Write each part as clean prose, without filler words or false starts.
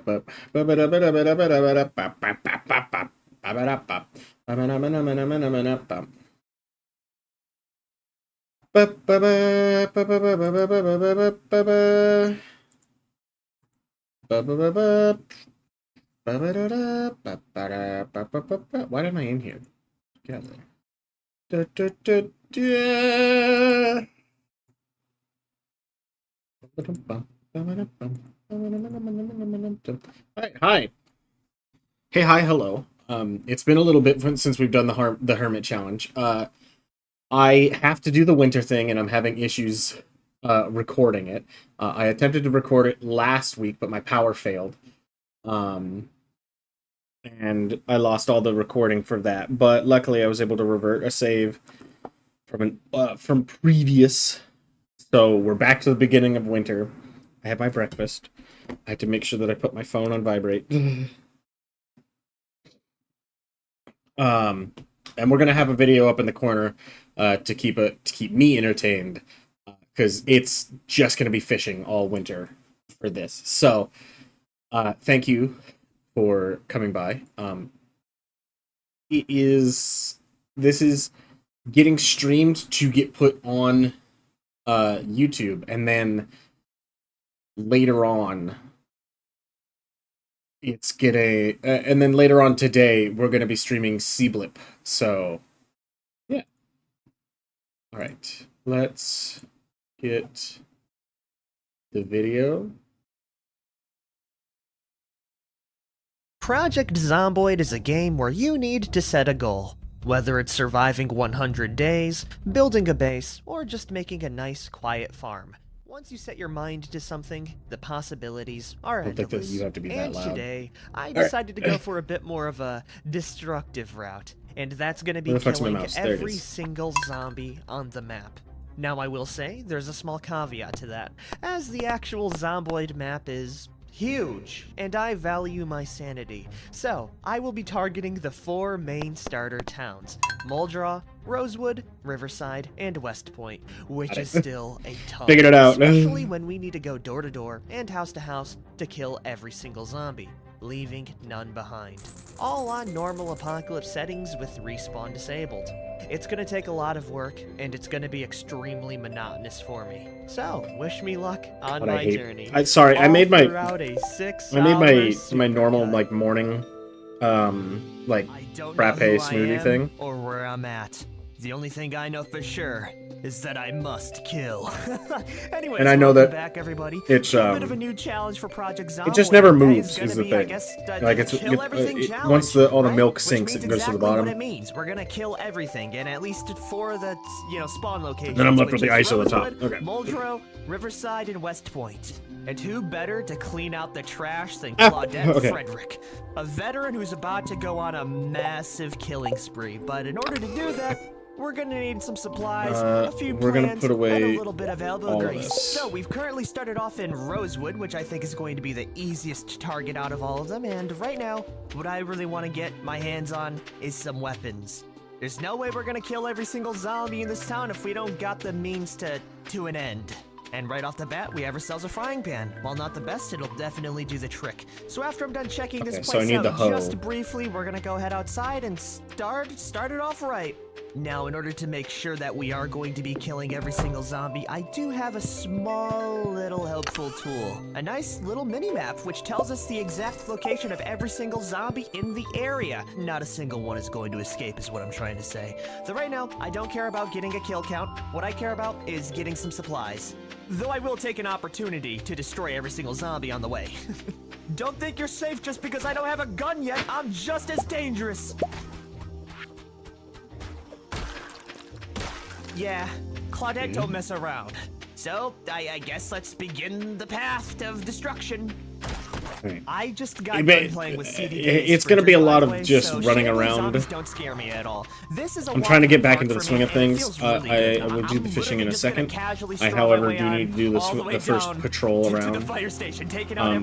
Why am I in here? Get out of there. Hi. Hey, hi, hello. It's been a little bit since we've done the Hermit Challenge. I have to do the winter thing, and I'm having issues recording it. I attempted to record it last week, but my power failed. And I lost all the recording for that. But luckily, I was able to revert a save from previous. So we're back to the beginning of winter. I had my breakfast. I had to make sure that I put my phone on vibrate. And we're gonna have a video up in the corner to keep me entertained because it's just gonna be fishing all winter for this. So thank you for coming by. This is getting streamed to get put on YouTube, and then later on and then later on today we're going to be streaming Seablip. So yeah, all right, let's get the video. Project Zomboid is a game where you need to set a goal. Whether it's surviving 100 days, building a base, or just making a nice, quiet farm. Once you set your mind to something, the possibilities are endless. You have to be that loud. And today, I decided to go for a bit more of a destructive route, and that's going to be killing every single zombie on the map. Now I will say, there's a small caveat to that, as the actual Zomboid map is huge, and I value my sanity. So, I will be targeting the 4 main starter towns, Muldraugh, Rosewood, Riverside, and West Point, which is still a ton. Figured it out. Especially when we need to go door to door and house to house to kill every single zombie, leaving none behind. All on normal apocalypse settings with respawn disabled. It's gonna take a lot of work, and it's gonna be extremely monotonous for me. So, wish me luck on my journey. I made my normal like morning frappe smoothie thing. Or where I'm at. The only thing I know for sure is that I must kill. Anyways, and I know that back, everybody. It's a bit of a new challenge for Project Zomboid. It just never moves is the thing. Once all the milk sinks, it goes to the bottom. What it means. We're gonna kill everything, and at least 4 of the spawn locations. Then I'm left with the ice on the top. Okay. Muldraugh, Riverside, and West Point. And who better to clean out the trash than Claudette Frederick, a veteran who's about to go on a massive killing spree. But in order to do that, we're gonna need some supplies, a few plants, and a little bit of elbow grease. So we've currently started off in Rosewood, which I think is going to be the easiest target out of all of them. And right now, what I really want to get my hands on is some weapons. There's no way we're gonna kill every single zombie in this town if we don't got the means to an end. And right off the bat, we have ourselves a frying pan. While not the best, it'll definitely do the trick. So after I'm done checking this place out just briefly, we're gonna go head outside and start it off right. Now, in order to make sure that we are going to be killing every single zombie, I do have a small little helpful tool. A nice little mini-map, which tells us the exact location of every single zombie in the area. Not a single one is going to escape, is what I'm trying to say. So right now, I don't care about getting a kill count. What I care about is getting some supplies. Though I will take an opportunity to destroy every single zombie on the way. Don't think you're safe just because I don't have a gun yet. I'm just as dangerous. Yeah, Claudette don't mess around. So, I guess let's begin the path of destruction. I just got done playing with CD. It's going to be a lot of just running around. Don't scare me at all. I'm trying to get back into the swing of things. I will do the fishing in a second. I, however, do need to do the first patrol around.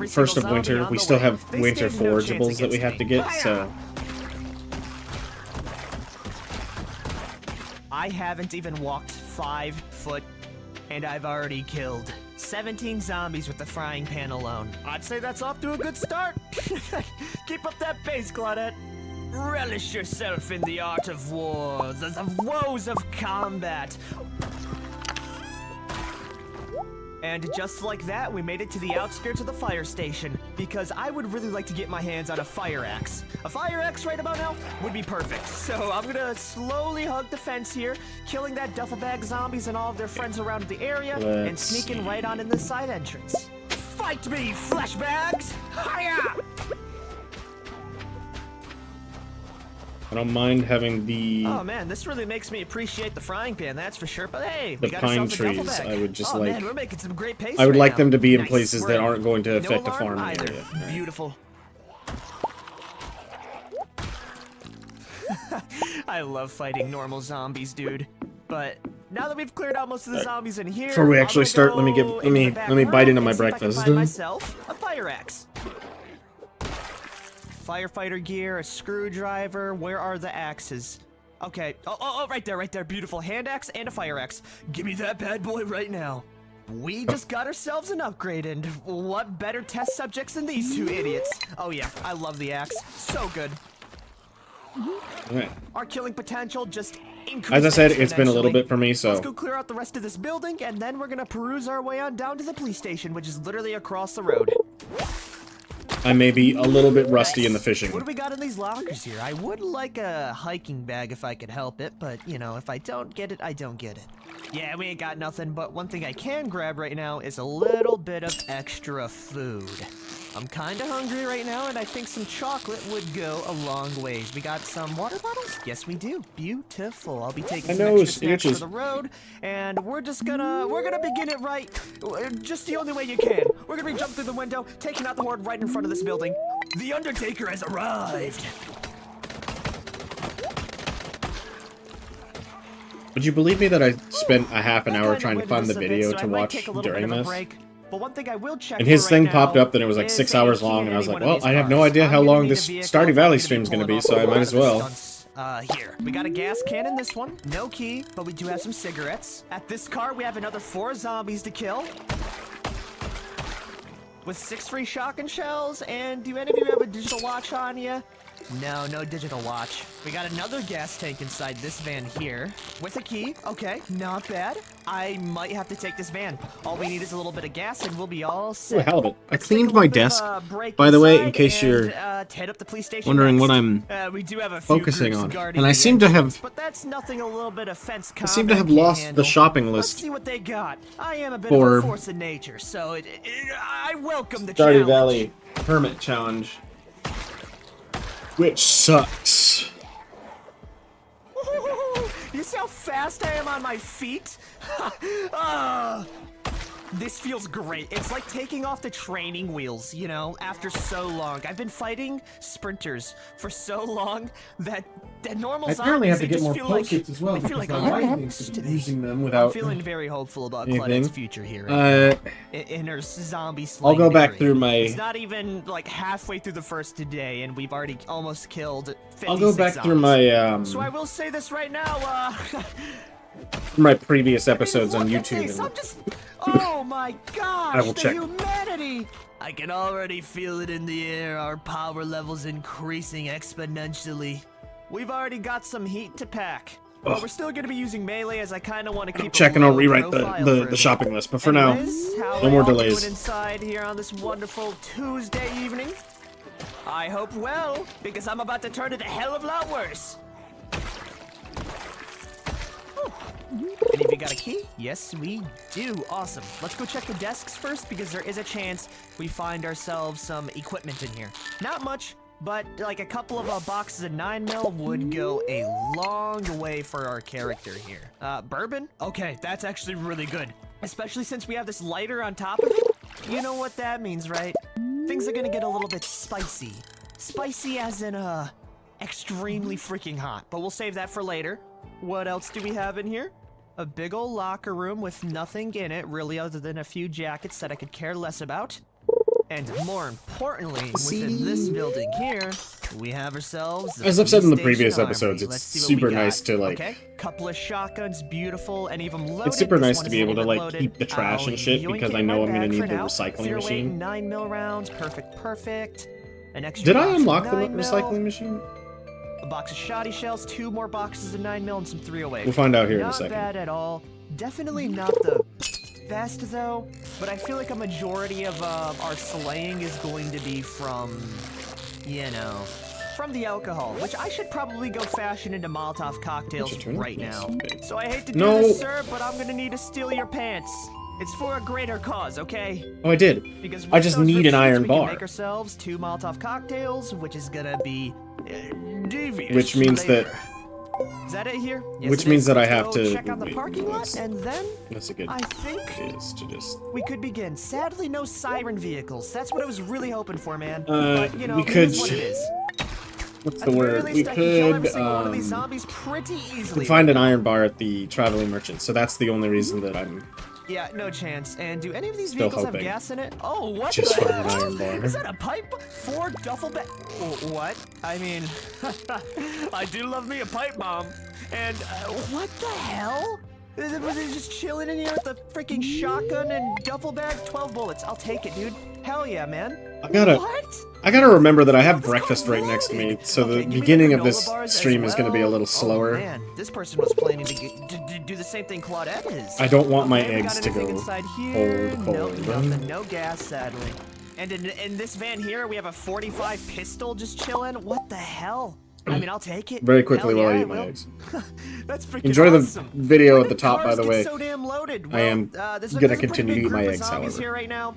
First of winter. We still have winter forageables that we have to get, so... I haven't even walked 5 foot, and I've already killed 17 zombies with the frying pan alone. I'd say that's off to a good start. Keep up that pace, Claudette. Relish yourself in the art of war, the woes of combat. And just like that, we made it to the outskirts of the fire station, because I would really like to get my hands on a fire axe. A fire axe right about now would be perfect. So I'm gonna slowly hug the fence here, killing that duffel bag zombies and all of their friends around the area, and sneaking right on in the side entrance. Fight me, flesh bags! Hiya! I don't mind having the... Oh man, this really makes me appreciate the frying pan, that's for sure. But hey, we the got pine ourselves a duffel trees. bag. I would just oh, like... man, we're making some great pace I would right like now. them to be in Nice. places that aren't going to No affect the alarm farming either. area. Right. Beautiful. I love fighting normal zombies, dude. But now that we've cleared out most of the zombies in here, Before we actually start, let me bite into my and see if I can breakfast. find myself a fire axe. Firefighter gear, a screwdriver. Where are the axes? Okay. Oh, right there. Beautiful hand axe and a fire axe. Give me that bad boy right now. We just got ourselves an upgrade, and what better test subjects than these two idiots? Oh yeah, I love the axe. So good. Alright. Our killing potential just increased. As I said, it's been a little exponentially. bit for me, so... Let's go clear out the rest of this building, and then we're gonna peruse our way on down to the police station, which is literally across the road. I may be a little bit rusty in the fishing. What do we got in these lockers here? I would like a hiking bag if I could help it, but, you know, if I don't get it, I don't get it. Yeah, we ain't got nothing, but one thing I can grab right now is a little bit of extra food. I'm kinda hungry right now, and I think some chocolate would go a long ways. We got some water bottles? Yes, we do. Beautiful. I'll be taking some extra snacks for the road, and we're gonna begin it right, just the only way you can. We're gonna be jumping through the window, taking out the horde right in front of this building. The Undertaker has arrived. Would you believe me that I spent a half an hour trying to find the video to watch during this? But one thing I will check And his for thing right popped now up and it was like is 6 a hours key long, in and I was any like, one of well, these I have no cars. idea I'm how gonna long need a this vehicle. Stardew I'm Valley gonna stream is going to pulling be, so off I a might lot as of the well. stunts, here. We got a gas can in this one. No key, but we do have some cigarettes. At this car, we have another 4 zombies to kill. With 6 free shotgun shells, and do any of you have a digital watch on you? No, no digital watch. We got another gas tank inside this van here. With a key. Okay, not bad. I might have to take this van. All we need is a little bit of gas and we'll be all set. Oh, hell of it. I Let's take a cleaned my little bit of desk, a break by the way, in inside case and, you're head up the police station wondering next. what I'm We do have a few focusing groups on. guarding And I the seem to entrance, have... but that's nothing a little bit of fence I seem to combat have can't lost handle. the shopping Let's list see what they got. I am a bit for of a force of nature, so I welcome the Stardew challenge. Valley Hermit Challenge, which sucks. You see how fast I am on my feet? Ah, this feels great. It's like taking off the training wheels, you know, after so long. I've been fighting sprinters for so long that normal I zombies, apparently have to they get just more feel like, post-its as well, they feel because like my wife arms needs to to be me. using them I'm without feeling very hopeful about anything. Claudette's future here. Right now. In her zombie slaying I'll go back degree. through my... It's not even like halfway through the first today, and we've already almost killed 56 I'll go back through zombies. So I my will say this right now, my previous I mean, episodes on look at YouTube. this, and I'm just... Oh my gosh, I will the check. humanity! I can already feel it in the air, our power levels increasing exponentially. We've already got some heat to pack. But we're still gonna be using melee as I kinda want to keep check a and I'll low rewrite profile the for a shopping bit. list, but for Anyways, now, how no are more y'all delays. doing inside here on this wonderful Tuesday evening? I hope well, because I'm about to turn it a hell of a lot worse. Any of you got a key? Yes, we do. Awesome. Let's go check the desks first, because there is a chance we find ourselves some equipment in here. Not much, but like a couple of boxes of 9mm would go a long way for our character here. Bourbon? Okay, that's actually really good. Especially since we have this lighter on top of it. You know what that means, right? Things are gonna get a little bit spicy. Spicy as in, extremely freaking hot. But we'll save that for later. What else do we have in here? A big ol' locker room with nothing in it, really, other than a few jackets that I could care less about. And more importantly, within this building here, we have ourselves the As I've said in the police previous station episodes, armory. it's Let's see what we super got. nice to, like... Okay, couple of shotguns, beautiful, and even loaded. It's super This nice one to is be a able to, little bit like, loaded. keep the trash and shit, yoink because it I in know my I'm gonna bag need for the now. recycling Zero weight, machine. 9mm rounds, perfect. An extra Did I box of unlock the 9mm, recycling machine? a box of shoddy shells, 2 more boxes of 9mm, and some 308. We'll find out here in a Not second. bad at all. Definitely not the best though, but I feel like a majority of our slaying is going to be from, you know, from the alcohol, which I should probably go fashion into Molotov cocktails right now. So I hate to do this, sir, but I'm gonna need to steal your pants. It's for a greater cause, okay? Oh, I did. Because I just need an iron we can bar. make ourselves 2 Molotov cocktails, which is gonna be devious. Which means labor. that... Is that it here? Yes, Which it means is. that I Let's have go to... check out the wait, parking no, lot, and then that's a good... I think is to just... we could begin. Sadly, no siren vehicles. That's what I was really hoping for, man. But, you know, we it could... is what it is. What's At the very word? least, We I can kill every could, single one of these zombies pretty easily. find an iron bar at the traveling merchant, so that's the only reason that I'm... Yeah, no chance. And do any of these Still vehicles hoping. have gas in it? Oh, what Just the find an hell? iron bar. Is that a pipe? 4 duffel bag? What? I mean, I do love me a pipe bomb. And what the hell? Were they just chilling in here with the freaking shotgun and duffel bag? 12 bullets. I'll take it, dude. Hell yeah, man. I gotta remember that I have breakfast right next to me, so the beginning of this stream is gonna be a little slower. Oh, man, this person was planning to do the same thing Claudette is. I don't want my Okay, we got eggs to anything go inside here? cold. Nope, nothing. No gas, sadly. And in this van here, we have a 45 pistol just chilling. What the hell? I mean, I'll take it. Very quickly Hell while yeah, I eat my will. eggs. That's freaking Enjoy awesome. the video When at the did top, by cars the get way. So damn loaded. I am there's gonna a pretty continue to big eat my group of eggs, zombies however. here right now.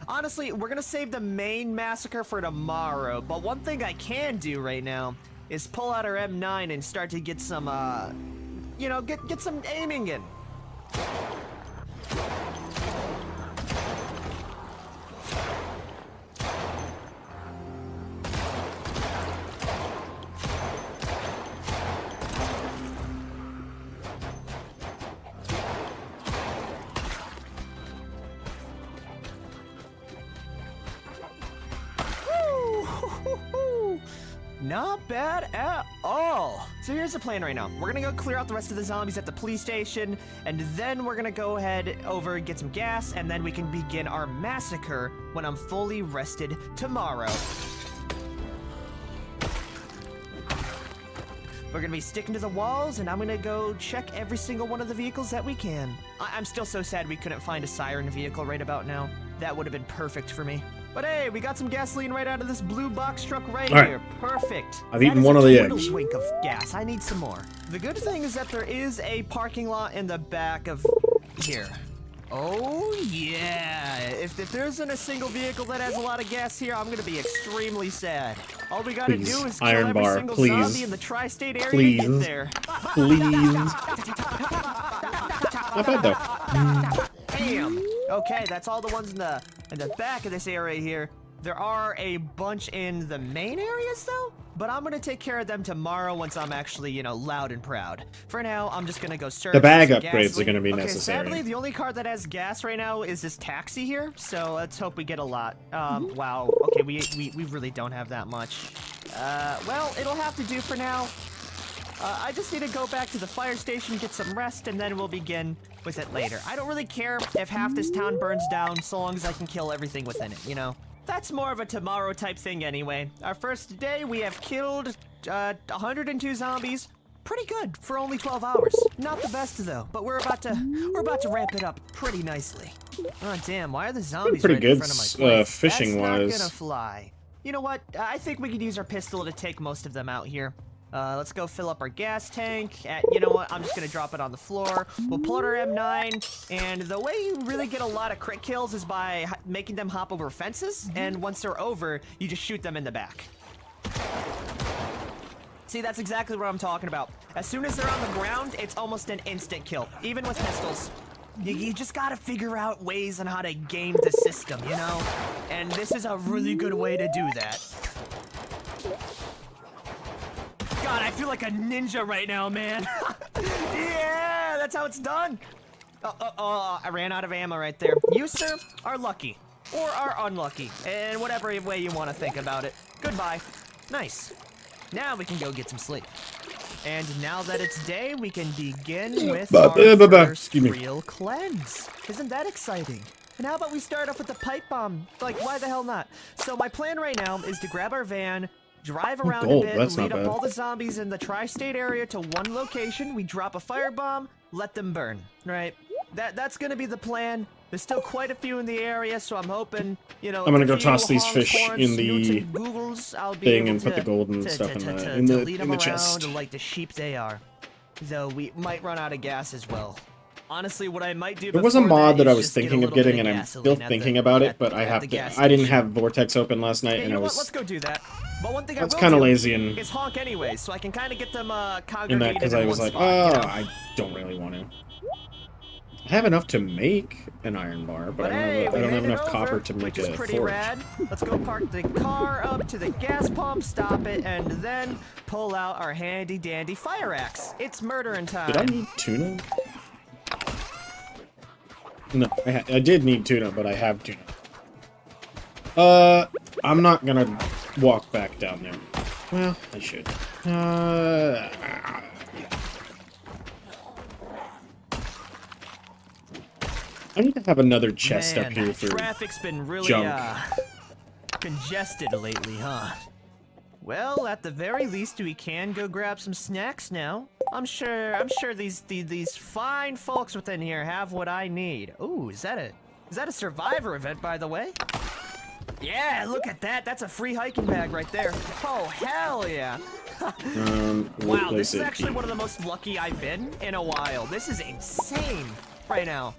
Honestly, we're gonna save the main massacre for tomorrow, but one thing I can do right now is pull out our M9 and start to get some, you know, get some aiming in. Not bad at all. So here's the plan right now. We're gonna go clear out the rest of the zombies at the police station, and then we're gonna go ahead over and get some gas, and then we can begin our massacre when I'm fully rested tomorrow. We're gonna be sticking to the walls, and I'm gonna go check every single one of the vehicles that we can. I'm still so sad we couldn't find a siren vehicle right about now. That would have been perfect for me. But hey, we got some gasoline right out of this blue box truck right here. Perfect. I've eaten one of the eggs. Wink of gas. I need some more. The good thing is that there is a parking lot in the back of here. Oh yeah. If there isn't a single vehicle that has a lot of gas here, I'm gonna be extremely sad. All we gotta do is kill iron every bar, single please. zombie in the tri-state area to get there. Please. Not bad though. Bam. Okay, that's all the ones in the back of this area here. There are a bunch in the main areas though, but I'm gonna take care of them tomorrow once I'm actually, you know, loud and proud. For now, I'm just gonna go search. The bag some upgrades gasoline. are gonna be Okay, necessary. sadly, the only car that has gas right now is this taxi here, so let's hope we get a lot. Wow. Okay, we really don't have that much. Well, it'll have to do for now. I just need to go back to the fire station, get some rest, and then we'll begin with it later. I don't really care if half this town burns down, so long as I can kill everything within it, you know? That's more of a tomorrow type thing anyway. Our first day, we have killed 102 zombies. Pretty good for only 12 hours. Not the best though, but we're about to ramp it up pretty nicely. Oh damn, why are the zombies Pretty right good in front of my place? fishing That's wise. not gonna fly. You know what? I think we could use our pistol to take most of them out here. Let's go fill up our gas tank. You know what? I'm just gonna drop it on the floor. We'll pull out our M9, and the way you really get a lot of crit kills is by making them hop over fences, and once they're over, you just shoot them in the back. See, that's exactly what I'm talking about. As soon as they're on the ground, it's almost an instant kill, even with pistols. You just gotta figure out ways on how to game the system, you know? And this is a really good way to do that. God, I feel like a ninja right now, man. Yeah, that's how it's done. I ran out of ammo right there. You, sir, are lucky. Or are unlucky. And whatever way you want to think about it. Goodbye. Nice. Now we can go get some sleep. And now that it's day, we can begin with our first real cleanse. Isn't that exciting? And how about we start off with the pipe bomb? Like, why the hell not? So my plan right now is to grab our van, drive around a bit, lead up all the zombies in the tri-state area to one location, we drop a firebomb, let them burn, right? That's gonna be the plan. There's still quite a few in the area, so I'm hoping, you know, I'm gonna go toss these fish in the thing and put the gold and stuff in the chest. Like the sheep they are. Though we might run out of gas as well. Honestly, what I might do. There was a mod that I was thinking of getting, and I'm still thinking about it, but I have to. I didn't have Vortex open last night, and I was. Let's go do that. But one thing I was kind of lazy and. It's honk anyways, so I can kind of get them congregated in that because I was like, oh, I don't really want to. I have enough to make an iron bar, but I don't have enough copper to make a forge. Rad. Let's go park the car up to the gas pump, stop it, and then pull out our handy dandy fire axe. It's murdering time. Did I need tuna? No, I did need tuna, but I have tuna. I'm not gonna walk back down there. Well, I should. I need to have another chest up here for traffic's been really junk. Congested lately, huh? Well, at the very least, we can go grab some snacks now. I'm sure these fine folks within here have what I need. Ooh, is that a survivor event, by the way? Yeah, look at that. That's a free hiking bag right there. Oh, hell yeah. Wow, this is actually one of the most lucky I've been in a while. This is insane right now.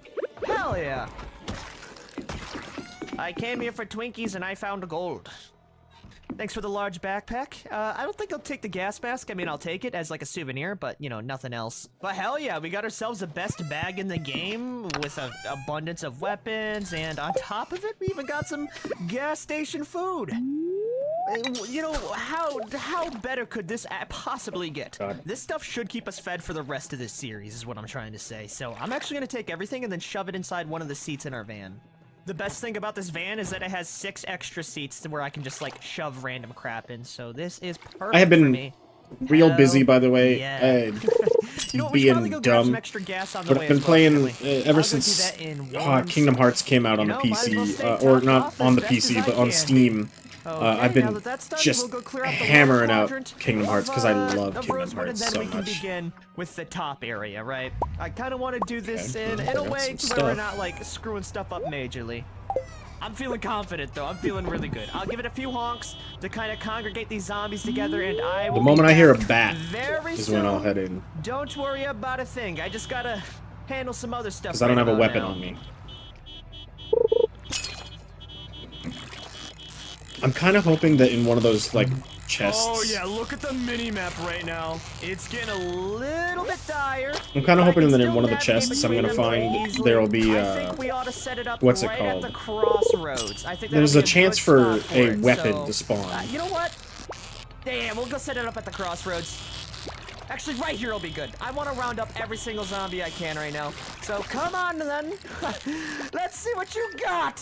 Hell yeah. I came here for Twinkies and I found gold. Thanks for the large backpack. I don't think I'll take the gas mask. I mean, I'll take it as like a souvenir, but you know, nothing else. But hell yeah, we got ourselves the best bag in the game with an abundance of weapons, and on top of it, we even got some gas station food. You know, how better could this possibly get? This stuff should keep us fed for the rest of this series, is what I'm trying to say. So I'm actually gonna take everything and then shove it inside one of the seats in our van. The best thing about this van is that it has 6 extra seats where I can just like shove random crap in. So this is perfect. I have been for me. real busy, by the way. Yeah. You know what, being dumb. But I've been playing ever since Kingdom Hearts came out on the PC, or not on the PC, but on Steam. I've been just hammering out Kingdom Hearts because I love Kingdom Hearts so much. Can begin with the top area, right? I kind of want to do this in a way to where we're not like screwing stuff up majorly. I'm feeling confident though. I'm feeling really good. I'll give it a few honks to kind of congregate these zombies together, and I will. The moment I hear a bat is when I'll head in. Don't worry about a thing. I just gotta handle some other stuff. Because I don't have a weapon on me. I'm kind of hoping that in one of those, like, chests... Oh, yeah, look at the mini-map right now. It's getting a little bit dire. I'm kind of hoping that in one of the chests I'm going to find there will be, what's it called? At the crossroads. I think there's a chance for a weapon to spawn. You know what? Yeah, we'll go set it up at the crossroads. Actually, right here will be good. I want to round up every single zombie I can right now. So come on, then. Let's see what you got.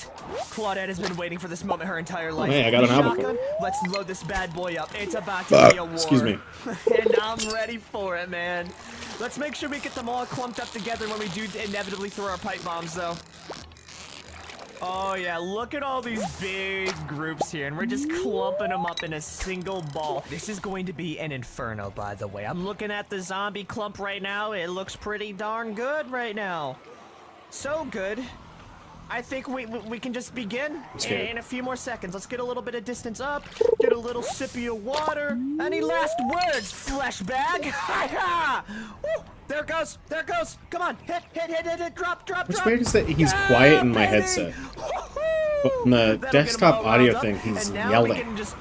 Claudette has been waiting for this moment her entire life. Oh, hey, I got an apple. Let's load this bad boy up. It's about to be a war. Excuse me. And I'm ready for it, man. Let's make sure we get them all clumped up together when we do inevitably throw our pipe bombs, though. Oh yeah, look at all these big groups here, and we're just clumping them up in a single ball. This is going to be an inferno, by the way. I'm looking at the zombie clump right now. It looks pretty darn good right now. So good. I think we can just begin in a few more seconds. Let's get a little bit of distance up, get a little sippy of water. Any last words, flesh bag? Woo! There it goes, there it goes. Come on, hit, drop. What's weird is that he's quiet in my headset. But in the desktop audio thing, he's yelling. We can just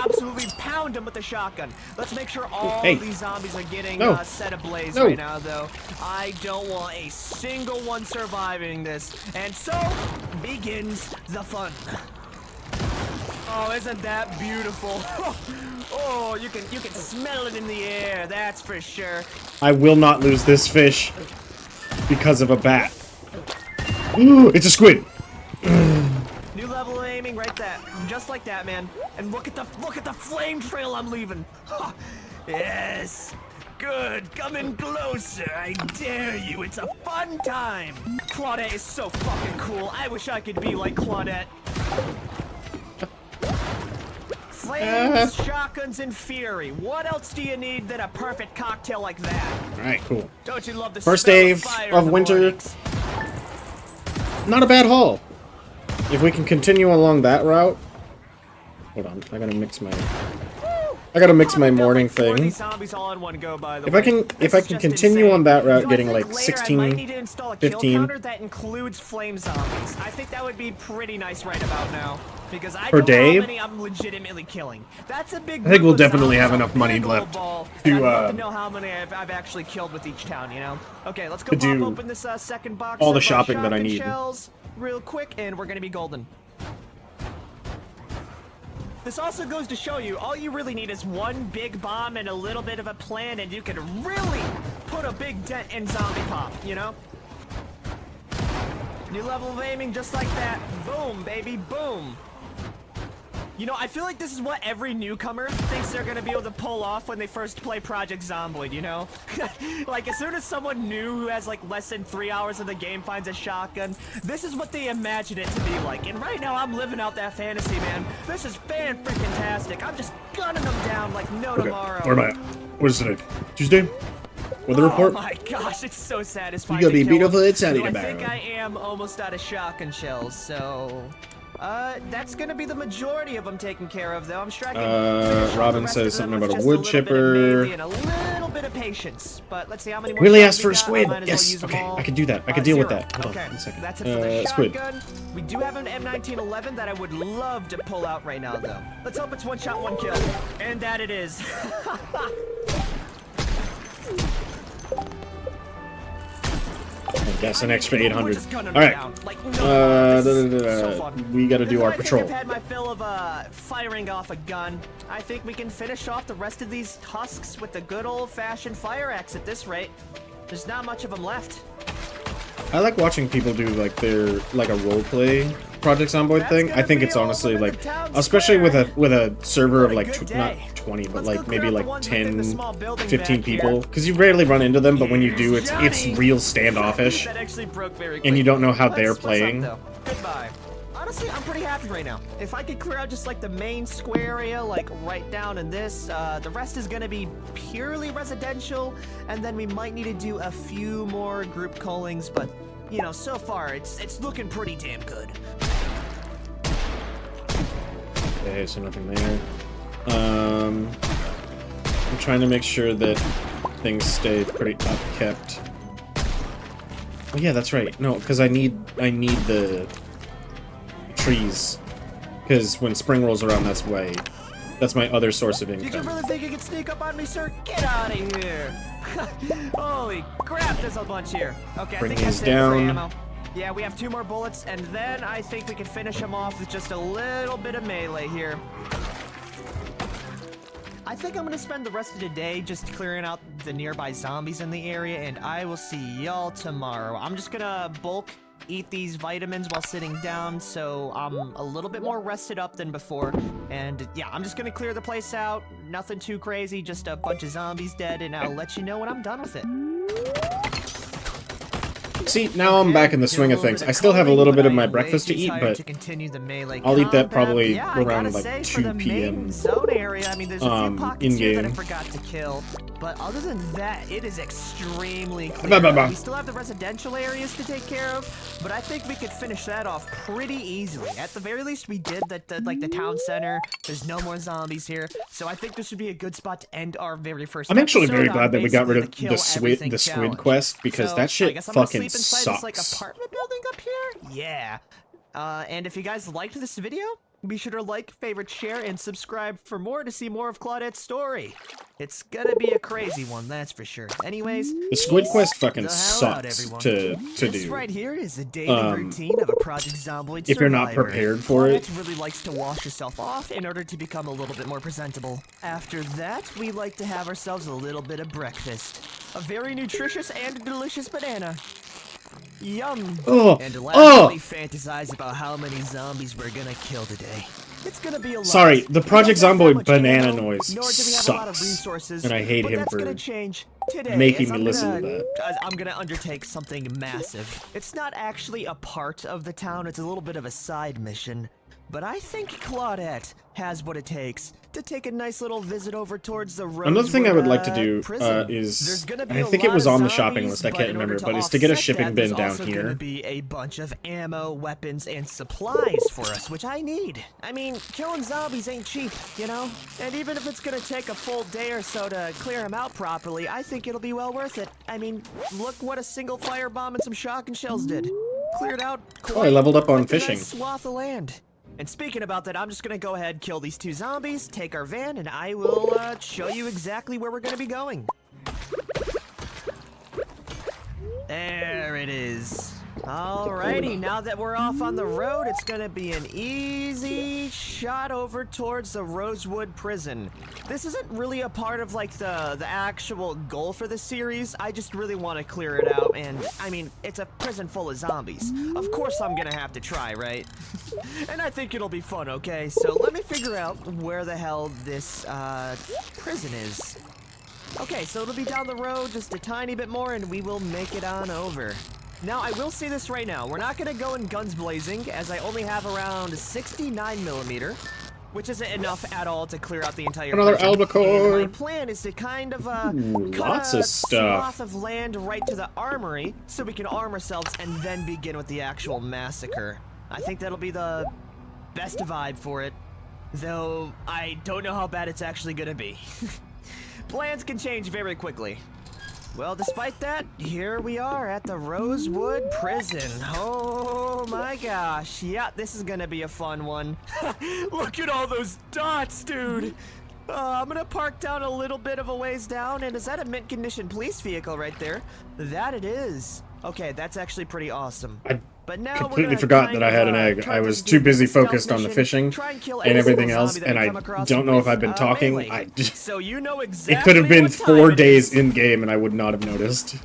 absolutely pound him with the shotgun. Let's make sure all these zombies are getting set ablaze right now, though. I don't want a single one surviving this. And so begins the fun. Oh, isn't that beautiful? Oh, you can smell it in the air, that's for sure. I will not lose this fish because of a bat. Ooh, it's a squid. New level aiming. thing right there, just like that, man. And look at the flame trail I'm leaving. Ha! Yes. Good. Come in closer. I dare you. It's a fun time. Claudette is so fucking cool. I wish I could be like Claudette. Flames, shotguns, and fury. What else do you need than a perfect cocktail like that? All right, cool. Don't you love the First smell day of fire in of the winter. mornings? Not a bad haul. If we can continue along that route. Hold on, I gotta mix my morning thing. If I can continue on that route, getting like 16, 15 that includes flame zombies. I think that would be pretty nice right about now, because I per know day. how many I'm legitimately killing. That's a big. I think we'll group of definitely have zombies, enough money big left old ball, to, and I'd love to know how many I've actually killed with each town. You know. Okay, let's go pop do open this second box. all the of, shopping that I shotgun need. Shells real quick, and we're gonna be golden. This also goes to show you, all you really need is one big bomb and a little bit of a plan, and you can really put a big dent in zombie pop, you know? New level of aiming just like that. Boom, baby, boom. You know, I feel like this is what every newcomer thinks they're gonna be able to pull off when they first play Project Zomboid, you know? Like, as soon as someone new who has, like, less than 3 hours of the game finds a shotgun, this is what they imagine it to be like. And right now, I'm living out that fantasy, man. This is fan-freaking-tastic. I'm just gunning them down like no tomorrow. Where am I at? What is today? Tuesday? Weather report? Oh my gosh, it's so satisfying. You gotta be to kill beautiful, them. it's Saturday I tomorrow. think I am almost out of shotgun shells, so... that's gonna be the majority of them taken care of, though. I'm sure I can Robin says something about a wood chipper. And a little bit of patience, but let's see how many more Really shots asked we for a got. squid. Might as well Yes. use them Okay, all. I can do that. I can deal with 0. that. Hold Okay, on, 1 second. that's it for the squid. shotgun. We do have an M1911 that I would love to pull out right now, though. Let's hope it's one shot, one kill. And that it is. That's an extra 800. All All right. right. We got to do our I patrol. think I've had my fill of firing off a gun. I think we can finish off the rest of these husks with the good old-fashioned fire axe at this rate. There's not much of them left. I like watching people do like their a role play Project Zomboid thing. I think it's honestly like, especially with a server of like not 20, but like maybe like 10, 15 people, because you rarely run into them. But when you do, it's real standoffish, That actually broke very quick. and you don't know how they're Let's split playing. up, though. Goodbye. Honestly, I'm pretty happy right now. If I could clear out just like the main square area, like right down in this, the rest is gonna be purely residential, and then we might need to do a few more group callings, but you know, so far it's looking pretty damn good. Okay, so nothing there. I'm trying to make sure that things stay pretty upkept. Oh yeah, that's right. No, because I need the trees. Because when spring rolls around, that's my other source of Did you income. really think you could sneak up on me, sir? Get out of here! Holy crap, there's a bunch here. Okay, Bring I think these that's it for down. ammo. Yeah, we have 2 more bullets, and then I think we can finish them off with just a little bit of melee here. I think I'm gonna spend the rest of the day just clearing out the nearby zombies in the area, and I will see y'all tomorrow. I'm just gonna bulk eat these vitamins while sitting down, so I'm a little bit more rested up than before. And yeah, I'm just gonna clear the place out. Nothing too crazy, just a bunch of zombies dead, and I'll let you know when I'm done with it. See, now I'm back in the swing of things. I still have a little bit of my breakfast to eat, but I'll eat that probably around like 2 p.m. Zone area, I mean, there's a few pockets here that I in-game. forgot to kill, but other than that, it is extremely clear. We still have the residential areas to take care of, but I think we could finish that off pretty easily. At the very least, we did like the town center. There's no more zombies here, so I think this would be a good spot to end our very first. I'm actually very episode on glad that we got rid of basically the squid challenge. quest, because So, that I shit guess I'm gonna fucking sleep inside this, like, sucks. apartment building up here? Yeah. And if you guys liked this video, be sure to like, favorite, share, and subscribe for more to see more of Claudette's story. It's gonna be a crazy one, that's for sure. Anyways, The squid quest fucking the hell out, sucks everyone. to This do. right here is the daily routine of a Project Zomboid If you're not survivor. prepared for it. Claudette really likes to wash herself off in order to become a little bit more presentable. After that, we like to have ourselves a little bit of breakfast. A very nutritious and delicious banana. Yum. Oh, And oh! lastly, fantasize about how many zombies we're gonna kill today. It's gonna be a lot. Sorry, the We Project don't have that Zomboid much banana ammo, noise nor do we have a lot of sucks. resources, And I hate but him that's for gonna change today. making as me I'm listen gonna, to that. as I'm gonna undertake something massive. It's not actually a part of the town, it's a little bit of a side mission. But I think Claudette has what it takes to take a nice little visit over towards the Rosewood, Another thing I would like to do prison. is, There's gonna be I a think it lot was of on the shopping zombies, list, I can't in order remember, but it's to offset get a shipping that, bin there's down also here. gonna be a bunch of ammo, weapons, and supplies for us, which I need. I mean, killing zombies ain't cheap, you know? And even if it's gonna take a full day or so to clear them out properly, I think it'll be well worth it. I mean, look what a single firebomb and some shotgun shells did. Cleared out Oh, I leveled up on quite a fishing. nice swath of land. And speaking about that, I'm just gonna go ahead, kill these 2 zombies, take our van, and I will show you exactly where we're gonna be going. There it is. Alrighty, now that we're off on the road, it's gonna be an easy shot over towards the Rosewood prison. This isn't really a part of like the actual goal for the series. I just really want to clear it out, and I mean, it's a prison full of zombies. Of course I'm gonna have to try, right? And I think it'll be fun, okay? So let me figure out where the hell this prison is. Okay, so it'll be down the road just a tiny bit more, and we will make it on over. Now, I will say this right now. We're not going to go in guns blazing, as I only have around 69mm, which isn't enough at all to clear out the entire Another prison. albacore. And my plan is to kind of, lots cut of a stuff. swath of land right to the armory, so we can arm ourselves and then begin with the actual massacre. I think that'll be the best vibe for it, though I don't know how bad it's actually going to be. Plans can change very quickly. Well, despite that, here we are at the Rosewood Prison. Oh my gosh. Yeah, this is gonna be a fun one. Look at all those dots, dude. I'm gonna park down a little bit of a ways down, and is that a mint condition police vehicle right there? That it is. Okay, that's actually pretty awesome. But now Completely forgot that I had an egg. I was too busy focused on the fishing and everything else, and I don't know if I've been talking. I just, so you know exactly it could have been what time 4 it days is. in game, and I would not have noticed.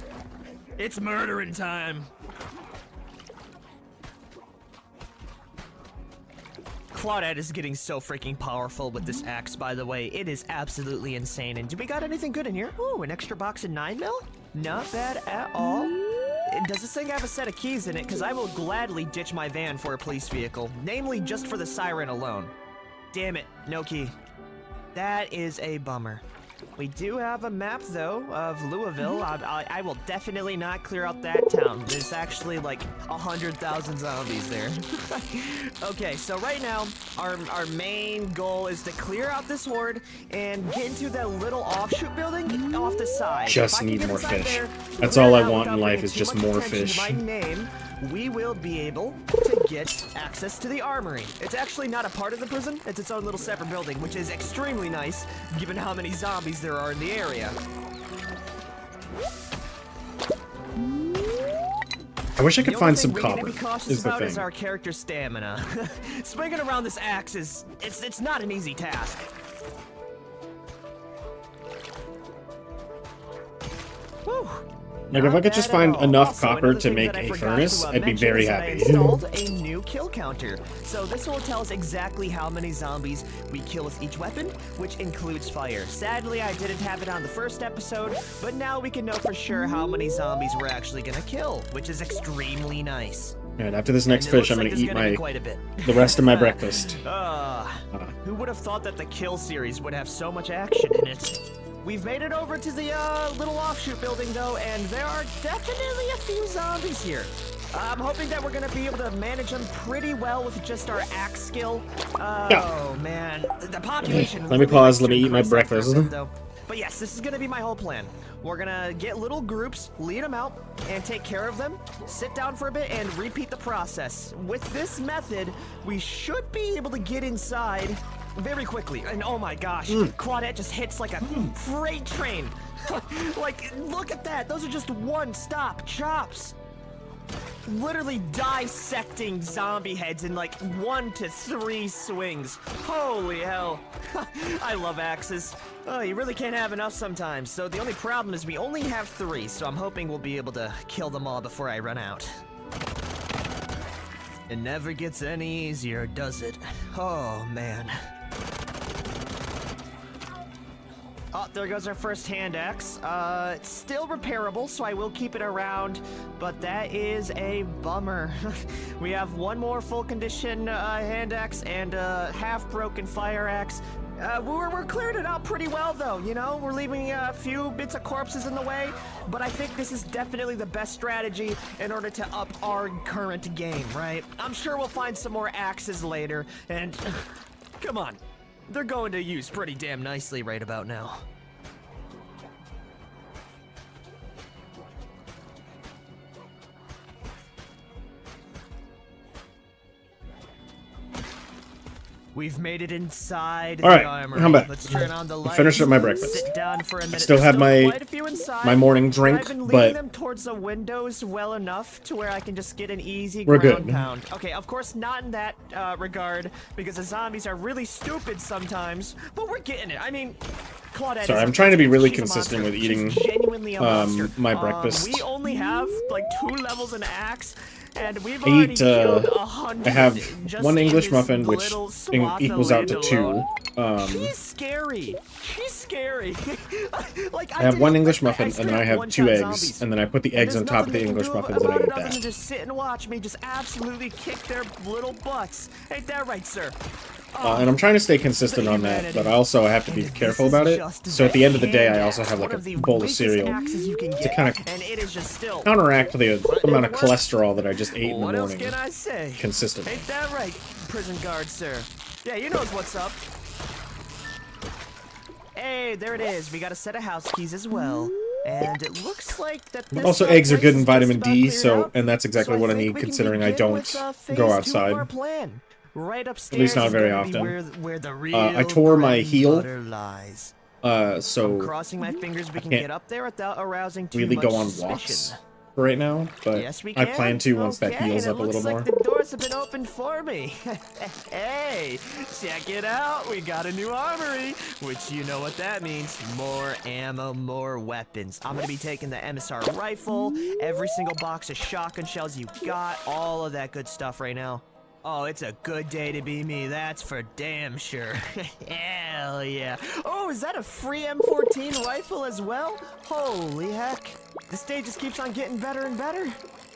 It's murdering time. Claudette is getting so freaking powerful with this axe, by the way. It is absolutely insane. And do we got anything good in here? Ooh, an extra box of 9mm? Not bad at all. Does this thing have a set of keys in it? Because I will gladly ditch my van for a police vehicle. Namely, just for the siren alone. Damn it, no key. That is a bummer. We do have a map, though, of Louisville. I will definitely not clear out that town. There's actually like 100,000 zombies there. Okay, so right now, our main goal is to clear out this horde and get into that little offshoot building off the side. Just need more fish. That's all I want in life is just more fish. My name, we will be able to get access to the armory. It's actually not a part of the prison. It's its own little separate building, which is extremely nice, given how many zombies there are in the area. I wish I could find some We copper, need to be cautious is the about is thing. our character stamina. Swinging around this axe it's not an easy task. Whew. Like, if I could just find enough Also, copper another to thing make that I a forgot furnace, to, I'd be mention very is that I happy. installed a new kill counter. So this will tell us exactly how many zombies we kill with each weapon, which includes fire. Sadly, I didn't have it on the first episode, but now we can know for sure how many zombies we're actually gonna kill, which is extremely nice. And after this next And it fish, I'm looks gonna like eat there's gonna be my quite a bit. the rest of my breakfast. Who would have thought that the kill series would have so much action in it? We've made it over to the little offshoot building though, and there are definitely a few zombies here. I'm hoping that we're gonna be able to manage them pretty well with just our axe skill. Oh man, the population. Let me really pause, likes let to me eat my increase that breakfast. percent, though. But yes, this is gonna be my whole plan. We're gonna get little groups, lead them out, and take care of them, sit down for a bit, and repeat the process. With this method, we should be able to get inside very quickly. And oh my gosh, Claudette just hits like a freight train. Like, look at that. Those are just one-stop chops. literally dissecting zombie heads in like 1 to 3 swings. Holy hell. I love axes. Oh, you really can't have enough sometimes. So the only problem is we only have 3, so I'm hoping we'll be able to kill them all before I run out. It never gets any easier, does it? Oh, man. Oh, there goes our first hand axe. It's still repairable, so I will keep it around, but that is a bummer. We have 1 more full condition hand axe and a half-broken fire axe. We're clearing it out pretty well, though, you know? We're leaving a few bits of corpses in the way, but I think this is definitely the best strategy in order to up our current game, right? I'm sure we'll find some more axes later, and come on. They're going to use pretty damn nicely right about now. We've made it inside All the right, armory. I'm back. Let's turn on the lights. Finished up my breakfast. Sit down for a minute. I still have quite a few inside, my morning drink, I've been leading but them towards the windows well enough to where I can just get an easy we're ground good. pound. Okay, of course not in that regard, because the zombies are really stupid sometimes, but we're getting it. I mean, Claudette. Sorry, is I'm trying to be really she's a consistent monster. with eating She's genuinely a monster. my breakfast. We only have like 2 levels in axe. And we've I already eat, killed 100 I have just 1 in English this muffin, which little swath equals of out to land 2. alone. She's scary. She's scary. Like I have 1 English muffin, straight and then I up have 2 one-shot eggs, zombies. and then I put the eggs There's on top of nothing the they can English do muffins, and I about eat it other than that. just sit and watch me just absolutely kick their little butts. Ain't that right, sir? And I'm trying to stay consistent on that, but I also have to be careful about it. So at the end of the day, I also have like a bowl of cereal to kind of counteract the amount of cholesterol that I just ate in the What else morning can I say? consistently. Ain't that right, prison guard, sir? Yeah, you knows what's up. Hey, there it is. We got a set of house keys as well. And it looks like that this Also, eggs are place good in is vitamin just about D, cleared so out. and that's exactly So what I think need we can don't begin with, phase go 2 of outside. our plan. Right upstairs At least not is very gonna be often. where the real I tore my bread and heel, butter lies. so I'm crossing my fingers we can can't get up there without arousing too really much go on suspicion. walks right now, but Yes, we I can. plan to once that Okay, heals and up a it looks little more. like the doors have been opened for me. Hey, check it out. We got a new armory, which you know what that means. More ammo, more weapons. I'm gonna be taking the MSR rifle, every single box of shotgun shells you got, all of that good stuff right now. Oh, it's a good day to be me, that's for damn sure. Hell yeah. Oh, is that a free M14 rifle as well? Holy heck. This day just keeps on getting better and better.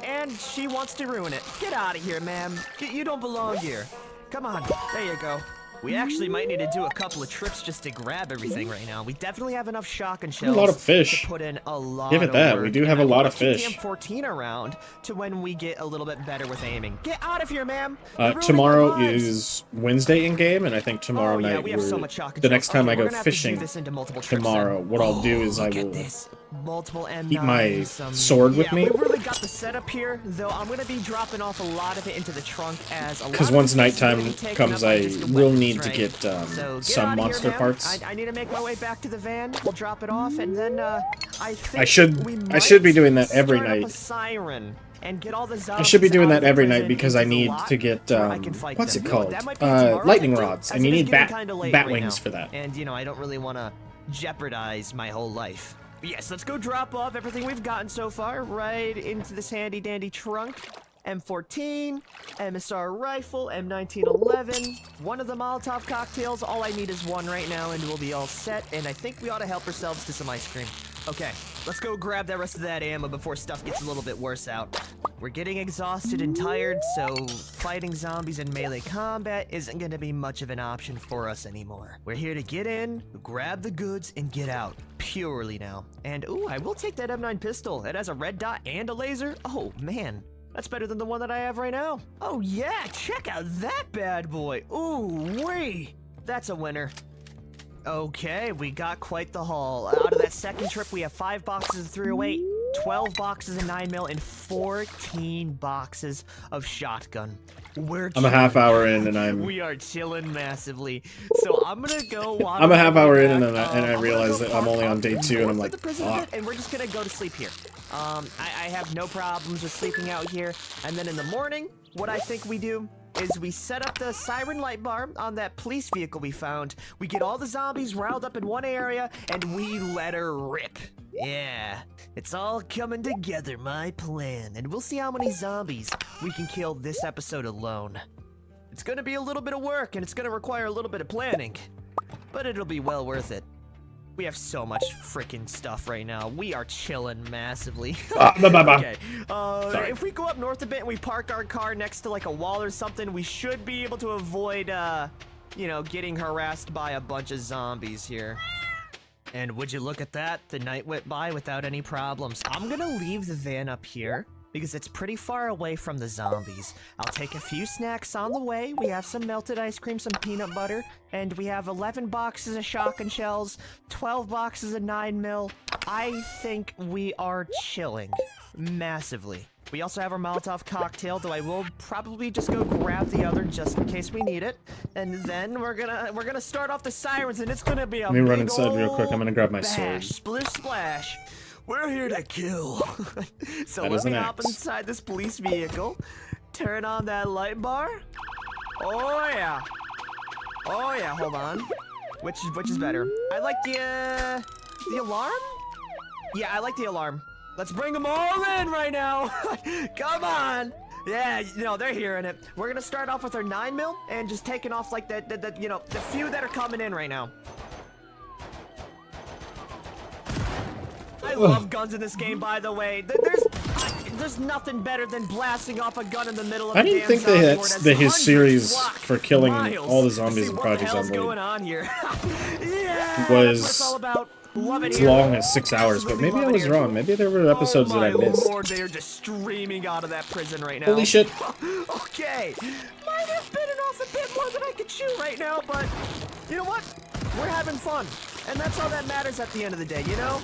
And she wants to ruin it. Get out of here, ma'am. You don't belong here. Come on, there you go. We actually might need to do a couple of trips just to grab everything right now. We definitely have enough shotgun shells. A lot of fish. To put in a lot Give it of that. work. We do have a lot of Keep fish. the M14 around to when we get a little bit better with aiming. Get out of here, ma'am. Tomorrow is Wednesday in game, and I think tomorrow yeah, night we have so much shotgun the shells. next time Okay, I we're go gonna have to do fishing this into multiple trips tomorrow, then. what I'll do is I Look at will this. Multiple M9s, keep my some... sword with yeah, me. we really got the setup here, though I'm gonna be dropping off a lot of it into the trunk as a lot because of once the space is gonna nighttime be taken comes, up by I just the will weapons, need to right? get So get some out of monster here, ma'am. parts. I need to make my way back to the van. We'll drop it off, and then I think I should we be doing that every start up night. a siren and get all the I should be zombies doing out that of the every night prison because I into the need lot to get where I can fight what's them. it You know what, called? that might be tomorrow, Lightning too, rods. as I it is need getting kinda late bat right wings now. for that. And you know, I don't really want to jeopardize my whole life. But yes, let's go drop off everything we've gotten so far right into this handy dandy trunk. M14, MSR rifle, M1911, one of the Molotov cocktails. All I need is one right now and we'll be all set. And I think we ought to help ourselves to some ice cream. Okay, let's go grab the rest of that ammo before stuff gets a little bit worse out. We're getting exhausted and tired, so fighting zombies in melee combat isn't gonna be much of an option for us anymore. We're here to get in, grab the goods, and get out. Purely now. And ooh, I will take that M9 pistol. It has a red dot and a laser. Oh, man. That's better than the one that I have right now. Oh yeah, check out that bad boy. Ooh, wee. That's a winner. Okay, we got quite the haul. Out of that second trip, we have 5 boxes of 308, 12 boxes of 9mm, and 14 boxes of shotgun. I'm a half hour in and we are chilling massively. So I'm gonna go. I'm a half hour in and I realize that I'm only on day 2 and I'm like, and we're just gonna go to sleep here. I have no problems with sleeping out here. And then in the morning, what I think we do is we set up the siren light bar on that police vehicle we found. We get all the zombies riled up in one area, and we let her rip. Yeah, it's all coming together, my plan. And we'll see how many zombies we can kill this episode alone. It's gonna be a little bit of work, and it's gonna require a little bit of planning. But it'll be well worth it. We have so much freaking stuff right now. We are chilling massively. Okay. If we go up north a bit and we park our car next to like a wall or something, we should be able to avoid, you know, getting harassed by a bunch of zombies here. And would you look at that? The night went by without any problems. I'm gonna leave the van up here because it's pretty far away from the zombies. I'll take a few snacks on the way. We have some melted ice cream, some peanut butter, and we have 11 boxes of shotgun shells, 12 boxes of 9mm. I think we are chilling massively. We also have our Molotov cocktail, though I will probably just go grab the other just in case we need it. And then we're gonna start off the sirens, and it's gonna be a let me run inside real quick. I'm gonna grab my sword. Splish splash. We're here to kill. So that let me an hop axe. inside this police vehicle, turn on that light bar. Oh yeah. Oh yeah, hold on. Which is better? I like the alarm? Yeah, I like the alarm. Let's bring them all in right now. Come on. Yeah, you know, they're hearing it. We're gonna start off with our 9mm and just taking off like the you know, the few that are coming in right now. I love guns in this game, by the way. There's nothing better than blasting off a gun in the middle of I didn't think that his series for killing all the zombies in Project Zomboid going on here? Yeah, was that's all about. Love it as here. long as 6 hours, but maybe I was wrong. Maybe there were episodes that I missed. Lord, they are just streaming out of that prison right now. Holy shit. Okay. Might have bitten off a bit more than I could chew right now, but you know what? We're having fun. And that's all that matters at the end of the day, you know?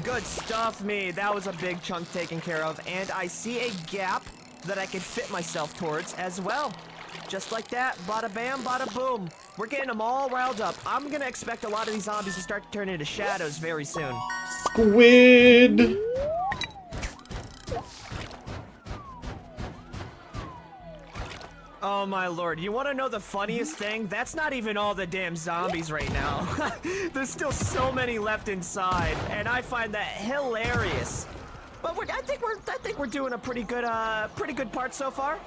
Good stuff, me. That was a big chunk taken care of. And I see a gap that I can fit myself towards as well. Just like that, bada bam, bada boom. We're getting them all riled up. I'm gonna expect a lot of these zombies to start to turn into shadows very soon. Squid! Oh my lord, you wanna know the funniest thing? That's not even all the damn zombies right now. There's still so many left inside, and I find that hilarious. But I think we're doing a pretty good part so far.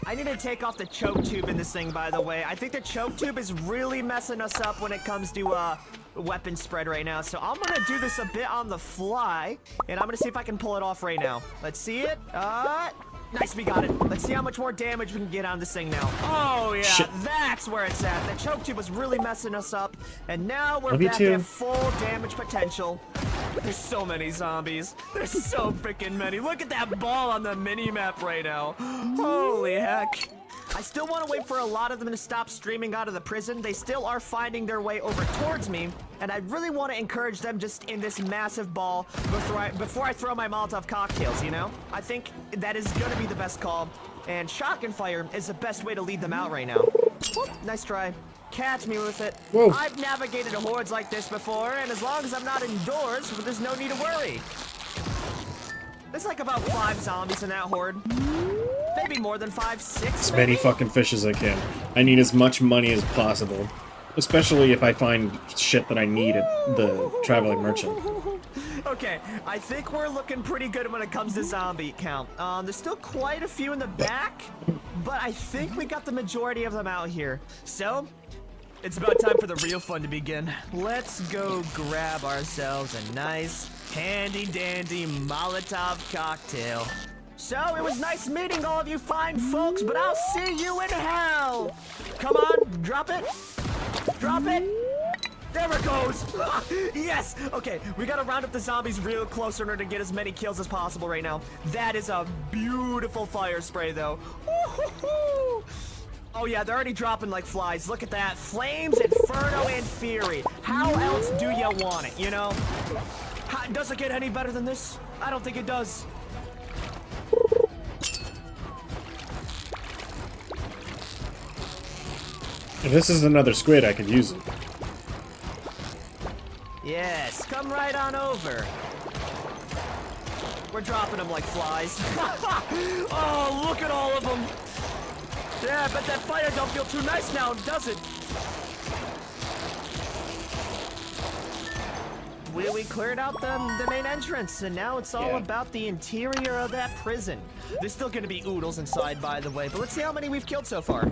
I need to take off the choke tube in this thing, by the way. I think the choke tube is really messing us up when it comes to weapon spread right now. So I'm gonna do this a bit on the fly, and I'm gonna see if I can pull it off right now. Let's see it. Nice, we got it. Let's see how much more damage we can get on this thing now. Oh yeah, shit. That's where it's at. The choke tube was really messing us up, and now we're back at full damage potential. There's so many zombies. There's so freaking many. Look at that ball on the mini-map right now. Holy heck. I still want to wait for a lot of them to stop streaming out of the prison. They still are finding their way over towards me, and I really want to encourage them just in this massive ball before I throw my Molotov cocktails, you know? I think that is going to be the best call, and shotgun fire is the best way to lead them out right now. Whoop, nice try. Catch me with it. Whoa. I've navigated hordes like this before, and as long as I'm not indoors, there's no need to worry. There's like about 5 zombies in that horde. Maybe more than 5, 6. As many fucking fish as I can. I need as much money as possible. Especially if I find shit that I need at the traveling merchant. Okay, I think we're looking pretty good when it comes to zombie count. There's still quite a few in the back, but I think we got the majority of them out here. So, it's about time for the real fun to begin. Let's go grab ourselves a nice, handy-dandy Molotov cocktail. So, it was nice meeting all of you fine folks, but I'll see you in hell! Come on, drop it! Drop it! There it goes! Yes! Okay, we gotta round up the zombies real close in order to get as many kills as possible right now. That is a beautiful fire spray, though. Oh yeah, they're already dropping like flies. Look at that. Flames, Inferno, and Fury. How else do you want it, you know? Does it get any better than this? I don't think it does. If this is another squid, I could use it. Yes, come right on over. We're dropping them like flies. Oh, look at all of them. Yeah, but that fire don't feel too nice now, does it? We cleared out the main entrance, and now it's all about the interior of that prison. There's still gonna be oodles inside, by the way, but let's see how many we've killed so far.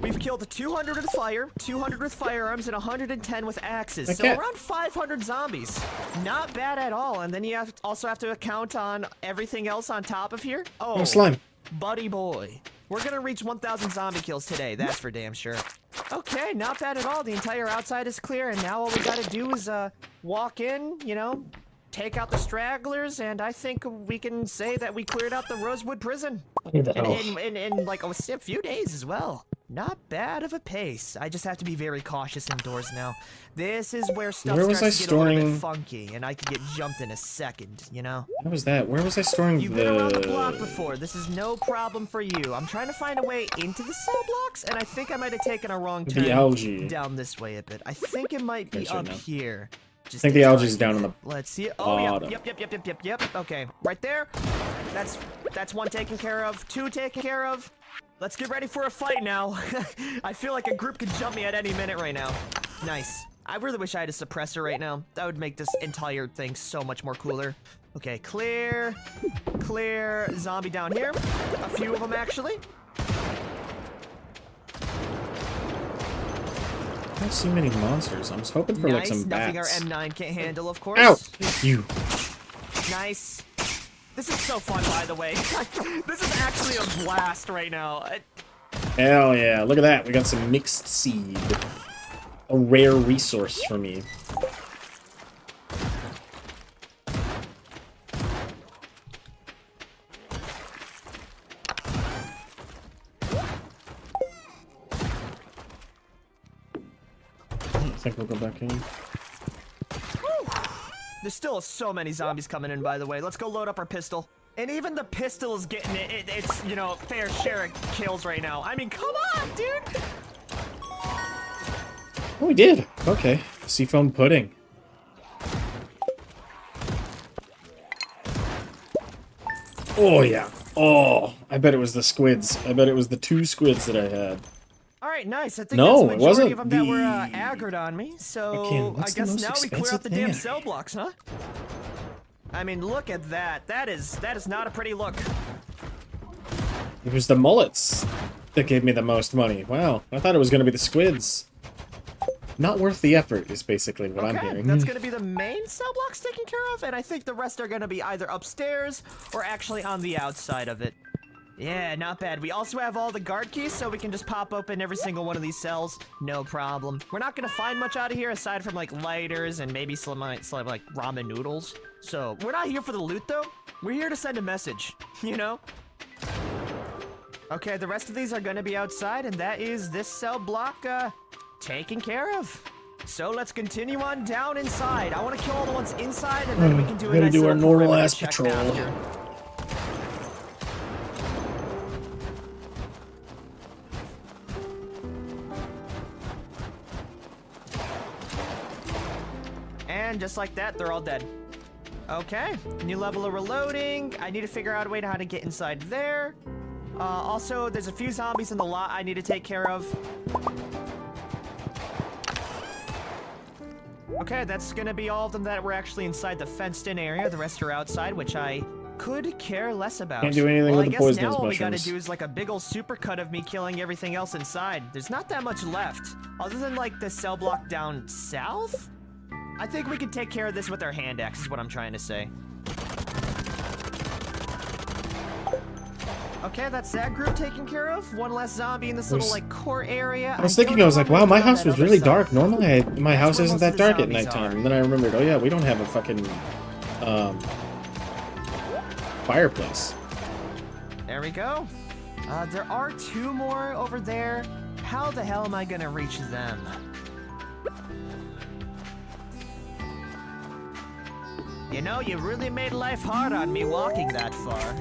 We've killed 200 with fire, 200 with firearms, and 110 with axes. So around 500 zombies. Not bad at all. And then you also have to account on everything else on top of here. Oh, slime. Buddy boy. We're gonna reach 1,000 zombie kills today, that's for damn sure. Okay, not bad at all. The entire outside is clear, and now all we gotta do is walk in, you know, take out the stragglers, and I think we can say that we cleared out the Rosewood prison. In like a few days as well. Not bad of a pace. I just have to be very cautious indoors now. This is where stuff starts to get a little bit funky, and I could get jumped in a second, you know? What was that? Where was I storing You've been around the block before. This is no problem for you. I'm trying to find a way into the cell blocks, and I think I might have taken a wrong turn the algae down this way a bit. I think it might be up here. I think the algae's down on the Let's see it. Oh, yep. Okay, right there. That's one taken care of. Two taken care of. Let's get ready for a fight now. I feel like a group could jump me at any minute right now. Nice. I really wish I had a suppressor right now. That would make this entire thing so much more cooler. Okay, clear. Clear. Zombie down here. A few of them, actually. I don't see many monsters. I was hoping for like some bats. Nothing our M9 can't handle, of course. Ow! You. Nice. This is so fun, by the way. This is actually a blast right now. Hell yeah. Look at that. We got some mixed seed. A rare resource for me. I think we'll go back in. There's still so many zombies coming in, by the way. Let's go load up our pistol. And even the pistol is getting it's, you know, fair share of kills right now. I mean, come on, dude! Oh, we did. Okay. Seafoam pudding. Oh, yeah. Oh, I bet it was the squids. I bet it was the 2 squids that I had. Alright, nice. I think no, that's the majority of them that were aggroed on me. So I guess now we clear out the damn cell blocks, huh? I mean, look at that. That is not a pretty look. It was the mullets that gave me the most money. Wow, I thought it was going to be the squids. Not worth the effort is basically what I'm hearing. That's going to be the main cell blocks taken care of, and I think the rest are going to be either upstairs or actually on the outside of it. Yeah, not bad. We also have all the guard keys, so we can just pop open every single one of these cells. No problem. We're not going to find much out of here aside from, like, lighters and maybe some like, ramen noodles. So, we're not here for the loot, though. We're here to send a message, you know? Okay, the rest of these are going to be outside, and that is this cell block, taken care of. So, let's continue on down inside. I want to kill all the ones inside, and then we can do a nice our normal-ass patrol. After. And just like that, they're all dead. Okay, new level of reloading. I need to figure out a way to how to get inside there. Also, there's a few zombies in the lot I need to take care of. Okay, that's gonna be all of them that were actually inside the fenced-in area. The rest are outside, which I could care less about. Can't do anything with the poisonous now all mushrooms. we gotta do is like a big ol' supercut of me killing everything else inside. There's not that much left. Other than like the cell block down south? I think we can take care of this with our hand axe, is what I'm trying to say. Okay, that's that group taken care of. One less zombie in this little, like, court area. I was thinking, I was like, wow, my house was really dark. Normally, my house isn't that dark at nighttime. And then I remembered, oh yeah, we don't have a fucking, fireplace. There we go. There are 2 more over there. How the hell am I gonna reach them? You know, you really made life hard on me walking that far.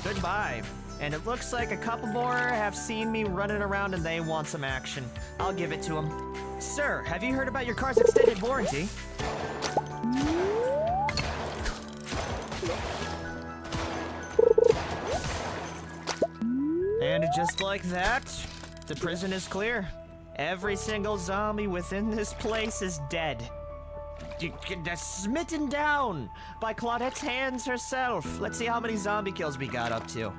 Goodbye. And it looks like a couple more have seen me running around and they want some action. I'll give it to them. Sir, have you heard about your car's extended warranty? And just like that, the prison is clear. Every single zombie within this place is dead. They're smitten down by Claudette's hands herself. Let's see how many zombie kills we got up to.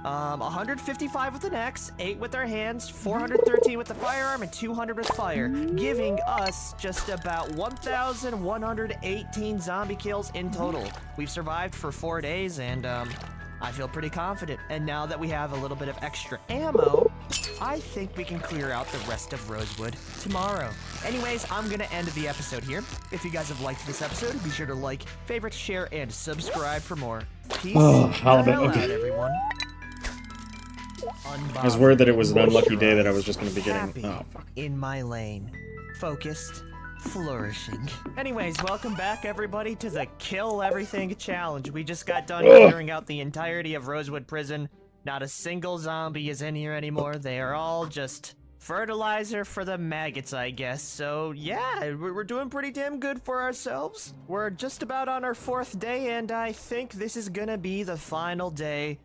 155 with an axe, 8 with our hands, 413 with the firearm, and 200 with fire, giving us just about 1,118 zombie kills in total. We've survived for 4 days, and I feel pretty confident. And now that we have a little bit of extra ammo, I think we can clear out the rest of Rosewood tomorrow. Anyways, I'm gonna end the episode here. If you guys have liked this episode, be sure to like, favorite, share, and subscribe for more. Peace out, everyone. I was worried that it was an unlucky day that I was just going to be getting... Oh, fuck. In my lane. Focused. Flourishing. Anyways, welcome back, everybody, to the Kill Everything Challenge. We just got done clearing out the entirety of Rosewood Prison. Not a single zombie is in here anymore. They are all just fertilizer for the maggots, I guess. So, yeah, we're doing pretty damn good for ourselves. We're just about on our 4th day, and I think this is gonna be the final day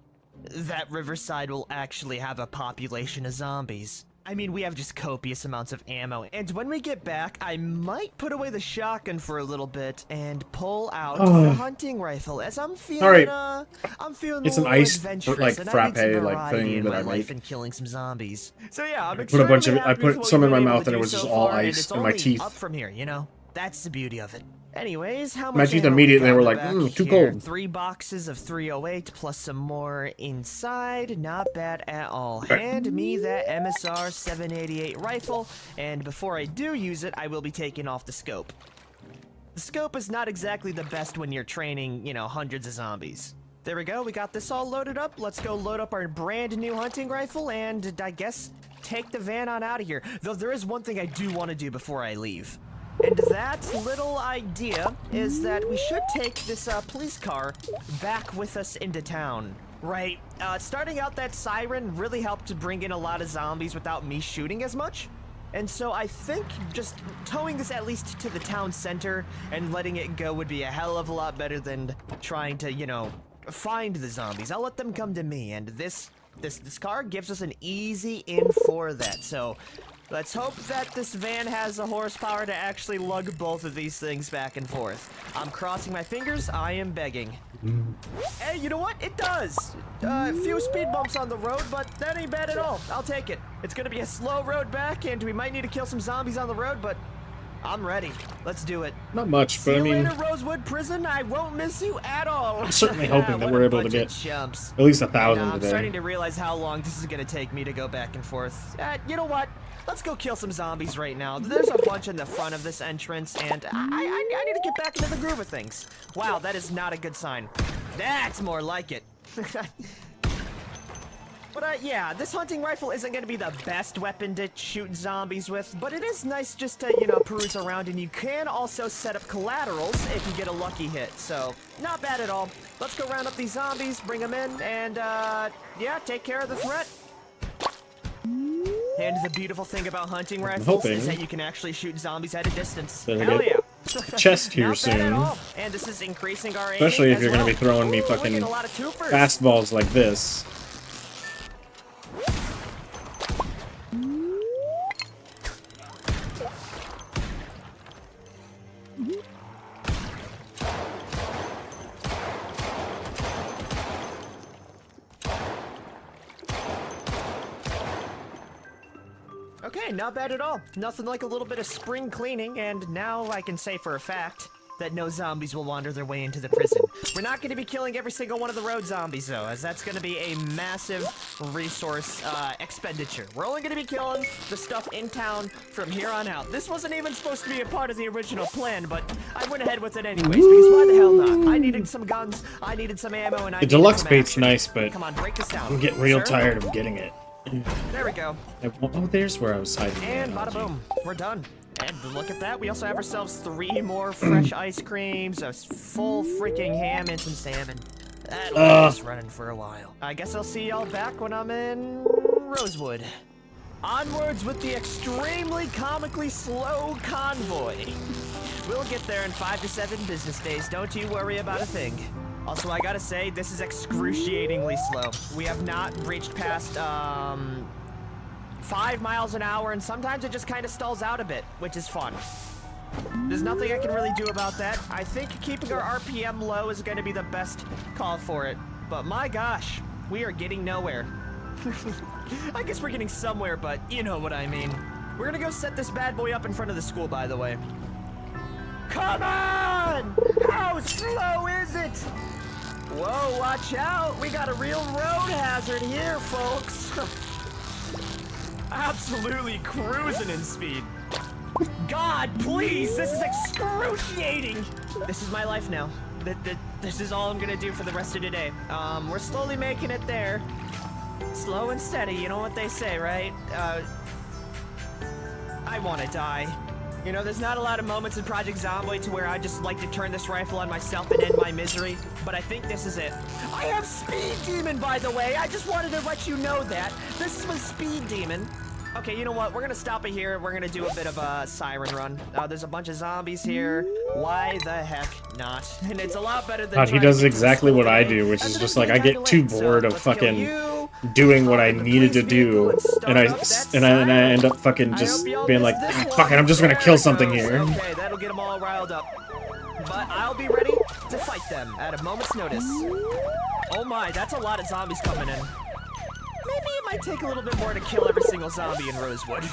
that Riverside will actually have a population of zombies. I mean, we have just copious amounts of ammo, and when we get back, I might put away the shotgun for a little bit and pull out the hunting rifle, as I'm feeling, I'm feeling it's a an little ice, adventurous, like, and I need some frappe, like, variety thing in that my I life make. and killing some zombies. So yeah, I'm I put a bunch of, I put some in my mouth and it was so just all far, and ice it's in my only teeth. Up from here, you know? That's the beauty of it. Anyways, how much My teeth ammo immediately we got were in the like, back too here? cold. 3 boxes of 308 plus some more inside. Not bad at all. Hand me that MSR 788 rifle, and before I do use it, I will be taking off the scope. The scope is not exactly the best when you're training, you know, hundreds of zombies. There we go, we got this all loaded up. Let's go load up our brand new hunting rifle and, I guess, take the van on out of here. Though there is one thing I do want to do before I leave. And that little idea is that we should take this police car back with us into town. Right, starting out that siren really helped to bring in a lot of zombies without me shooting as much. And so I think just towing this at least to the town center and letting it go would be a hell of a lot better than trying to, you know, find the zombies. I'll let them come to me, and this car gives us an easy in for that. So let's hope that this van has the horsepower to actually lug both of these things back and forth. I'm crossing my fingers, I am begging. Hey, you know what? It does! A few speed bumps on the road, but that ain't bad at all. I'll take it. It's gonna be a slow road back, and we might need to kill some zombies on the road, but I'm ready. Let's do it. Not much, See but I you mean... later, Rosewood Prison. I won't miss you at all. I'm certainly hoping that What we're a able to bunch get of chumps. at least 1,000 I'm today. starting to realize how long this is gonna take me to go back and forth. You know what? Let's go kill some zombies right now. There's a bunch in the front of this entrance, and I need to get back into the groove of things. Wow, that is not a good sign. That's more like it. But yeah, this hunting rifle isn't going to be the best weapon to shoot zombies with, but it is nice just to, you know, peruse around, and you can also set up collaterals if you get a lucky hit, so not bad at all. Let's go round up these zombies, bring them in, and yeah, take care of the threat. And the beautiful thing about hunting rifles is that you can actually shoot zombies at a distance. Hell yeah. Chest here Not bad at soon. all. And this is increasing our Especially aiming if you're as going to be throwing me Ooh, we're fucking getting a lot of twofers. fastballs like this. Okay, not bad at all. Nothing like a little bit of spring cleaning, and now I can say for a fact, that no zombies will wander their way into the prison. We're not going to be killing every single one of the road zombies, though, as that's going to be a massive resource expenditure. We're only going to be killing the stuff in town from here on out. This wasn't even supposed to be a part of the original plan, but I went ahead with it anyways, because why the hell not? I needed some guns, I needed some ammo, and I The needed deluxe some bait's action. nice, but Come on, break this down. I'm getting real Sir? tired of getting it. There we go. Oh, there's where I was hiding. And bada boom, we're done. And look at that, we also have ourselves 3 more fresh ice creams, a full freaking ham and some salmon. That'll keep us running for a while. I guess I'll see y'all back when I'm in Rosewood. Onwards with the extremely comically slow convoy. We'll get there in 5 to 7 business days, don't you worry about a thing. Also, I gotta say, this is excruciatingly slow. We have not reached past, 5 miles an hour, and sometimes it just kind of stalls out a bit, which is fun. There's nothing I can really do about that. I think keeping our RPM low is going to be the best call for it. But my gosh, we are getting nowhere. I guess we're getting somewhere, but you know what I mean. We're gonna go set this bad boy up in front of the school, by the way. Come on! How slow is it? Whoa, watch out! We got a real road hazard here, folks. Absolutely cruising in speed. God, please, this is excruciating. This is my life now. This is all I'm gonna do for the rest of today. We're slowly making it there. Slow and steady, you know what they say, right? I wanna die. You know, there's not a lot of moments in Project Zomboid to where I just like to turn this rifle on myself and end my misery, but I think this is it. I have Speed Demon, by the way. I just wanted to let you know that. This is my Speed Demon. Okay, you know what? We're gonna stop it here. We're gonna do a bit of a siren run. There's a bunch of zombies here. Why the heck not? And it's a lot better than. God, he does exactly what I do, which is just like I get too bored of fucking doing what I needed to do, and I end up fucking just being like, ah, fuck it, I'm just gonna kill something here. Okay, that'll get them all riled up. But I'll be ready to fight them at a moment's notice. Oh my, that's a lot of zombies coming in. Maybe it might take a little bit more to kill every single zombie in Rosewood.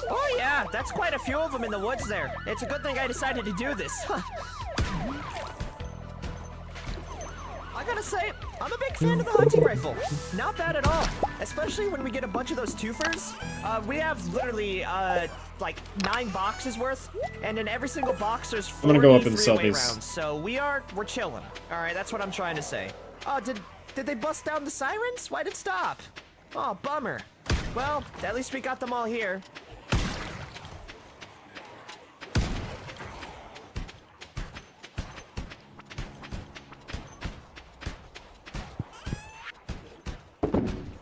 Oh yeah, that's quite a few of them in the woods there. It's a good thing I decided to do this. I gotta say, I'm a big fan of the hunting rifle. Not bad at all. Especially when we get a bunch of those twofers. We have literally, like 9 boxes worth, and in every single box there's 40 I'm gonna go up and sell three-way these. rounds. So we're chilling. All right, that's what I'm trying to say. Oh, did they bust down the sirens? Why'd it stop? Oh, bummer. Well, at least we got them all here.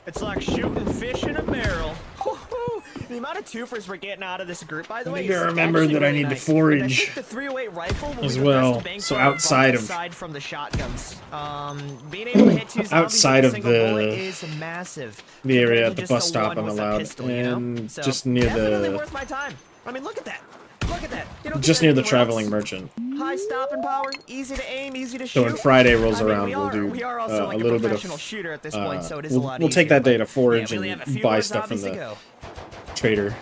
It's like shooting fish in a barrel. The amount of twofers we're getting out of this group, by the way, I need to is remember actually that I really need to nice. forage And I think the 308 rifle will as be the well. best bang So for our buck outside of- aside from the shotguns, being able to hit 2 zombies Outside with a of single bullet the- is massive. the area compared at to the just bus the stop one on the with a loud, pistol, you know? and So, just near definitely the- worth my time. I mean, look at that. Look at that. You don't Just get near that the anywhere traveling else. merchant. High stopping power, easy to aim, easy to shoot. So when Friday rolls I mean, around, we'll do we are also a like little bit professional of. shooter at this point, so it is a lot We'll take easier, that day but, to forage yeah, we only have a and few buy more stuff from zombies to the go. trader.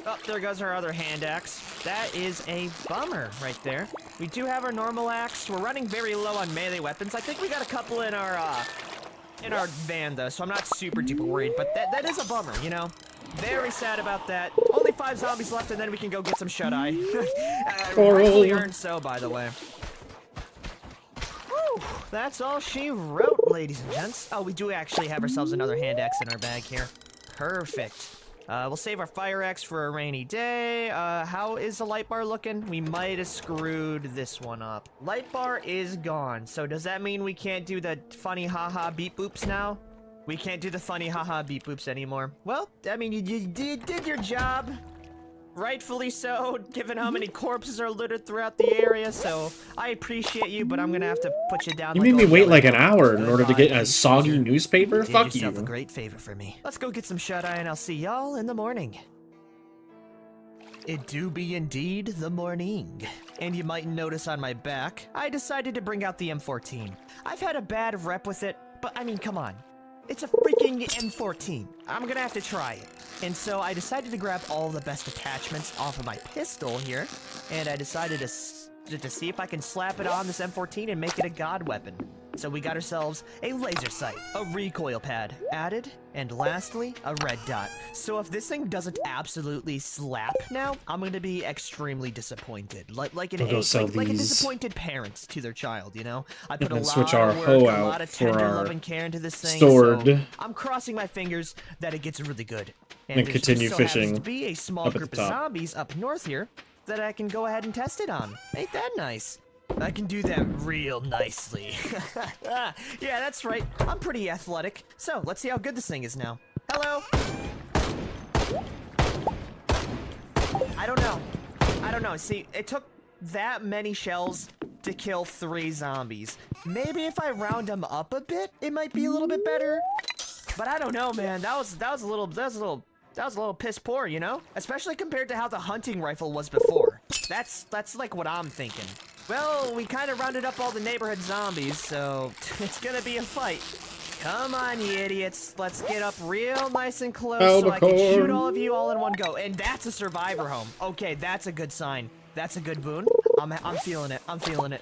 Oh, there goes our other hand axe. That is a bummer right there. We do have our normal axe. We're running very low on melee weapons. I think we got a couple in our van though, so I'm not super duper worried. But that is a bummer, you know. Very sad about that. Only 5 zombies left, and then we can go get some shut-eye. Rightfully earned so, by the way. Whew, that's all she wrote, ladies and gents. Oh, we do actually have ourselves another hand axe in our bag here. Perfect. We'll save our fire axe for a rainy day. How is the light bar looking? We might have screwed this one up. Light bar is gone. So does that mean we can't do the funny haha beep boops now? We can't do the funny haha beep boops anymore. Well, I mean, you did your job. Rightfully so, given how many corpses are littered throughout the area, so I appreciate you, but I'm gonna have to put you down. You like made me old wait Yellow like an Dog. hour in order to get Goodbye, a soggy teacher. newspaper? You did Fuck yourself a you. great favor for me. Let's go get some shut-eye, and I'll see y'all in the morning. It do be indeed the morning. And you might notice on my back, I decided to bring out the M14. I've had a bad rep with it, but I mean, come on. It's a freaking M14. I'm gonna have to try it. And so I decided to grab all the best attachments off of my pistol here, and I decided to see if I can slap it on this M14 and make it a god weapon. So we got ourselves a laser sight, a recoil pad added, and lastly, a red dot. So if this thing doesn't absolutely slap now, I'm going to be extremely disappointed. Like a disappointed parent to their child, you know? I put a lot switch our of work, hoe a out lot of for tender our love and care into this thing, sword. so I'm crossing my fingers that it gets really good. And there continue just so happens fishing to be a small up at group the of top. zombies up north here that I can go ahead and test it on. Ain't that nice? I can do that real nicely. Yeah, that's right. I'm pretty athletic. So, let's see how good this thing is now. Hello? I don't know. See, it took that many shells to kill 3 zombies. Maybe if I round them up a bit, it might be a little bit better. But I don't know, man. That was a little piss poor, you know? Especially compared to how the hunting rifle was before. That's like what I'm thinking. Well, we kind of rounded up all the neighborhood zombies, so it's gonna be a fight. Come on, you idiots. Let's get up real nice and close so I can shoot all of you all in one go. And that's a survivor home. Okay, that's a good sign. That's a good boon. I'm feeling it. I'm feeling it.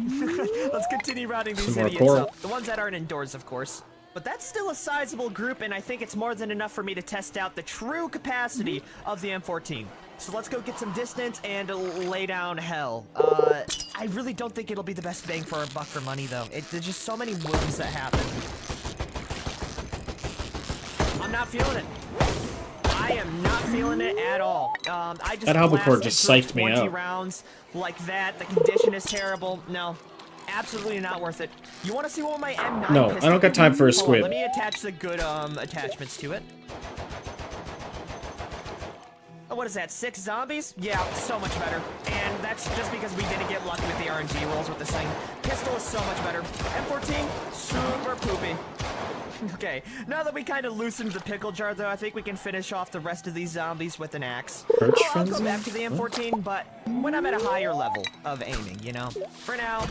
Let's continue rounding these idiots up. The ones that aren't indoors, of course. But that's still a sizable group, and I think it's more than enough for me to test out the true capacity of the M14. So let's go get some distance and lay down hell. I really don't think it'll be the best bang for our buck for money, though. There's just so many wounds that happen. I'm not feeling it. I am not feeling it at all. I just that albacore just psyched me 20 out. rounds like that. The condition is terrible. No. Absolutely not worth it. You want to see what my M9 No, I don't got time for a squid. Let me attach the good attachments to it. Oh, what is that, 6 zombies? Yeah, so much better. And that's just because we didn't get lucky with the RNG rolls with this thing. Pistol is so much better. M14, super poopy. Okay, now that we kind of loosened the pickle jar, though, I think we can finish off the rest of these zombies with an axe. I'll go back to the M14, but when I'm at a higher level of aiming, you know? For now,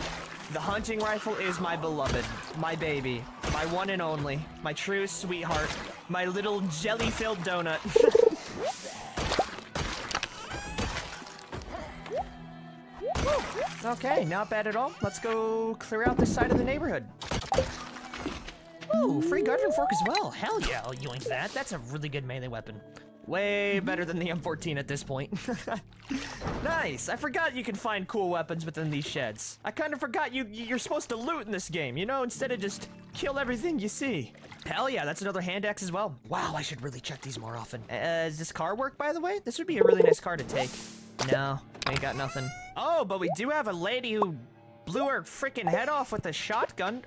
the hunting rifle is my beloved, my baby, my one and only, my true sweetheart, my little jelly-filled donut. Okay, not bad at all. Let's go clear out this side of the neighborhood. Ooh, free garden fork as well. Hell yeah, I'll yoink that. That's a really good melee weapon. Way better than the M14 at this point. Nice. I forgot you can find cool weapons within these sheds. I kind of forgot you're supposed to loot in this game, you know, instead of just kill everything you see. Hell yeah, that's another hand axe as well. Wow, I should really check these more often. Does this car work, by the way? This would be a really nice car to take. No, ain't got nothing. Oh, but we do have a lady who blew her freaking head off with a shotgun.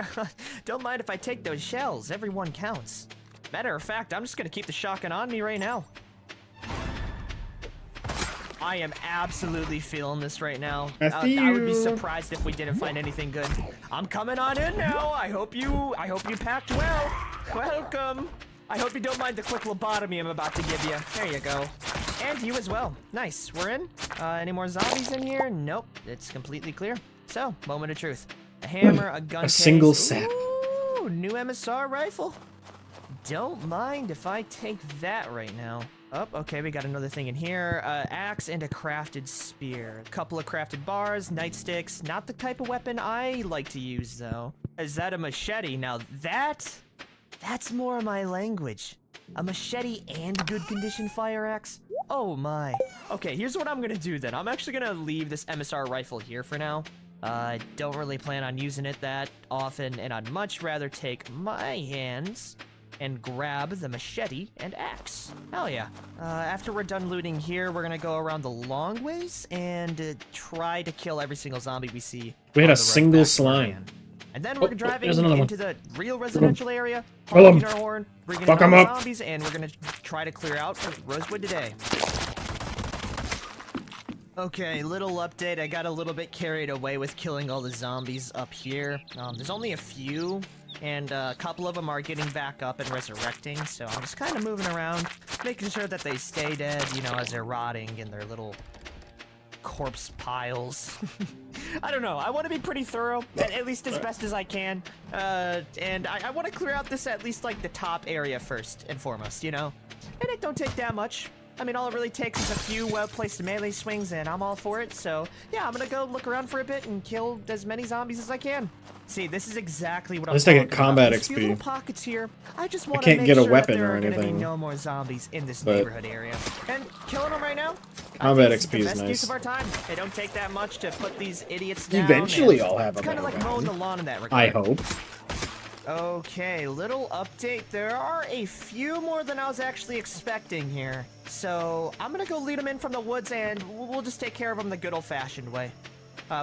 Don't mind if I take those shells. Every one counts. Matter of fact, I'm just gonna keep the shotgun on me right now. I am absolutely feeling this right now. I would be surprised if we didn't find anything good. I'm coming on in now. I hope you packed well. Welcome. I hope you don't mind the quick lobotomy I'm about to give you. There you go. And you as well. Nice. We're in. Any more zombies in here? Nope. It's completely clear. So, moment of truth. A hammer, a gun case. Single sap. Ooh, new MSR rifle. Don't mind if I take that right now. Oh, okay, we got another thing in here. Axe and a crafted spear. A couple of crafted bars, nightsticks. Not the type of weapon I like to use, though. Is that a machete? Now that's more my language. A machete and good condition fire axe? Oh my. Okay, here's what I'm gonna do then. I'm actually gonna leave this MSR rifle here for now. I don't really plan on using it that often, and I'd much rather take my hands and grab the machete and axe. Hell yeah. After we're done looting here, we're gonna go around the long ways and try to kill every single zombie we see. We had a single slime. And then we're driving into the real residential area, Kill 'em. honking our horn, bringing Fuck in 'em all up. the zombies, and we're gonna try to clear out Rosewood today. Okay, little update. I got a little bit carried away with killing all the zombies up here. There's only a few, and a couple of them are getting back up and resurrecting, so I'm just kind of moving around, making sure that they stay dead, you know, as they're rotting in their little corpse piles. I don't know. I want to be pretty thorough, at least as best as I can. And I want to clear out this at least like the top area first and foremost, you know? And it don't take that much. I mean, all it really takes is a few well-placed melee swings, and I'm all for it. So, yeah, I'm gonna go look around for a bit and kill as many zombies as I can. See, this is exactly what I'm talking about. At least I get combat These XP. few little pockets here. I just want to can't make get a sure weapon that there or are gonna be anything, no more zombies in this but neighborhood area. And killing them right now, combat I think XP the is best nice. use of our time. It don't take that much to put these idiots down. Eventually, and I'll have a it's kind of better like mowing the weapon. lawn in that regard. I hope. Okay, little update. There are a few more than I was actually expecting here. So I'm gonna go lead them in from the woods, and we'll just take care of them the good old-fashioned way.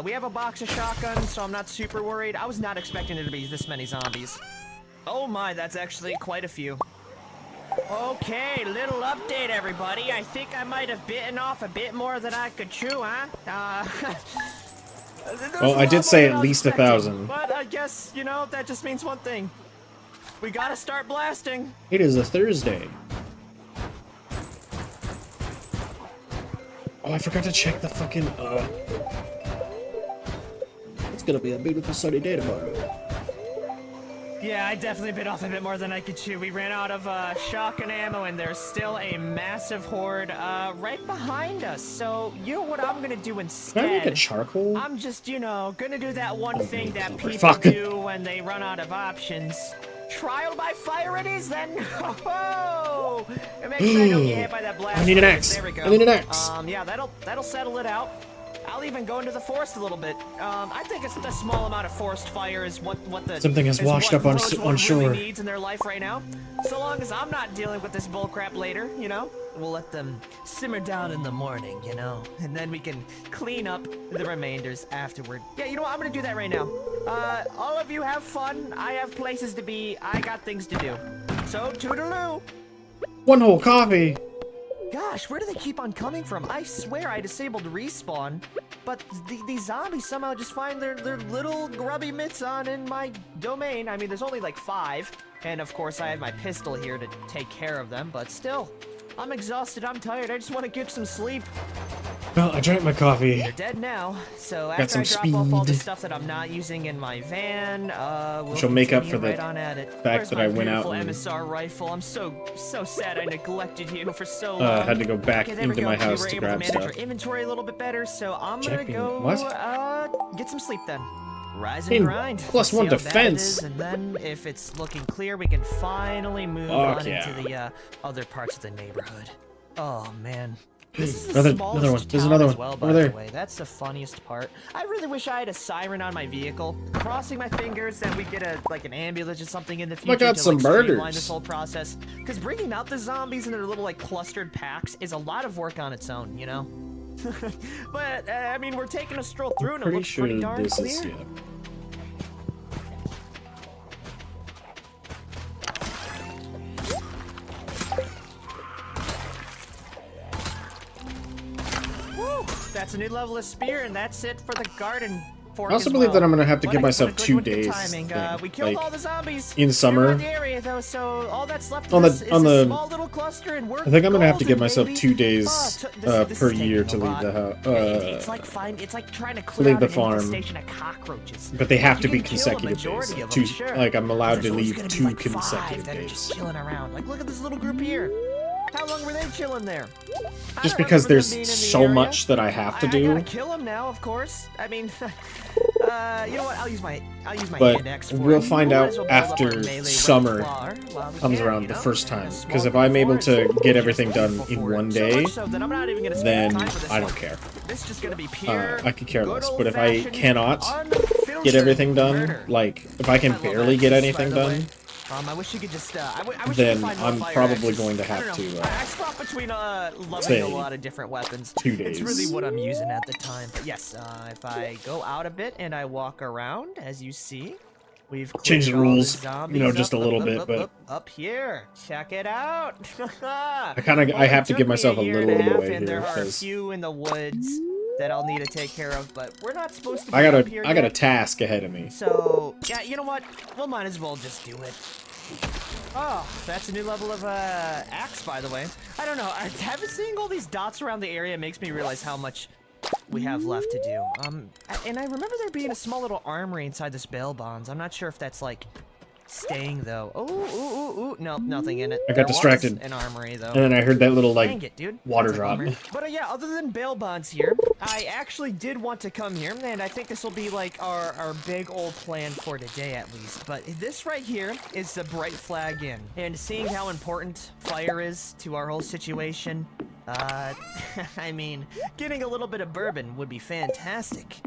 We have a box of shotguns, so I'm not super worried. I was not expecting there to be this many zombies. Oh my, that's actually quite a few. Okay, little update, everybody. I think I might have bitten off a bit more than I could chew, huh? Well, I did say at least 1,000. But I guess, you know, that just means one thing. We gotta start blasting. It is a Thursday. Oh, I forgot to check the fucking, It's gonna be a beautiful sunny day tomorrow. Yeah, I definitely bit off a bit more than I could chew. We ran out of shotgun ammo, and there's still a massive horde right behind us. So, you know what I'm gonna do instead? Can I make a charcoal? I'm just, you know, gonna do that one thing that people Fuck. do when they run out of options. Trial by fire it is, then! Oh! And make sure I don't get hit by that blast. I need an wave. axe. There we go. I need an axe. Yeah, that'll settle it out. I'll even go into the forest a little bit. I think it's a small amount of forest fire is what the Something has is washed what up on Rosewood shore. really needs in their life right now. So long as I'm not dealing with this bullcrap later, you know, we'll let them simmer down in the morning, you know, and then we can clean up the remainders afterward. Yeah, you know what? I'm gonna do that right now. All of you have fun. I have places to be. I got things to do. So toodaloo. One whole coffee. Gosh, where do they keep on coming from? I swear I disabled respawn, but these zombies somehow just find their little grubby mitts on in my domain. I mean, there's only like 5, and of course I have my pistol here to take care of them, but still, I'm exhausted, I'm tired, I just want to get some sleep. Well, I drank my coffee. They're dead now, so Got after I some drop off all the speed. stuff that I'm not using in my van, we'll She'll make up continue for the right on at it. fact Where's that my I went out beautiful and, MSR rifle? I'm so sad I neglected you for so long. had to go back Okay, there we into go. my We house were to able grab manage stuff. our inventory a little bit better, so I'm gonna Checking- go what? get some sleep then. Rise Hey, and grind. plus See one how bad it defense. is, and then if it's looking clear, we can finally move Fuck on yeah. into the other parts of the neighborhood. Oh man. This is the Another smallest one. There's town another as one. well, Over by there. the way. That's the funniest part. I really wish I had a siren on my vehicle. Crossing my fingers that we get an ambulance or something in the future got to some streamline murders. this whole process. Because bringing out the zombies in their little clustered packs is a lot of work on its own, you know. But I mean, we're taking a stroll through and it Pretty looks sure pretty darn this clear. is, yeah. Woo! That's a new level of spear, and that's it for the garden fork I also as believe well. that I'm gonna have to What give a- myself what a 2 good days. timing. thing. We killed Like, all the zombies. in We're summer- around the area though, so all that's left On of the- us is on a the- small little cluster, and we're I think I'm gonna have to give golden, myself baby. 2 days This per is year taking to a leave the lot. house. It's like trying to leave clear out the an farm. infestation of cockroaches. But they have You to be can kill a consecutive majority days. of them, 2, sure. like I'm allowed to There's always leave gonna be 2 like 5 consecutive that are just days. chilling around. Like, look at this little group here. How long were they chilling there? I Just don't because remember them there's being in the so area. much that I have to I do. gotta kill him now, of course. I mean, you know what? I'll use my But index for we'll it. find Might out as well build up our after melee summer repertoire while we comes can, around you the know? first time. A small Because if I'm able forest, to get just everything done grateful in for it. one So day, much so that I'm not even gonna spend then time for this I one. don't care. This is just gonna be pure. I could care good less. But if I old-fashioned, cannot unfiltered get everything done, murder. like if I can I love barely get axes, anything by the way. done, I wish you could just, I wish you then could find more I'm fire probably axes. going to I have don't know. to, I swap between, loving say a lot of different weapons. 2 It's days. really what I'm using at the time. But yes, if I go out a bit and I walk around, as you see, we've Change the cleared all rules, zombies you know, just up, a little up, bit, up, but- up here. Check it out. I I have to give myself a little leeway and there here, are a 'cause- few in the woods that I'll need to take care of, but we're not supposed to be I got up here a yet. task ahead of me. So, yeah, you know what? We might as well just do it. Oh, that's a new level of axe, by the way. I don't know. Having seeing all these dots around the area makes me realize how much we have left to do. And I remember there being a small little armory inside this bail bonds. I'm not sure if that's like staying though. Oh, no, nothing in it. I got There distracted. was an armory though. And then I heard that little, like, Dang it, dude. water That's a drop. bummer. But yeah, other than bail bonds here, I actually did want to come here, and I think this will be like our big old plan for today at least. But this right here is the Bright Flag Inn. And seeing how important fire is to our whole situation, I mean, getting a little bit of bourbon would be fantastic.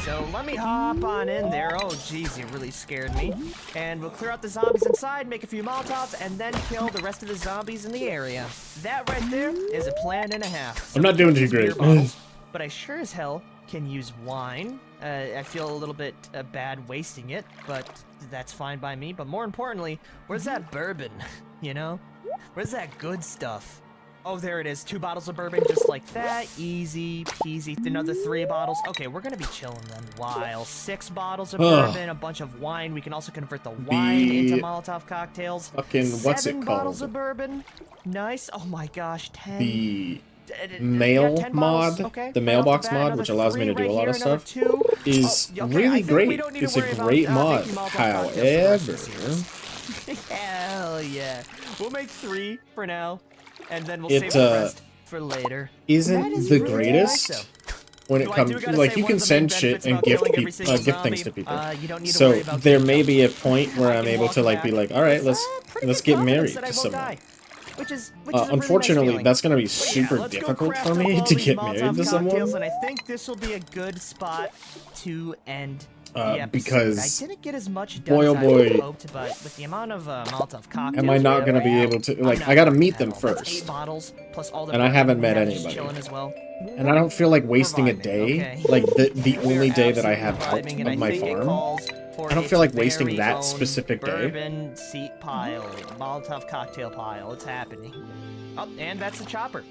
So let me hop on in there. Oh, jeez, you really scared me. And we'll clear out the zombies inside, make a few Molotovs, and then kill the rest of the zombies in the area. That right there is a plan and a half. So I'm not doing too beer great. bottles, but I sure as hell can use wine. I feel a little bit bad wasting it, but that's fine by me. But more importantly, where's that bourbon? You know? Where's that good stuff? Oh, there it is. 2 bottles of bourbon, just like that. Easy peasy. Another 3 bottles. Okay, we're gonna be chilling then. While 6 bottles of bourbon, a bunch of wine. We can also convert the wine into Molotov cocktails. Fucking, what's it 7 called? bottles of bourbon. Nice. Oh my gosh, 10. The Yeah, mail 10 bottles. mod, Okay, the right off mailbox bat, mod, another which allows me to 3 do a lot right of here, another stuff, 2. is Okay, I really think we great. don't need to It's a worry about, great mod. making Molotov cocktails for the rest of However, this year. Hell yeah. We'll make 3 for now, and then we'll It, save the rest for later. That isn't is the really greatest nice, when it Do I comes, gotta like, say you one can of the main send shit benefits and about gift killing every people, single gift things to zombie, people. you don't need to So worry about there killing may them. be a point where I I'm can able walk to, like, back be like, all right, with, pretty let's good get confidence married that I to won't someone. die, which is a really nice Unfortunately, feeling. that's gonna be But yeah, super let's go difficult craft for up me all to these get Molotov married to cocktails, someone. and I think this will be a good spot to end the episode. Because, I didn't get as much done boy, as oh I boy, hoped, but with the amount of Molotov cocktails, am I not we gonna have be right able now, to, I'm like, not I gotta worried meet at them all. That's 8 first. bottles plus all the And I bourbon haven't we met have just anybody. chilling as well. And I don't feel like wasting a We're vibing, day, okay. like the We are only day that I absolutely have out vibing, and of I my think it farm. calls for I don't its feel like wasting very that own specific day. bourbon seat pile, Molotov cocktail pile. It's happening. Oh, and that's the chopper.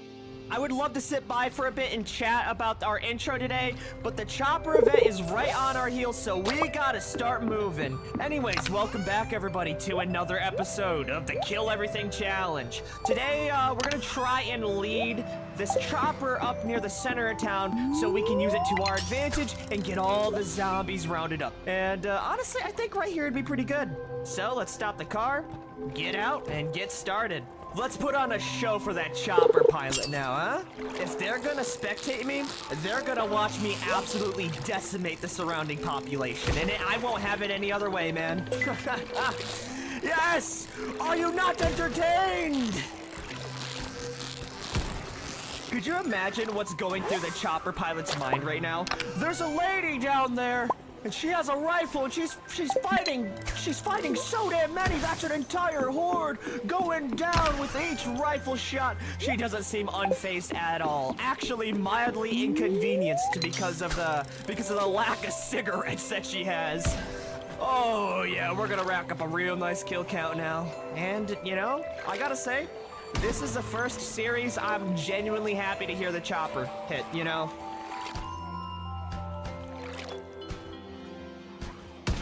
I would love to sit by for a bit and chat about our intro today, but the chopper event is right on our heels, so we gotta start moving. Anyways, welcome back everybody to another episode of the Kill Everything Challenge. Today, we're gonna try and lead this chopper up near the center of town so we can use it to our advantage and get all the zombies rounded up. And honestly, I think right here would be pretty good. So let's stop the car, get out, and get started. Let's put on a show for that chopper pilot now, huh? If they're gonna spectate me, they're gonna watch me absolutely decimate the surrounding population, and I won't have it any other way, man. Yes! Are you not entertained? Could you imagine what's going through the chopper pilot's mind right now? There's a lady down there! And she has a rifle, and she's fighting so damn many. That's an entire horde going down with each rifle shot. She doesn't seem unfazed at all. Actually, mildly inconvenienced because of the lack of cigarettes that she has. Oh yeah, we're gonna rack up a real nice kill count now. And you know, I gotta say, this is the first series I'm genuinely happy to hear the chopper hit. You know.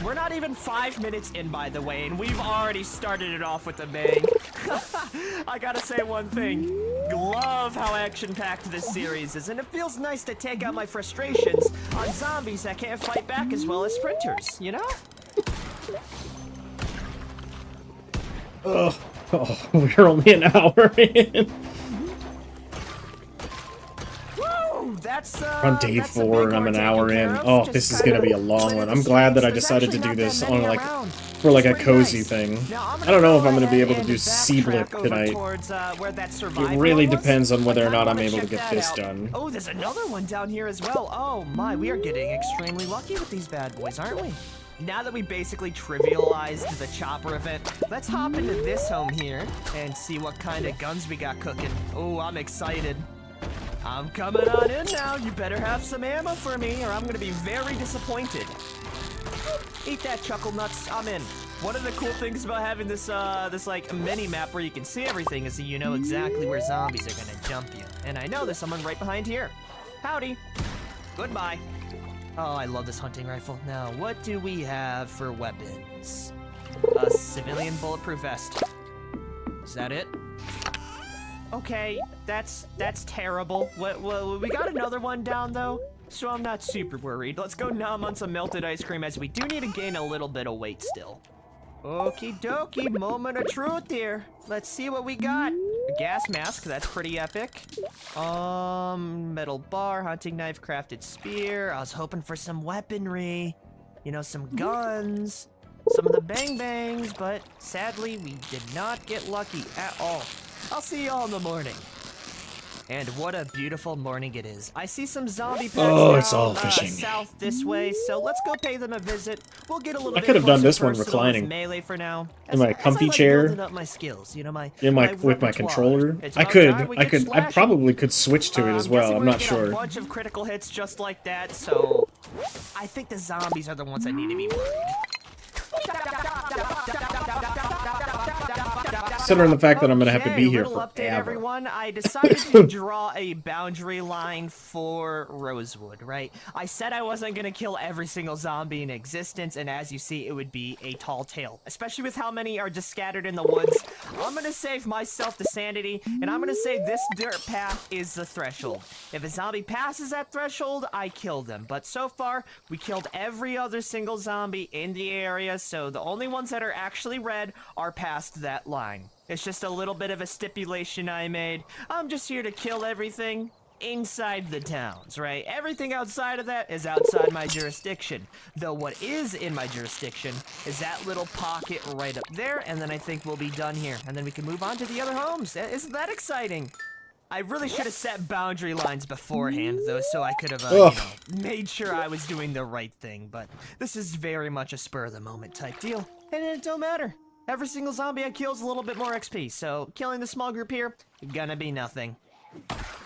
We're not even 5 minutes in, by the way, and we've already started it off with a bang. I gotta say one thing. Love how action-packed this series is, and it feels nice to take out my frustrations on zombies that can't fight back as well as sprinters, you know? Oh, we're only an hour in. That's on day 4 and I'm an hour in. Oh, this is gonna be a long one. I'm glad that I decided to do this on like for like a cozy thing. I don't know if I'm gonna be able to do C-Blip tonight. It really depends on whether or not I'm able to get this done. Oh, there's another one down here as well. Oh my, we are getting extremely lucky with these bad boys, aren't we? Now that we basically trivialized the chopper event, let's hop into this home here and see what kind of guns we got cooking. Oh, I'm excited. I'm coming on in now. You better have some ammo for me or I'm gonna be very disappointed. Eat that, chuckle nuts. I'm in. One of the cool things about having this like mini map where you can see everything is that you know exactly where zombies are gonna jump you. And I know there's someone right behind here. Howdy. Goodbye. Oh, I love this hunting rifle. Now, what do we have for weapons? A civilian bulletproof vest. Is that it? Okay, that's terrible. What, we got another one down though. so I'm not super worried. Let's go nom on some melted ice cream, as we do need to gain a little bit of weight still. Okie dokie, moment of truth here. Let's see what we got. A gas mask, that's pretty epic. Metal bar, hunting knife, crafted spear. I was hoping for some weaponry. You know, some guns. Some of the bang bangs, but sadly, we did not get lucky at all. I'll see y'all in the morning. And what a beautiful morning it is. I see some zombie packs Oh, it's all down, fishing. south this way, so let's go pay them a visit. We'll get a little I bit could have done closer this one personal reclining. with melee for now. In my comfy I like chair. building up my skills, you know, my with my repertoire. controller. It's I about time could, we I get could, I slashing. probably could switch to it as well. Guessing I'm we're not gonna get sure. A bunch of critical hits just like that, so I think the zombies are the ones I need to be worried. Considering the fact that I'm gonna have to be here little update, forever. everyone. I decided to draw a boundary line for Rosewood, right? I said I wasn't gonna kill every single zombie in existence, and as you see, it would be a tall tale. Especially with how many are just scattered in the woods. I'm gonna save myself the sanity, and I'm gonna say this dirt path is the threshold. If a zombie passes that threshold, I kill them. But so far, we killed every other single zombie in the area, so the only ones that are actually red are past that line. It's just a little bit of a stipulation I made. I'm just here to kill everything inside the towns, right? Everything outside of that is outside my jurisdiction. Though what is in my jurisdiction is that little pocket right up there, and then I think we'll be done here. And then we can move on to the other homes. Isn't that exciting? I really should have set boundary lines beforehand, though, so I could have, you know, made sure I was doing the right thing. But this is very much a spur-of-the-moment type deal, and it don't matter. Every single zombie I kill is a little bit more XP, so killing the small group here, gonna be nothing.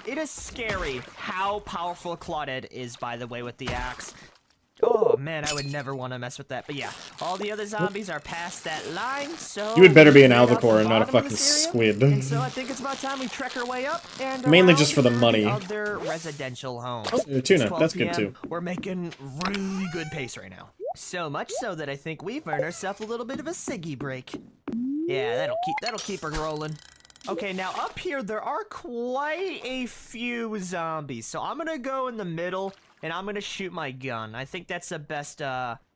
It is scary how powerful Claudette is, by the way, with the axe. Oh, man, I would never want to mess with that. But yeah, all the other zombies are past that line, so... You would better be an we're at albacore the and not a bottom of fucking this area, squid. And so I think it's about time we trek our way up and Mainly around just for the to money. other residential homes. Oh, It's tuna. 12 That's good, PM. too. We're making really good pace right now. So much so that I think we've earned ourselves a little bit of a ciggy break. Yeah, that'll keep her rolling. Okay, now up here there are quite a few zombies, so I'm gonna go in the middle and I'm gonna shoot my gun. I think that's the best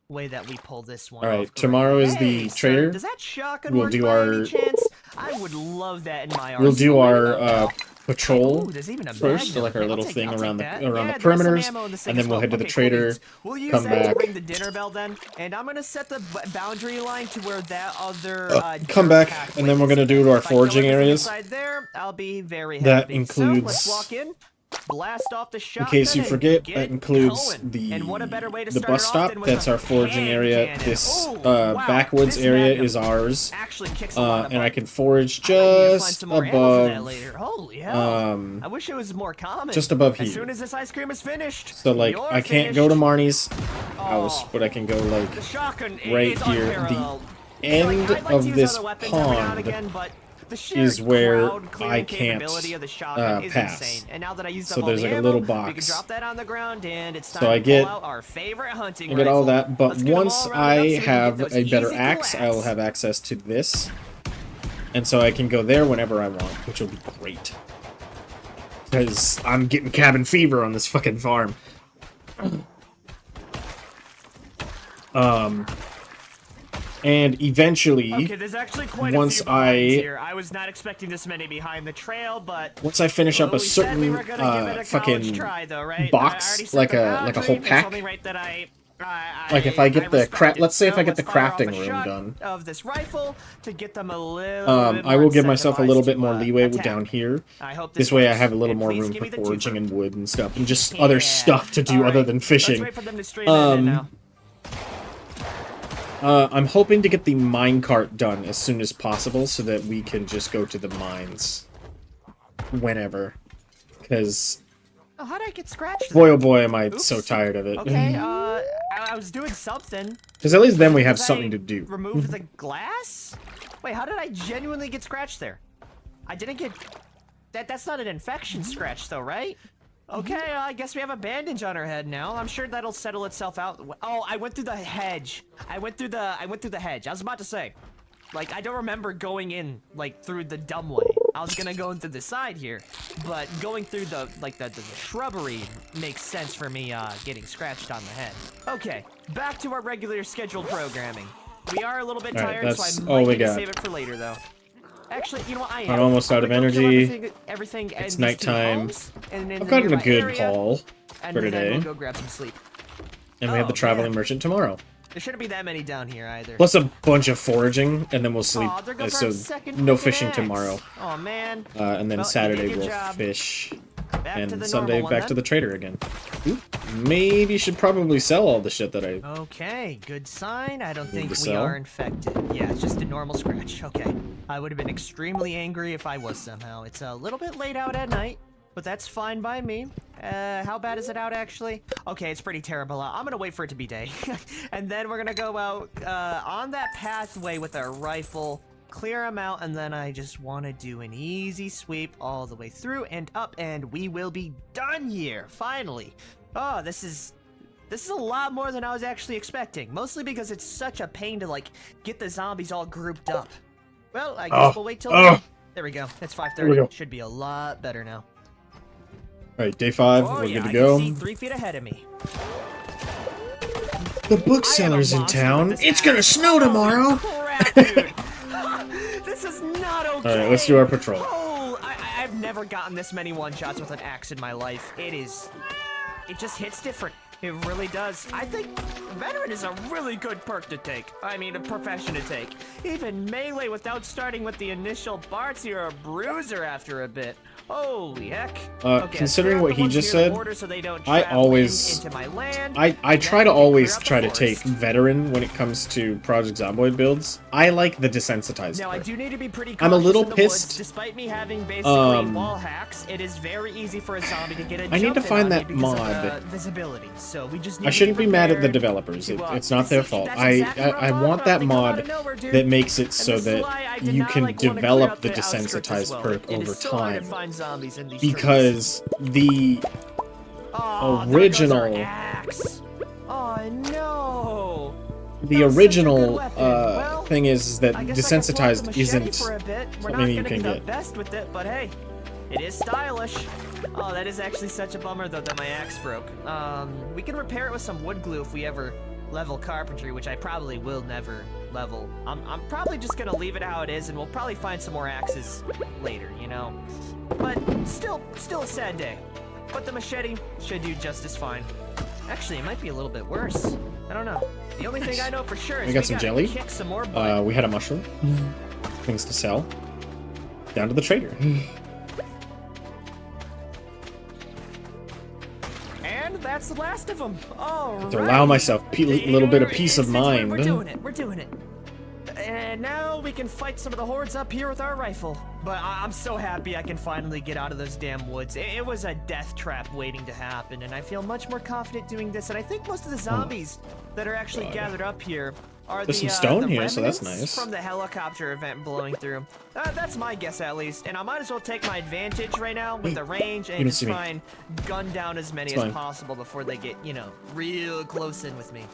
way that we pull this one. All right, off. tomorrow is Hey, the sir, trader. does that shotgun We'll work do by our, any chance? I would love that in my arsenal. We'll do our patrol Ooh, there's even a first, magnum. like our Hey, little I'll take thing around that. the Yeah, perimeters, there's some ammo in the and then we'll six head to the cool trader. beans. We'll use Come that back. to ring the dinner bell then, and I'm gonna set the boundary line to where that other come dirt back, pathway and then we're is. gonna do our If I kill foraging everything areas. inside there, I'll be very That happy. includes, so let's walk in. Blast off the in shotgun case you and forget, get that includes going. And what a better way to the start bus it off stop. than with That's a our foraging hand area. cannon. This Oh, wow. backwoods This area magnum is ours. actually kicks a lot of And I butt. can forage I might need to find just some more ammo for that above, later. Holy hell. I wish it was more common. just above As here. soon as this ice cream is finished, So like, you're I can't go to finished. Marnie's house, Oh. but I can go like The shotgun right is here. The unparalleled. end Like, I'd like of to use this other weapons every now and pond again, but the sheer is where crowd-clearing I can't capability of the shotgun is pass. insane. And now that I used So up all there's the like a ammo, little we can box. drop that on the ground, and it's time So I to get- pull out our favorite hunting I get all rifle. that, but Let's get 'em once all rounded up I so we can get have those a better easy axe, I will collabs. have access to this. And so I can go there whenever I want, which will be great. Because I'm getting cabin fever on this fucking farm. And eventually, Okay, there's actually quite once a few behinds I- here. I was not expecting this many behind the trail, but once I finish up well, a we said we certain were gonna give it a college fucking try, though, right? box, I already set like the a whole boundary. It's pack. only right that Like if I get the respect it. let's say if So I get the let's fire off crafting a room shot done, of this rifle to get them a little bit I more will give myself a little incentivized bit more to, leeway attack. down here. I hope This way I works. have a little And more please room give for me the foraging twofer. and wood and stuff, and just other Yeah. stuff to do All other right. than Let's fishing. wait for them to stream that in now. I'm hoping to get the minecart done as soon as possible so that we can just go to the mines whenever. Because, Oh, how did I get scratched? boy oh boy am I Oops. so tired of it. Okay, I was doing something. Because at least then we have Because something I to do. Removed the glass? Wait, how did I genuinely get scratched there? I didn't get... That's not an infection scratch, though, right? Okay, I guess we have a bandage on our head now. I'm sure that'll settle itself out. Oh, I went through the hedge. I went through the hedge. I was about to say. Like, I don't remember going in, like, through the dumb way. I was gonna go into the side here, but going through the shrubbery makes sense for me getting scratched on the head. Okay, back to our regular scheduled programming. We are a little bit tired, so I might need to save it for later, though. Actually, you know what? I'm almost out of energy. Everything It's in nighttime. these 2 homes, and I've gotten a good haul and for then today. we'll go grab some sleep. And we have the traveling merchant tomorrow. There shouldn't be that many down here either. Plus a bunch of foraging, and then we'll sleep. There goes So our second no fucking fishing axe. tomorrow. Oh man. And then Well, you Saturday did your we'll job. fish. Back to And the Sunday normal one, back to then. the trader again. Oop. Maybe should probably sell all the shit that I... Okay, good sign. I don't Need think we to sell? are infected. Yeah, it's just a normal scratch. Okay. I would have been extremely angry if I was somehow. It's a little bit late out at night, but that's fine by me. How bad is it out, actually? Okay, it's pretty terrible out. I'm gonna wait for it to be day. And then we're gonna go out on that pathway with our rifle, clear them out, and then I just want to do an easy sweep all the way through and up, and we will be done here, finally. Oh, this is a lot more than I was actually expecting, mostly because it's such a pain to, like, get the zombies all grouped up. Well, I guess we'll wait till there we go. It's 5:30. Should be a lot better now. Alright, day 5, Oh, we're yeah, good to I go. can see 3 feet ahead of me. The bookseller's in town. It's gonna snow tomorrow. Crap, dude. This is not okay. Alright, let's do our patrol. Oh, I've never gotten this many one-shots with an axe in my life. It just hits different. It really does. I think veteran is a really good perk to take. I mean, a profession to take. Even melee without starting with the initial parts, you're a bruiser after a bit. Holy heck. Okay, considering what he just said, so I always... into my land, I try to always try to take veteran when it comes to Project Zomboid builds. I like the desensitized Now, I part. do need to be pretty I'm a little cautious in the woods. pissed. Despite me having basically wall hacks, it is very easy for a zombie to get a I need jump to in find on that you because mod. of visibility. So we just need I shouldn't to be mad at the prepared developers. to, It's not their see, fault. that's exactly what I I'm want talking that about. They come out mod of nowhere, dude. that makes it And so this is that why I did you not, can like, wanna clear develop out the the outskirts as desensitized well. perk It over is so hard to time. find zombies in these trees. Because the Oh, original... there goes our axe. Oh no. The That was such a original good weapon. Well, thing is that I guess I can pull out the desensitized machete isn't for a bit. We're something not you gonna can be the get. best with it, but hey, it is stylish. Oh, that is actually such a bummer though that my axe broke. We can repair it with some wood glue if we ever level carpentry, which I probably will never level. I'm probably just gonna leave it how it is, and we'll probably find some more axes later, you know. But still a sad day. But the machete should do just as fine. Actually, it might be a little bit worse. I don't know. The only thing I know for sure is We got some gotta jelly. kick some more butt. We had a mushroom. Things to sell. Down to the trader. And that's the last of them. All To right. allow myself a little bit of peace of mind. We're doing it. We're doing it. And now we can fight some of the hordes up here with our rifle. But I'm so happy I can finally get out of those damn woods. It was a death trap waiting to happen, and I feel much more confident doing this. And I think most of the zombies that are actually gathered up here are There's the, some stone the here, so that's remnants nice. from the helicopter event blowing through. That's my guess, at least. And I might as well take my advantage right now with the range and don't just see me. try and gun down as many It's as fine. possible before they get, you know, real close in with me.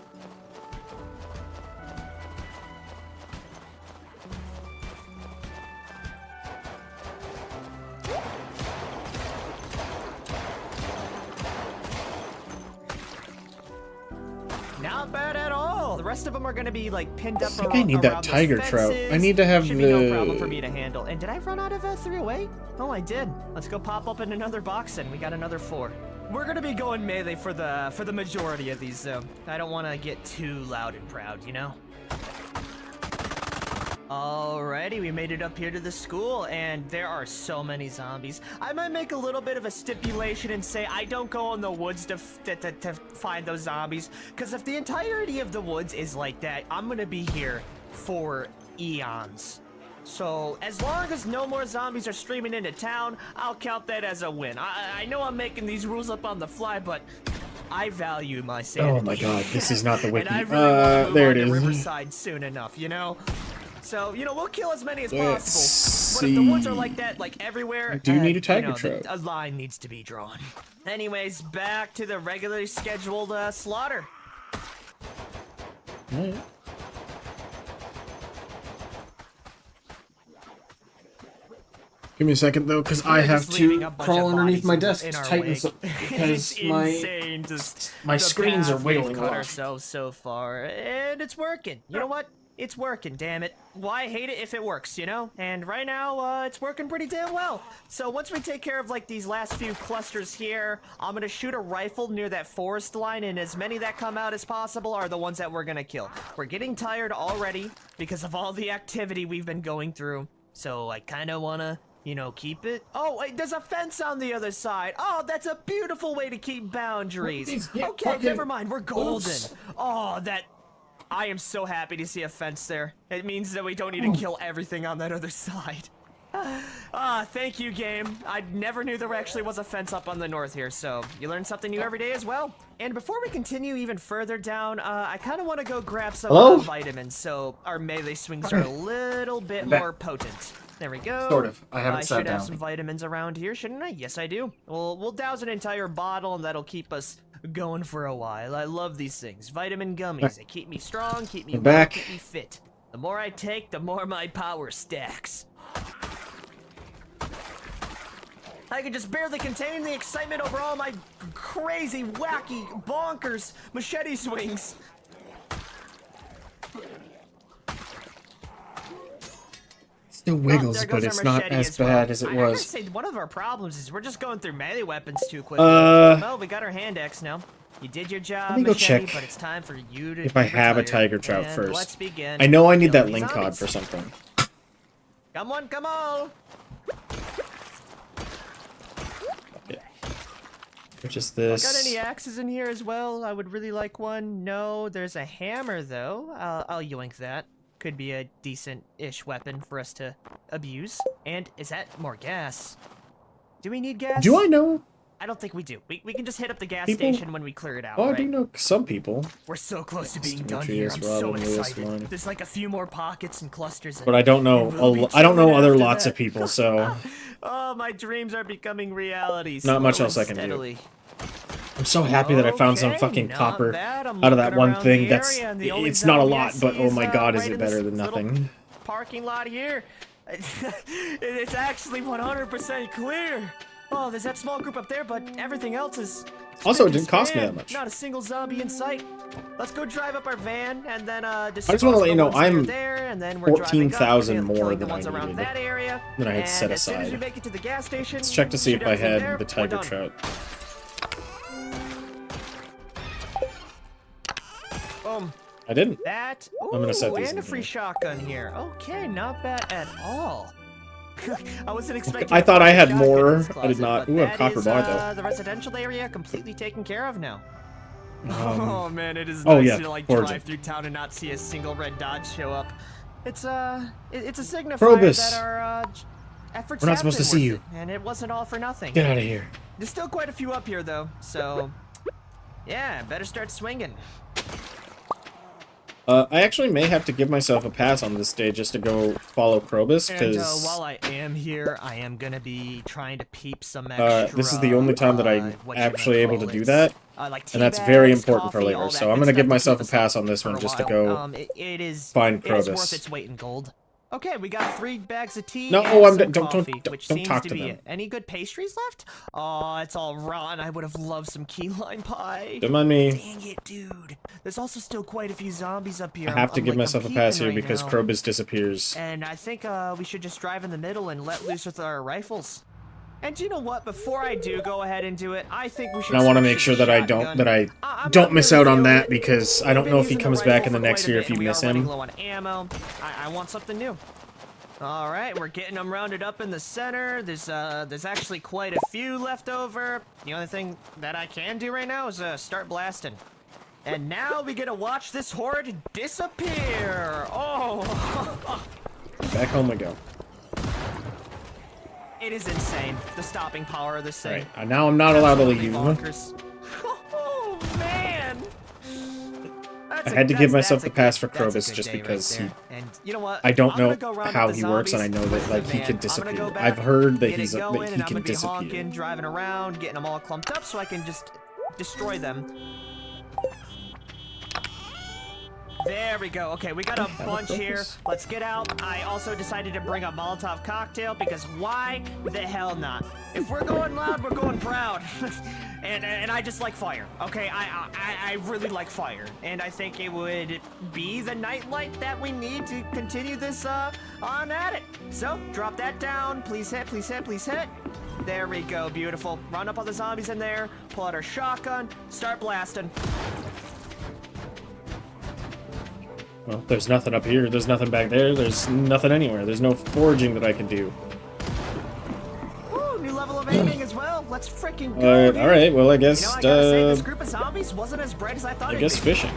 Not bad at all. The rest of them are gonna be like pinned up. I think I need that around those tiger trout. fences. I need to have Should the... be no problem for me to handle. And did I run out of 3-away? Oh, I did. Let's go pop up in another box, and we got another 4. We're gonna be going melee for the majority of these, though. I don't want to get too loud and proud, you know. Alrighty, we made it up here to the school, and there are so many zombies. I might make a little bit of a stipulation and say I don't go in the woods to find those zombies, because if the entirety of the woods is like that, I'm gonna be here for eons. So, as long as no more zombies are streaming into town, I'll count that as a win. I know I'm making these rules up on the fly, but I value my sanity. Oh my god, this is not the wiki. And I really want to move there on it to is. Riverside soon enough, you know? So, you know, we'll kill as many as Let's possible. But if the woods are see. like that, like everywhere, I do need a tiger you know, trout. a line needs to be drawn. Anyways, back to the regularly scheduled slaughter. Alright. Give me a second though, because I have to crawl underneath my desk to tighten some, because It's insane, just my the screens are path we've wailing cut off. ourselves so far, and it's working. You know what? It's working, damn it. Why hate it if it works, you know? And right now, it's working pretty damn well. So once we take care of, like, these last few clusters here, I'm gonna shoot a rifle near that forest line, and as many that come out as possible are the ones that we're gonna kill. We're getting tired already because of all the activity we've been going through. So I kinda wanna, you know, keep it. Oh, wait, there's a fence on the other side. Oh, that's a beautiful way to keep boundaries. Okay, never mind, we're golden. Oh, that... I am so happy to see a fence there. It means that we don't need to kill everything on that other side. Thank you, game. I never knew there actually was a fence up on the north here, so you learn something new every day as well. And before we continue even further down, I kind of want to go grab some vitamins, so our melee swings are a little bit more potent. There we go. Sort of. I haven't sat should down. have some vitamins around here, shouldn't I? Yes, I do. We'll douse an entire bottle, and that'll keep us going for a while. I love these things. Vitamin gummies. They keep me strong, keep me well, keep me fit. The more I take, the more my power stacks. I can just barely contain the excitement over all my crazy, wacky, bonkers machete swings. Still wiggles, but it's not as bad as it was. I gotta say, one of our problems is we're just going through melee weapons too quickly. Well, we got our hand axe now. You did your job, let me go machete, check but it's time for you to if I have a tiger trout and first. Let's begin. I know I need that link cod for something. Come on, come on! Which is this? Got any axes in here as well? I would really like one. No, there's a hammer though. I'll yoink that. Could be a decent-ish weapon for us to abuse. And is that more gas? Do we need gas? Do I know? I don't think we do. We can just hit up the gas station when we clear it out, Oh, right? I do know some people. We're so close to being done here. I'm so excited. There's like a few more pockets and clusters. But I don't know. I don't know other lots of people, so. Oh, my dreams are becoming reality. Not much else I can do. I'm so happy that I found some fucking copper out of that one thing. It's not a lot, but oh my god, is it better than nothing. Parking lot here. It's actually 100% clear. Oh, there's that small group up there, but everything else is... Also, it didn't cost me that much. Not a single zombie in sight. Let's go drive up our van, and then I just want to let you know, I'm 14,000 more than I needed, than I had set aside. As soon as we make it to the gas station, let's check to see if I had the tiger trout. I didn't. Ooh, I'm gonna set these and a free shotgun here. Okay, not bad at all. I wasn't expecting. I thought I had more. I did not. Ooh, a copper bar though. The residential area completely taken care of now. Oh man, it is nice to like drive through town and not see a single red dot show up. It's a signifier that our efforts. We're not supposed to see you, and it wasn't all for nothing. Get out of here. There's still quite a few up here though, so yeah, better start swinging. I actually may have to give myself a pass on this day just to go follow Krobus, because... And while I am here, I am gonna be trying to peep some extra... this is the only time that I'm actually able to do that, and that's very important for later, so I'm gonna give myself a pass on this one just to go find Krobus. It is worth its weight in gold. Okay, we got 3 bags of tea no, and don't talk to them. Any good pastries left? Oh, it's all rotten. I would have loved some key lime pie. Don't mind me. Dang it, dude. There's also still quite a few zombies up here. I have to give myself a pass here because Krobus disappears. And I think we should just drive in the middle and let loose with our rifles. And you know what? Before I do go ahead and do it, I think we should. And I want to make sure that I don't miss out on that, because I don't know if he comes back in the next year if you miss him. Low on ammo. I want something new. All right, we're getting them rounded up in the center. There's actually quite a few left over. The only thing that I can do right now is start blasting. And now we get to watch this horde disappear. Oh. Back home we go. It is insane, the stopping power of this thing. Right, now I'm not allowed to leave. Oh, man! I had to give myself the pass for Krobus just because I don't know how he works, and I know that like he can disappear. I've heard that he can disappear. Driving around, getting them all clumped up so I can just destroy them. There we go. Okay, we got a bunch here. Let's get out. I also decided to bring a Molotov cocktail because why the hell not? If we're going loud, we're going proud. and I just like fire. Okay, I really like fire, and I think it would be the nightlight that we need to continue this on at it. So drop that down. Please hit. Please hit. Please hit. There we go. Beautiful. Run up all the zombies in there. Pull out our shotgun. Start blasting. Well, there's nothing up here. There's nothing back there. There's nothing anywhere. There's no foraging that I can do. Ooh, new level of aiming as well. Let's freaking go. All right. Well, I guess. I gotta say, this group of zombies wasn't as bright as I thought. I guess fishing.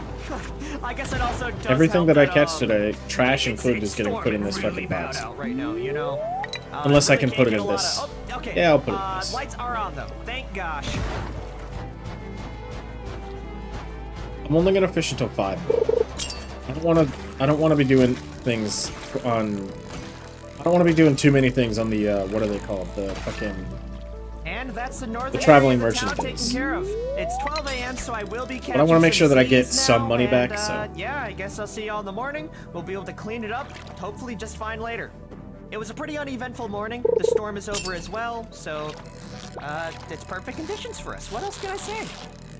I guess it also does Everything help that I catch today, trash it's included, is getting put in this really fucking basket. out right now, you know. Unless I really can put it can't in get a this. lot of- oh, okay. Yeah, I'll put it in this. Lights are on though. Thank gosh. I'm only gonna fish until 5. I don't wanna be doing things on. I don't want to be doing too many things on the what are they called? The fucking. And that's the northern traveling area of the town merchant taken base. care of. It's 12 a.m., so I will be catching. But I want to make some sure that I get Z's some now, money back. and, So yeah, I guess I'll see y'all in the morning. We'll be able to clean it up, hopefully just fine later. It was a pretty uneventful morning. The storm is over as well, so it's perfect conditions for us. What else can I say?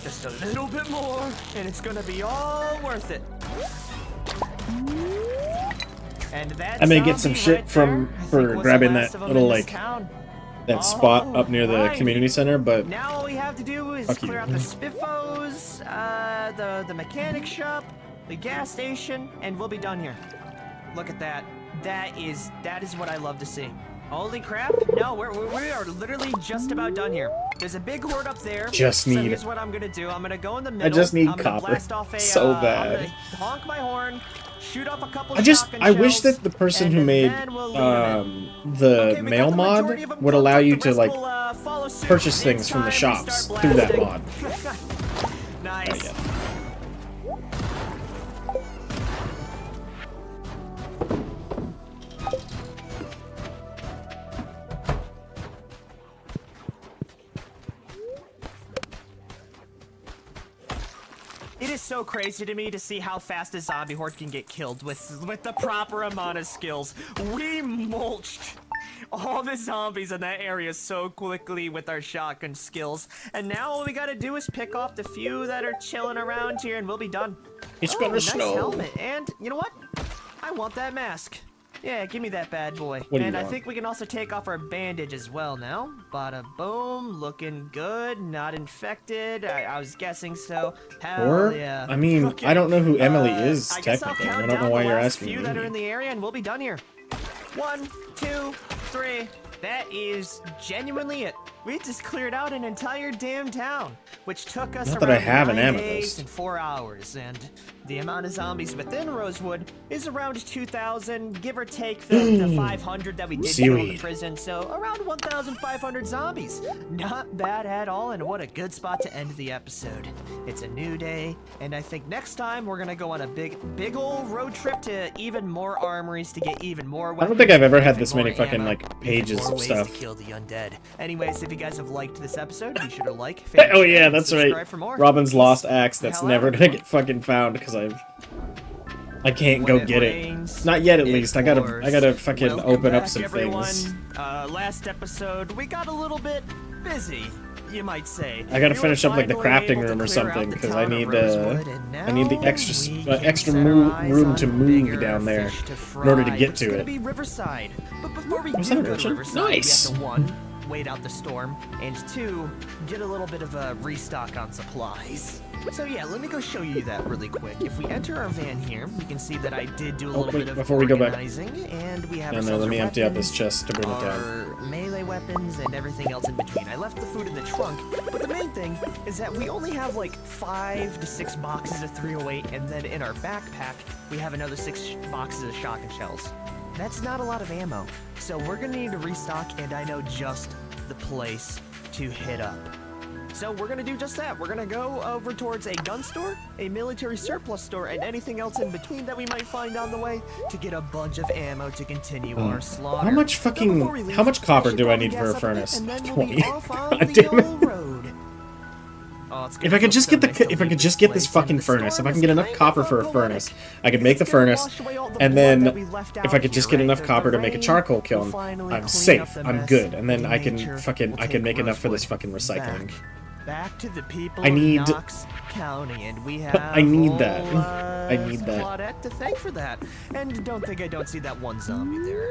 Just a little bit more, and it's gonna be all worth it. And that I may get some zombie shit right from there, I for think was grabbing the that last of 'em little in this like town. that spot up near the Alright. community center, but Now all we have to do is Fuck you. clear out the spiffos, the mechanic shop, the gas station, and we'll be done here. Look at that. That is what I love to see. Holy crap! No, we are literally just about done here. There's a big horde up there. Just So need here's it. what I'm gonna do. I'm gonna go in the middle. just need I'm gonna copper. blast off a, So I'm bad. gonna honk my horn, shoot off a couple. I wish shells, that the person and who made then we'll lure 'em in. the Okay, we mail got the mod majority of 'em would cooked allow up. you The to rest like will, follow suit. purchase It's things from the time we shops start through that blasting. mod. Nice. yeah. It is so crazy to me to see how fast a zombie horde can get killed with the proper amount of skills. We mulched all the zombies in that area so quickly with our shotgun skills, and now all we gotta do is pick off the few that are chilling around here, and we'll be done. It's Oh, gonna nice snow. helmet, and you know what? I want that mask. Yeah, give me that bad boy. What do you And I want? think we can also take off our bandage as well now. Bada boom, looking good, not infected. I was guessing so. Hell Or yeah. I mean, Okay, I don't know who Emily is I guess I'll technically. I count don't know down why the you're last asking few me. that are in the area, and we'll be done here. 1, 2, 3. That is genuinely it. We just cleared out an entire damn town, which took us Not that I around have an 9 amethyst. days and 4 hours, and the amount of zombies within Rosewood is around 2,000, give or take the 500 that we did kill in the Seaweed. prison, so around 1,500 zombies. Not bad at all, and what a good spot to end the episode. It's a new day, and I think next time we're gonna go on a big ol' road trip to even more armories to get even more weapons. I don't think I've ever had even this many more fucking ammo, like even pages more of ways stuff. to kill the undead. Anyways, if you guys have liked this episode, be sure to like, Oh favorite, yeah, share, and that's subscribe right. for more. Robin's Peace lost axe the that's hell never out. gonna get fucking found because I can't go When get rains, it. Not yet, at it least. I pours. gotta fucking Welcome open up back, some everyone. things. Last episode, we got a little bit busy, you might say. I gotta We finish were up like the finally crafting able to room or clear out something the because town I of need Rosewood, and I need the now extra we can extra set our eyes room to on move bigger down there fish to in order to fry, get which to is gonna it. be Riverside. But before we Was do that a go to merchant? Riverside, Nice. we have to 1, wait out the storm, and 2, get a little bit of a restock on supplies. So yeah, let me go show you that really quick. If we enter our van here, you can see that I did do a little wait, bit of before we go back. organizing, and we have And ourselves let me our empty out this weapons, chest to bring it down. our melee weapons, and everything else in between. I left the food in the trunk, but the main thing is that we only have like 5 to 6 boxes of 308, and then in our backpack, we have another 6 boxes of shotgun shells. That's not a lot of ammo, so we're gonna need to restock, and I know just the place to hit up. So we're gonna do just that. We're gonna go over towards a gun store, a military surplus store, and anything else in between that we might find on the way to get a bunch of ammo to continue our slaughter. How much Now, before we fucking leave, how much copper should do I probably need for gas a up a bit, furnace? and then we'll be 20. off on God the damn it. old road. Oh, it's If gonna I could feel just so get nice to if I leave could this just get this place, and fucking the furnace, if storm I is can get gonna enough make copper a for a go furnace, let it. I could make the It's gonna furnace, wash away all the and blood that then we left if out I could just here, get right? enough copper to make a rain charcoal will kiln, finally I'm clean up safe. the I'm mess, good, and then and I can nature fucking will take make enough for this Rosewood fucking recycling. back to the people I of need- Knox County, and we have I need that. whole, I need that. Claudette to thank for that. And don't think I don't see that one zombie there.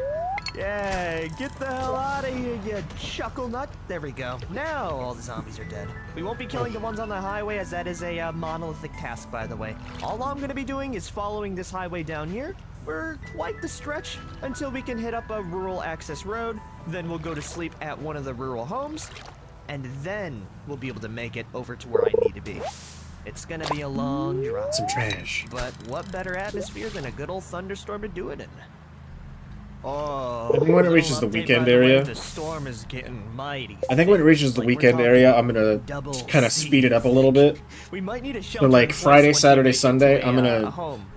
Yeah, get the hell out of here, you chuckle nut. There we go. Now all the zombies are dead. We won't be killing the ones on the highway, as that is a monolithic task, by the way. All I'm gonna be doing is following this highway down here for quite the stretch until we can hit up a rural access road. Then we'll go to sleep at one of the rural homes, and then we'll be able to make it over to where I need to be. It's gonna be a long drive. Some trash. But what better atmosphere than a good old thunderstorm to do it in? Oh, I think when it little reaches the update, weekend by the way, area- the storm is getting mighty. I think when it reaches the Like, we're weekend talking area, I'm gonna double kind of speed it up a little bit. We might need a So shelter like in place Friday, once we Saturday, make it to Sunday, a, I'm gonna home.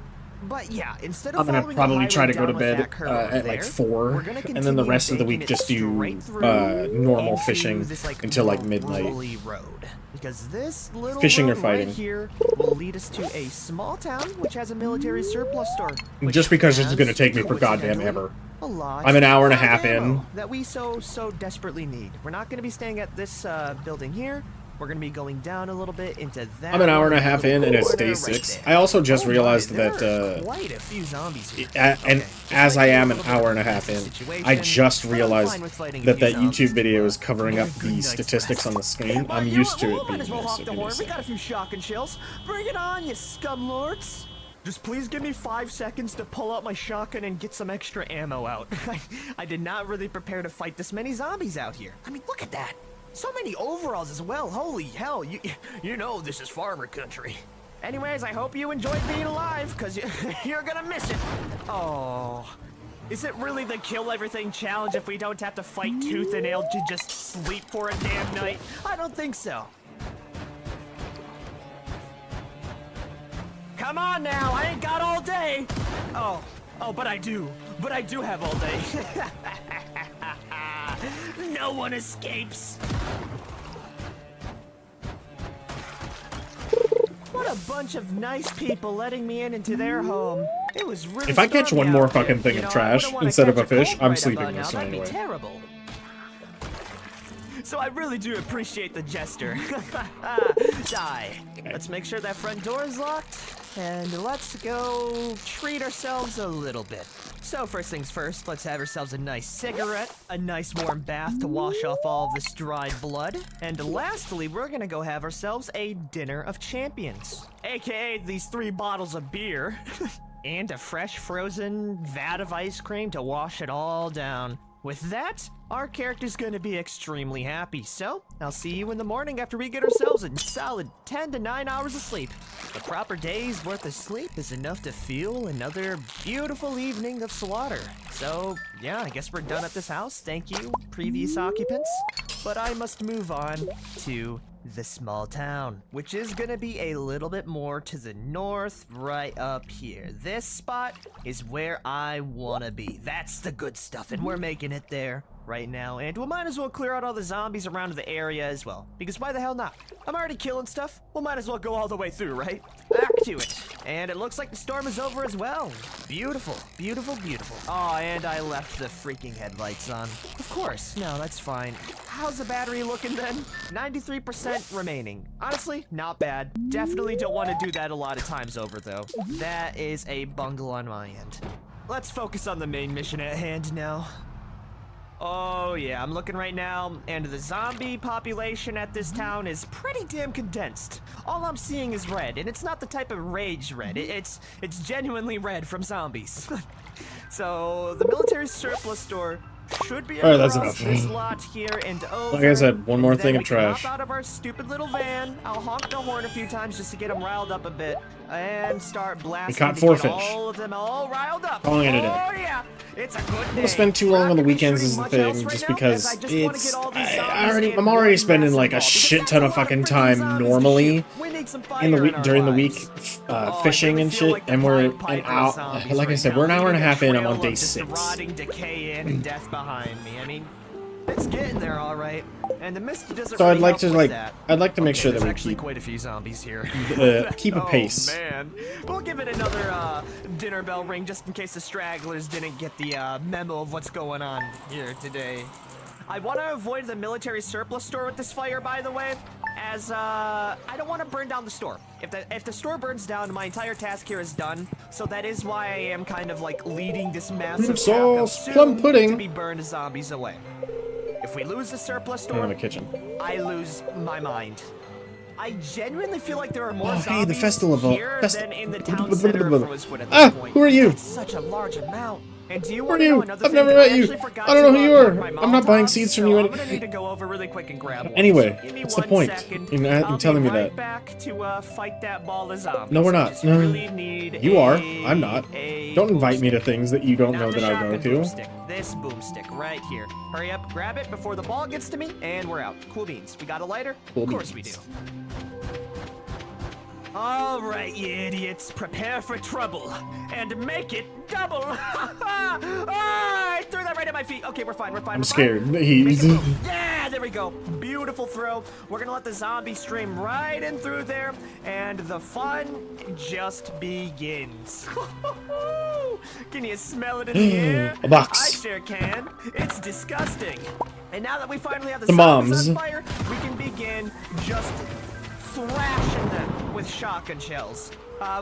But yeah, instead of I'm gonna following the probably highway try to go to down with bed that curve over at like there, 4, we're gonna and then the continue rest of the making week it just do straight through normal into fishing this, like, until like more midnight. rurally road. Because this little Fishing or road fighting? right here will lead us to a small town which has a military surplus store. which Just because it's has, gonna take me for goddamn coincidentally, ever. a lot I'm an hour and a of half in. ammo that we so desperately need. We're not going to be staying at this building here. We're going to be going down a little bit into that. I'm an hour and a little half in, and it's corner day right 6. there. I also just Oh my, realized there that are quite a few zombies here. and Okay, just as like I a am an little bit hour of and a a half in, situation, I just but I'm realized fine with fighting a that few that zombies YouTube video too. is covering Get up a good the night's statistics rest. on the screen. Well, I'm you know used what? to We it being might as well this. hop So the give me a horn. We got a second. few shock and chills. Bring it on, you scum lords. Just please give me 5 seconds to pull out my shotgun and get some extra ammo out. I did not really prepare to fight this many zombies out here. I mean, look at that. So many overalls as well. Holy hell, you know this is farmer country. Anyways, I hope you enjoyed being alive, because you're gonna miss it. Oh. Is it really the kill everything challenge if we don't have to fight tooth and nail to just sleep for a damn night? I don't think so. Come on now, I ain't got all day. Oh, but I do. But I do have all day. No one escapes. What a bunch of nice people letting me into their home. It was really If I catch stormy one more out there. fucking thing You of know, I trash wouldn't wanna instead of catch a fish, cold I'm right sleeping about this now. one That'd anyway. be terrible. So I really do appreciate the gesture. Die. Okay. Let's make sure that front door is locked, and let's go treat ourselves a little bit. So first things first, let's have ourselves a nice cigarette, a nice warm bath to wash off all of this dried blood, and lastly, we're gonna go have ourselves a dinner of champions, aka these 3 bottles of beer, and a fresh frozen vat of ice cream to wash it all down. With that, our character's gonna be extremely happy, so I'll see you in the morning after we get ourselves a solid 10 to 9 hours of sleep. A proper day's worth of sleep is enough to fuel another beautiful evening of slaughter. So, yeah, I guess we're done at this house. Thank you, previous occupants. But I must move on to the small town, which is gonna be a little bit more to the north, right up here. This spot is where I wanna be. That's the good stuff, and we're making it there right now. And we might as well clear out all the zombies around the area as well, because why the hell not? I'm already killing stuff. We might as well go all the way through, right? Back to it. And it looks like the storm is over as well. Beautiful, beautiful, beautiful. Oh, and I left the freaking headlights on. Of course, no, that's fine. How's the battery looking then? 93% remaining. Honestly, not bad. Definitely don't want to do that a lot of times over though. That is a bungle on my end. Let's focus on the main mission at hand now. Oh yeah, I'm looking right now, and the zombie population at this town is pretty damn condensed. All I'm seeing is red, and it's not the type of rage red. It's genuinely red from zombies. So the military surplus store should be Alright, that's across enough. this lot here and over. Like I said, one more and then thing of we can trash. hop out of our stupid little van. I'll honk the horn a few times just to get them riled up a bit, and start blasting caught to 4 get fish. all of them all riled up. Calling it a day. Oh yeah, it's a good day. I'm gonna spend too long on the weekends is the thing, just because it's I'm already spending like a shit ton of fucking time normally in the week during the week fishing and shit, and we're an hour. Like I said, we're an hour and a half in. I'm on day 6. Rotting decay in and death behind me. I mean, It's getting there, all right. And the mist doesn't So really I'd like help to with that. I'd like to make sure that There's we actually keep quite a few zombies here. keep a pace. Oh man, we'll give it another dinner bell ring just in case the stragglers didn't get the memo of what's going on here today. I want to avoid the military surplus store with this fire, by the way, as I don't want to burn down the store. If the store burns down, my entire task here is done. So that is why I am kind of like leading this massive pack of Sauce, plum soon pudding. to be burned zombies away. If we lose the surplus I don't store, have a kitchen. I lose my mind. I genuinely feel like there are more Oh, zombies hey, the festival here of than in the town center of Rosewood at this Ah, point. who are you? That's such a large amount. And do you Who are want to know you? another I've thing? never I met you. actually forgot I don't know to, who you pack are. my I'm not buying Molotovs, seeds from so you. I'm gonna need to go over really quick and grab one. Anyway, So give me what's the one point? second. You're I'll telling be me right that. back to fight that ball of zombies. No, we're I not. just really need You are. a- I'm not. a Don't invite me to boomstick. things that you don't Not know the that I'll go shotgun to. boomstick. This boomstick right here. Hurry up, grab it before the ball gets to me, and we're out. Cool beans. We got a lighter? Cool Of course beans. we do. All right, you idiots, prepare for trouble and make it double. I threw that right at my feet. Okay, we're fine. We're fine. I'm we're scared. Fine. He's Make it move. Yeah, there we go. Beautiful throw. We're gonna let the zombie stream right in through there, and the fun just begins. Can you smell it in the air? A box. I sure can. It's disgusting. And now that we finally have the Some zombies on bombs. fire, we can begin just thrashing them with shotgun shells.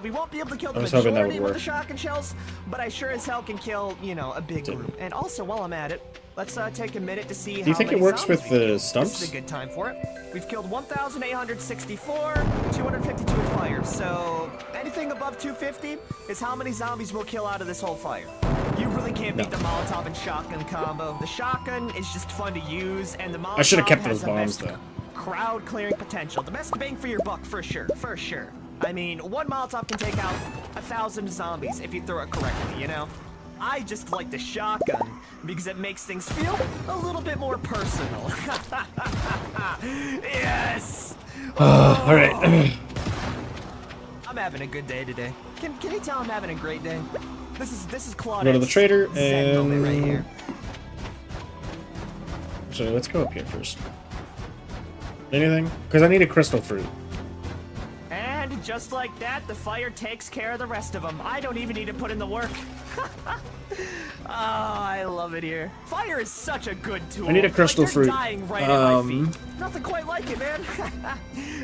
We won't be able to kill the I was hoping that majority would with the work. shotgun shells, but I sure as hell can kill, you know, a big group. And also, while I'm at it, let's take a minute to see how Do you think it many works zombies with we've the killed. stumps? This is a good time for it. We've killed 1,864, 252 with fire. So anything above 250 is how many zombies we'll kill out of this whole fire. You really can't beat No. the Molotov and shotgun combo. The shotgun is just fun to use, and the Molotov I should have kept has those the bombs best though. crowd clearing potential. The best bang for your buck, for sure, for sure. I mean, one Molotov can take out 1,000 zombies if you throw it correctly, you know? I just like the shotgun because it makes things feel a little bit more personal. Yes! All right. I'm having a good day today. Can you tell I'm having a great day? This is Claude's Go to the trader Zen moment right and- here. So let's go up here first. Anything? Because I need a crystal fruit. And just like that, the fire takes care of the rest of them. I don't even need to put in the work. Oh, I love it here. Fire is such a good tool. I need a crystal Like, you're fruit. dying right at my feet. Nothing quite like it, man.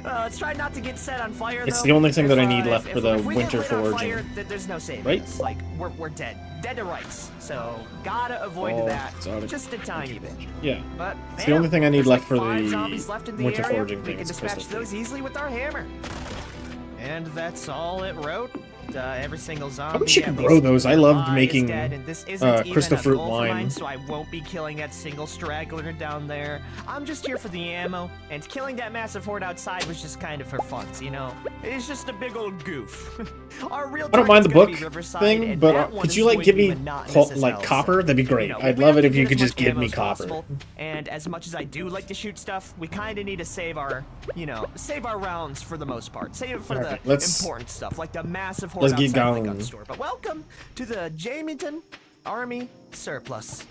Let's try not to get set on fire. It's though. the only thing If, that I need left if- for the if we get winter lit on foraging. Fire, there's no saving Right? us. Like we're dead to rights. So gotta avoid Oh, that it's out of- just a tiny bit. Yeah. But It's the only thing I need there's left like for 5 the zombies left in the winter area. foraging We thing. can It's dispatch crystal those fruit. easily with our hammer. And that's all it wrote. Every single zombie. wish you at could least grow those. I loved is making, dead, and this isn't even crystal a fruit goal for wine. mine, so I won't be killing that single straggler down there. I'm just here for the ammo, and killing that massive horde outside was just kind of for funs, you know. It's just a big old goof. Our real I don't mind the target's gonna book be Riverside, thing, and but that one could is you like going give to be me monotonous as like hell, copper? so, That'd be great. you know, I'd we love have it to if you get could as just much give ammo me as copper. possible. And as much as I do like to shoot stuff, we kind of need to save our, you know, save our rounds for the most part. Save it for Okay, the let's- important stuff, like the massive horde let's get outside the gun going. store. But welcome to the Jamieton Army Surplus.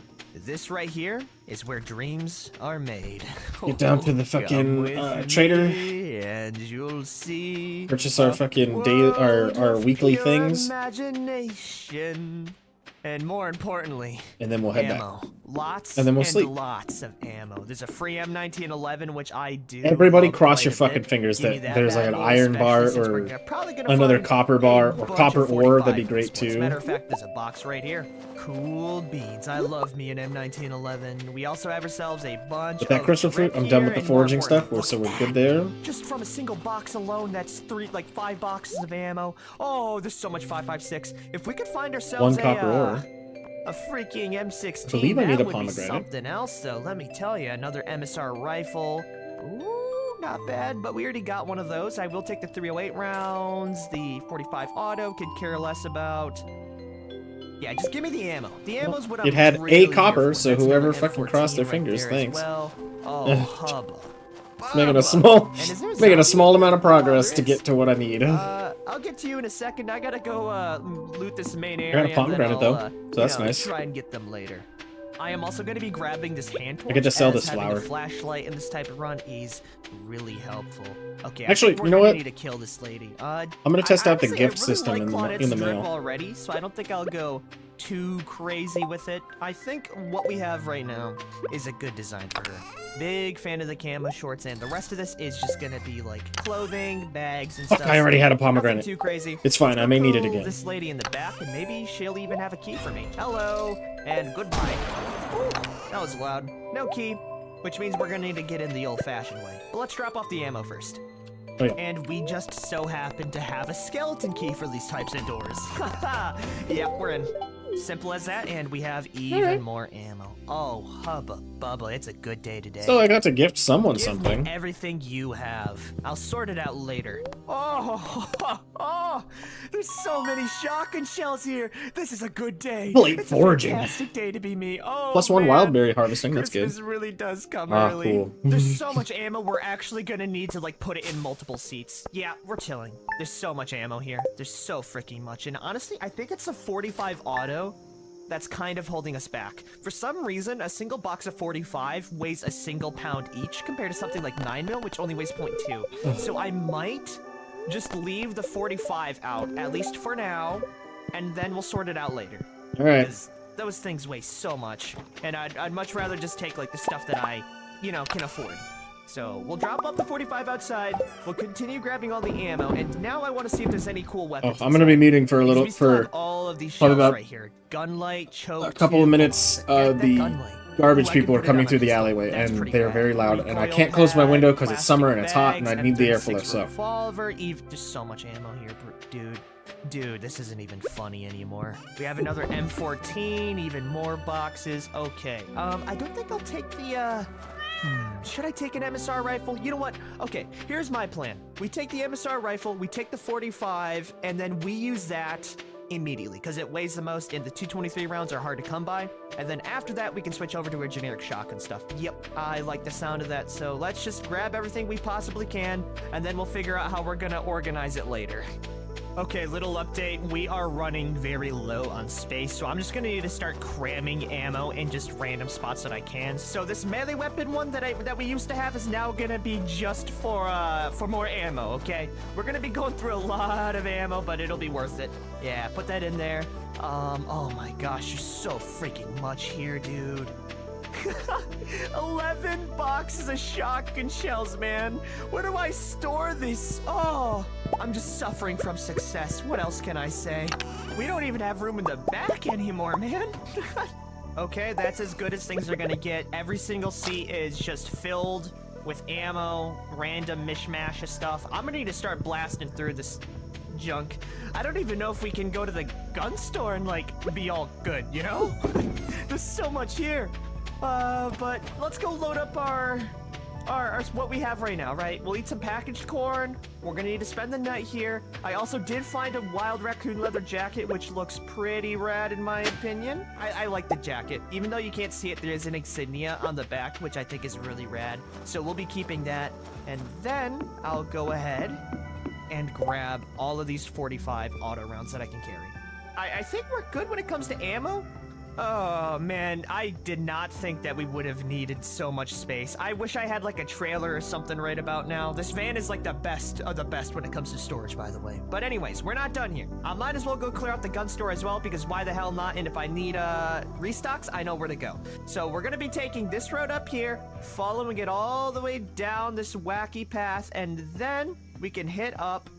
This right here is where dreams are made. Get down to the Come fucking, with trader. me and you'll see Purchase our a fucking world our of weekly pure things, Imagination. And more importantly, and then we'll head back. ammo. Lots And then we'll sleep. lots of ammo. There's a free M1911, which I do. Everybody love cross quite your a fucking bit. fingers Give me that there's like bad an boy, iron bar especially since or we're probably gonna another find copper a bar or bunch copper of ore. That'd be 45 great this one. As a too. matter of fact, there's a box right here. Cool beans. I love me an M1911. We also have ourselves a bunch With that of crystal fruit, grit I'm done here, with the and more foraging stuff, importantly, so look we're at good that. there. Just from a single box alone, that's 5 boxes of ammo. Oh, there's so much 5.56. If we could find ourselves One copper ore. a freaking M16, I believe I need that a would be pomegranate. something else, though. Let me tell you, another MSR rifle. Ooh, not bad, but we already got one of those. I will take the 308 rounds. The 45 auto could care less about. Yeah, just give me the ammo. The ammo's what I'm It had really a here copper, for. so That's whoever another fucking crossed their M14 right fingers, there as thanks. well. Oh, hubba. Making a Bubba. small, And is there a making a zombie? small amount of progress There to is. get to what I need. I'll get to you in a second. I gotta go loot this main got a area. and then pomegranate, I'll, though, so you that's know, nice. Try and get them later. I am also going to be grabbing this hand torch. I get to sell as this having flower. a flashlight in this type of run is really helpful. Okay, Actually, I think you know we're gonna what? need to kill this lady. I'm gonna test out the honestly, gift I really system like in the Claudette's drip mail. already, so I don't think I'll go too crazy with it. I think what we have right now is a good design for her. Big fan of the camo shorts, and the rest of this is just gonna be like clothing, bags, and Fuck, stuff. I already had a Nothing pomegranate. too crazy. It's fine, Let's I go may need it pull again. This lady in the back, and maybe she'll even have a key for me. Hello, and goodbye. Ooh, that was loud. No key, which means we're gonna need to get in the old-fashioned way. But let's drop off the ammo first. Oh, yeah. And we just so happen to have a skeleton key for these types of doors. Haha! Yep, we're in. Simple as that, and we have even more ammo. Oh, hubba bubba, it's a good day today. So I got to gift someone Give something. me everything you have. I'll sort it out later. Oh, there's so many shotgun shells here. This is a good day. Late It's foraging. a fantastic day to be me. Oh, +1 man. wildberry harvesting, that's good. Christmas really does come Ah, early. cool. There's so much ammo, we're actually gonna need to like put it in multiple seats. Yeah, we're chilling. There's so much ammo here. There's so freaking much. And honestly, I think it's a 45 auto that's kind of holding us back. For some reason, a single box of 45 weighs a single pound each compared to something like 9mm, which only weighs 0.2. So I might just leave the 45 out, at least for now, and then we'll sort it out later. Alright. Because those things weigh so much, and I'd much rather just take like the stuff that I, you know, can afford. So we'll drop off the 45 outside, we'll continue grabbing all the ammo, and now I want to see if there's any cool Oh, weapons. I'm gonna be muting for a Because little, we still have for all of these probably shells about right here. Gunlight, choke a couple of tube. minutes. That The gunlight. garbage Ooh, I can people are put it coming on my through the pistol. alleyway, That's and pretty they're rad. very loud, and I Recoil can't close my pad, window because it's summer and plastic it's hot, and I bags, need the M36 airflow, so. revolver, there's so much ammo here, dude, this isn't even funny anymore. We have another M14, even more boxes. Okay, I don't think I'll take the, should I take an MSR rifle? You know what? Okay, here's my plan. We take the MSR rifle, we take the 45, and then we use that immediately, because it weighs the most, and the 223 rounds are hard to come by. And then after that, we can switch over to our generic shotgun stuff. Yep, I like the sound of that, so let's just grab everything we possibly can, and then we'll figure out how we're gonna organize it later. Okay, little update. We are running very low on space, so I'm just gonna need to start cramming ammo in just random spots that I can. So this melee weapon one that we used to have is now gonna be just for more ammo, okay? We're gonna be going through a lot of ammo, but it'll be worth it. Yeah, put that in there. Oh my gosh, there's so freaking much here, dude. 11 boxes of shotgun shells, man. Where do I store this? Oh, I'm just suffering from success. What else can I say? We don't even have room in the back anymore, man. Okay, that's as good as things are gonna get. Every single seat is just filled with ammo, random mishmash of stuff. I'm gonna need to start blasting through this junk. I don't even know if we can go to the gun store and like be all good, you know? There's so much here. But let's go load up our what we have right now, right? We'll eat some packaged corn. We're gonna need to spend the night here. I also did find a wild raccoon leather jacket, which looks pretty rad in my opinion. I like the jacket. Even though you can't see it, there is an insignia on the back, which I think is really rad. So we'll be keeping that. And then I'll go ahead and grab all of these 45 auto rounds that I can carry. I think we're good when it comes to ammo. Oh man, I did not think that we would have needed so much space. I wish I had like a trailer or something right about now. This van is like the best of the best when it comes to storage, by the way. But anyways, we're not done here. I might as well go clear out the gun store as well, because why the hell not? And if I need restocks, I know where to go. So we're gonna be taking this road up here, following it all the way down this wacky path, and then we can hit up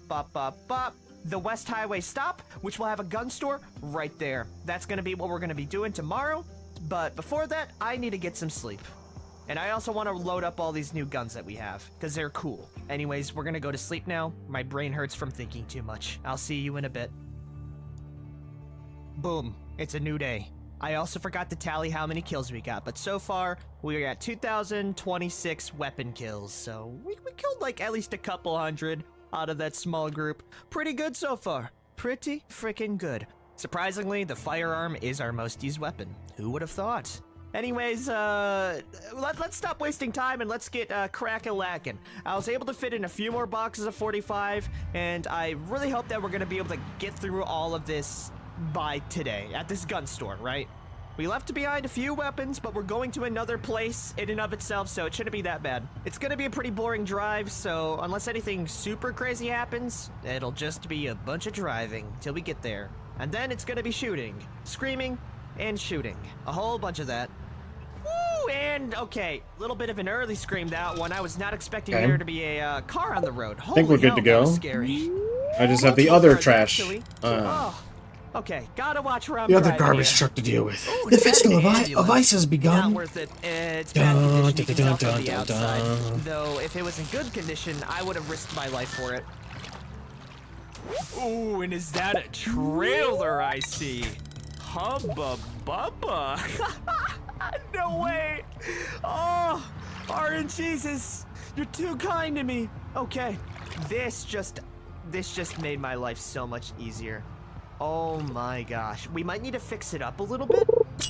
the West Highway stop, which will have a gun store right there. That's gonna be what we're gonna be doing tomorrow. But before that, I need to get some sleep. And I also want to load up all these new guns that we have, because they're cool. Anyways, we're gonna go to sleep now. My brain hurts from thinking too much. I'll see you in a bit. Boom. It's a new day. I also forgot to tally how many kills we got, but so far, we're at 2,026 weapon kills. So we killed like at least a couple hundred out of that small group. Pretty good so far. Pretty freaking good. Surprisingly, the firearm is our most used weapon. Who would have thought? Anyways, let's stop wasting time and let's get crack-a-lackin'. I was able to fit in a few more boxes of 45, and I really hope that we're gonna be able to get through all of this by today at this gun store, right? We left behind a few weapons, but we're going to another place in and of itself, so it shouldn't be that bad. It's gonna be a pretty boring drive, so unless anything super crazy happens, it'll just be a bunch of driving till we get there. And then it's gonna be shooting, screaming, and shooting. A whole bunch of that. Woo! And, okay, a little bit of an early scream, that one. I was not expecting there to be a car on the road. Holy think we're good hell, to go. that was scary. I just have the other trash. Okay, gotta watch where I'm The other driving garbage here. truck to deal with. Ooh, The is that festival an of ice has Not begun. worth it. It's bad condition. You can tell from the outside. Though, if it was in good condition, I would have risked my life for it. Ooh, and is that a trailer I see? Hubba bubba. No way. Oh, RNGesus, you're too kind to me. Okay, this just made my life so much easier. Oh my gosh. We might need to fix it up a little bit,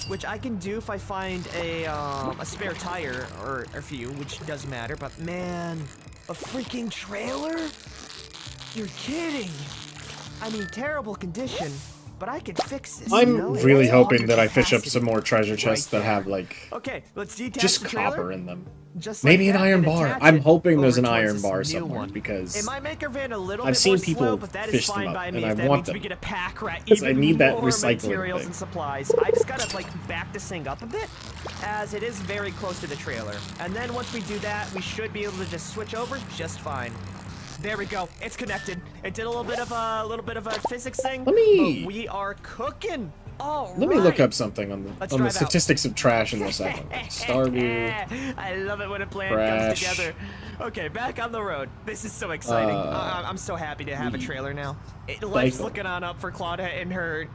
which I can do if I find a spare tire or a few, which doesn't matter, but man, a freaking trailer? You're kidding. I mean, terrible condition, but I can fix this. I'm you know? It really has hoping water that I fish up capacity some more treasure chests right that have, like, Okay, let's detach just the trailer. copper in them. Just Maybe like an that, iron and bar. attach I'm it hoping there's over an towards iron this bar new somewhere one. because It might make our van a little I've bit seen more people slow, but that is fish them fine up, by me and if I that want means we them. get a pack rat 'Cause I even need that more recycling materials thing. and supplies. I just gotta like back this thing up a bit, as it is very close to the trailer. And then once we do that, we should be able to just switch over just fine. There we go. It's connected. It did a little bit of a physics thing. Let me- But we are cooking. All let me look right. up something on Let's the drive out. statistics of trash in this second. Stardew. I love it when a plan Crash. comes together. Okay, back on the road. This is so exciting. I'm so happy to have a trailer now. Life's Cycle. looking on up for Claudette and her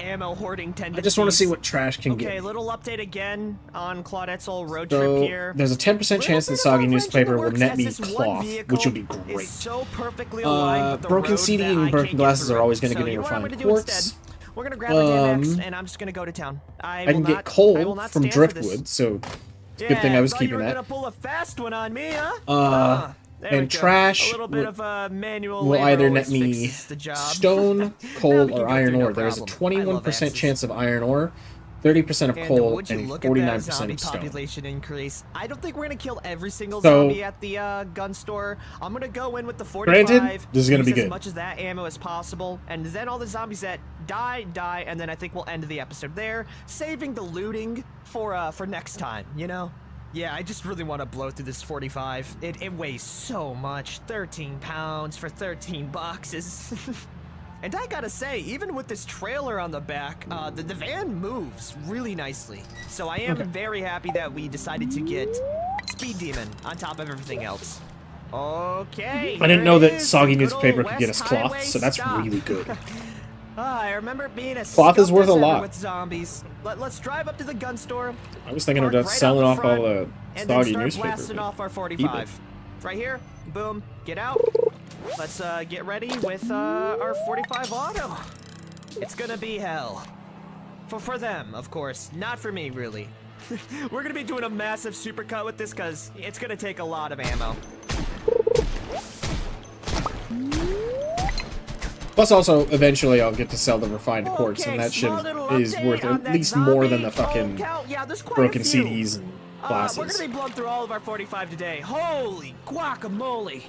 ammo hoarding tendencies. I just want to see what trash can Okay, get. little update again on Claudette's old road So trip here. there's a 10% chance that Little soggy bit of a newspaper will wrench in net the me works as this one cloth, vehicle which would be is great. so perfectly aligned with the Broken road CD that and I broken can't get glasses through are it. always going to So get you know what I'm refined gonna do quartz. instead? We're gonna grab our damn X, and I'm just gonna go to town. I will can get not- I coal will not from stand for this. driftwood, so it's a good thing I was thought keeping you were that. gonna pull a fast one on me, huh? There and we go. trash A little bit of manual will labor either net always me fixes the job. stone, Now coal, we can or go iron through no ore. There's a problem. I love 21% axes. chance of iron ore, 30% of And coal, would you and look at that 49% zombie of stone. population increase? I don't think we're gonna kill every single So- zombie at the gun store. I'm gonna go in with the 45. Granted, this is gonna use be as good. much of that ammo as possible, and then all the zombies that die, and then I think we'll end the episode there, saving the looting for next time. You know? Yeah, I just really want to blow through this 45. It weighs so much. 13 pounds for 13 boxes. And I gotta say, even with this trailer on the back, the van moves really nicely. So I am very happy that we decided to get Speed Demon on top of everything else. Okay. I didn't know here it that is, soggy the good old newspaper could get us West cloth, Highway so that's stop. really good. I remember being a Cloth is scuffed worth a as ever lot. with zombies. Let's drive up to the gun store. I was thinking Park about right selling out off the front, all the and then soggy start newspaper. blasting but off our keep it. 45. Right here, boom, get out. Let's get ready with our 45 auto. It's gonna be hell. For them, of course, not for me, really. We're gonna be doing a massive supercut with this because it's gonna take a lot of ammo. Plus, also, eventually I'll get to sell the refined quartz, Okay, and that shit small little is update worth on at that least more than the zombie. fucking Yeah, there's quite broken a few. CDs and We're glasses. gonna be blowing through all of our 45 today. Holy guacamole!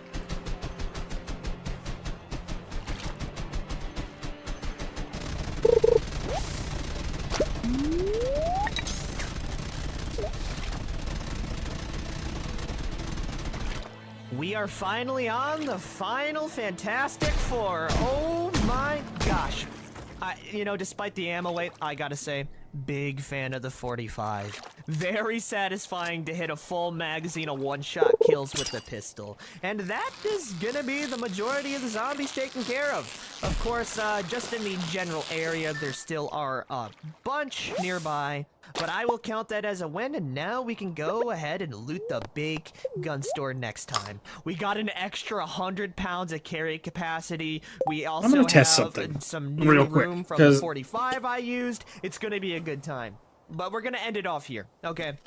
We are finally on the final Fantastic Four. Oh my gosh. You know, despite the ammo weight, I gotta say, big fan of the 45. Very satisfying to hit a full magazine of one-shot kills with the pistol. And that is gonna be the majority of the zombies taken care of. Of course, just in the general area, there still are a bunch nearby. But I will count that as a win, and now we can go ahead and loot the big gun store next time. We got an extra 100 pounds of carry capacity. We also gonna test have something some new real quick, room from the 'cause- 45 I used. It's gonna be a good time. But we're gonna end it off here. Okay.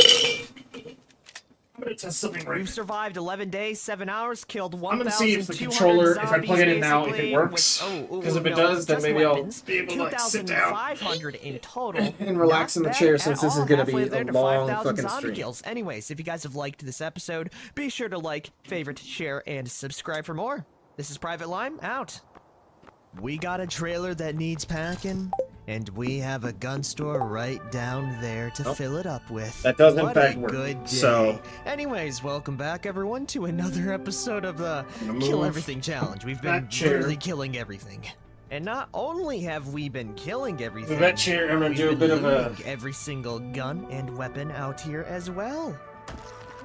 gonna test something right. We've survived 11 days, 7 hours, killed 1,200 I'm gonna see if the controller, if I plug it in now, if it works. Because if it does, then maybe I'll be able to like sit down 2,500 in total. and relax in the chair, since this is gonna be a long fucking stream. Kills. Anyways, if you guys have liked this episode, be sure to like, favorite, share, and subscribe for more. This is Private Lime, out. We got a trailer that needs packing, and we have a gun store right down there to fill it up with. That does in What fact a work. good day. So, anyways, welcome back everyone to another episode of the Kill Everything Challenge. We've been chair. literally killing everything. And not only have we been killing everything, with that chair, I'm gonna do a bit of a... every single gun and weapon out here as well.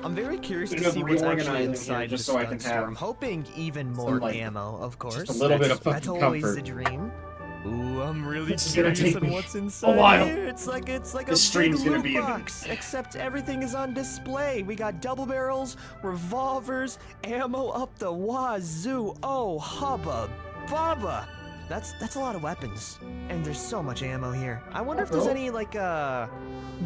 I'm very curious Bit to of see what's actually reorganizing inside here, just this so I gun can store. have I'm hoping even more like, ammo, of course. just a little bit of That's fucking always comfort. the dream. Ooh, I'm really This is gonna curious take on me what's inside a while. here. It's like This a stream's big gonna loot be a box, except everything is on display. We got double barrels, revolvers, ammo up the wazoo. Oh, hubba bubba. That's a lot of weapons, and there's so much ammo here. I wonder if there's any like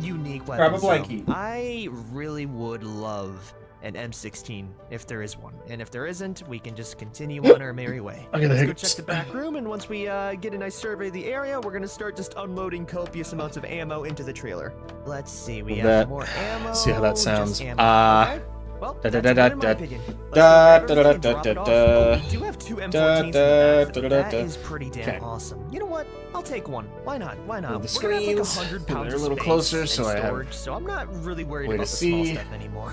unique weapons. Grab a blankie. I really would love an M16 if there is one, and if there isn't, we can just continue on our merry way. Okay, Let's go thanks. check the back room, and once we get a nice survey of the area, we're gonna start just unloading copious amounts of ammo into the trailer. Let's see, we have more ammo. See how that just sounds. ammo. Okay. Well, Da, da, that's da, good in my da, opinion. da, Let's go grab da, everything and da, drop it da, off. Oh, we do have two M14s in da, the back. da, da, That da. is pretty damn Okay. awesome. You know what? I'll take one. Why not? Why not? Move the We're gonna have like screens. 100 pounds They're a of little space closer, and so I have storage, so I'm not really worried way about to the small see. stuff anymore.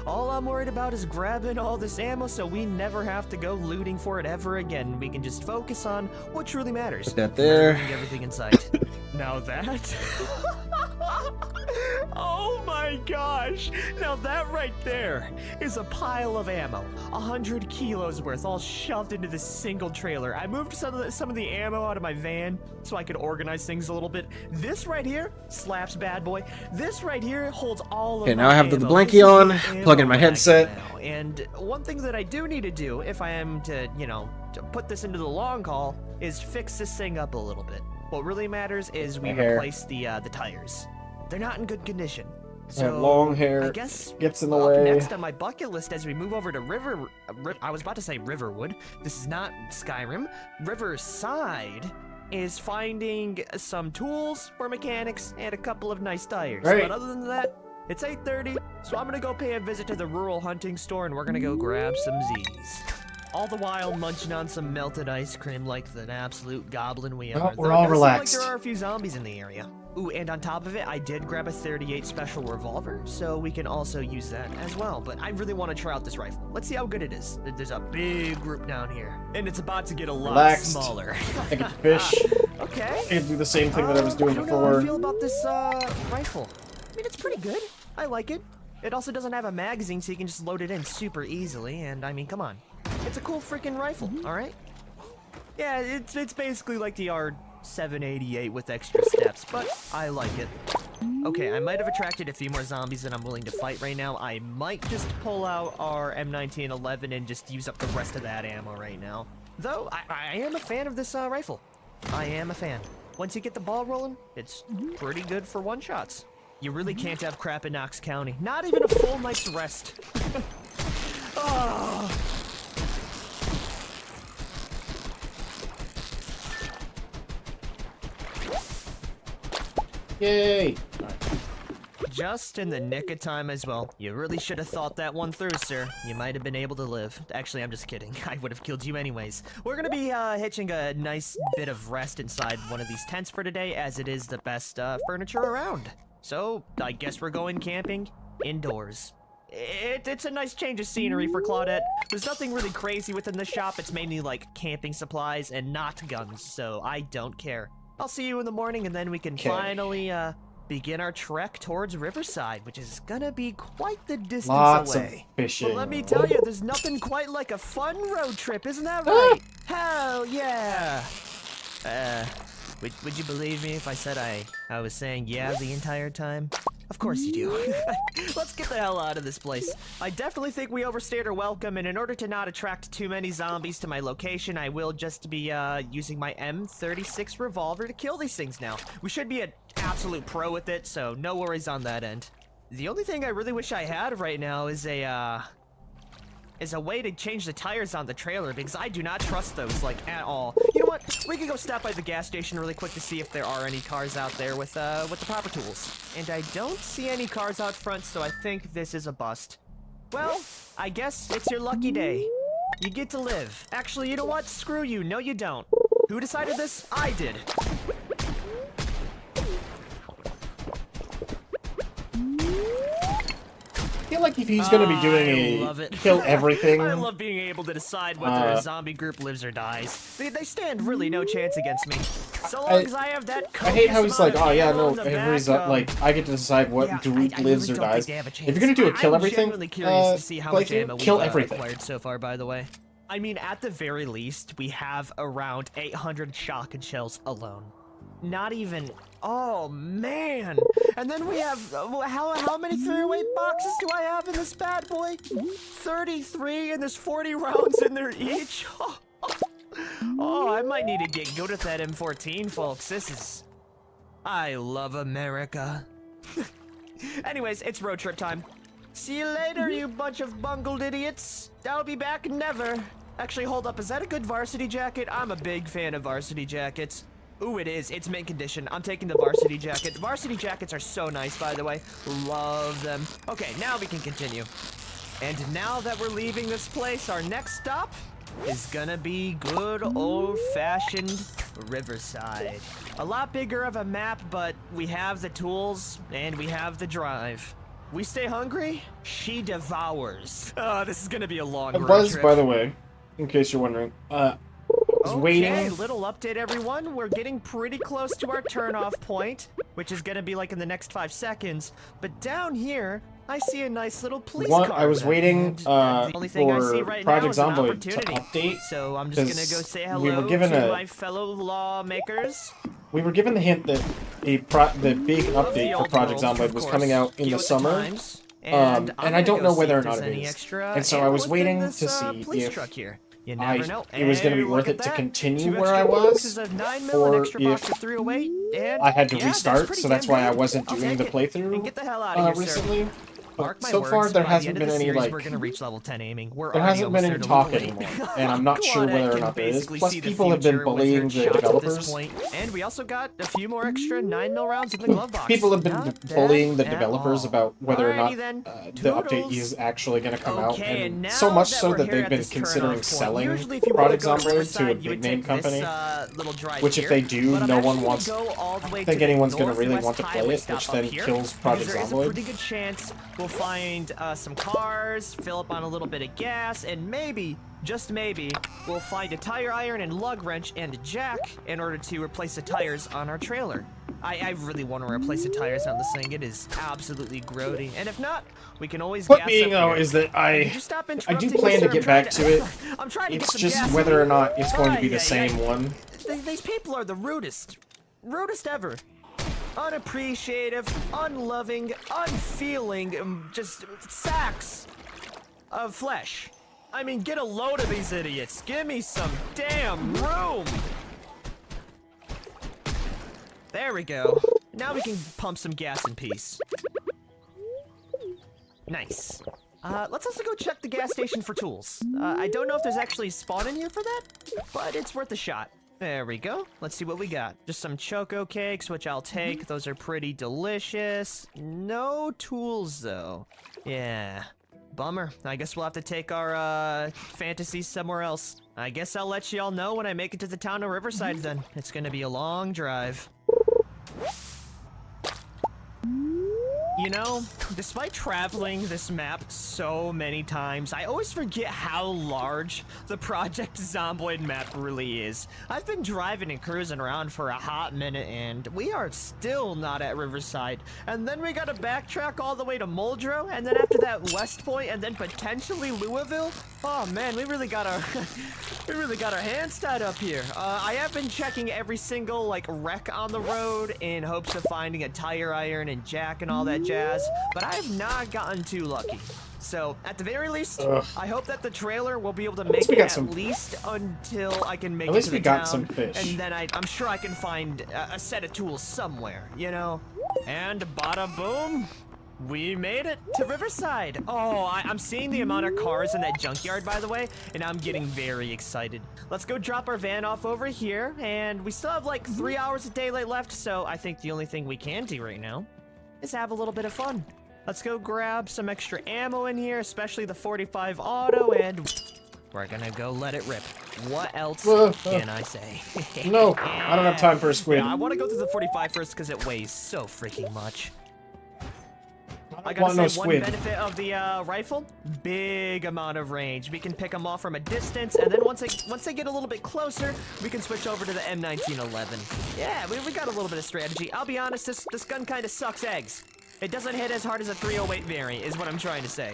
All I'm worried about is grabbing all this ammo so we never have to go looting for it ever again. We can just focus on what truly matters. Put that there. Murdering everything in sight. Now that... oh my gosh! Now that right there is a pile of ammo. 100 kilos worth, all shoved into this single trailer. I moved some of the ammo out of my van so I could organize things a little bit. This right here slaps bad boy. This right here holds all of Okay, my now I have the ammo. blankie This is on, the ammo plug in my bag headset. now. And one thing that I do need to do if I am to, you know, to put this into the long haul is fix this thing up a little bit. What really matters is we My hair. replace the tires. They're not in good condition. I So have long hair. I guess Gets in the up way. next on my bucket list as we move over to I was about to say Riverwood. This is not Skyrim. Riverside is finding some tools for mechanics and a couple of nice tires. Right. But other than that, it's 8:30, so I'm gonna go pay a visit to the rural hunting store and we're gonna go grab some Z's. All the while munching on some melted ice cream like the absolute goblin we are. we're Though it all does seem relaxed. Like there are a few zombies in the area. Ooh, and on top of it, I did grab a 38 special revolver, so we can also use that as well. But I really want to try out this rifle. Let's see how good it is. There's a big group down here, and it's about to get a lot Relaxed. smaller. I get to fish. Okay. I can do the same thing that I was doing I don't know how I before. feel about this rifle. I mean, it's pretty good. I like it. It also doesn't have a magazine, so you can just load it in super easily. And I mean, come on, it's a cool freaking rifle. All right. Yeah, it's basically like the R788 with extra steps, but I like it. Okay, I might have attracted a few more zombies than I'm willing to fight right now. I might just pull out our M1911 and just use up the rest of that ammo right now. Though, I am a fan of this rifle. I am a fan. Once you get the ball rolling, it's pretty good for one-shots. You really can't have crap in Knox County. Not even a full night's rest. Oh. Yay! Just in the nick of time as well. You really should have thought that one through, sir. You might have been able to live. Actually, I'm just kidding. I would have killed you anyways. We're gonna be hitching a nice bit of rest inside one of these tents for today, as it is the best furniture around. So, I guess we're going camping indoors. It's a nice change of scenery for Claudette. There's nothing really crazy within the shop. It's mainly like camping supplies and not guns, so I don't care. I'll see you in the morning, and then we can finally begin our trek towards Riverside, which is gonna be quite the distance Lots away. of fishing. But let me tell you, there's nothing quite like a fun road trip, isn't that right? Hell yeah! Would you believe me if I said I was saying yeah the entire time? Of course you do. Let's get the hell out of this place. I definitely think we overstayed our welcome, and in order to not attract too many zombies to my location, I will just be using my M36 revolver to kill these things now. We should be an absolute pro with it, so no worries on that end. The only thing I really wish I had right now is a way to change the tires on the trailer, because I do not trust those, like, at all. You know what? We can go stop by the gas station really quick to see if there are any cars out there with the proper tools. And I don't see any cars out front, so I think this is a bust. Well, I guess it's your lucky day. You get to live. Actually, you know what? Screw you. No, you don't. Who decided this? I did. I feel like if he's going to be doing a kill everything. I love being able to decide whether a zombie group lives or dies. They stand really no chance against me. So long as I have that. I hate how he's like, oh yeah, no, everybody's like, I get to decide what group lives or dies. If you're gonna do a kill everything, to see how much ammo kill we've everything. acquired so far. By the way, I mean at the very least, we have around 800 shotgun shells alone. Not even. Oh man! And then we have how many 308 boxes do I have in this bad boy? 33, and there's 40 rounds in there each. Oh, I might need to get good at that M14, folks. This is. I love America. Anyways, it's road trip time. See you later, you bunch of bungled idiots. I'll be back never. Actually, hold up. Is that a good varsity jacket? I'm a big fan of varsity jackets. Ooh, it is. It's mint condition. I'm taking the varsity jacket. The varsity jackets are so nice, by the way. Love them. Okay, now we can continue. And now that we're leaving this place, our next stop is gonna be good old-fashioned Riverside. A lot bigger of a map, but we have the tools and we have the drive. We stay hungry, she devours. Oh, this is gonna be a long road trip. By the way, in case you're wondering, waiting. Little update, everyone. We're getting pretty close to our turn-off point, which is gonna be like in the next 5 seconds. But down here, I see a nice little police car. I was waiting the only thing I see for right Project now is an Zomboid to opportunity. update. So I'm just gonna go say hello to my fellow lawmakers. We were given the hint that the big update for Project Zomboid was coming out in the summer. And I don't know whether or not it is. And so I was waiting to see if it was going to be worth it to continue where I was, or if I had to restart, so that's why I wasn't doing the playthrough recently. But so far, there hasn't been any, like, we're gonna reach level 10 aiming. there hasn't been any talk anymore, and I'm not sure whether or not there is. Plus, people have been bullying the developers. And we also got a few more extra 9mm rounds in the glove box. People have been bullying the developers about whether or not the update is actually going to come out, and so much so that they've been considering selling Project Zomboid to a big name company, which if they do, no one wants. I don't think anyone's going to really want to play it, which then kills Project Zomboid. Pretty good chance we'll find some cars, fill up on a little bit of gas, and maybe, just maybe, we'll find a tire iron and lug wrench and a jack in order to replace the tires on our trailer. I really want to replace the tires on this thing. It is absolutely grody. And if not, we can always gas up here. Is that I do plan to get back to it. I'm trying to it's get some just gas whether or not it's going to be the same one. These people are the rudest ever. Unappreciative, unloving, unfeeling, just sacks of flesh. I mean, get a load of these idiots. Give me some damn room. There we go. Now we can pump some gas in peace. Nice. Let's also go check the gas station for tools. I don't know if there's actually a spawn in here for that, but it's worth a shot. There we go. Let's see what we got. Just some choco cakes, which I'll take. Those are pretty delicious. No tools, though. Yeah. Bummer. I guess we'll have to take our, fantasies somewhere else. I guess I'll let y'all know when I make it to the town of Riverside, then. It's gonna be a long drive. You know, despite traveling this map so many times, I always forget how large the Project Zomboid map really is. I've been driving and cruising around for a hot minute, and we are still not at Riverside. And then we gotta backtrack all the way to Muldrow, and then after that West Point, and then potentially Louisville. Oh man, we really got our hands tied up here. I have been checking every single like wreck on the road in hopes of finding a tire iron and jack and all that jazz, but I have not gotten too lucky. So, at the very least, I hope that the trailer will be able to make it at least until I can make it to the town. At least we got some fish. And then I'm sure I can find a set of tools somewhere, you know? And bada boom, We made it to Riverside. Oh, I'm seeing the amount of cars in that junkyard, by the way, and I'm getting very excited. Let's go drop our van off over here, and we still have like 3 hours of daylight left, so I think the only thing we can do right now is have a little bit of fun. Let's go grab some extra ammo in here, especially the 45 auto, and we're gonna go let it rip. What else can I say? No, I don't have time for a squid. Yeah, I want to go through the 45 first because it weighs so freaking much. I want gotta no say, one squid. benefit of the rifle, big amount of range. We can pick them off from a distance, and then once they get a little bit closer, we can switch over to the M1911. Yeah, we got a little bit of strategy. I'll be honest, this gun kind of sucks eggs. It doesn't hit as hard as a 308 variant, is what I'm trying to say.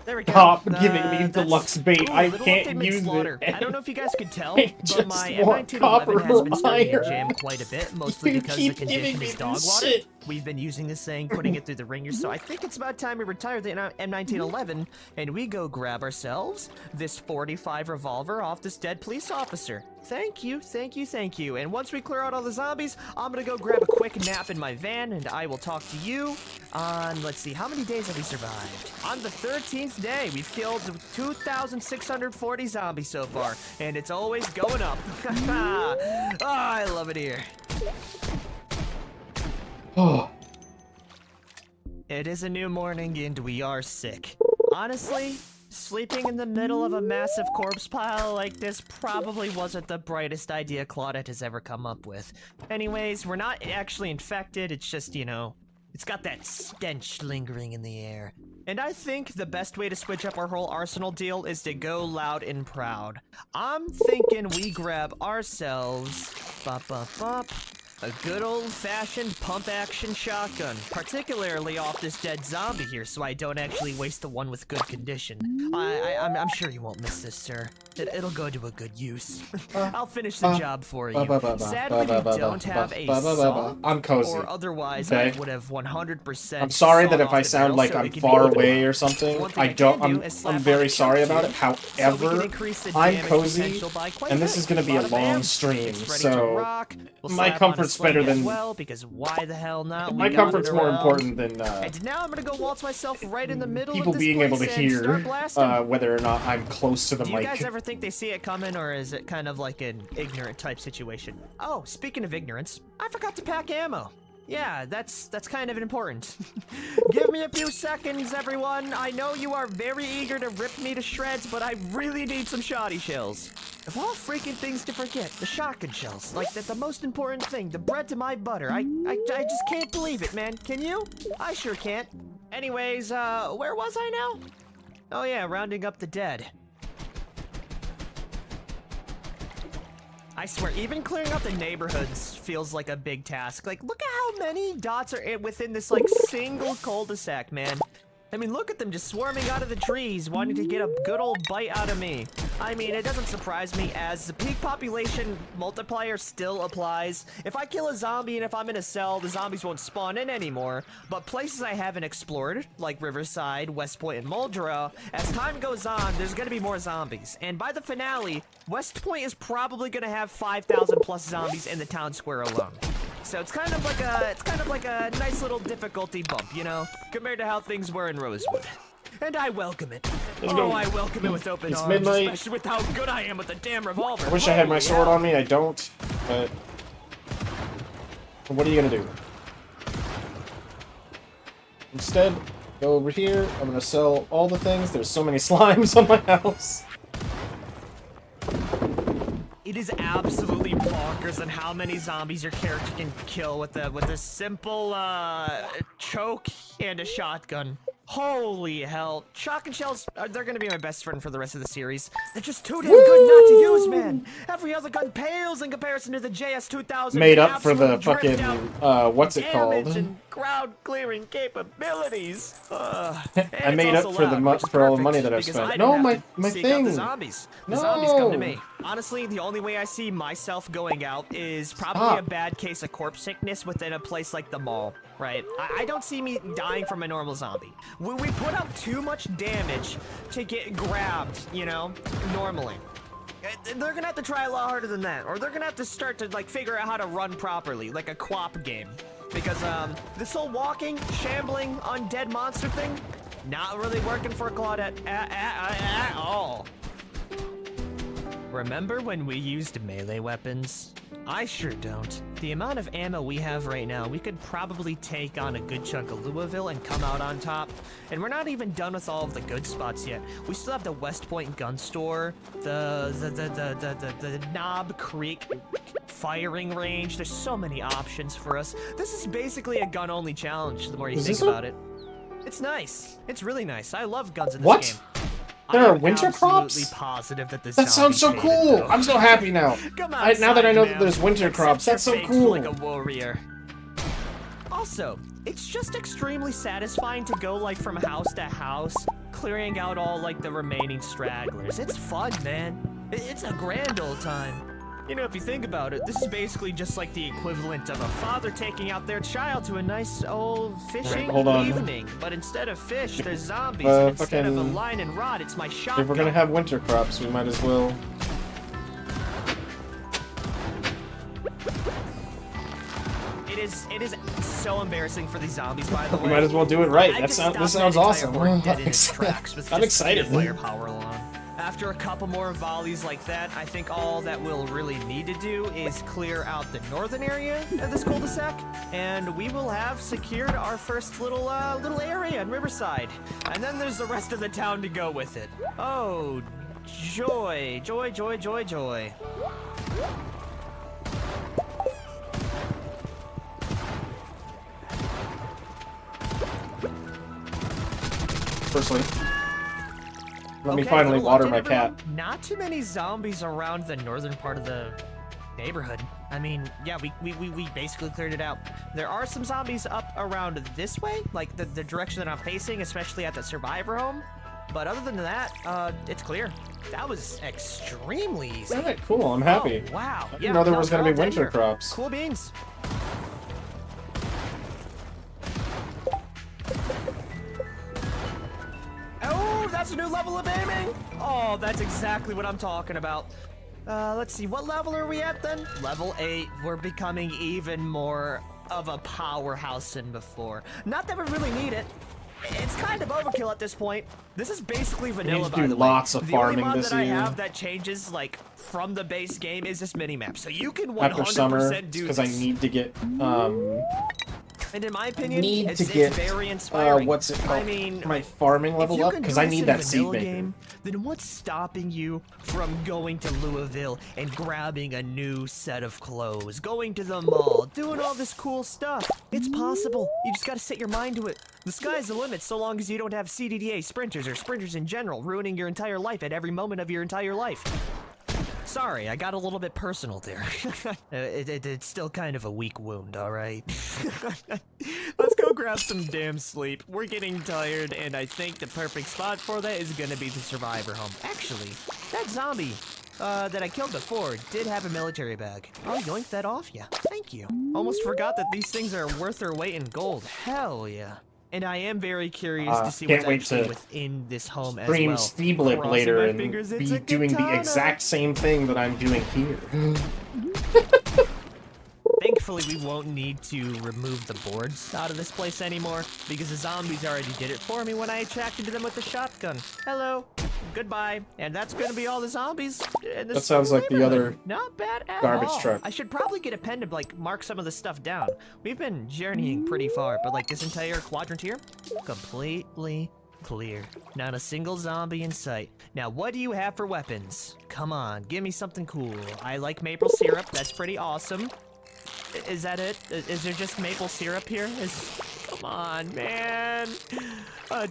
There we go. Stop giving me That's- deluxe bait. Ooh, I little can't update makes use slaughter. it. I don't know if you guys could tell, I but just my want M1911 copper has been starting to iron. jam quite a bit, mostly You because keep the giving condition me is dog this water. shit. We've been using this thing, putting it through the ringer, so I think it's about time we retire the M1911 and we go grab ourselves this 45 revolver off this dead police officer. Thank you, thank you, thank you. And once we clear out all the zombies, I'm gonna go grab a quick nap in my van, and I will talk to you on, let's see, how many days have we survived? On the 13th day, we've killed 2,640 zombies so far, and it's always going up. Oh, I love it here. Oh, It is a new morning, and we are sick. Honestly, sleeping in the middle of a massive corpse pile like this probably wasn't the brightest idea Claudette has ever come up with. Anyways, we're not actually infected, it's just, you know, it's got that stench lingering in the air. And I think the best way to switch up our whole arsenal deal is to go loud and proud. I'm thinking we grab ourselves a good old-fashioned pump-action shotgun, particularly off this dead zombie here, so I don't actually waste the one with good condition. I'm sure you won't miss this, sir. It'll go to a good use. I'll finish the job for you. Sadly, we don't have a saw, I'm cozy. or otherwise Okay. I would have 100%. I'm sorry that sawed if off I the sound barrel like so I'm it can be far opened away up. or something. One thing I can don't. do is slap I'm on very a sorry choke about tube, it. so we can However, increase the I'm damage cozy, potential by quite and a this bit. is going to be a Bada long bam, stream, it's ready to so rock. We'll my slap on a comfort's sling better as than well, because why the hell not? my We got comfort's it more around. important than And now I'm gonna go waltz myself right in the middle people of this being able to place and start hear blasting. whether or not I'm close to the Do you mic. guys ever think they see it coming, or is it kind of like an ignorant type situation? Oh, speaking of ignorance, I forgot to pack ammo. Yeah, that's kind of important. Give me a few seconds, everyone. I know you are very eager to rip me to shreds, but I really need some shoddy shells. Of all freaking things to forget, the shotgun shells. Like, the most important thing, the bread to my butter. I just can't believe it, man. Can you? I sure can't. Anyways, where was I now? Oh yeah, rounding up the dead. I swear, even clearing out the neighborhoods feels like a big task. Like, look at how many dots are within this, like, single cul-de-sac, man. I mean, look at them just swarming out of the trees, wanting to get a good old bite out of me. I mean, it doesn't surprise me, as the peak population multiplier still applies. If I kill a zombie and if I'm in a cell, the zombies won't spawn in anymore. But places I haven't explored, like Riverside, West Point, and Muldrow, as time goes on, there's gonna be more zombies. And by the finale, West Point is probably gonna have 5,000 plus zombies in the town square alone. So it's kind of like a nice little difficulty bump, you know, compared to how things were in Rosewood. And I welcome it. Let's Oh, go. I welcome it with open It's arms, midnight. especially with how good I am with the damn revolver. I wish I had my Holy sword hell. on me. I don't. But what are you gonna do? Instead, go over here. I'm gonna sell all the things. There's so many slimes on my house. It is absolutely bonkers on how many zombies your character can kill with a simple choke and a shotgun. Holy hell. Shotgun shells, they're gonna be my best friend for the rest of the series. They're just too damn good not to use, man. Every other gun pales in comparison to the JS2000. Made up for the Absolute dripped fucking out what's it damage called? and crowd clearing capabilities. I And made it's up also for the loud, which is for all the perfect, money that I've because spent. I No, don't have my to seek out thing. the zombies. The zombies come to me. Honestly, the only way I see myself going out is probably a bad case of corpse sickness within a place like the mall, right? I don't see me dying from a normal zombie. We put up too much damage to get grabbed, you know, normally. They're gonna have to try a lot harder than that, or they're gonna have to start to like figure out how to run properly, like a co-op game. Because this whole walking, shambling, undead monster thing, not really working for Claudette at all. Remember when we used melee weapons? I sure don't. The amount of ammo we have right now, we could probably take on a good chunk of Louisville and come out on top. And we're not even done with all of the good spots yet. We still have the West Point gun store, the Knob Creek firing range. There's so many options for us. This is basically a gun-only challenge, the more you think about it. It's nice. It's really nice. I love guns in this game. There are winter crops? Positive that that sounds so cool! I'm so happy now. Now that I know that there's winter crops, that's so cool. Like a warrior. Also, it's just extremely satisfying to go like from house to house, clearing out all like the remaining stragglers. It's fun, man. It's a grand old time. You know, if you think about it, this is basically just like the equivalent of a father taking out their child to a nice old fishing evening. But instead of fish, there's zombies. And instead of a line and rod, it's my shotgun. If we're gonna have winter crops, we might as well. It is so embarrassing for these zombies, by the way. We might as well do it right. This sounds awesome. I'm excited. Firepower alone. After a couple more volleys like that, I think all that we'll really need to do is clear out the northern area of this cul-de-sac, and we will have secured our first little area in Riverside. And then there's the rest of the town to go with it. Oh, joy, joy, joy, joy, joy. Personally. Let me finally water my cat. Not too many zombies around the northern part of the neighborhood. I mean, yeah, we basically cleared it out. There are some zombies up around this way, like the direction that I'm facing, especially at the survivor home. But other than that, it's clear. That was extremely easy. Alright, cool. I'm happy. Oh, wow. I didn't know there was going to be winter crops. Cool beans. That's a new level of aiming! Oh, that's exactly what I'm talking about. Let's see, what level are we at then? Level 8. We're becoming even more of a powerhouse than before. Not that we really need it. It's kind of overkill at this point. This is basically vanilla, by the way. Lots of farming only mod this that year. I have that changes, like, from the base game is this mini-map. So you can 100% After summer, do because this. I need to get, And in my opinion, it's very inspiring. what's it called? I mean, my farming level up? Because I need that seed maker. Game, then what's stopping you from going to Louisville and grabbing a new set of clothes, going to the mall, doing all this cool stuff? It's possible. You just gotta set your mind to it. The sky's the limit so long as you don't have CDDA sprinters or sprinters in general ruining your entire life at every moment of your entire life. Sorry, I got a little bit personal there. It's still kind of a weak wound, alright? Let's go grab some damn sleep. We're getting tired, and I think the perfect spot for that is gonna be the survivor home. Actually, that zombie that I killed before did have a military bag. I'll yoink that off ya. Thank you. Almost forgot that these things are worth their weight in gold. Hell yeah. And I am very curious to see what's actually within this home as well. Stream Steeblip later and be doing the exact same thing that I'm doing here. Thankfully, we won't need to remove the boards out of this place anymore, because the zombies already did it for me when I attracted them with the shotgun. Hello, goodbye, and that's gonna be all the zombies in this. That sounds like the other not bad at garbage all. truck. I should probably get a pen to like mark some of this stuff down. We've been journeying pretty far, but like this entire quadrant here, completely clear. Not a single zombie in sight. Now, what do you have for weapons? Come on, give me something cool. I like maple syrup. That's pretty awesome. Is that it? Is there just maple syrup here? Come on, man.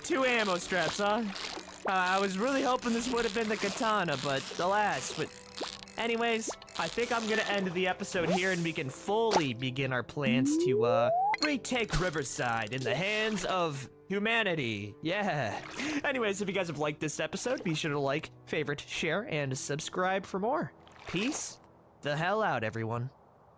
2 ammo straps, huh? I was really hoping this would have been the katana, but alas. But anyways, I think I'm gonna end the episode here and we can fully begin our plans to, retake Riverside in the hands of humanity. Yeah. Anyways, if you guys have liked this episode, be sure to like, favorite, share, and subscribe for more. Peace the hell out, everyone.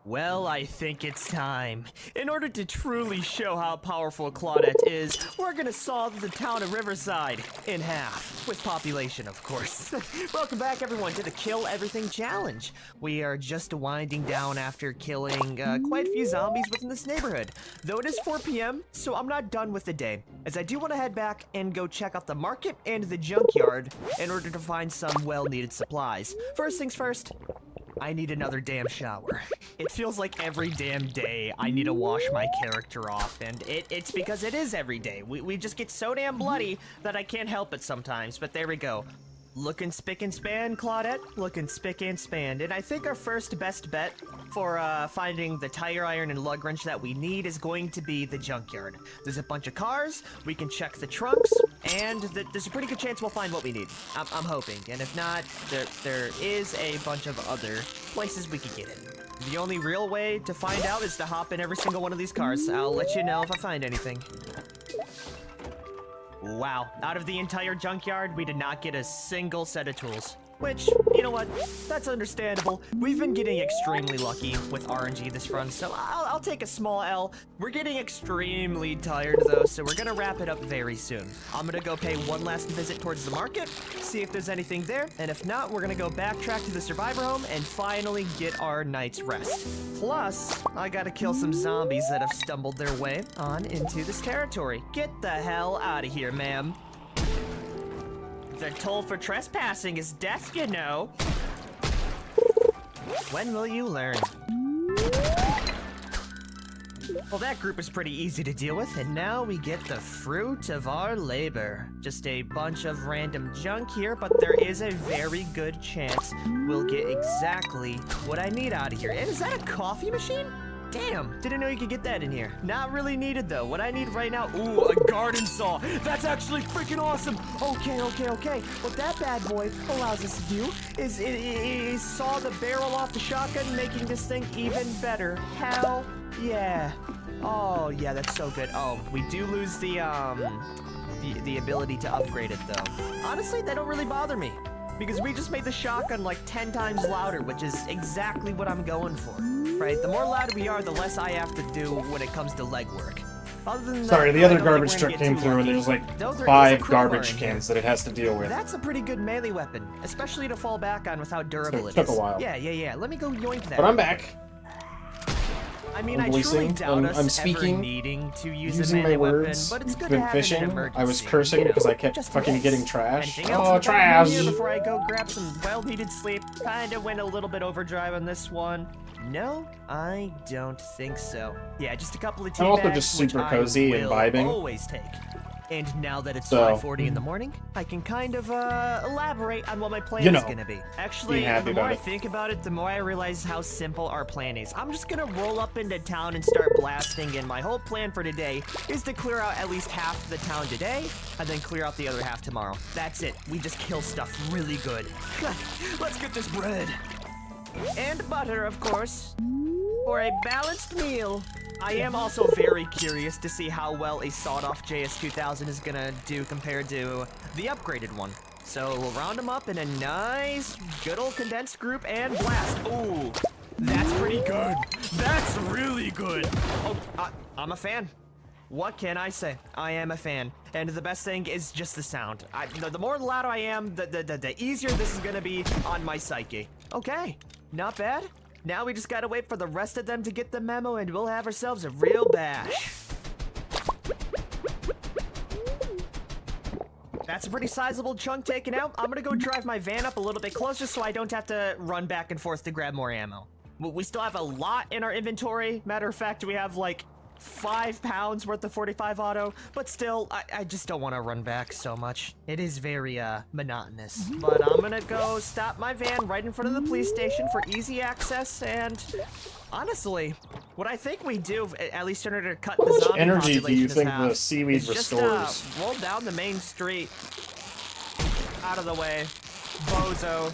Well, I think it's time. In order to truly show how powerful Claudette is, we're gonna solve the town of Riverside in half. With population, of course. Welcome back, everyone, to the Kill Everything Challenge. We are just winding down after killing quite a few zombies within this neighborhood. Though it is 4 p.m., so I'm not done with the day, as I do want to head back and go check out the market and the junkyard in order to find some well-needed supplies. First things first, I need another damn shower. It feels like every damn day I need to wash my character off, and it's because it is every day. We just get so damn bloody that I can't help it sometimes, but there we go. Looking spick and span, Claudette. Looking spick and span. And I think our first best bet for finding the tire iron and lug wrench that we need is going to be the junkyard. There's a bunch of cars, we can check the trunks, and there's a pretty good chance we'll find what we need. I'm hoping. And if not, there is a bunch of other places we could get it. The only real way to find out is to hop in every single one of these cars. I'll let you know if I find anything. Wow, out of the entire junkyard, we did not get a single set of tools. Which, you know what, that's understandable. We've been getting extremely lucky with RNG this run, so I'll take a small L. We're getting extremely tired though, so we're gonna wrap it up very soon. I'm gonna go pay one last visit towards the market, see if there's anything there, and if not, we're gonna go backtrack to the survivor home and finally get our night's rest. Plus, I gotta kill some zombies that have stumbled their way on into this territory. Get the hell out of here, ma'am. The toll for trespassing is death, you know. When will you learn? Well, that group is pretty easy to deal with, and now we get the fruit of our labor. Just a bunch of random junk here, but there is a very good chance we'll get exactly what I need out of here. And is that a coffee machine? Damn, didn't know you could get that in here. Not really needed though. What I need right now, ooh, a garden saw. That's actually freaking awesome. Okay. What that bad boy allows us to do is saw the barrel off the shotgun, making this thing even better. Hell yeah. Oh yeah, that's so good. Oh, we do lose the ability to upgrade it though. Honestly, that don't really bother me, because we just made the shotgun like 10 times louder, which is exactly what I'm going for, right? The more louder we are, the less I have to do when it comes to legwork. Other than Sorry, that, the I other don't garbage think we're truck gonna came get too through and lucky. there's like Though there is a 5 crowbar garbage in here. cans that it has to deal with. That's a pretty good melee weapon, especially to fall back on with how durable it Took is. a while. Yeah. Let me go yoink that. But I'm back. I mean, I'm I truly voicing, doubt us I'm ever speaking, needing to use a using melee my words. weapon, but it's good Been to have fishing. it in an emergency. I was cursing you know, because I kept just in fucking case. getting trash. Anything else Oh, in the bottom trash! here before I go grab some well-needed sleep? Kinda went a little bit overdrive on this one. No, I don't think so. Yeah, just a couple of tea I'm also bags, just which super I cozy and will vibing. always take. And now that it's So, 5:40 in the morning, I can kind of elaborate on what my plan You know, is gonna be. Actually, being happy the more about I it. think about it, the more I realize how simple our plan is. I'm just gonna roll up into town and start blasting, and my whole plan for today is to clear out at least half the town today, and then clear out the other half tomorrow. That's it. We just kill stuff really good. Let's get this bread. And butter, of course, for a balanced meal. I am also very curious to see how well a sawed-off JS2000 is gonna do compared to the upgraded one. So we'll round them up in a nice, good old condensed group and blast. Ooh, that's pretty good. That's really good. Oh, I'm a fan. What can I say? I am a fan. And the best thing is just the sound. The more loud I am, the easier this is gonna be on my psyche. Okay, not bad. Now we just gotta wait for the rest of them to get the memo and we'll have ourselves a real bash. That's a pretty sizable chunk taken out. I'm gonna go drive my van up a little bit closer so I don't have to run back and forth to grab more ammo. We still have a lot in our inventory. Matter of fact, we have like 5 pounds worth of 45 auto, but still, I just don't want to run back so much. It is very, monotonous. But I'm gonna go stop my van right in front of the police station for easy access, and honestly, what I think we do, at least in order to cut How the much zombie energy do you population in think half, the seaweed is restores? just, roll down the main street. Out of the way. Bozo.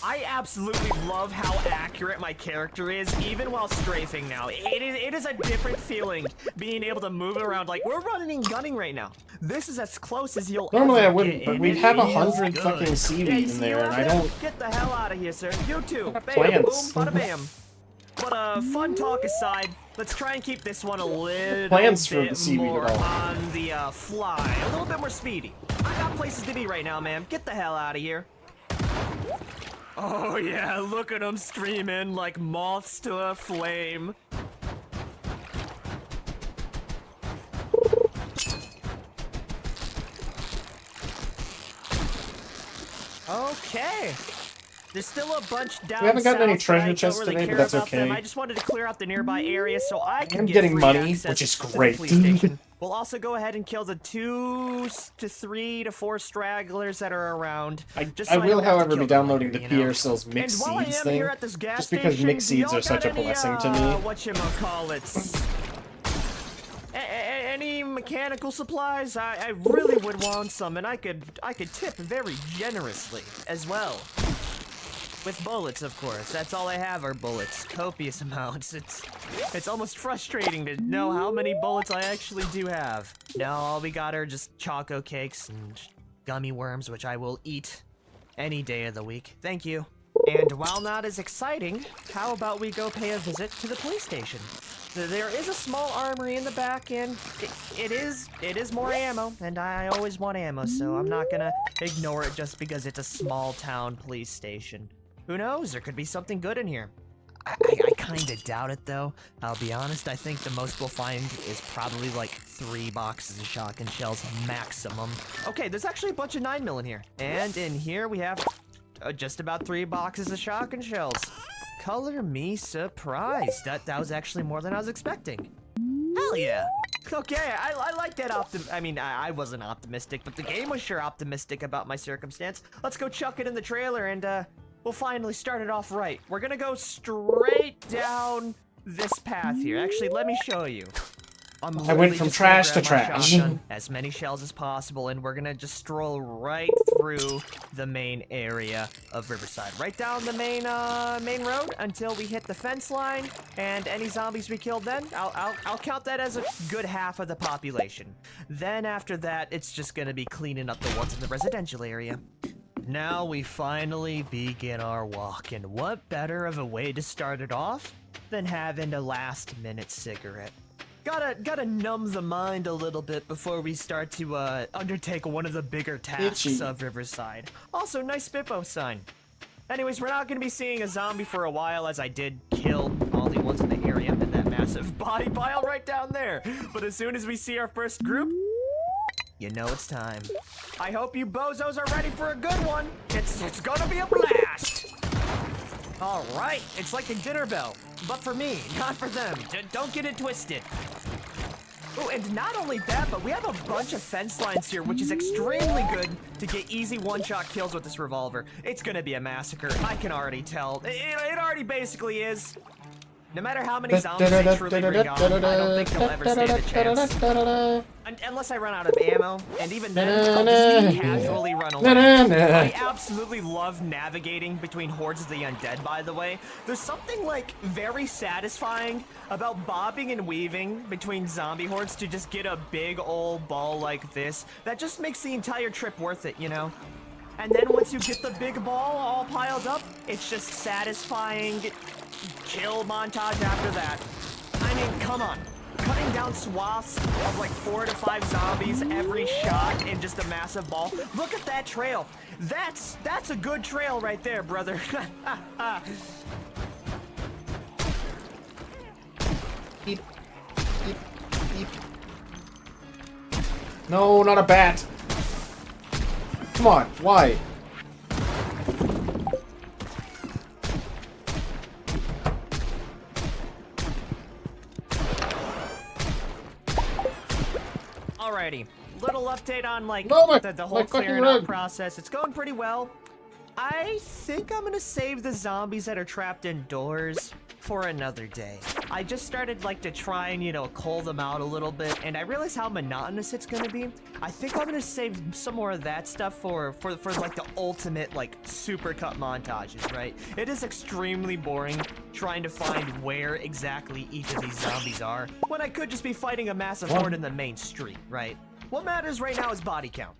I absolutely love how accurate my character is, even while strafing now. It is a different feeling being able to move around. Like, we're running and gunning right now. This is as close as you'll Normally ever I wouldn't, get, but and we it have feels 100 good. fucking seaweed Yeah, you in see there, you and out I there? don't... Get the hell out of here, sir. You too. Bam, plants? boom, bada bam. But fun talk aside, let's try and keep this one a little Plants for the bit seaweed more at all. on the fly, a little bit more speedy. I got places to be right now, man. Get the hell out of here. Oh yeah, look at them streaming like moths to a flame. Okay. There's still a bunch down We haven't gotten any south, but treasure I don't chests really today, care but that's about them. okay. I just wanted to clear out the nearby area so I can I'm get getting free money, access which is to the great. police station. We'll also go ahead and kill the 2 to 3 to 4 stragglers that are around. I so will, don't have to however, kill be them downloading later, the you know? Pierre Sells mixed And while I seeds am thing, here at this gas just because station, mixed do seeds y'all are such a got any, blessing to me. whatchamacallits? Any mechanical supplies? I really would want some, and I could tip very generously as well. With bullets, of course. That's all I have are bullets. Copious amounts. It's almost frustrating to know how many bullets I actually do have. No, all we got are just choco cakes and gummy worms, which I will eat any day of the week. Thank you. And while not as exciting, how about we go pay a visit to the police station? There is a small armory in the back, and it is more ammo, and I always want ammo, so I'm not gonna ignore it just because it's a small town police station. Who knows? There could be something good in here. I kinda doubt it, though. I'll be honest, I think the most we'll find is probably like 3 boxes of shotgun shells maximum. Okay, there's actually a bunch of 9mm in here. And in here we have just about 3 boxes of shotgun shells. Color me surprised. That was actually more than I was expecting. Hell yeah. Okay, I like that I mean, I wasn't optimistic, but the game was sure optimistic about my circumstance. Let's go chuck it in the trailer and, we'll finally start it off right. We're gonna go straight down this path here. Actually, let me show you. I went from trash to trash. As many shells as possible, and we're gonna just stroll right through the main area of Riverside. Right down the main road until we hit the fence line, and any zombies we killed then, I'll count that as a good half of the population. Then after that, it's just gonna be cleaning up the ones in the residential area. Now we finally begin our walk, and what better of a way to start it off than having a last-minute cigarette? Gotta numb the mind a little bit before we start to undertake one of the bigger tasks of Riverside. Also, nice Spippo sign. Anyways, we're not gonna be seeing a zombie for a while, as I did kill all the ones in the area and that massive body pile right down there. But as soon as we see our first group, you know it's time. I hope you bozos are ready for a good one. It's gonna be a blast. All right, it's like a dinner bell, but for me, not for them. Don't get it twisted. Oh, and not only that, but we have a bunch of fence lines here, which is extremely good to get easy one-shot kills with this revolver. It's gonna be a massacre. I can already tell. It already basically is. No matter how many zombies they truly bring on, I don't think they'll ever stand a chance. Unless I run out of ammo, and even then, I'll just casually run away. I absolutely love navigating between hordes of the undead, by the way. There's something, like, very satisfying about bobbing and weaving between zombie hordes to just get a big old ball like this. That just makes the entire trip worth it, you know? And then once you get the big ball all piled up, it's just satisfying kill montage after that. I mean, come on. Cutting down swaths of like 4 to 5 zombies every shot in just a massive ball. Look at that trail. That's a good trail right there, brother. Beep, beep, beep. No, not a bat. Come on, why? Alrighty, little update on like No, the whole clearing out process. It's going pretty well. I think I'm gonna save the zombies that are trapped indoors for another day. I just started like to try and, you know, cull them out a little bit, and I realize how monotonous it's gonna be. I think I'm gonna save some more of that stuff for like the ultimate like super cut montages, right? It is extremely boring trying to find where exactly each of these zombies are when I could just be fighting a massive horde in the main street, right? What matters right now is body count.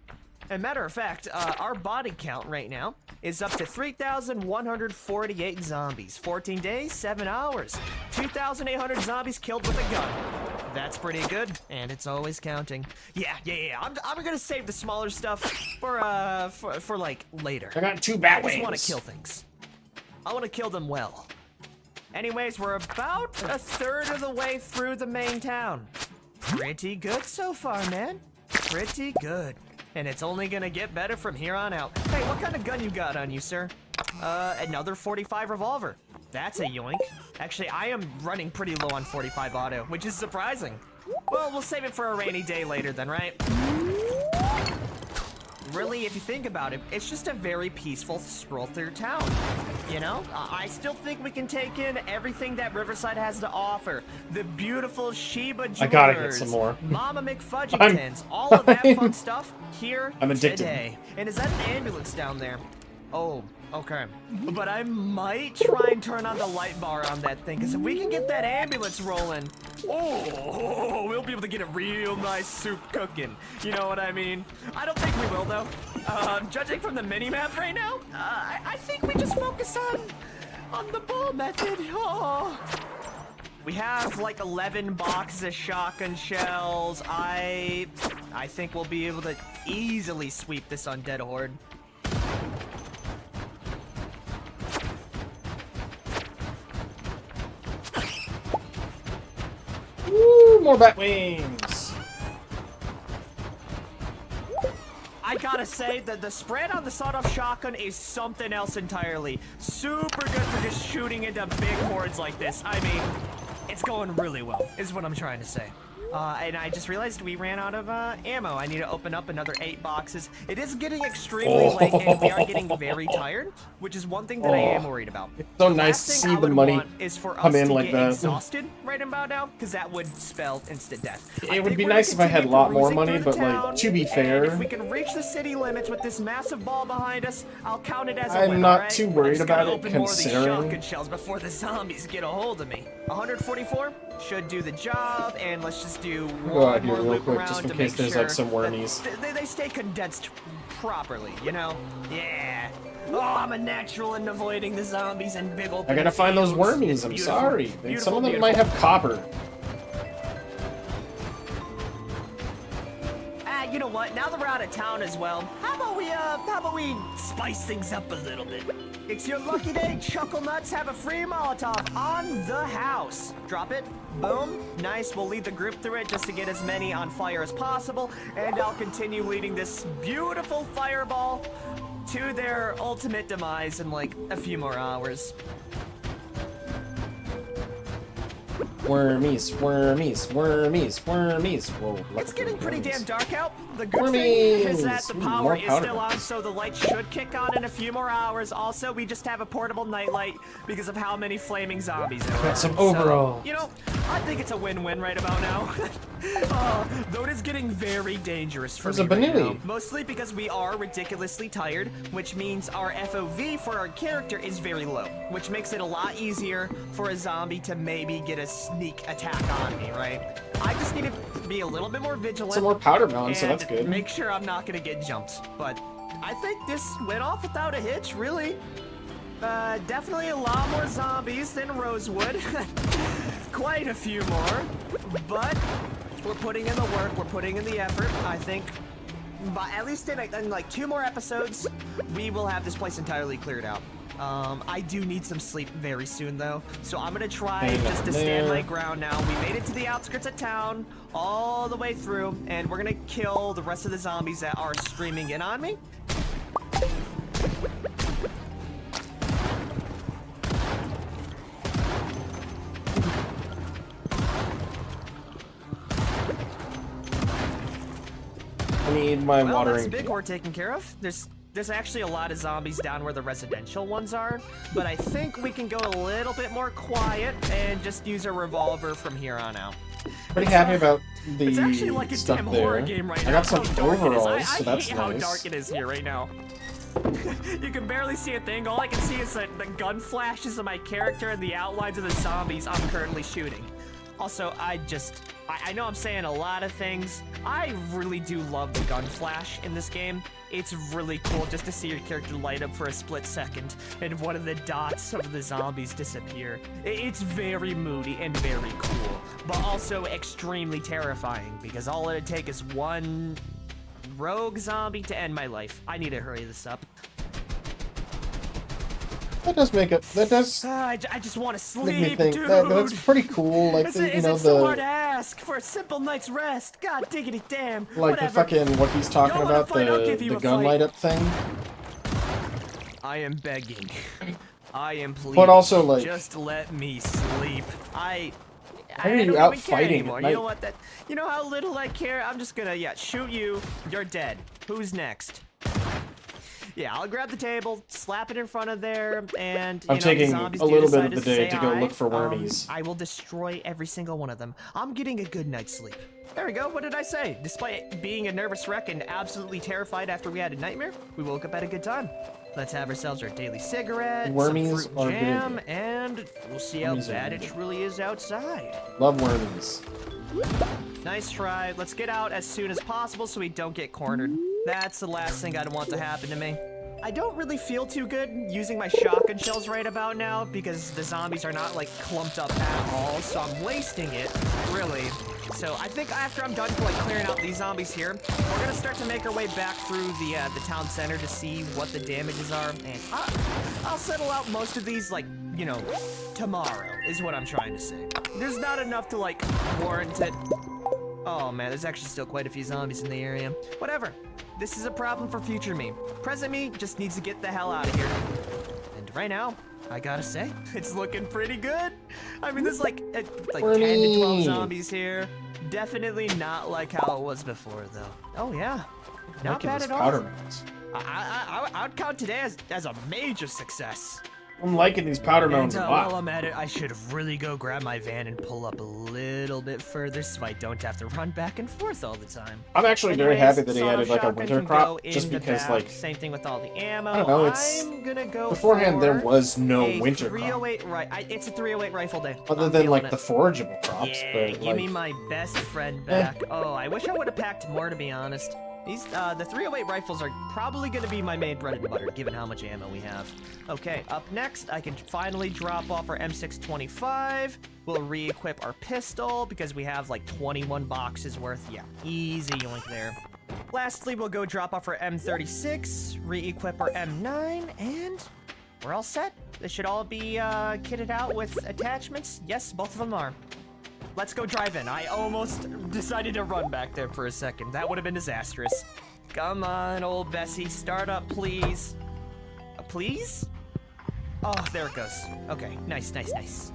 And matter of fact, our body count right now is up to 3,148 zombies. 14 days, 7 hours. 2,800 zombies killed with a gun. That's pretty good, and it's always counting. Yeah. I'm gonna save the smaller stuff for like later. I got 2 bat I just wings. want to kill things. I want to kill them well. Anyways, we're about a third of the way through the main town. Pretty good so far, man. Pretty good. And it's only gonna get better from here on out. Hey, what kind of gun you got on you, sir? Another 45 revolver. That's a yoink. Actually, I am running pretty low on 45 auto, which is surprising. Well, we'll save it for a rainy day later then, right? Really, if you think about it, it's just a very peaceful stroll through town. You know, I still think we can take in everything that Riverside has to offer. The beautiful Sheba Jewelers, I gotta get some more. Mama McFudgingtons, all of that fun stuff here I'm addicted. today. And is that an ambulance down there? Oh, okay. But I might try and turn on the light bar on that thing, because if we can get that ambulance rolling, oh, we'll be able to get a real nice soup cooking. You know what I mean? I don't think we will, though. Judging from the mini-map right now, I think we just focus on the ball method. Oh. We have like 11 boxes of shotgun shells. I think we'll be able to easily sweep this undead horde. Woo, more bat wings. I gotta say that the spread on the sawed-off shotgun is something else entirely. Super good for just shooting into big hordes like this. I mean, it's going really well, is what I'm trying to say. And I just realized we ran out of ammo. I need to open up another 8 boxes. It is getting extremely late, and we are getting very tired, which is one thing that I am worried about. It's so The nice last to thing see I the would money want is for come us in to like get that. exhausted right about now, because that would spell instant death. I It would think be we're nice if I gonna had a lot more continue money, cruising but through the like, town, to be and fair, if we can reach the city limits with this massive ball behind us, I'll count it as a I'm win, not alright? too worried I just gotta about it, open more of these considering- shotgun shells before the zombies get a hold of me. 144 should do the job, and let's just do Go one out here more real loop quick, around just in to case make there's sure like some that wormies. they stay condensed properly, you know? Yeah. Oh, I'm a natural in avoiding the zombies and big old. I gotta find those fields. wormies. I'm Beautiful, sorry. beautiful, Some of them beautiful. might have copper. You know what? Now that we're out of town as well, how about we spice things up a little bit? It's your lucky day. Chuckle Nuts have a free Molotov on the house. Drop it. Boom. Nice. We'll lead the group through it just to get as many on fire as possible, and I'll continue leading this beautiful fireball to their ultimate demise in like a few more hours. Wormies, wormies, wormies, wormies. Whoa. It's getting pretty damn dark out. The good Wormies. thing is that the Ooh, power more is powder still on, burns. so the light should kick on in a few more hours. Also, we just have a portable nightlight because of how many flaming zombies there are. Got some So, overalls. you know, I think it's a win-win right about now. Though it is getting very dangerous for There's me a right Benelli. now. Mostly because we are ridiculously tired, which means our FOV for our character is very low, which makes it a lot easier for a zombie to maybe get a sneak attack on me, right? I just need to be a little bit more vigilant. Some more powder melon, so and that's good. Make sure I'm not gonna get jumped. But I think this went off without a hitch, really. Definitely a lot more zombies than Rosewood. Quite a few more. But we're putting in the work, we're putting in the effort. I think, but at least in like 2 more episodes, we will have this place entirely cleared out. I do need some sleep very soon though, so I'm gonna try Hang just to on stand there. my ground now. We made it to the outskirts of town, all the way through, and we're gonna kill the rest of the zombies that are streaming in on me. I need my Well, that's watering. the big horde taken care of. There's there's actually a lot of zombies down where the residential ones are, but I think we can go a little bit more quiet and just use a revolver from here on out. Pretty happy about the It's actually like a stuff damn there. horror game right now. I got some how dark it is. overalls, so I that's hate how nice. dark it is here right now. You can barely see a thing. All I can see is the gun flashes of my character and the outlines of the zombies I'm currently shooting. Also, I know I'm saying a lot of things. I really do love the gun flash in this game. It's really cool just to see your character light up for a split second and one of the dots of the zombies disappear. It's very moody and very cool, but also extremely terrifying because all it'd take is one rogue zombie to end my life. I need to hurry this up. That does make it. That does I just want to sleep, make me think dude. that's pretty cool. Like Is the, it so hard to ask for a simple night's rest? God diggity damn. like Whatever. the fucking what he's talking You don't wanna about, fight, I'll give you the a gun fight. light up thing. I am begging. I am pleading. But also, like, just let me sleep. Why I are you don't out even care fighting anymore. at You know night? what? You know how little I care. I'm just gonna shoot you. You're dead. Who's next? Yeah, I'll grab the table, slap it in front of there, and I'm the taking zombies a do little bit decide of the day say to go hi. look for wormies. I will destroy every single one of them. I'm getting a good night's sleep. There we go. What did I say? Despite being a nervous wreck and absolutely terrified after we had a nightmare, we woke up at a good time. Let's have ourselves our daily cigarette, Wormies some are fruit good. jam, and we'll see how Wormies are bad good. it truly is outside. Love wormies. Nice try. Let's get out as soon as possible so we don't get cornered. That's the last thing I'd want to happen to me. I don't really feel too good using my shotgun shells right about now because the zombies are not like clumped up at all, so I'm wasting it, really. So I think after I'm done like clearing out these zombies here, we're gonna start to make our way back through the town center to see what the damages are, and I'll settle out most of these like, you know, tomorrow is what I'm trying to say. There's not enough to like warrant it. Oh man, there's actually still quite a few zombies in the area. Whatever. This is a problem for future me. Present me just needs to get the hell out of here. And right now, I gotta say, it's looking pretty good. I mean, there's like 10 to 12 zombies here. Definitely not like how it was before, though. Oh yeah, not Liking bad this at powder all. mounds. I'd count today as a major success. I'm liking these powder mounds And a while lot. I'm at it, I should really go grab my van and pull up a little bit further so I don't have to run back and forth all the time. I'm actually very Anyways, happy that he sawed-off added like a shotgun winter can crop, go in just the because back. like Same thing with all the ammo. I don't know, it's I'm gonna go beforehand there for was no a winter crop 308 it's a 308 rifle day. other I'm than feeling like it. the forageable crops. Yeah, but give me like, my best friend back. Oh, I wish I would have packed more, to be honest. These, the 308 rifles are probably going to be my main bread and butter, given how much ammo we have. Okay, up next, I can finally drop off our M625. We'll re-equip our pistol, because we have, like, 21 boxes worth. Yeah, easy yoink there. Lastly, we'll go drop off our M36, re-equip our M9, and we're all set. This should all be, kitted out with attachments. Yes, both of them are. Let's go drive in. I almost decided to run back there for a second. That would have been disastrous. Come on, old Bessie. Start up, please. Please? Oh, there it goes. Okay, nice, nice, nice.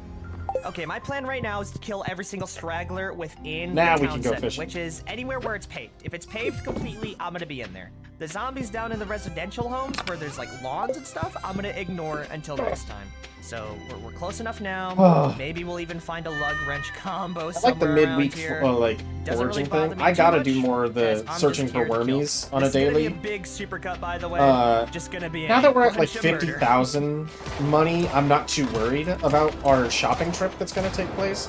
Okay, my plan right now is to kill every single straggler within Now the we town can go center, fishing. which is anywhere where it's paved. If it's paved completely, I'm gonna be in there. The zombies down in the residential homes where there's like lawns and stuff, I'm gonna ignore until next time. So we're close enough now. Maybe we'll even find a lug wrench combo I like the somewhere midweek around here. like Doesn't really foraging bother thing. me I too gotta much, do more of as the I'm searching just for here to kill. wormies on a This is gonna daily. be a big supercut, by the way. Just gonna be Now that we're at like bunch of murder. 50,000 money, I'm not too worried about our shopping trip that's gonna take place.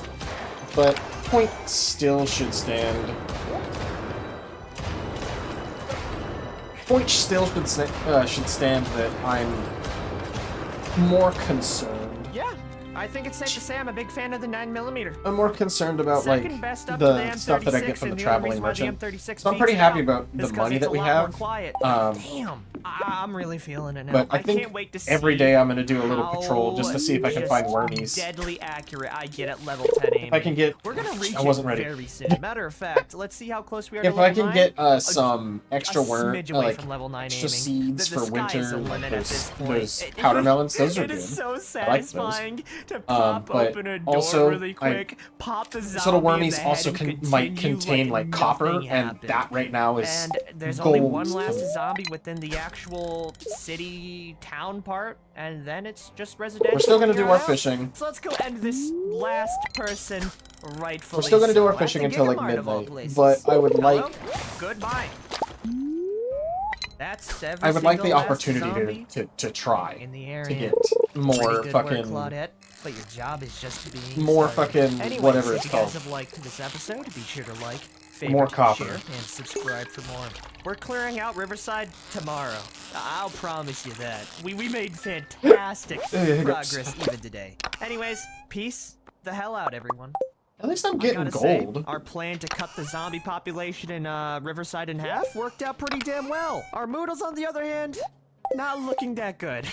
But point still should stand. Point still should stand that I'm more concerned. Yeah, I think it's safe to say I'm a big fan of the 9mm. I'm more concerned about like Second best up to the the stuff that I get M36, from the and traveling only reason why merchant. the M36 So I'm pretty beats happy out about is the 'cause money it's that a we lot have. more quiet. Damn, I'm really feeling it now. But I think can't wait to see every day I'm gonna do a little patrol how just to see if I can find just wormies. Deadly accurate I get at level 10 aiming. If I can get, We're gonna reach I wasn't it ready. very soon. Matter of fact, let's see how close we are to If level I can 9. get some extra a worm, smidge away like from level 9 extra aiming. seeds The for sky's winter, the like limit at this point. those powder melons, those are It good. is so I like those. satisfying to pop but open a door also, really quick, pop the zombie these little in the wormies head also and might continue contain like copper, nothing and happened. that right now is And there's gold. only one last zombie within the actual city town part, and then it's just residential. We're still gonna do our out. fishing. So let's go end this last person rightfully. We're still gonna do our so, fishing at the until like Gigamart of all midnight, places. but I would Hello? like Goodbye. That's every I would like the single last opportunity zombie to try in the area. to get Pretty more good fucking work, Claudette, but your job is just being more started. fucking Anyways, whatever if it's you guys called. have liked this episode, be sure to like, favorite, More copper. share, and subscribe for more. We're clearing out Riverside tomorrow. I'll promise you that. We made fantastic progress even today. Anyways, peace the hell out, everyone. At least I'm I getting gotta say, gold. our plan to cut the zombie population in Riverside in half worked out pretty damn well. Our Moodles, on the other hand, not looking that good.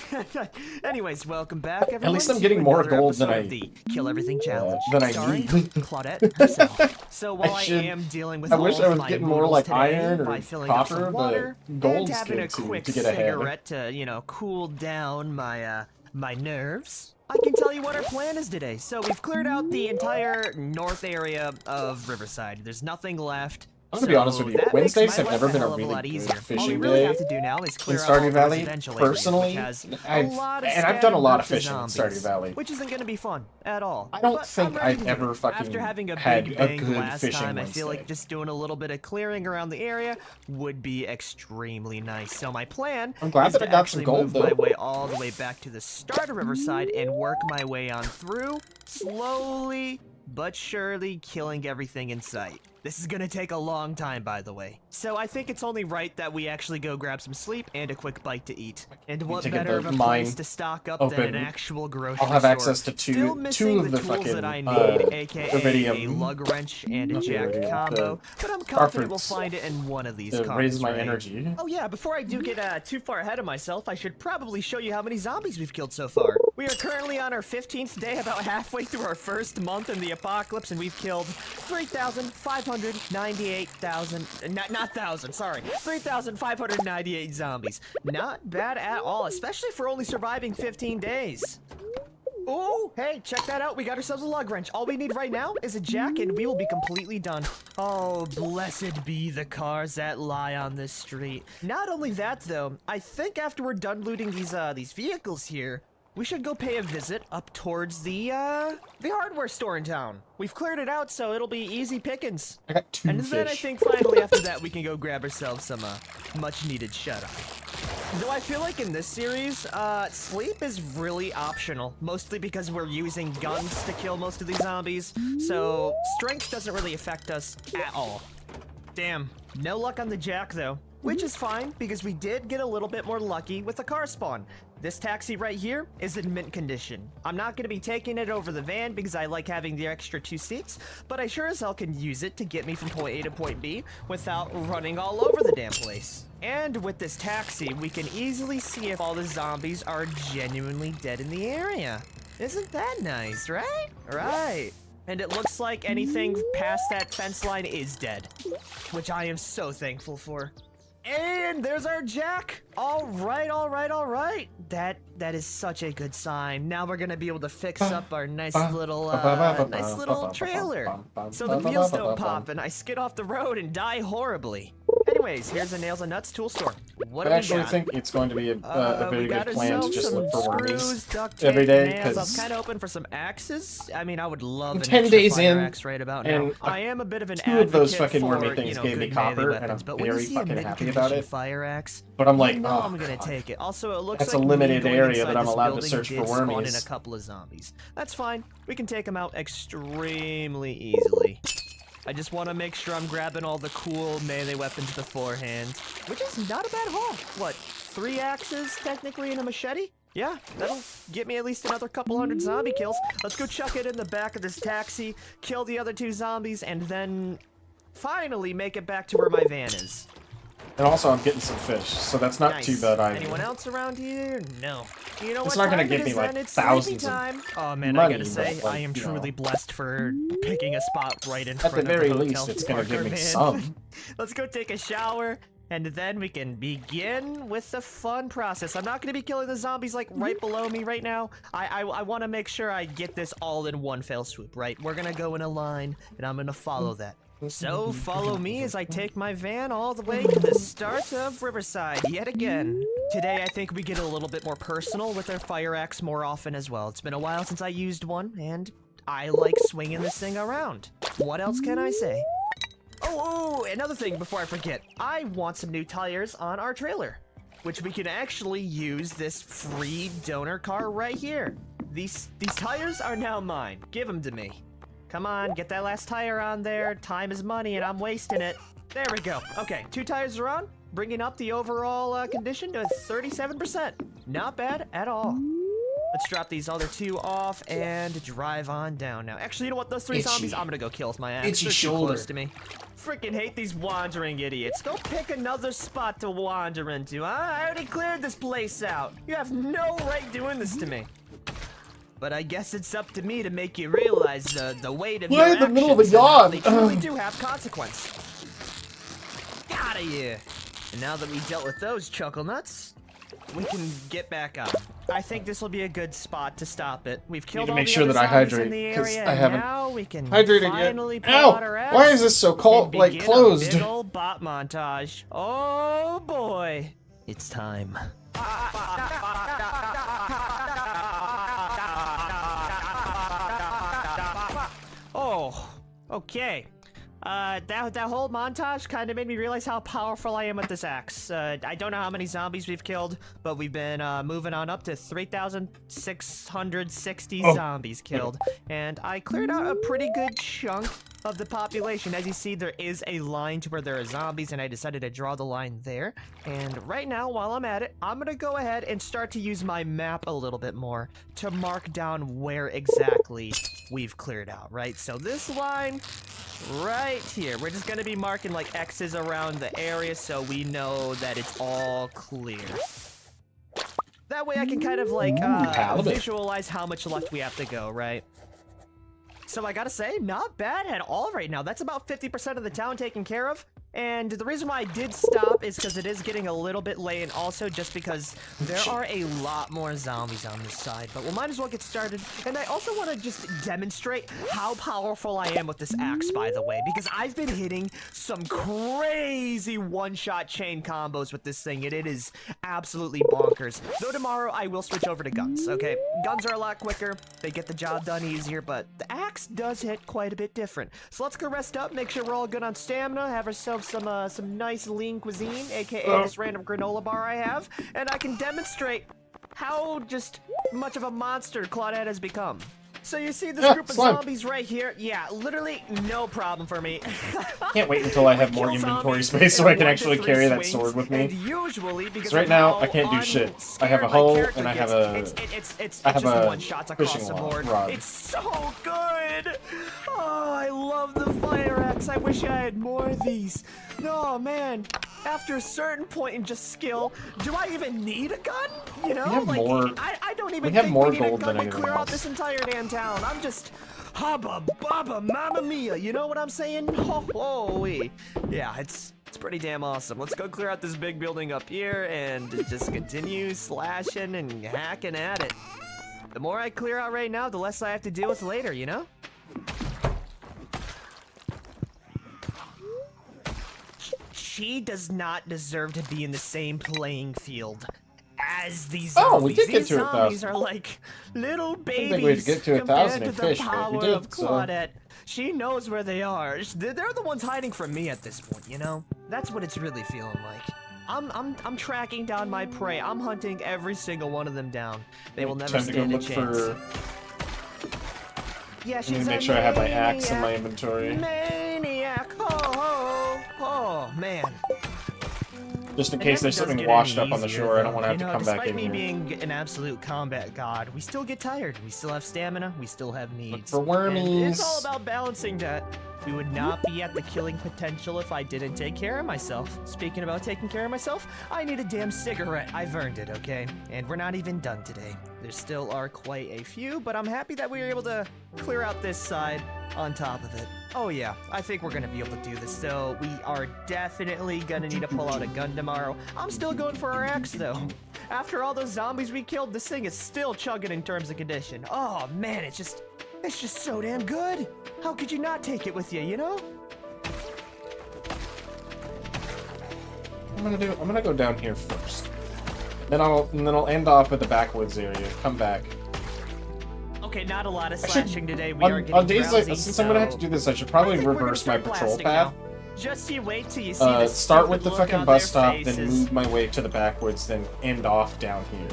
Anyways, welcome back, everyone. At least I'm to getting more another gold than episode I of the Kill Everything Challenge. than I starring need. Claudette herself. So while I, should- am dealing with I all wish I of was my getting more Moodles like today iron or by filling up copper, some water but gold and having a skin quick to get ahead. cigarette to, you know, cool down my my nerves, I can tell you what our plan is today. So we've cleared out the entire north area of Riverside. There's nothing left. I'm gonna be honest with you, that Wednesdays makes have my never life been a hell of really lot good easier. All we fishing really day have to do now is in clear out all Stardew the Valley. residential areas, Personally, which has a I've lot of done a lot of scattered fishing in zombies, Stardew Valley. which isn't going to be fun at all. I don't But think I'm ready I've to do ever it. fucking After having a had big a bang good last fishing time, I feel Wednesday. like just doing a little bit of clearing around the area would be extremely nice. So my plan I'm glad is that I to got some actually gold, move my though. way all the way back to the start of Riverside and work my way on through, slowly but surely killing everything in sight. This is gonna take a long time, by the way. So I think it's only right that we actually go grab some sleep and a quick bite to eat. And what to get better the of a mine place to stock up than open. an actual grocery I'll have store. access to Still two missing of the tools fucking that I need, aka iridium. a lug wrench and a Not the jack iridium, combo. the But I'm confident we'll fruits. find it in one of these To cars, raise my right? energy. Oh yeah, before I do get too far ahead of myself, I should probably show you how many zombies we've killed so far. We are currently on our 15th day, about halfway through our first month in the apocalypse, and we've killed 3,598 zombies. Not bad at all, especially for only surviving 15 days. Oh, hey, check that out. We got ourselves a lug wrench. All we need right now is a jack, and we will be completely done. Oh, blessed be the cars that lie on this street. Not only that, though, I think after we're done looting these vehicles here, we should go pay a visit up towards the hardware store in town. We've cleared it out, so it'll be easy pickings. I got two And fish. then I think finally after that we can go grab ourselves some much-needed shut-eye. Though I feel like in this series, sleep is really optional, mostly because we're using guns to kill most of these zombies, so strength doesn't really affect us at all. Damn, no luck on the jack though, which is fine because we did get a little bit more lucky with the car spawn. This taxi right here is in mint condition. I'm not going to be taking it over the van because I like having the extra 2 seats, but I sure as hell can use it to get me from point A to point B without running all over the damn place. And with this taxi, we can easily see if all the zombies are genuinely dead in the area. Isn't that nice, right? Right. And it looks like anything past that fence line is dead, which I am so thankful for. And there's our jack. All right. That is such a good sign. Now we're gonna be able to fix up our nice little trailer, so the wheels don't pop and I skid off the road and die horribly. Anyways, here's a nails and nuts tool store. What do I we actually got? think it's going to be a very we got good plan to ourselves just some look for screws, wormies duct every tape, day, nails. I'm because kind of open for some axes. I mean, I would love an 10 extra days fire in, axe right about and now. I am a bit of an two of those advocate fucking wormy for, things you know, gave me good copper, melee and weapons, I'm but when you very see a fucking happy mid-condition about it. fire axe, But I'm you like, know oh, I'm gonna God. take it. Also, it looks That's like a me limited going area inside that I'm this allowed to building search for did spawn in wormies. a couple of zombies. That's fine. We can take them out extremely easily. I just want to make sure I'm grabbing all the cool melee weapons beforehand, which is not a bad haul. What, 3 axes technically and a machete? Yeah, that'll get me at least another couple hundred zombie kills. Let's go chuck it in the back of this taxi, kill the other 2 zombies, and then finally make it back to where my van is. And also, I'm getting some fish, so that's not Nice. too bad either. Anyone else around here? No. You know It's what not gonna time give it me, is like, then? It's thousands sleepy of time. Oh man, money, I gotta say, but, like, I am you truly know. blessed for picking a spot right in At front the of very the least, hotel it's gonna give parker, me man. some. Let's go take a shower, and then we can begin with the fun process. I'm not going to be killing the zombies like right below me right now. I want to make sure I get this all in one fell swoop, right? We're going to go in a line, and I'm going to follow that. So follow me as I take my van all the way to the start of Riverside yet again. Today I think we get a little bit more personal with our fire axe more often as well. It's been a while since I used one, and I like swinging this thing around. What else can I say? Oh, another thing before I forget. I want some new tires on our trailer, which we can actually use this free donor car right here. These tires are now mine. Give them to me. Come on, get that last tire on there. Time is money and I'm wasting it. There we go. Okay, 2 tires are on, bringing up the overall condition to 37%. Not bad at all. Let's drop these other 2 off and drive on down now. Actually, you know what? Those 3 zombies, I'm gonna go kill with my axe. Itchy They're too shoulder. close to me. Freaking hate these wandering idiots. Go pick another spot to wander into, huh? I already cleared this place out. You have no right doing this to me. But I guess it's up to me to make you realize the weight of your Why in the middle of a actions and how yawn? they truly do have consequence. Get out of here. And now that we dealt with those chuckle nuts, we can get back up. I think this will be a good spot to stop it. We've killed to all make the sure other that I zombies in hydrate, the 'cause area, I and haven't now we can hydrated finally yet. pull Ow! out our axe Why is this so cold, and like begin closed? a big old bot montage. Oh boy, it's time. Oh, okay. That whole montage kind of made me realize how powerful I am with this axe. I don't know how many zombies we've killed, but we've been moving on up to 3,660 zombies killed. And I cleared out a pretty good chunk of the population. As you see, there is a line to where there are zombies, and I decided to draw the line there. And right now, while I'm at it, I'm gonna go ahead and start to use my map a little bit more to mark down where exactly we've cleared out, right? So this line right here, we're just gonna be marking like X's around the area so we know that it's all clear. That way I can kind of like visualize how much left we have to go, right? So I gotta say, not bad at all right now. That's about 50% of the town taken care of. And the reason why I did stop is because it is getting a little bit late, and also just because there are a lot more zombies on this side. But we might as well get started. And I also want to just demonstrate how powerful I am with this axe, by the way, because I've been hitting some crazy one-shot chain combos with this thing, and it is absolutely bonkers. Though tomorrow I will switch over to guns, okay? Guns are a lot quicker, they get the job done easier, but the axe does hit quite a bit different. So let's go rest up, make sure we're all good on stamina, have ourselves some nice lean cuisine, aka this random granola bar I have, and I can demonstrate how just much of a monster Claudette has become. So you see this group of zombies right here? Yeah, literally no problem for me. Can't wait until I have more inventory space so I can actually carry that sword with me. And usually, because right now I can't do shit. I have a hoe and I have a one shots across fishing the board. rod. It's so good. Oh, I love the fire axe. I wish I had more of these. Oh man, after a certain point in just skill, do I even need a gun? You know, we have like more, I don't even we have think more we need gold a gun than to anything clear out else. this entire damn town. I'm just hubba bubba mamma mia. You know what I'm saying? Holy, yeah, it's pretty damn awesome. Let's go clear out this big building up here and just continue slashing and hacking at it. The more I clear out right now, the less I have to deal with later, you know? She does not deserve to be in the same playing field as these zombies. Oh, we did get these to 1,000. zombies are like little babies think we'd get to 1,000 compared in to the fish, but power we did, of Claudette. She knows where they are. They're the ones hiding from me at this point, you know? That's what it's really feeling like. I'm tracking down my prey. I'm hunting every single one of them down. They will never stand a chance. Yeah, she's I need to make sure I have my axe in my inventory. Maniac! Oh, man. Just in case there's something washed up on the shore, I don't want to have to come back in here. Despite me being an absolute combat god, we still get tired. We still have stamina. We still have needs. Look for wormies. And it's all about balancing that. We would not be at the killing potential if I didn't take care of myself. Speaking about taking care of myself, I need a damn cigarette. I've earned it, okay? And we're not even done today. There still are quite a few, but I'm happy that we were able to clear out this side on top of it. Oh yeah, I think we're gonna be able to do this, though. We are definitely gonna need to pull out a gun tomorrow. I'm still going for our axe, though. After all those zombies we killed, this thing is still chugging in terms of condition. Oh man, it's just so damn good. How could you not take it with you, you know? I'm gonna go down here first. Then I'll end off at the backwoods area. Come back. Okay, not a lot of slashing today. We are getting on days like drowsy, since I'm gonna have to do this, I should probably reverse my patrol path. Just you wait till you see this start with the fucking bus stop, then move my way to the backwoods, then end off down here.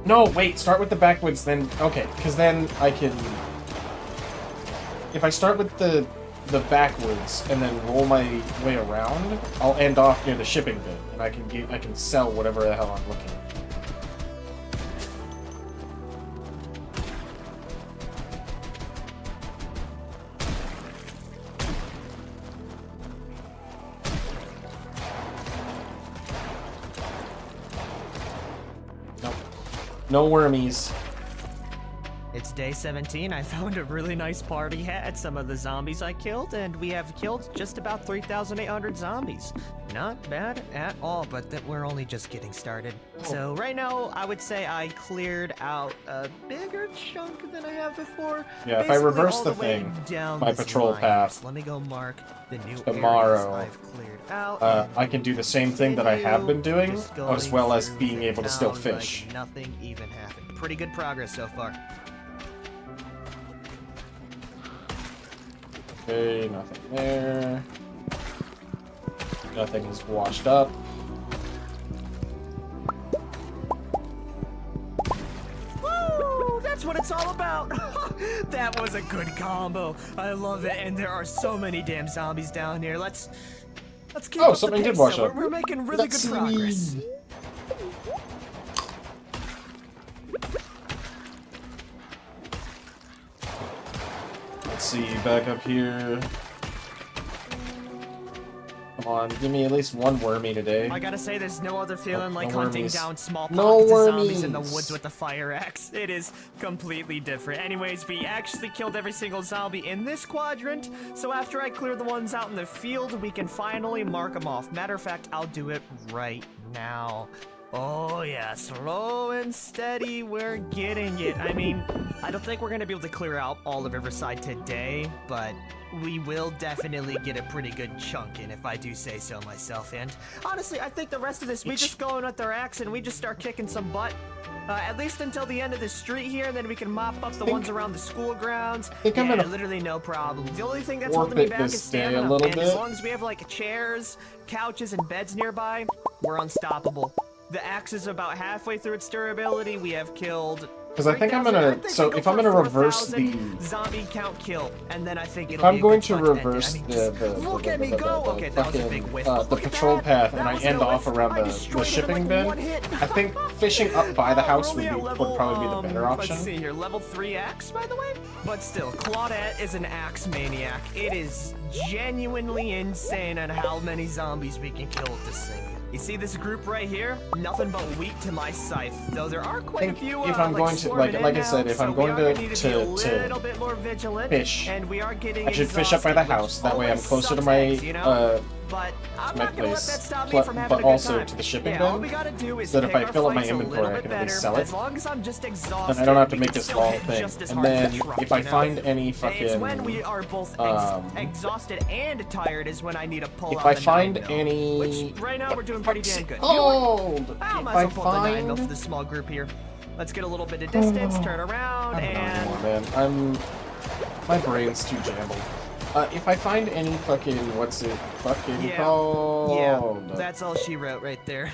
No, wait, start with the backwoods, then okay, because then I can. If I start with the backwoods and then roll my way around, I'll end off near the shipping bit, and I can sell whatever the hell I'm looking. Nope. No wormies. It's day 17. I found a really nice party hat at some of the zombies I killed, and we have killed just about 3,800 zombies. Not bad at all, but that we're only just getting started. So right now, I would say I cleared out a bigger chunk than I have before. Yeah, if I reverse the thing, my patrol path, let me go mark the new tomorrow, areas I've cleared out. I can do the same thing that I have been doing, as well as being able to still fish. Like nothing even happened. Pretty good progress so far. Okay, nothing there. Nothing is washed up. Woo! That's what it's all about. That was a good combo. I love it, and there are so many damn zombies down here. Let's keep up something the pace, did wash though. up. We're making really good progress. Let's see, back up here. Come on, give me at least one wormy today. I gotta say, there's no other feeling like no hunting wormies. down small No pockets of zombies in the wormies. woods with the fire axe. It is completely different. Anyways, we actually killed every single zombie in this quadrant, so after I clear the ones out in the field, we can finally mark them off. Matter of fact, I'll do it right now. Oh yeah, slow and steady, we're getting it. I mean, I don't think we're gonna be able to clear out all of Riverside today, but we will definitely get a pretty good chunk in, if I do say so myself. And honestly, I think the rest of this, we just go in with our axe and we just start kicking some butt. At least until the end of the street here, and then we can mop up the ones around the school grounds. Yeah, literally no problem. The only thing that's holding me back is stamina, and as long as we have like chairs, couches, and beds nearby, we're unstoppable. The axe is about halfway through its durability. We have killed. Because I think I'm gonna. So if I'm gonna reverse the zombie count kill, and then I think it'll. If I'm going to reverse the look at me go. Okay, that was a big whiff. the patrol path, and I end off around the shipping bin, I think fishing up by the house would probably be the better option. Let's see here, level 3 axe, by the way. But still, Claudette is an axe maniac. It is genuinely insane on how many zombies we can kill with this thing. You see this group right here? Nothing but wheat to my scythe. Though there are quite a few. If I'm going to, like I said, if I'm going to bit more vigilant, fish, and we are getting I should fish up by the house. That way I'm closer to my but I'm my not gonna place, let that stop me from having but a good also time. to the shipping All we bin. gotta do is So that if pick I our fill up my fights a inventory, little I bit can at least better, sell but it. as long as I'm just exhausted, And I don't have to we make can this still long hit thing. just as And hard as then the truck, if I you know? find any It's fucking when we are both exhausted and tired is when I need to pull out I the find 9mm, any which right now we're doing pretty damn good. Hold! I might If I as well pull the 9mm find for the small group here. Let's get a little bit of distance, turn around, I don't know and anymore, man. My brain's too jambled. If I find any fucking what's it fucking called? Yeah, that's all she wrote right there.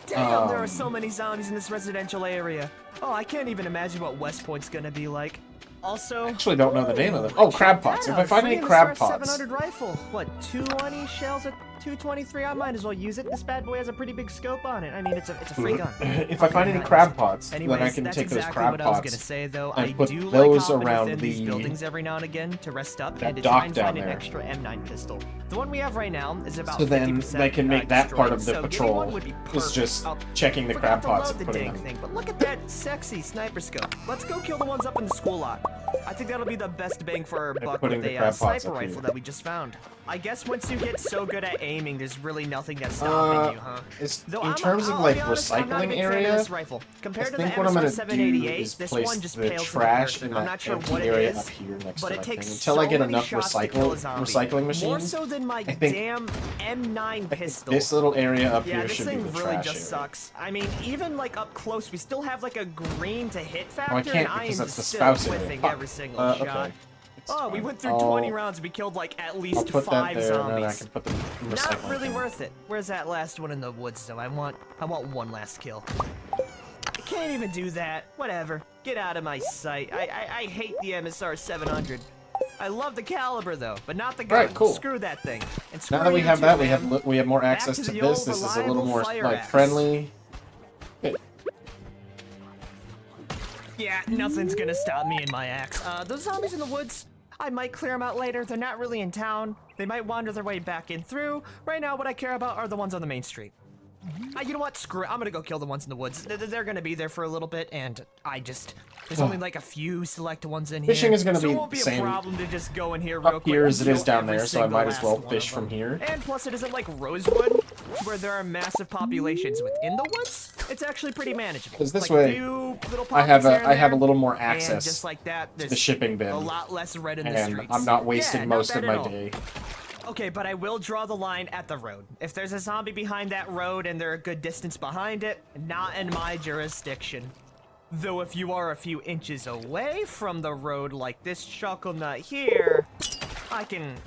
Damn, there are so many zombies in this residential area. Oh, I can't even imagine what West Point's gonna be like. Also, I actually don't know the name of them. Oh, crab pots. If I find any crab pots. 700 rifle. What, 20 shells? 223, I might as well use it. This bad boy has a pretty big scope on it. I mean, it's a free gun. If I find any crab pots, Anyways, then I can that's take exactly those crab what I was pots gonna say, though. and I put do those like hopping around within these the- buildings every now and again to rest up that and to dock try and down find an there. extra M9 pistol. The one we have right now is about So then 50% they can make that part of the destroyed, so getting patrol one would be is perfect. just Oh, checking the forgot crab to pots load and the putting dang them. thing, but look at that sexy sniper scope. Let's go kill the ones up in the school lot. I think that'll be the best bang for our buck putting with the a crab pots sniper up rifle here. that we just found. I guess once you get so good at aiming, there's really nothing that's stopping you, huh? Though, Though in I'm- terms of I'll like be honest, I'm not a recycling big fan of area, this rifle. I Compared to the think what I'm gonna do MSR788, is this place one just the pales in trash in comparison. I'm that not sure empty what it area is, up here next but to it that takes thing. Until so I get many enough shots to kill a zombie. recycling More machines, so than my I think- damn M9 I think pistol. this little area up Yeah, here this should be thing the really trash just area. sucks. I mean, even like up close, we still have like a green to hit factor, Oh, I can't and I because am that's the still spouse area. whiffing Fuck. every single shot. Okay. It's Oh, we fine. went through 20 rounds. We killed like at I'll least put that 5 there, and then I zombies. can put them in Not recycling really thing. worth it. Where's that last one in the woods, though? I want one last kill. I can't even do that. Whatever. Get out of my sight. I hate the MSR 700. I love the caliber though, but not the gun. Alright, cool. Screw that thing. And Now screw that we you have too, that, man. we have more Back access to to the this. old This is a little reliable more fire like axe. friendly. Yeah, nothing's gonna stop me and my axe. Those zombies in the woods, I might clear them out later. They're not really in town. They might wander their way back in through. Right now, what I care about are the ones on the main street. You know what? Screw it. I'm gonna go kill the ones in the woods. They're gonna be there for a little bit, and there's only like a few select ones in here. Fishing is gonna so be it won't be the a same problem to just go in here real up quick here and as it is kill down every there, so I single might as well last one fish of them. from here. And plus, it isn't like Rosewood, where there are massive populations within the woods. It's actually pretty manageable. 'Cause this Like, way, few little I have pockets here I and have a there, little more and access just like that, to the there's shipping bin, a lot less red in the and streets. I'm not wasting Yeah, not most of bad my at all. day. Okay, but I will draw the line at the road. If there's a zombie behind that road and they're a good distance behind it, not in my jurisdiction. Though if you are a few inches away from the road like this chuckle nut here, I can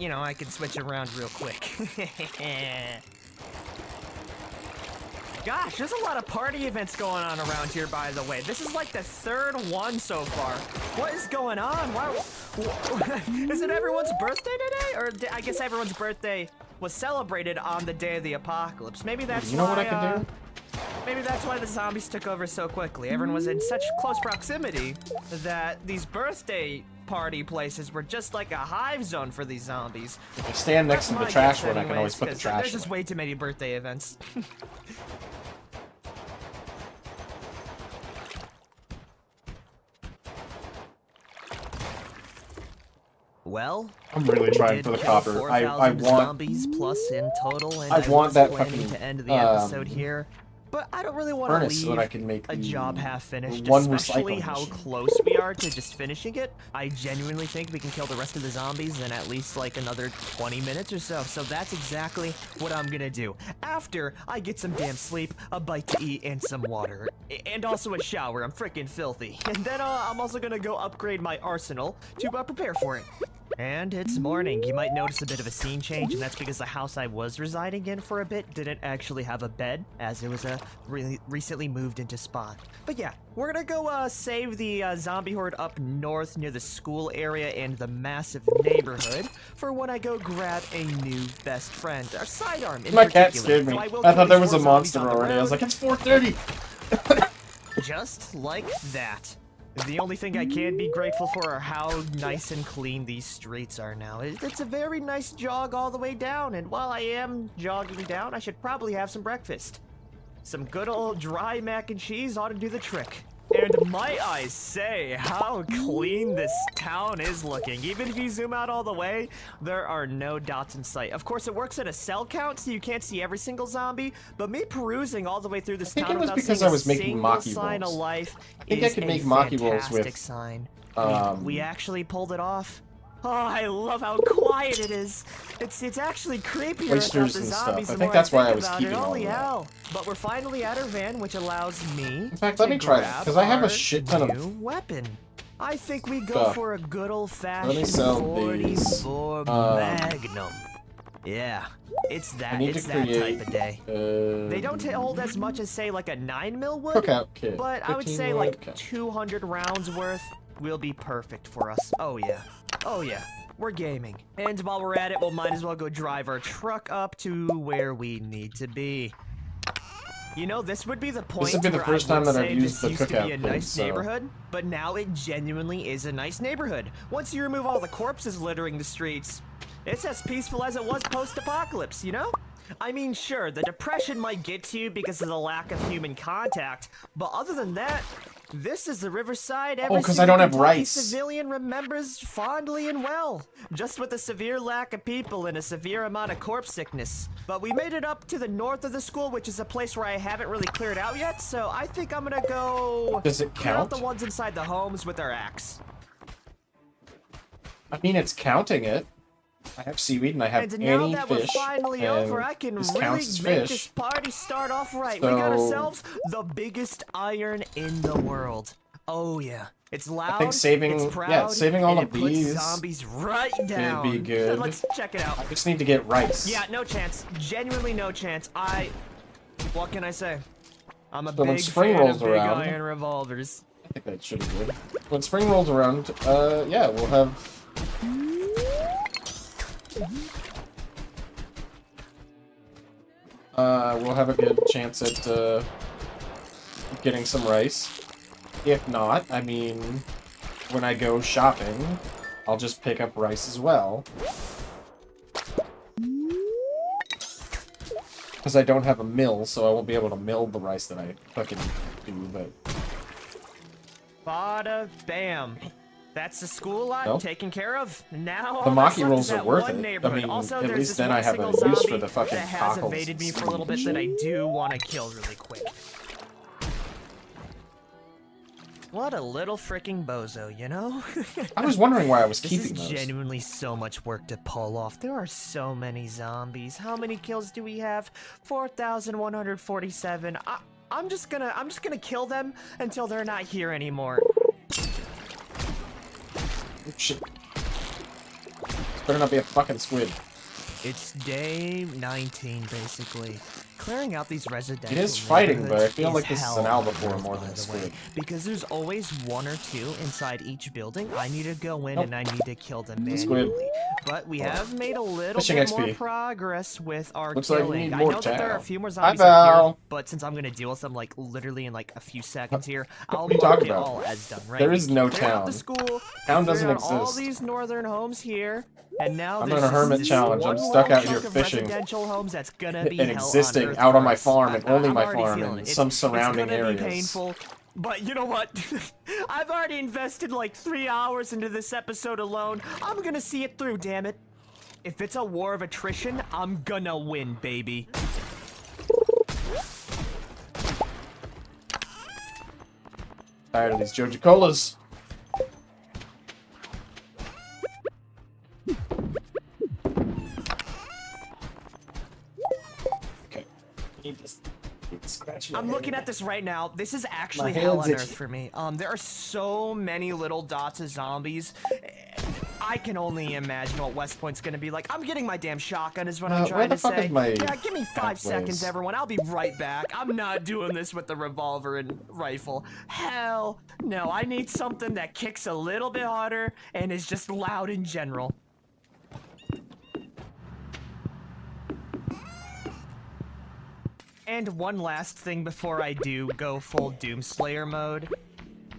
switch around real quick. Gosh, there's a lot of party events going on around here, by the way. This is like the third one so far. What is going on? Why? Is it everyone's birthday today? Or I guess everyone's birthday was celebrated on the day of the apocalypse. Maybe that's You know why, what I can do? Maybe that's why the zombies took over so quickly. Everyone was in such close proximity that these birthday party places were just like a hive zone for these zombies. If I stand next to the My trash guess one, I can always anyways, put the 'cause trash There's just away. way too many birthday events. Well, I'm really trying did for the kill copper. I 4,000 want zombies plus in total, and I want was that planning fucking, to end the episode here. But I don't really want to furnace leave so that I can make a the job half finished, one especially recycling how machine. close we are to just finishing it. I genuinely think we can kill the rest of the zombies in at least like another 20 minutes or so. So that's exactly what I'm gonna do. After I get some damn sleep, a bite to eat, and some water. And also a shower. I'm freaking filthy. And then I'm also gonna go upgrade my arsenal to prepare for it. And it's morning. You might notice a bit of a scene change, and that's because the house I was residing in for a bit didn't actually have a bed, as it was really recently moved into spot. But yeah, we're gonna go save the zombie horde up north near the school area and the massive neighborhood for when I go grab a new best friend, or sidearm in My cat particular. scared me. So I will I kill thought there these was a 4 zombies monster on the already. I was road. like, it's 4:30. Just like that. The only thing I can be grateful for are how nice and clean these streets are now. It's a very nice jog all the way down, and while I am jogging down, I should probably have some breakfast. Some good old dry mac and cheese ought to do the trick. And might I say how clean this town is looking. Even if you zoom out all the way, there are no dots in sight. Of course, it works at a cell count, so you can't see every single zombie, but me perusing all the way through this think town it was without because seeing I was a making single Maki sign of rolls. life think I is could a make Maki rolls with, fantastic sign. um, We actually pulled it off. Oh, I love how quiet it is. It's actually creepier about Oysters the and stuff. zombies I the think more that's why I think was about keeping it. all Holy of that. hell. But we're finally at our van, which allows me In fact, let me try that, because I have a shit ton new of... weapon. I think we go Stuff. for a good Let old-fashioned me sell 44 Magnum. Yeah, it's I need that to create, type of day. They don't hold as much as, say, like a 9mm would, Cookout kit. but I would 15 say wood, like okay. 200 rounds worth will be perfect for us. Oh yeah. Oh yeah. we're gaming. And while we're at it, we'll might as well go drive our truck up to where we need to be. You know, this would be the point This would be the where first I time would that I've say used this the used to be cookout a thing, nice so... neighborhood, but now it genuinely is a nice neighborhood. Once you remove all the corpses littering the streets, it's as peaceful as it was post-apocalypse, you know? I mean, sure, the depression might get to you because of the lack of human contact, but other than that, this is the Riverside every 'cause I don't have Kentucky rice. civilian remembers fondly and well, just with a severe lack of people and a severe amount of corpse sickness. But we made it up to the north of the school, which is a place where I haven't really cleared out yet, so I think I'm gonna go... Does it clear out count? the ones inside the homes with our axe. I mean, it's counting it. I have seaweed and I have And now any that fish. we're finally and over, I can this really counts as make fish. this party start off right. So- We got ourselves the biggest iron in the world. Oh yeah. It's loud, I think saving, it's proud, yeah, saving all and of it puts these zombies right down. would be good. Let's check it out. I just need to get rice. Yeah, no chance. Genuinely no chance. What can I say? I'm a So when big spring fan rolls of big around- iron revolvers. I think that should be good. When spring rolls around, yeah, we'll have... we'll have a good chance at, getting some rice. If not, I mean, when I go shopping, I'll just pick up rice as well. Because I don't have a mill, so I won't be able to mill the rice that I fucking do, but... Bada bam. That's the school lot Nope. taken care of. Now The all that's Maki left rolls is are that worth one it. I neighborhood. mean, Also, at there's least this then one I have a single use for zombie the fucking that has cockles evaded me and for a little bit that I do want to kill really quick. What a little freaking bozo, you know? I was wondering why I was This keeping is those. genuinely so much work to pull off. There are so many zombies. How many kills do we have? 4,147. I'm just gonna kill them until they're not here anymore. Oh, shit. This better not be a fucking squid. It's day 19, basically. Clearing out these residential It is fighting, but I neighborhoods feel like is this is an hell albacore worth, more by than a the way, squid. because there's always one or two inside each building. I need to go in Nope. and I need to kill them It's a squid. manually. But we have made a little Fishing bit more XP. progress with our Looks like we killing. need I more know that there are a Tao. few more Hi, zombies up here, Val. but since I'm gonna deal with them like literally in like a few seconds here, I'll are you mark talking it about? all as done. Right? There is We no cleared out the town. school. Town we doesn't cleared out all exist. these northern homes here. And now I'm there's on a just hermit this challenge. I'm one stuck little out here chunk of fishing residential homes that's gonna be and hell existing on earth out on my for us. farm and only I'm my already farm feeling and it. some surrounding It's gonna be areas. painful, but you know what? I've already invested like 3 hours into this episode alone. I'm gonna see it through, damn it. If it's a war of attrition, I'm gonna win, baby. Tired of these Joja Colas. Okay. Need to scratch my I'm head. looking at this right now. This is actually My hell hand's on itchy. earth for me. There are so many little dots of zombies. I can only imagine what West Point's gonna be like. I'm getting my damn shotgun is what I'm where trying the to fuck say. is my Yeah, give me 5 pathways? seconds, everyone. I'll be right back. I'm not doing this with the revolver and rifle. Hell no. I need something that kicks a little bit harder and is just loud in general. And one last thing before I do go full Doomslayer mode.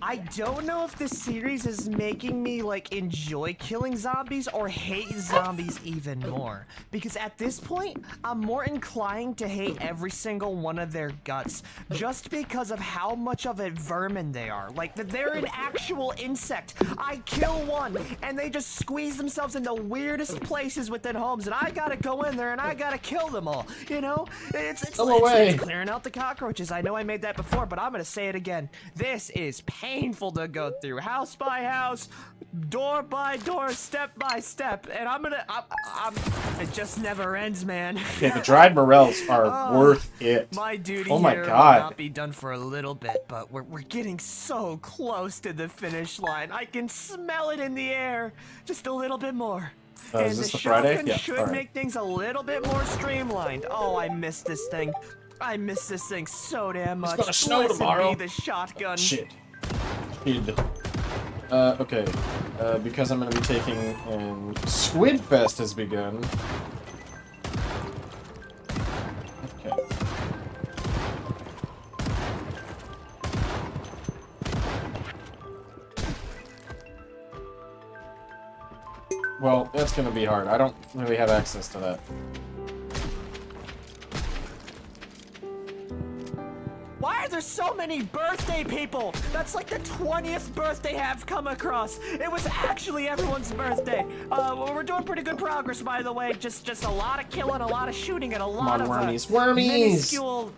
I don't know if this series is making me, like, enjoy killing zombies or hate zombies even more. Because at this point, I'm more inclined to hate every single one of their guts. Just because of how much of a vermin they are. Like, they're an actual insect. I kill one, and they just squeeze themselves in the weirdest places within homes, and I gotta go in there and I gotta kill them all. You know? It's clearing out the cockroaches. I know I made that before, but I'm gonna say it again. This is painful to go through, house by house, door by door, step by step, and it just never ends, man. Yeah, the dried morels are worth it. My duty Oh my here God. will not be done for a little bit, but we're getting so close to the finish line. I can smell it in the air. Just a little bit more. And is this the the Friday? shotgun Yeah, should alright. make things a little bit more streamlined. Oh, I miss this thing. I miss this thing so damn much. gonna snow Blessed tomorrow. be the shotgun. Shit. Shit. Okay. Because I'm gonna be taking, and Squid Fest has begun. Okay. Well, that's gonna be hard. I don't really have access to that. Why are there so many birthday people? That's like the 20th birthday I've come across. It was actually everyone's birthday. We're doing pretty good progress, by the way. Just a lot of killing, a lot of shooting, and a lot of minuscule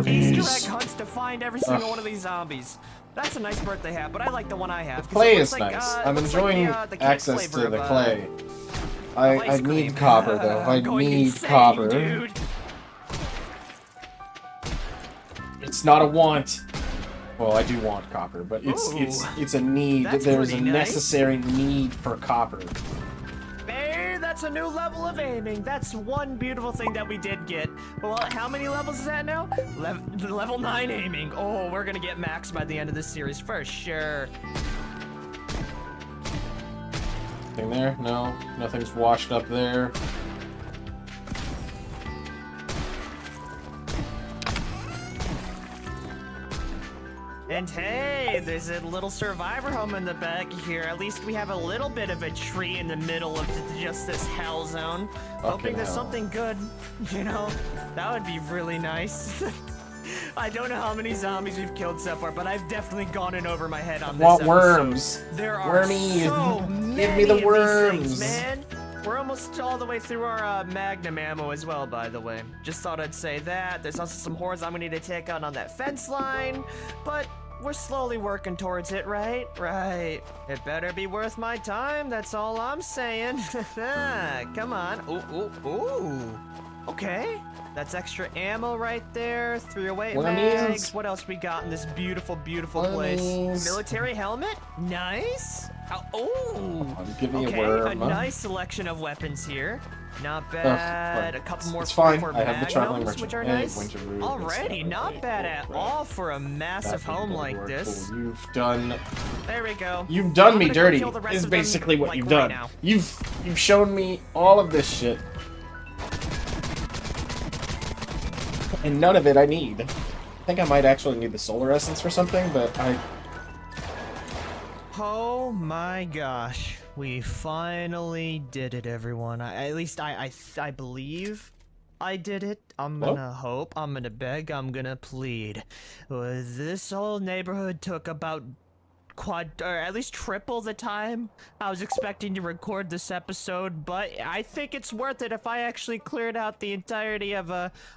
Easter egg hunts to find every single one of these zombies. That's a nice birthday hat, but I like the one I have. The clay is nice. I'm enjoying the access to the clay. I need copper, though. I need copper. Dude. It's not a want. Well, I do want copper, but it's a need. There's a necessary need for copper. Hey, that's a new level of aiming. That's one beautiful thing that we did get. Well, how many levels is that now? Level 9 aiming. Oh, we're gonna get max by the end of this series for sure. Nothing there? No. Nothing's washed up there. And hey, there's a little survivor home in the back here. At least we have a little bit of a tree in the middle of just this hell zone. Hoping there's something good, you know? That would be really nice. I don't know how many zombies we've killed so far, but I've definitely gone in over my head on this episode. Worms. There are so many Give me the worms, of these things, man. We're almost all the way through our Magnum ammo as well, by the way. Just thought I'd say that. There's also some hordes I'm gonna need to take out on that fence line, but we're slowly working towards it, right? Right. It better be worth my time, that's all I'm saying. Come on. Ooh. Okay. That's extra ammo right there. 3 away mags. What else we got in this beautiful, beautiful place? Military helmet? Nice. Give me okay, a worm. A nice selection of weapons here. Not bad. A couple more. It's fine. I have the traveling merchant. Which are nice. Alrighty, not bad at all for a massive home like this. Cool. You've done. There we go. You've done me dirty. Is basically what you've done. Now. You've shown me all of this shit, and none of it I need. I think I might actually need the solar essence for something, but I. Oh my gosh. We finally did it, everyone. At least I believe I did it. I'm gonna hope, I'm gonna beg, I'm gonna plead. This whole neighborhood took about or at least triple the time I was expecting to record this episode, but I think it's worth it if I actually cleared out the entirety of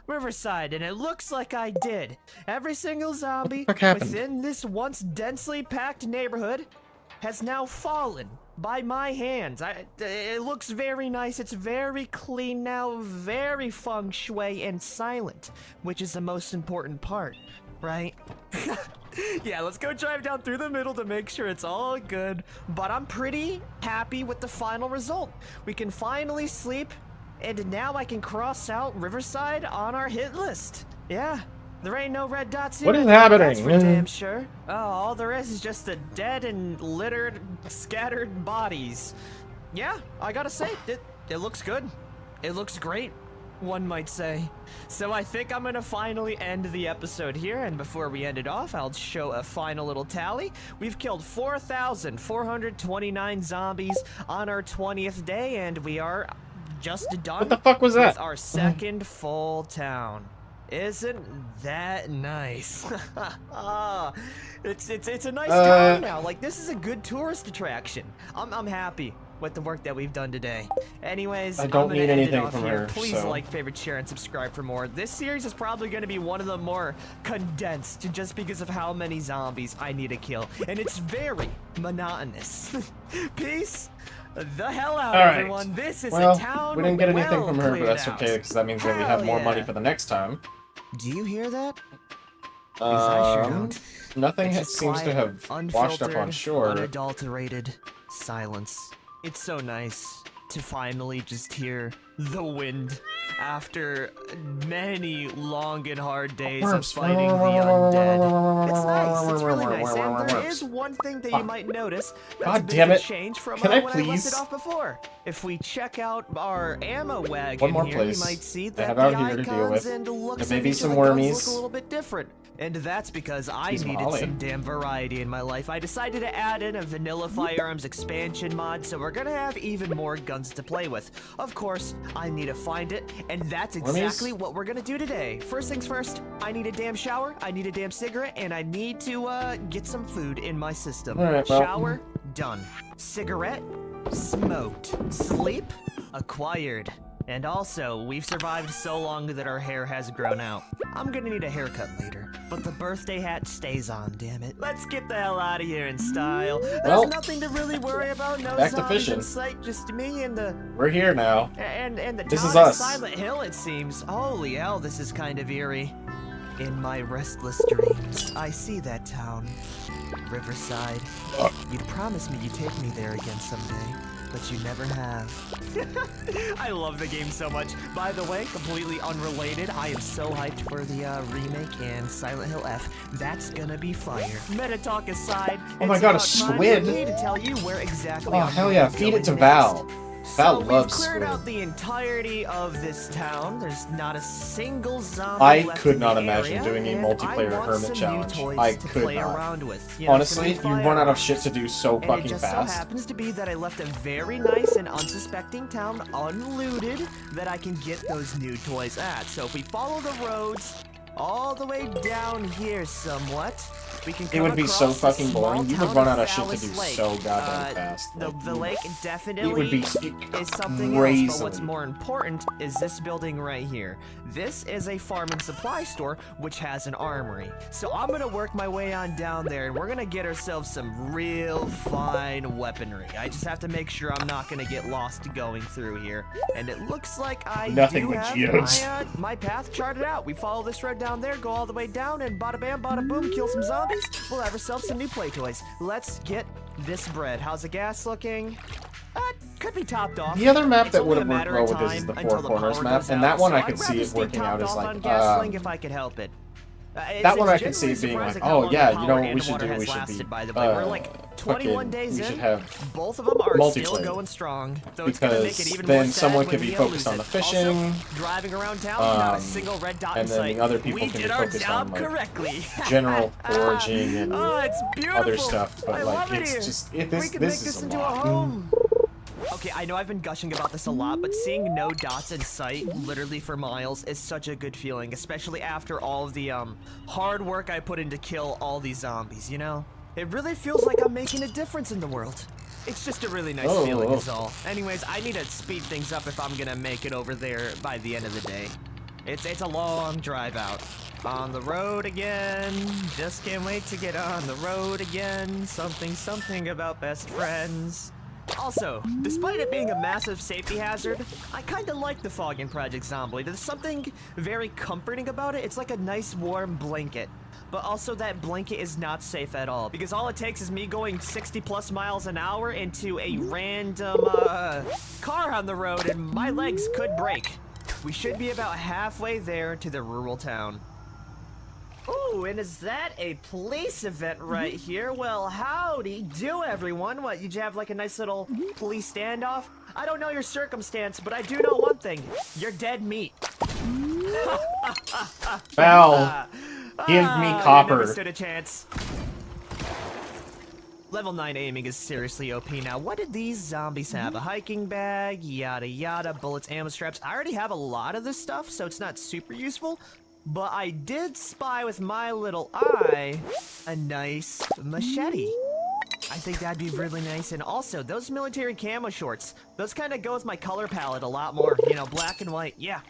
Riverside, and it looks like I did. Every single zombie within this once densely packed neighborhood has now fallen by my hands. It looks very nice. It's very clean now, very feng shui and silent, which is the most important part, right? Yeah, let's go drive down through the middle to make sure it's all good. But I'm pretty happy with the final result. We can finally sleep, and now I can cross out Riverside on our hit list. Yeah. There ain't no red dots here. What is happening? That's for damn sure. Oh, all there is just the dead and littered, scattered bodies. Yeah, I gotta say, it looks good. It looks great, one might say. So I think I'm gonna finally end the episode here, and before we end it off, I'll show a final little tally. We've killed 4,429 zombies on our 20th day, and we are just done. What the fuck was that? With our second full town. Isn't that nice? It's a nice town now. Like, this is a good tourist attraction. I'm happy with the work that we've done today. Anyways, I don't need anything from here. her. Please like, favorite, share, and subscribe for more. This series is probably going to be one of the more condensed, just because of how many zombies I need to kill, and it's very monotonous. Peace. The hell out, everyone. This is a town. We didn't get anything from her, but that's okay, because that means that we have more money for the next time. Do you hear that? I sure don't. Nothing seems to have washed up on shore. Unadulterated silence. It's so nice to finally just hear the wind after many long and hard days of fighting the undead. It's nice. It's really nice. And there is one one thing that you might notice that's God a bit damn of a it. change from Can I when I left please? it off before. If we check out our ammo wagon One more here, place you might see I that have the out here to deal icons with. and the looks There may of be each some of the guns wormies. look a little bit different. And that's because I Jeez, needed Molly. some damn variety in my life. I decided to add in a vanilla firearms expansion mod, so we're gonna have even more guns to play with. Of course, I need to find it, and that's exactly what we're gonna do today. First things first, I need a damn shower, I need a damn cigarette, and I need to get some food in my system. All right, well. Shower, done. Cigarette, smoked. Sleep, acquired. And also, we've survived so long that our hair has grown out. I'm gonna need a haircut later, but the birthday hat stays on, damn it. Let's get the hell out of here in style. There's nothing to really worry about, no back to zombies fishing. in sight, just me and the... We're here now. And the This town is of us. Silent Hill, it seems. Holy hell, this is kind of eerie. In my restless dreams, I see that town. Riverside. You promised me you'd take me there again someday, but you never have. I love the game so much. By the way, completely unrelated, I am so hyped for the remake and Silent Hill F. That's gonna be fire. Meta talk aside, Oh my it's god, a about time squid! for me to tell you where exactly Oh, I'm hell gonna yeah, be feed it going to next. Val. Val So loves we've cleared squid. out the entirety of this town. There's not a single zombie I left could in not the imagine area, doing a and multiplayer I want hermit some challenge. New toys I to could play not. around with. You know, Honestly, some new you run out of firearms. shit to do so And fucking it just so fast. happens to be that I left a very nice and unsuspecting town unlooted that I can get those new toys at. So if we follow the roads all the way down here somewhat, we can come It would be so across the fucking boring. You small would run town out of shit to Phallus do Lake. so goddamn fast. The Like, lake definitely it would be is something crazy. else, but what's more important is this building right here. This is a farm and supply store, which has an armory. So I'm gonna work my way on down there, and we're gonna get ourselves some real fine weaponry. I just have to make sure I'm not gonna get lost going through here. And it looks like I Nothing do but have geodes. my path charted out. We follow this road down there, go all the way down, and bada bam, bada boom, kill some zombies. We'll have ourselves some new play toys. Let's get this bread. How's the gas looking? Could be topped off. The other map It's that only would a have worked matter well of with this is time the until Four Corners power map, goes and out, that one so I I'd could see rather it stay working out topped as off like, on gasoline if I could help it. that one I could It's see genuinely being like, surprising how oh long yeah, the you know power what we and should water do? has We should lasted, be, by the way. We're like 21 fucking, days we should in. have Both of them are still multiplayer. going strong. Though it's gonna make it Because even then more sad someone when could be we focused lose on the it. fishing, Also, driving around town, not a um, single red dot in and then sight. the other people We can be did our focused job on like correctly. general foraging and Oh, it's beautiful. other stuff, but I like love it it's here. just We this can make is this a into lot. a home. Okay, I know I've been gushing about this a lot, but seeing no dots in sight, literally for miles, is such a good feeling, especially after all of the hard work I put in to kill all these zombies, you know? It really feels like I'm making a difference in the world. It's just a really nice feeling is all. Anyways, I need to speed things up if I'm gonna make it over there by the end of the day. It's a long drive out. On the road again. Just can't wait to get on the road again. Something about best friends. Also, despite it being a massive safety hazard, I kinda like the fog in Project Zombie. There's something very comforting about it. It's like a nice warm blanket. But also that blanket is not safe at all, because all it takes is me going 60 plus miles an hour into a random car on the road and my legs could break. We should be about halfway there to the rural town. Oh, and is that a police event right here? Well, howdy do, everyone. What, you have like a nice little police standoff? I don't know your circumstance, but I do know one thing. You're dead meat. Val, give me You copper. never stood a chance. Level 9 aiming is seriously OP now. What did these zombies have? A hiking bag, yada yada, bullets, ammo straps. I already have a lot of this stuff, so it's not super useful. But I did spy with my little eye a nice machete. I think that'd be really nice. And also, those military camo shorts, those kind of go with my color palette a lot more. You know, black and white. Yeah.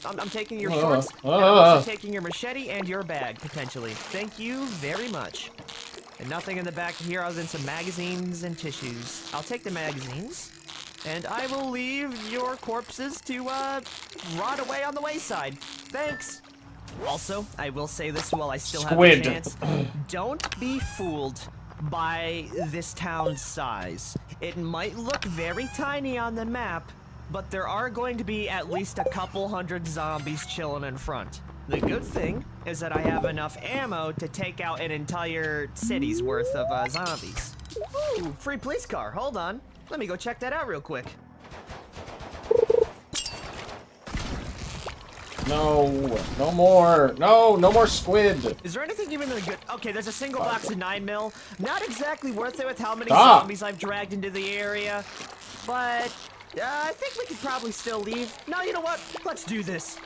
I'm taking your shorts, and I'm also taking your machete and your bag, potentially. Thank you very much. And nothing in the back here other than some magazines and tissues. I'll take the magazines. And I will leave your corpses to, rot away on the wayside. Thanks. Also, I will say this while I still have a chance. Don't be fooled by this town's size. It might look very tiny on the map, but there are going to be at least a couple hundred zombies chilling in front. The good thing is that I have enough ammo to take out an entire city's worth of zombies. Ooh, free police car. Hold on. Let me go check that out real quick. No, no more. No, no more squid. Is there anything even good? Okay, there's a single box of 9mm. Not exactly worth it with how many Stop. zombies I've dragged into the area. But I think we could probably still leave. No, you know what? Let's do this.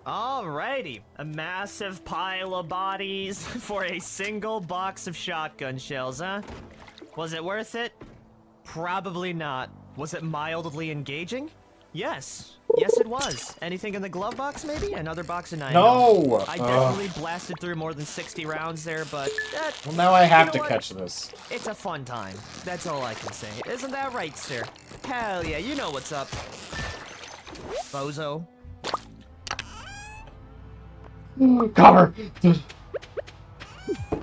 Alrighty, a massive pile of bodies for a single box of shotgun shells, huh? Was it worth it? Probably not. Was it mildly engaging? Yes. Yes, it was. Anything in the glove box, maybe? Another box of 9. No! I definitely blasted through more than 60 rounds there, but... well, now I have to what? catch this. It's a fun time. That's all I can say. Isn't that right, sir? Hell yeah, you know what's up. Bozo. Cover!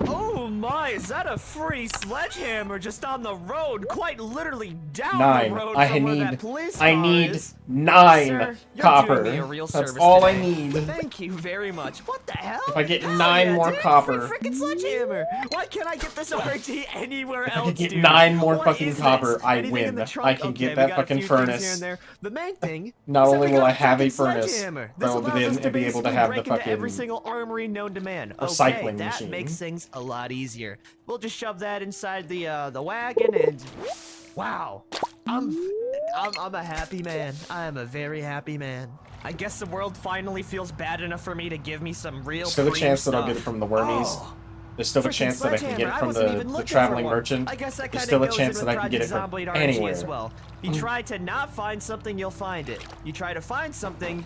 Oh my, is that a free sledgehammer just on the road? Quite literally down 9. the road I from where need. that police I car need is. 9 Sir, you're copper. doing me a real That's service all I today. need. Thank you very much. What the hell? If I get Hell 9 yeah, more dude, copper. Free freaking sledgehammer. Why can't I get this RT anywhere If else, I could get dude? 9 more What fucking is copper, this? I Anything in win. the trunk? I can Okay, get we that got a fucking few things furnace. here and there. The main thing Not is that only we will got I a have a fucking furnace, sledgehammer. but I will This allows us then be able to basically have the break into every fucking single armory known to man. Okay, recycling that machine. makes things a lot easier. We'll just shove that inside the wagon and wow, I'm a happy man. I am a very happy man. I guess the world finally feels bad enough for me to give me some real. Still a chance that I'll get it stuff. from the wormies. Oh. There's still a Freaking chance that I can get it sledgehammer. I from wasn't even the looking traveling for one. merchant. I guess that There's kind still of a goes chance in that with I can get it Project from Zomblade RNG anywhere. as well. You try to not find something, you'll find it. You try to find something.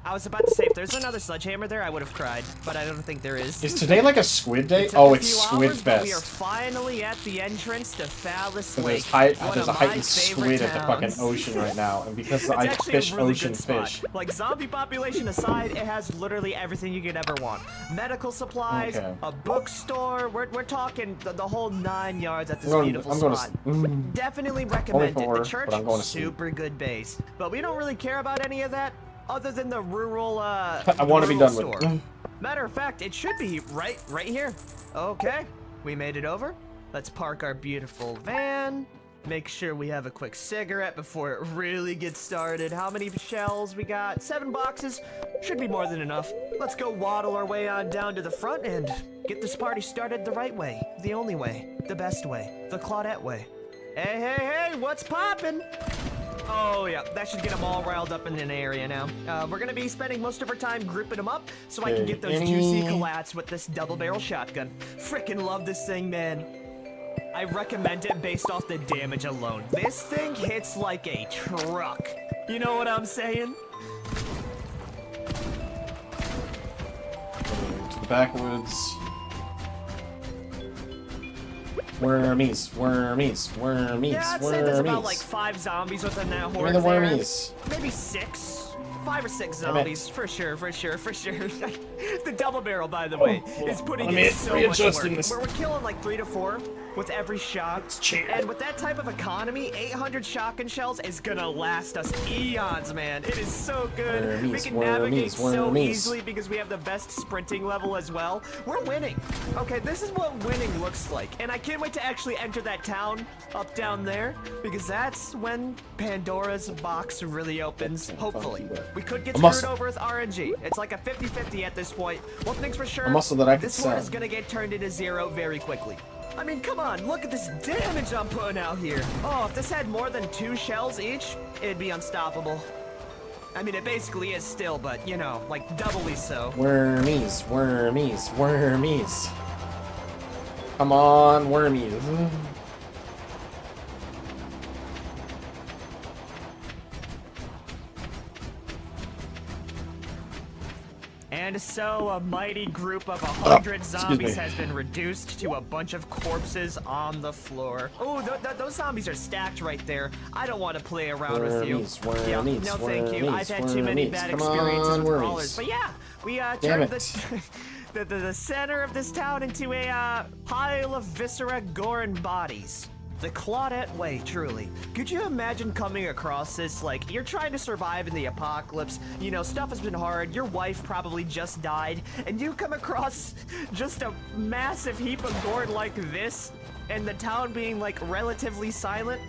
I was about to say, if there's another sledgehammer there, I would have cried, but I don't think there is. Is today like a squid day? It took Oh, a it's few Squid hours, but we are Fest. finally at the entrance to Phallus So Lake. there's a heightened squid at the fucking ocean right now, and because It's I actually fish a really ocean good spot. fish. Like, zombie population aside, it has literally everything you could ever want. Medical supplies, Okay. a bookstore, we're talking the whole 9 yards at this I'm beautiful going spot. to. Definitely recommend it. 4, The church, but I'm going to sleep. super good base. But we don't really care about any of that, other than the rural, I want to be done store. with it. Matter of fact, it should be right here. Okay, we made it over. Let's park our beautiful van. Make sure we have a quick cigarette before it really gets started. How many shells we got? 7 boxes. Should be more than enough. Let's go waddle our way on down to the front and get this party started the right way. The only way. The best way. The Claudette way. Hey, hey, hey, what's poppin'? Oh yeah, that should get them all riled up in an area now. We're gonna be spending most of our time grouping them up so I can get those juicy collats with this double barrel shotgun. Frickin' love this thing, man. I recommend it based off the damage alone. This thing hits like a truck. You know what I'm saying? To the backwoods. Wormies, wormies, wormies, Yeah, I'd say there's about wormies. like 5 zombies within that horde. Where are the there. wormies? Maybe 6. 5 or 6 Damn it. zombies, for sure. The double barrel, by the way, is putting I'm in so much work. readjusting this. We're killing like 3 to 4 with every shot. cheap. And with that type of economy, 800 shotgun shells is gonna last us eons, man. It is so good. We Wormies, can navigate wormies, so wormies. easily because we have the best sprinting level as well. We're winning. Okay, this is what winning looks like. And I can't wait to actually enter that town up down there because that's when Pandora's box really opens, hopefully. We could get A muscle. screwed over with RNG. It's like a 50-50 at this point. One thing's for sure, A muscle that I could this horde sell. is gonna get turned into 0 very quickly. I mean, come on, look at this damage I'm putting out here. Oh, if this had more than 2 shells each, it'd be unstoppable. I mean, it basically is still, but, you know, like, doubly so. Wormies, wormies, wormies. Come on, wormies. And so, a mighty group of 100 excuse zombies me. has been reduced to a bunch of corpses on the floor. Oh, those zombies are stacked right there. I don't want to play around with you. Wormies, Yeah, wormies, no thank you. wormies, I've had too many wormies. bad Come experiences on, with wormies. crawlers. But yeah, we Damn turned it. this... the center of this town into a pile of viscera, gore, and bodies. The Claudette Way, truly. Could you imagine coming across this? Like, you're trying to survive in the apocalypse, you know, stuff has been hard, your wife probably just died, and you come across just a massive heap of gore like this, and the town being, like, relatively silent?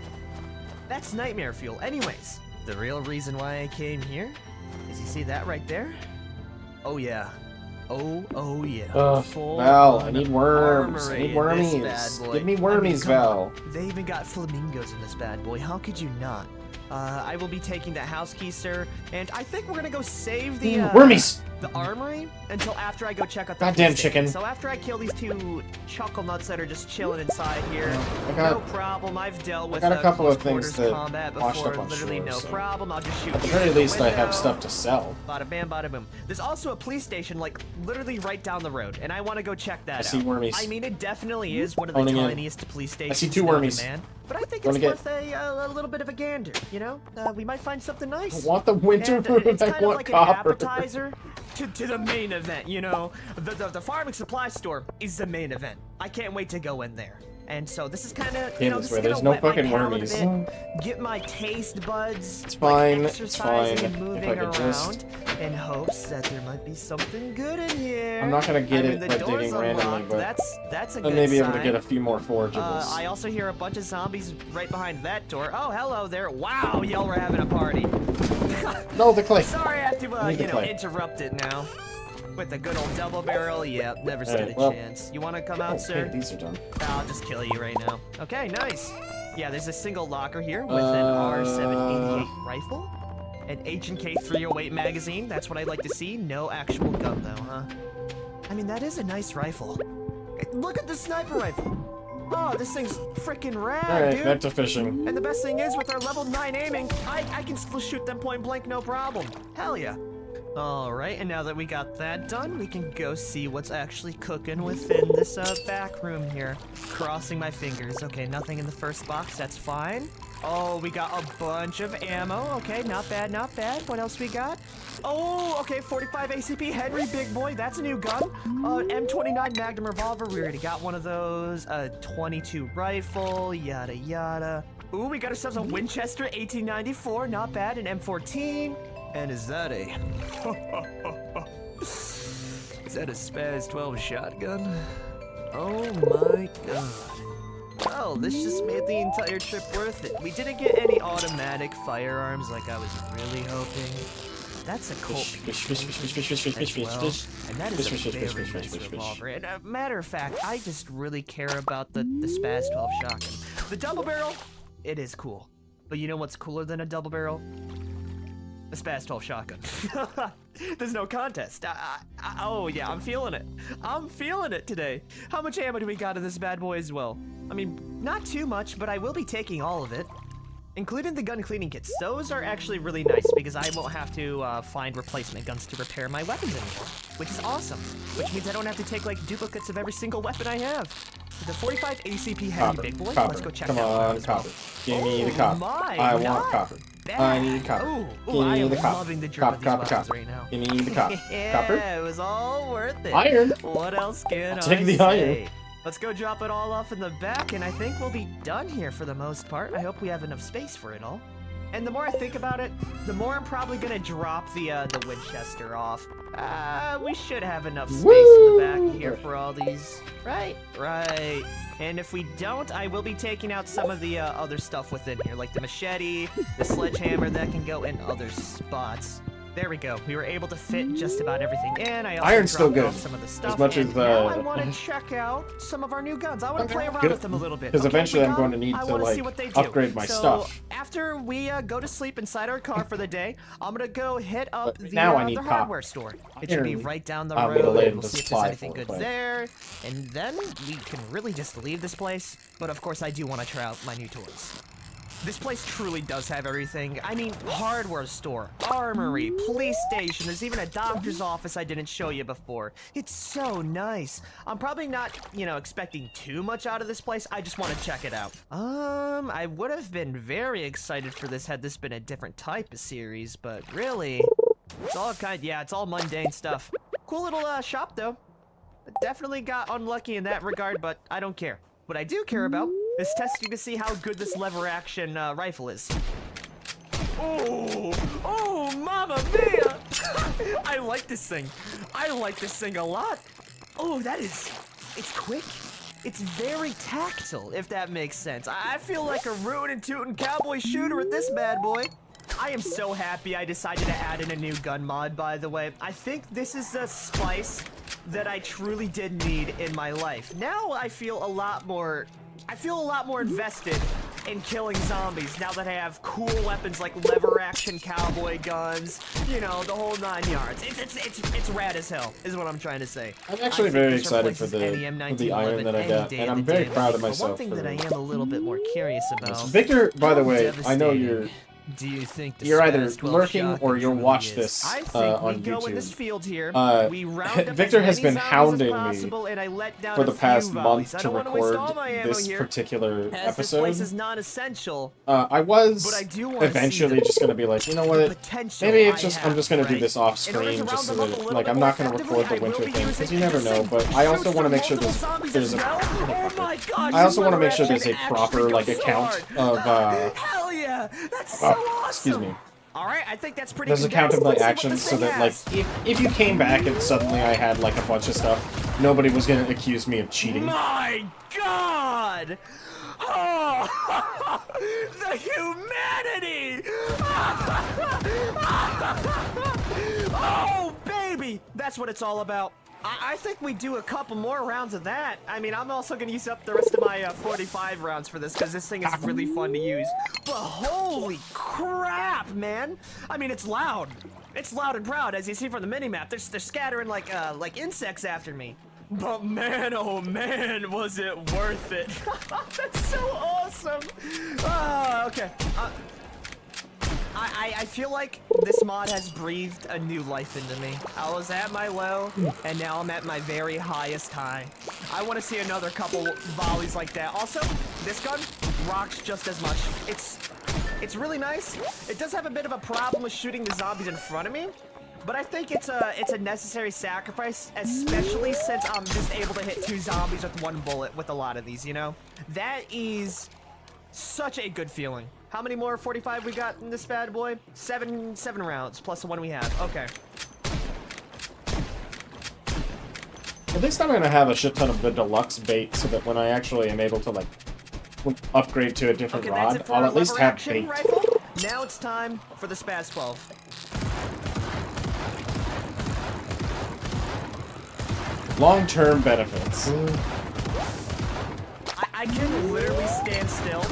That's nightmare fuel. Anyways, the real reason why I came here is, you see that right there? Oh yeah. Oh yeah. Val, I need worms. I need wormies. Give me wormies, Val. They even got flamingos in this bad boy. How could you not? I will be taking the house key, sir, and I think we're gonna go save the wormies. The armory until after I go check out the goddamn chicken. So after I kill these two chuckle nuts that are just chilling inside here, no problem. I've dealt with a couple of things that combat washed before. up on Literally shore, no so. problem. I'll just shoot. At the very least, I have stuff to sell. Bada bam, bada boom. There's also a police station, like, literally right down the road, and I want to go check that out. I see wormies. I mean, it definitely is one of the tiniest police stations. I see two wormies. Man. But I think it's worth a little bit of a gander, you know? We might find something nice. I want the winter room. It's kind I of want like copper. an appetizer to the main event, you know? The farming supply store is the main event. I can't wait to go in there. And so this is kind of, you know, this is there's gonna no wet my fucking palate a wormies. bit, get my taste buds It's fine, like, it's fine. exercising and If moving I could around just... in hopes that there might be something good in here. I'm not gonna get it the by door's digging randomly, unlocked. but that's a I good may be able to sign. get a few more forageables. I also hear a bunch of zombies right behind that door. Oh, hello there. Wow, y'all were having a party. No, the clay. Sorry I have to, you know, clay. interrupt it now. With the good old double barrel, yep, never stood a chance. You want to come out, sir? Okay, these are done. I'll just kill you right now. Okay, nice. Yeah, there's a single locker here with an R788 rifle, an H&K 308 magazine. That's what I'd like to see. No actual gun, though, huh? I mean, that is a nice rifle. Look at the sniper rifle. Oh, this thing's freaking rad, Alright, dude. back to fishing. And the best thing is, with our level 9 aiming, I can still shoot them point blank, no problem. Hell yeah. Alright, and now that we got that done, we can go see what's actually cooking within this back room here. Crossing my fingers. Okay, nothing in the first box, that's fine. Oh, we got a bunch of ammo. Okay, not bad, not bad. What else we got? Oh, okay, 45 ACP Henry, big boy. That's a new gun. M29 Magnum revolver. We already got one of those. 22 rifle, yada yada. Ooh, we got ourselves a Winchester 1894. Not bad. An M14. And is that a... is that a Spaz 12 shotgun? Oh my god. Well, this just made the entire trip worth it. We didn't get any automatic firearms like I was really hoping. That's a Colt as well. And that is a very nice revolver. And matter of fact, I just really care about the Spaz 12 shotgun. The double barrel, it is cool. But you know what's cooler than a double barrel? The Spaz 12 shotgun. There's no contest. Oh yeah, I'm feeling it. I'm feeling it today. How much ammo do we got in this bad boy as well? I mean, not too much, but I will be taking all of it. Including the gun cleaning kits. Those are actually really nice because I won't have to find replacement guns to repair my weapons anymore. Which is awesome. Which means I don't have to take like duplicates of every single weapon I have. The 45 ACP heavy big boy. Let's go check that out as well. Copper. Give me the copper. I want copper. Bad. I need copper. Ooh, Give I me am the copper. loving the drip of these weapons right now. Give me the copper. Yeah, Copper? it was all worth it. Iron. What else can I'll take I the say? iron. Let's go drop it all off in the back, and I think we'll be done here for the most part. I hope we have enough space for it all. And the more I think about it, the more I'm probably gonna drop the Winchester off. We should have enough space in the back here for all these. Right? Right. And if we don't, I will be taking out some of the other stuff within here, like the machete, the sledgehammer that can go in other spots. There we go. We were able to fit just about everything in. I also Iron's still dropped good. off some of the stuff. As much as now I want to check out some of our new guns. I want to play around with them a little bit. Because Okay, eventually we I'm come, going to need I to wanna see like what they do. upgrade my So, stuff. after we go to sleep inside our car for the day, I'm gonna go hit up But now I need the copper. hardware store. It should be Iron, right down the I'm road. gonna lay it in We'll the see if there's supply anything for good it. there, and then we can really just leave this place. But of course, I do want to try out my new toys. This place truly does have everything. I mean, hardware store, armory, police station, there's even a doctor's office I didn't show you before. It's so nice. I'm probably not, you know, expecting too much out of this place. I just want to check it out. I would have been very excited for this had this been a different type of series, but really, it's all it's all mundane stuff. Cool little shop though. Definitely got unlucky in that regard, but I don't care. What I do care about is testing to see how good this lever action rifle is. Oh, oh, mamma mia! I like this thing. I like this thing a lot. Oh, it's quick. It's very tactile, if that makes sense. I feel like a rootin' and tootin' cowboy shooter with this bad boy. I am so happy I decided to add in a new gun mod, by the way. I think this is the spice that I truly did need in my life. Now I feel a lot more invested in killing zombies now that I have cool weapons like lever action cowboy guns, you know, the whole 9 yards. It's rad as hell, is what I'm trying to say. I'm actually very excited for the iron that I got, and I'm very proud of myself. One thing that I am a little bit more curious about. Victor, by the way, I know do you think you're either lurking or you'll watch this on go in this YouTube. field here. Victor has been hounding me for the past month to record record this particular episode. This is non-essential. I was eventually just gonna be like, you know what? Maybe I'm just gonna do this off screen, just so that like I'm not gonna record the winter thing because you never know. But I also want to make sure there's a I also want to make sure there's a proper like account of Hell yeah! That's so awesome. Excuse me. All right, I think that's pretty. There's a count of my actions so that like if you came back and suddenly I had like a bunch of stuff, nobody was gonna accuse me of cheating. My God! Oh, the humanity! Oh, baby! That's what it's all about. I think we do a couple more rounds of that. I mean, I'm also going to use up the rest of my 45 rounds for this because this thing is really fun to use. But holy crap, man! I mean, it's loud. It's loud and proud, as you see from the minimap. They're scattering like insects after me. But man, oh man, was it worth it. That's so awesome. Okay. I feel like this mod has breathed a new life into me. I was at my low, and now I'm at my very highest high. I want to see another couple volleys like that. Also, this gun rocks just as much. It's really nice. It does have a bit of a problem with shooting the zombies in front of me, but I think it's a necessary sacrifice, especially since I'm just able to hit 2 zombies with 1 bullet with a lot of these, you know? That is such a good feeling. How many more 45 we got in this bad boy? 7 rounds, plus the one we have. Okay. At least I'm gonna have a shit ton of the deluxe bait so that when I actually am able to, like, upgrade to a different rod, I'll at least have bait. Rifle. Now it's time for the Spaz 12. Long-term benefits. I can literally stand still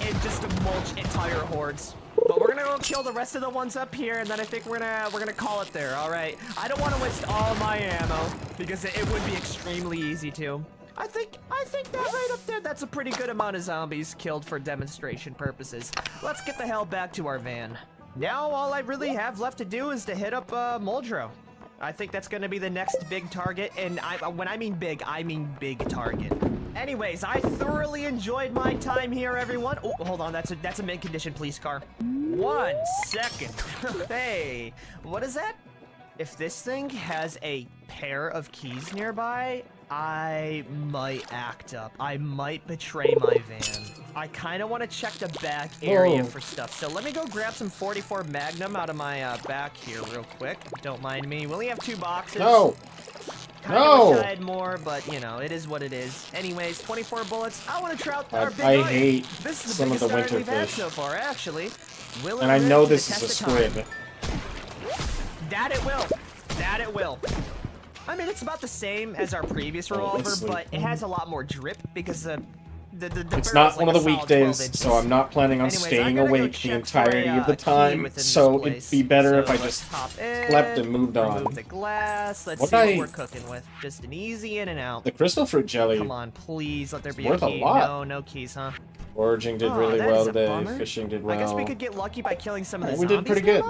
and just mulch entire hordes. But we're gonna go kill the rest of the ones up here, and then I think we're gonna call it there. All right. I don't want to waste all my ammo because it would be extremely easy to. I think that right up there, that's a pretty good amount of zombies killed for demonstration purposes. Let's get the hell back to our van. Now all I really have left to do is to hit up Muldrow. I think that's gonna be the next big target, and when I mean big target. Anyways, I thoroughly enjoyed my time here, everyone. Oh, hold on, that's a mint condition police car. 1 second. Hey, what is that? If this thing has a pair of keys nearby, I might act up. I might betray my van. I kind of want to check the back area for stuff. So let me go grab some 44 Magnum out of my back here real quick. Don't mind me. We only have 2 boxes. No! Kinda wish I had more, but you know, it is what it is. Anyways, 24 bullets. I want to trout our big I iron. hate This is the some of the biggest winter iron we've had fish. so far, actually. Will And I know this is a squid. That it will. That it will. I mean, it's about the same as our previous revolver, but it has a lot more drip because the it's not one of the weekdays, so I'm not planning on staying awake the entirety of the time, so it'd be better if I just slept and moved on. Remove the glass. Let's see what we're cooking with. Just an easy in and out. The crystal fruit jelly. Come on, please let there be worth a key. A lot. No keys, huh? Foraging did really well today. Fishing did well. I guess we could get lucky by killing some of the we zombies. did pretty good.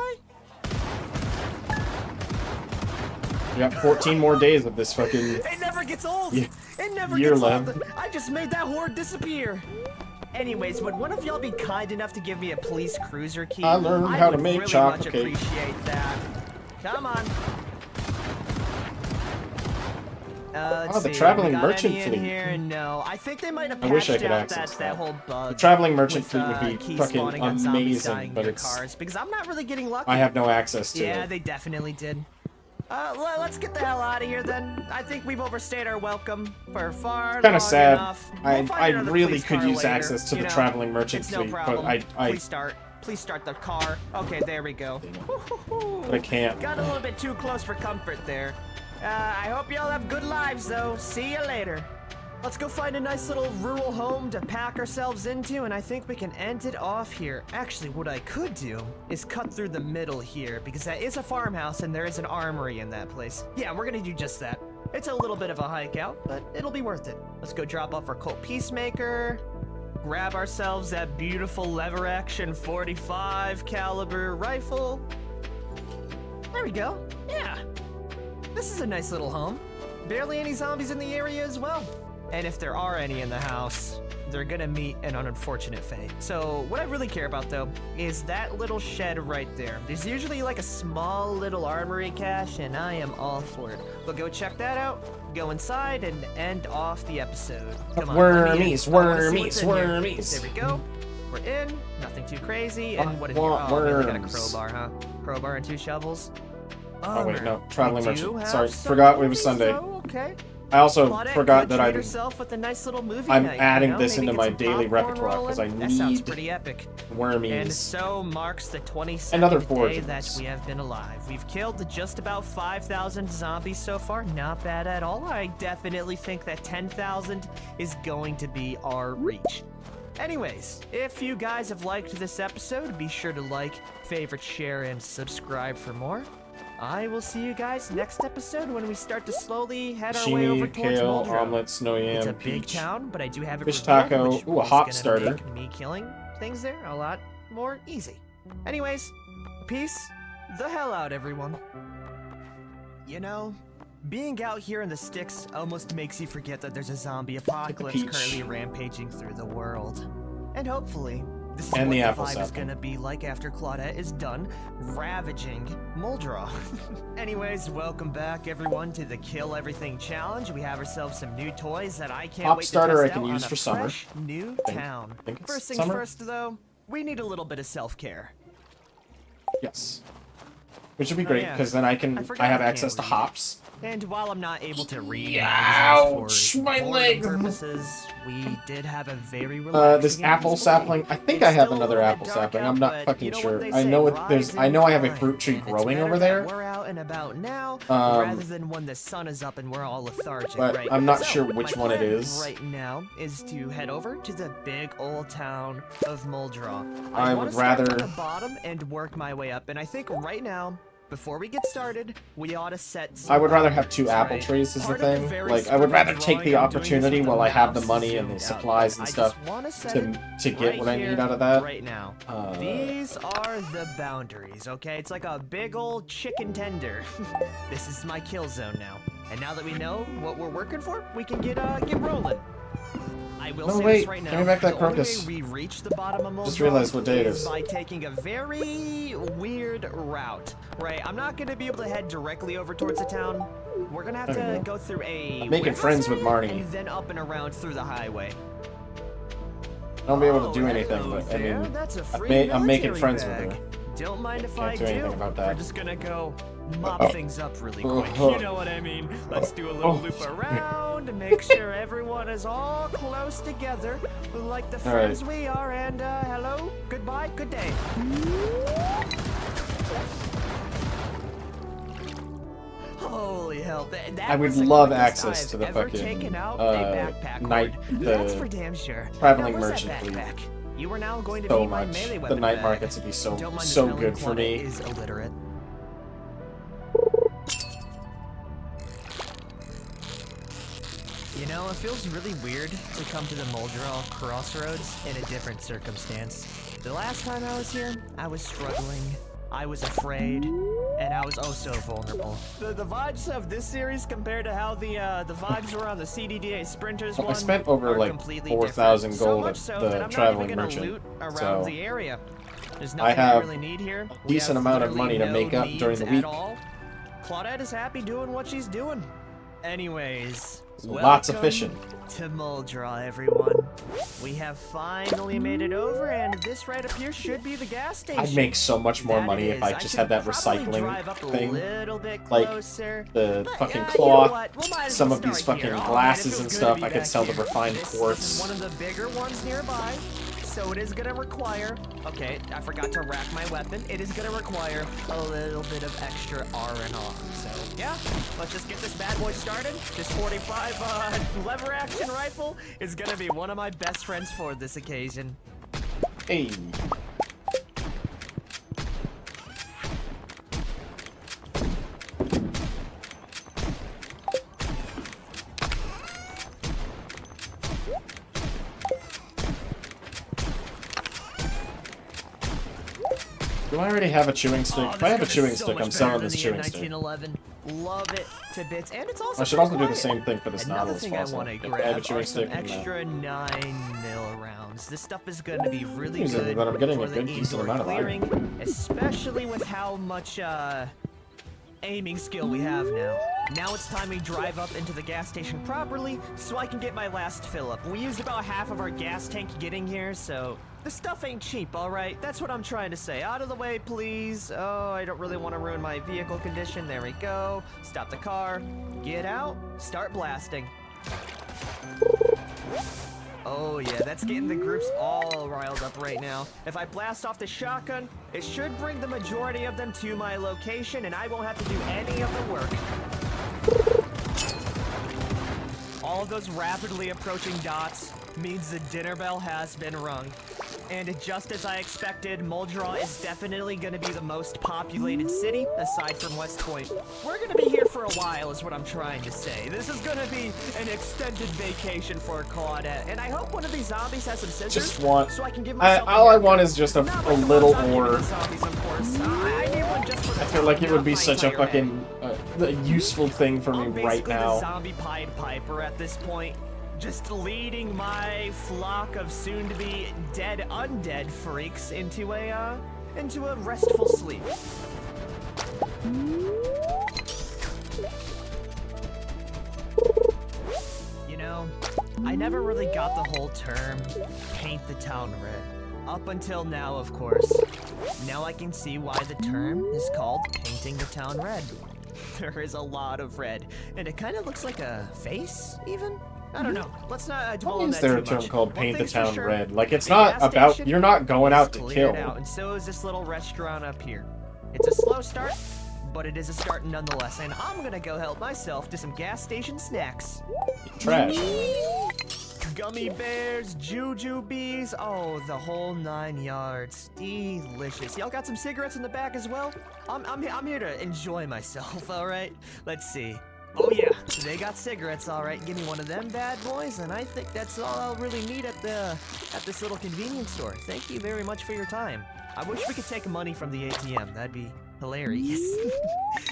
We got 14 more days of this fucking. It never gets old. Yeah. It never gets old. I just made that horde disappear. Anyways, would one of y'all be kind enough to give me a police cruiser key? I learned how to make chocolate cake. I would really much appreciate that. Come on. Let's the see, traveling we got merchant any in fleet. Here? No, I think they might have I wish I patched could out access that whole bug. The traveling merchant with, fleet would be key fucking spawning on zombies dying amazing, in but your it's cars, because I'm not really getting lucky. I have no access to Yeah, it. they definitely did. Let's get the hell out of here then. I think we've overstayed our welcome for far Kind of long sad. enough. We'll I find another really police could car use later, access to you the know? traveling merchant It's no fleet, problem. but Please start the car. Okay, there we go. but I can't. Got a little bit too close for comfort there. I hope y'all have good lives though. See you later. Let's go find a nice little rural home to pack ourselves into, and I think we can end it off here. Actually, what I could do is cut through the middle here, because that is a farmhouse and there is an armory in that place. Yeah, we're gonna do just that. It's a little bit of a hike out, but it'll be worth it. Let's go drop off our Colt Peacemaker, grab ourselves that beautiful lever action 45 caliber rifle. There we go. Yeah. This is a nice little home. Barely any zombies in the area as well. And if there are any in the house, they're gonna meet an unfortunate fate. So what I really care about though is that little shed right there. There's usually like a small little armory cache, and I am all for it. But go check that out, go inside, and end off the episode. Come on, Wormies, I wanna see wormies, what's in here. wormies. There we go. We're in, nothing too crazy. And what in want here? Oh, man, we got a worms. crowbar, huh? Crowbar and 2 shovels. Oh wait, no, We traveling do merchant. have Sorry, some forgot it was movies, Sunday. though, okay. I also Claudette, forgot go that treat herself with a nice little movie I'm night, adding you know? this Maybe into get my some daily popcorn repertoire, 'cause rolling. I That sounds need pretty epic. And wormies. so marks the 22nd Another day foragers. that we have been alive. We've killed just about 5,000 zombies so far. Not bad at all. I definitely think that 10,000 is going to be our reach. Anyways, if you guys have liked this episode, be sure to like, favorite, share, and subscribe for more. I will see you guys next episode when we start to slowly head our way over Sashimi, towards kale, Muldrow. omelet, snow yam, It's a big peach. town, but I do have it Fish revealed, taco, which ooh, a is hop gonna starter. make me killing things there a lot more easy. Anyways, peace the hell out, everyone. You know, being out here in the sticks almost makes you forget that there's a zombie apocalypse peach. currently rampaging through the world. And hopefully, this is And what the the apple vibe is sapling. gonna be like after Claudette is done ravaging Muldrow. Anyways, welcome back everyone to the Kill Everything Challenge. We have ourselves some new toys that I can't Pop wait starter to I test can out use on for a summer. fresh new town. think it's First things summer. first though, we need a little bit of self-care. Yes. Which would be great, yeah. because then I forgot have I can't access to read. hops. And while I'm not able to read Ouch, for my boredom leg. purposes, we did have a very relaxing This apple and peaceful sapling. day. I think It's I have still a another little apple bit dark sapling. out, I'm not but fucking you know sure. what they I say, know rise I know I have a and fruit tree grind. And growing it's over better there. that we're out and about now Um, rather than when the sun is up and we're all lethargic, but right? I'm not So, sure which my one it plan is. right now is to head over to the big old town of Muldrow. I wanna would start rather- from the bottom and work my way up, and I think right now, before we get started, we ought to set some I would rather have 2 boundaries, apple right? trees is the Part of thing. very Like, I would rather stupid take the drawing I'm doing opportunity with while I have the mouse money and the zoomed out, supplies but and I stuff just wanna set to, it to get right what I here, need out of that. right now. Uh, These are the boundaries, okay? It's like a big old chicken tender. This is my kill zone now. And now that we know what we're working for, we can get rolling. I will No, say wait, this right now. give me back that the only crocus. way we reach the bottom of Muldrow Just realized what day it is. by taking a very weird route, right? I'm not going to be able to head directly over towards the town. We're going to have Okay. to go through a I'm making warehouse friends with area Marnie. and then up and around through the highway. I won't be able to do Oh, anything, hello but I there. mean, That's a I'm free I'm making military friends bag. with her. Don't mind if Can't I do anything about that. We're just gonna go mop Uh-oh. things up really Uh-huh. quick. You know what I mean? Let's do a little Oh. loop around to make sure everyone is all close together, like the All right. friends we are. And hello, goodbye, good day. Holy hell! That I would was the love quickest access I've to the ever fucking, taken out uh, a backpack night- cord. the That's for damn sure. traveling Now, where's that merchant fleet. backpack? You are now going to So be my much. melee The weapon night bag. markets would be so Don't mind the so smelling good for Claudette me. is illiterate. You know, it feels really weird to come to the Muldrow Crossroads in a different circumstance. The last time I was here, I was struggling, I was afraid, and I was oh so vulnerable. The vibes of this series compared to how the vibes were on the CDDA Sprinters Well, I one spent over, are like, completely 4,000 different. gold so at much so the that I'm traveling not even merchant, gonna loot around so the area. There's I nothing I have really need here. a decent amount of money to make up during the week. Claudette is happy doing what she's doing. Anyways, Lots of welcome fishing. to Muldra, everyone. We have finally made it over, and this right up here should be the gas station. I'd make so much more That money it if I is. just should had that probably recycling drive up thing. a little bit Like, closer, the but, fucking you know cloth, what? We might as some well of these start fucking here. Oh, man, it glasses feels and good to stuff. be I could back sell the here. refined This quartz. is one of the bigger ones nearby. So it is gonna require, okay, I forgot to rack my weapon. It is gonna require a little bit of extra R&R. So yeah, let's just get this bad boy started. This 45 lever action rifle is gonna be one of my best friends for this occasion. Hey. Do I already have a chewing stick? If I have a chewing stick, I'm selling this chewing stick. 1911. Love it to bits, and it's also I should also do the quiet. same thing for this Another Nautilus thing I fossil. want to If I have grab a chewing are some stick and extra 9mm rounds. This stuff is going to be really Seems good that I'm getting for a the good decent indoor amount of iron. clearing, especially with how much aiming skill we have now. Now it's time we drive up into the gas station properly so I can get my last fill up. We used about half of our gas tank getting here, so the stuff ain't cheap, alright? That's what I'm trying to say. Out of the way, please. Oh, I don't really want to ruin my vehicle condition. There we go. Stop the car. Get out. Start blasting. Oh yeah, that's getting the groups all riled up right now. If I blast off the shotgun, it should bring the majority of them to my location, and I won't have to do any of the work. All of those rapidly approaching dots means the dinner bell has been rung. And just as I expected, Muldra is definitely going to be the most populated city, aside from West Point. We're going to be here for a while, is what I'm trying to say. This is going to be an extended vacation for Claudette, and I hope one of these zombies has some scissors, Just want. so I can give myself All a I want is just a Not like the little ones I'm giving ore. the zombies, of course. I need one just for the I feel like it would be top, such a not my entire fucking useful thing for me I'm right basically the now. zombie Pied Piper at this point, just leading my flock of soon-to-be dead undead freaks into a restful sleep. You know, I never really got the whole term paint the town red. Up until now, of course. Now I can see why the term is called painting the town red. There is a lot of red, and it kind of looks like a face, even? I don't know. Let's not dwell Why on is that there too a term much. called One paint the thing's for town sure, red? Like, it's the not gas about. station You're not going out to is kill. cleared out, and so is this little restaurant up here. It's a slow start, but it is a start nonetheless, and I'm gonna go help myself to some gas station snacks. Trash. Gummy bears, jujubes, oh, the whole 9 yards. Delicious. Y'all got some cigarettes in the back as well? I'm here to enjoy myself, alright? Let's see. Oh yeah, they got cigarettes, alright. Give me one of them bad boys, and I think that's all I'll really need at this little convenience store. Thank you very much for your time. I wish we could take money from the ATM. That'd be hilarious.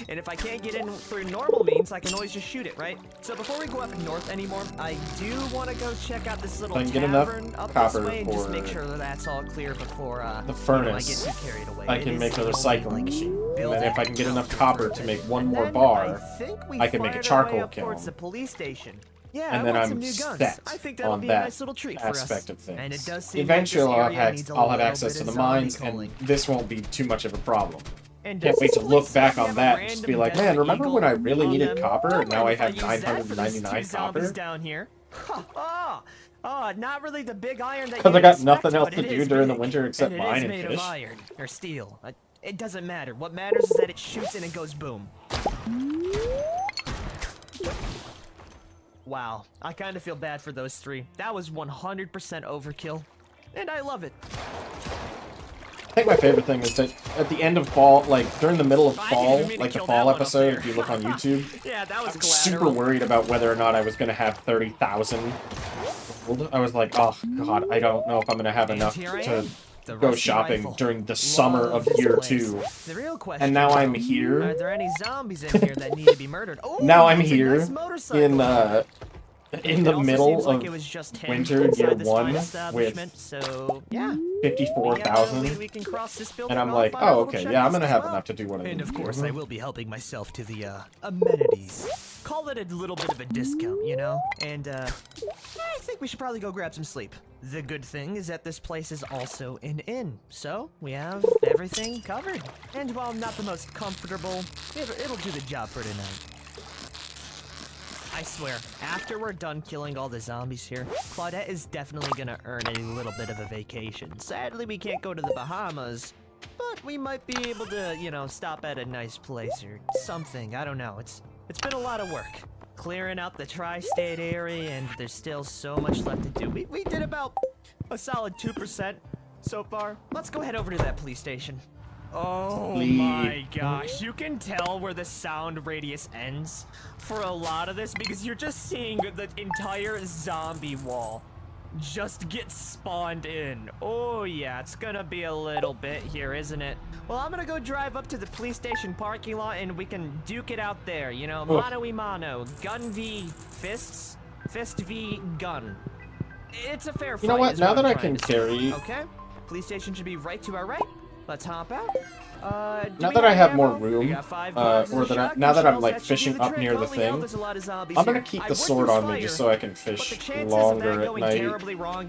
And if I can't get in through normal means, I can always just shoot it, right? So before we go up north anymore, I do want to go check out this little If I can get enough tavern up copper this way and just for make sure that that's all clear before the I furnace, get too carried away. I It can is make a the only, recycling like, machine. And building then if I can get enough out copper for to it. make one And more then bar, I think we I can make a fired our charcoal way up towards kiln. the police station. Yeah, and I then want I'm some new guns. set I think that'll on be that a nice little treat for us. aspect of things. And it does seem Eventually, like this area needs a I'll have little access bit to the of zombie mines, culling. and this won't be too much of a problem. And Can't does wait this to look place back have on a that and just be random like, man, desert remember when I eagle really on needed them? copper, Don't and now I mind have if use that for these 999 two zombies copper? down here. Not really the big iron that Because you I got expect, nothing else but to it do is during the big. winter except and mine it is and made fish. of iron or steel. It doesn't matter. What matters is that it shoots and it goes boom. Wow, I kind of feel bad for those three. That was 100% overkill, and I love it. I think my favorite thing is that at the end of fall, like during the middle of I didn't fall, even mean to like the kill fall that one up episode, there. if you look on YouTube, Yeah, that was I was super collateral. worried about whether or not I was going to have 30,000 gold. I was like, oh god, I don't know if I'm going to have And enough here I to am, the go rusty shopping rifle. during the summer Love of this year place. 2. The real question, And now I'm though, here. Are there any zombies in here that need to be murdered? Oh, Now I'm that's a here nice motorcycle. in in It the also middle seems like of it was just him winter inside year this 1 fine with establishment, so yeah. 54,000, We can cross this building and I'm off like, on our oh, little okay, yeah, I'm checklist gonna as have well. enough to do what I And need of to course, do. I will be helping myself to the amenities. Call it a little bit of a discount, you know? And I think we should probably go grab some sleep. The good thing is that this place is also an inn, so we have everything covered. And while not the most comfortable, it'll do the job for tonight. I swear, after we're done killing all the zombies here, Claudette is definitely gonna earn a little bit of a vacation. Sadly, we can't go to the Bahamas, but we might be able to, you know, stop at a nice place or something. I don't know. It's been a lot of work. Clearing out the tri-state area, and there's still so much left to do. We did about a solid 2% so far. Let's go head over to that police station. Oh my gosh, you can tell where the sound radius ends for a lot of this because you're just seeing the entire zombie wall just get spawned in. Oh yeah, it's gonna be a little bit here, isn't it? Well, I'm gonna go drive up to the police station parking lot and we can duke it out there, you know, mano-y-mano, gun v fists, fist v gun. It's a fair fight. You know what, now that I can carry... Okay, police station should be right to our right. Let's hop out. Now that I have more room, or that now that I'm like fishing up near the thing, I'm gonna keep the sword on me just so I can fish longer at night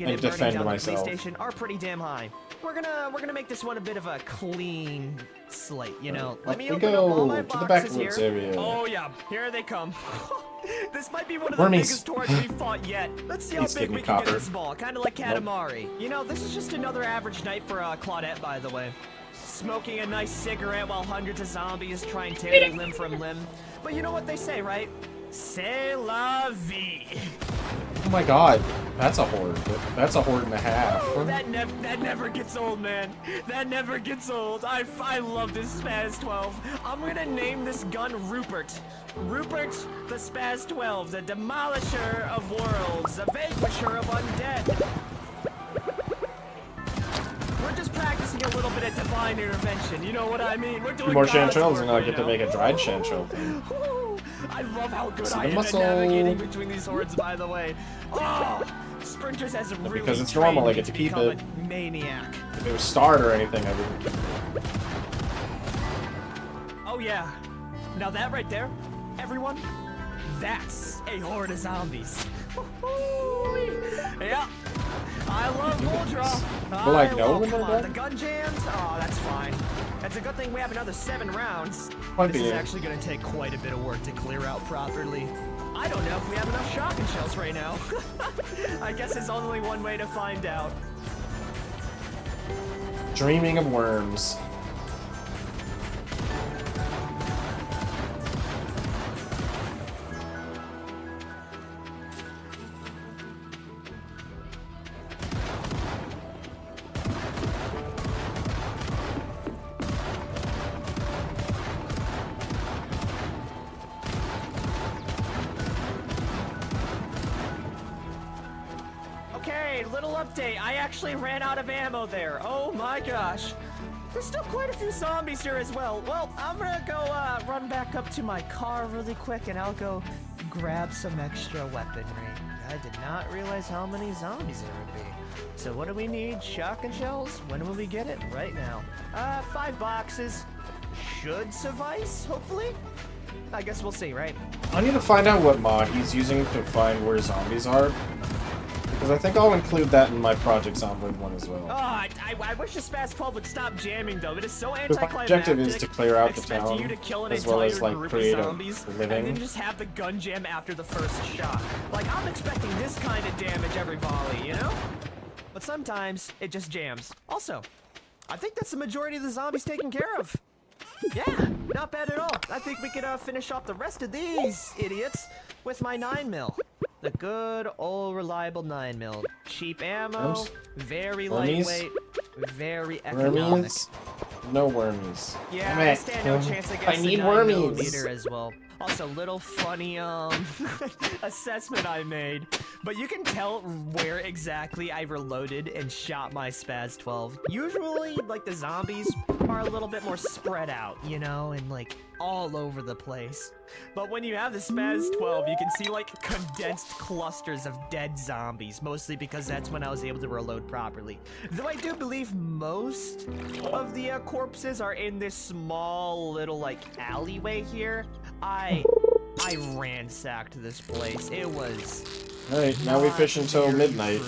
and defend myself. Are pretty damn high. We're gonna make this one a bit of a clean slate, you know. Let me open up all my to the boxes backwoods here. area. Oh yeah, here they come. This might be one of the biggest torts we've fought yet. Let's see how big we can get this ball. Kind of like Katamari. You know, this is just another average night for Claudette, by the way. Smoking a nice cigarette while hundreds of zombies try and tear limb from limb. But you know what they say, right? C'est la vie. Oh my god, that's a horde. That's a horde and a half. That never gets old, man. That never gets old. I love this Spaz 12. I'm gonna name this gun Rupert. Rupert the Spaz 12, the demolisher of worlds, the vanquisher of undead. We're just practicing a little bit of divine intervention, you know what I mean? We're doing more God's chanterelles work, and I'll you get to know? make a dried chanterelle thing. I love how good See I the am at muscle. navigating between these hordes, by the way. Oh, Sprinters has really because it's normal, I get to keep become it. a maniac. If it was starred or anything, I wouldn't. Oh yeah. Now that right there, everyone, that's a horde of zombies. Yeah. I love bull draw. Will I know when they're Come on, done? the gun jams? Oh, that's fine. It's a good thing we have another 7 rounds. Might This be. is actually going to take quite a bit of work to clear out properly. I don't know if we have enough shotgun shells right now. I guess there's only one way to find out. Dreaming of worms. Okay, little update. I actually ran out of ammo there. Oh my gosh. There's still quite a few zombies here as well. Well, I'm gonna go run back up to my car really quick and I'll go grab some extra weaponry. I did not realize how many zombies there would be. So what do we need? Shotgun shells? When will we get it? Right now. 5 boxes. Should suffice, hopefully? I guess we'll see, right? I need to find out what mod he's using to find where zombies are. Because I think I'll include that in my Project Zomboid one as well. Oh, I wish the Spaz 12 would stop jamming, though. It is so Because my anticlimactic. objective is to clear out the Expecting town, you to kill an as well as entire like group create of a zombies, living. and then just have the gun jam after the first shot. Like, I'm expecting this kind of damage every volley, you know? But sometimes, it just jams. Also, I think that's the majority of the zombies taken care of. Yeah, not bad at all. I think we could finish off the rest of these idiots with my 9mm. The good old reliable 9mm. Cheap ammo, Worms? very Wormies? lightweight, very economic. Wormies? No wormies. Yeah, Damn I it. stand no chance I against need the wormies. 9mm as well. Also, little funny assessment I made. But you can tell where exactly I reloaded and shot my Spaz 12. Usually, like, the zombies are a little bit more spread out, you know, and like all over the place. But when you have the Spaz 12, you can see like condensed clusters of dead zombies, mostly because that's when I was able to reload properly. Though I do believe most of the corpses are in this small little like alleyway here. I ransacked this place. It was Alright, now we fish until midnight.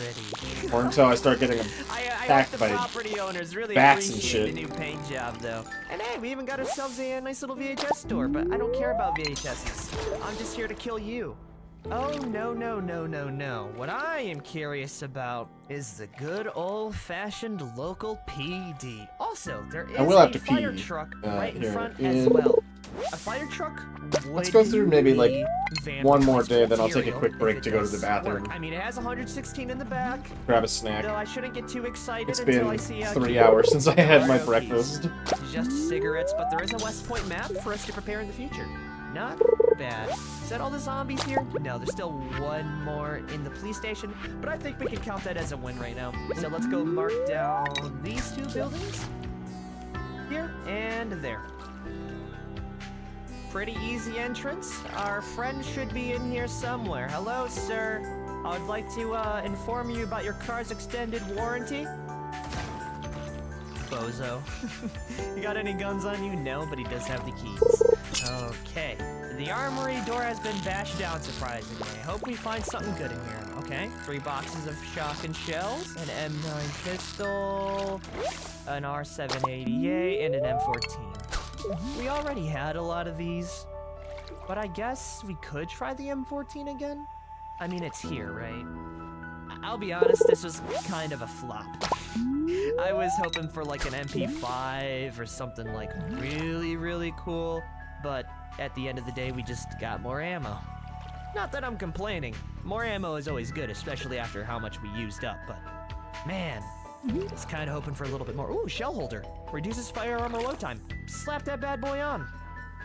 Or until I start getting attacked by property owners really bats and appreciate shit. the new paint job, though. And hey, we even got ourselves a nice little VHS store, but I don't care about VHSs. I'm just here to kill you. Oh, no, no, no, no, no. What I am curious about is the good old-fashioned local PD. Also, there is a fire truck right in front as well. A fire truck would Let's go through maybe like van one more day, then I'll take a material quick break if to it go to the does bathroom. work. I mean, it has 116 in the back, Grab a snack. though I shouldn't get too excited It's until been I see 3 hours since I had my Keys. breakfast. Just cigarettes, but there is a West Point map for us to prepare in the future. Not bad. Is that all the zombies here? No, there's still one more in the police station, but I think we can count that as a win right now. So let's go mark down these two buildings. Here and there. Pretty easy entrance. Our friend should be in here somewhere. Hello, sir. I would like to inform you about your car's extended warranty. Bozo. You got any guns on you? No, but he does have the keys. Okay. The armory door has been bashed down, surprisingly. I hope we find something good in here. Okay. 3 boxes of shotgun shells, an M9 pistol, an R788, and an M14. We already had a lot of these, but I guess we could try the M14 again? I mean, it's here, right? I'll be honest, this was kind of a flop. I was hoping for like an MP5 or something like really, really cool, but at the end of the day, we just got more ammo. Not that I'm complaining. More ammo is always good, especially after how much we used up, but man, I was kind of hoping for a little bit more. Ooh, shell holder. Reduces firearm reload time. Slap that bad boy on.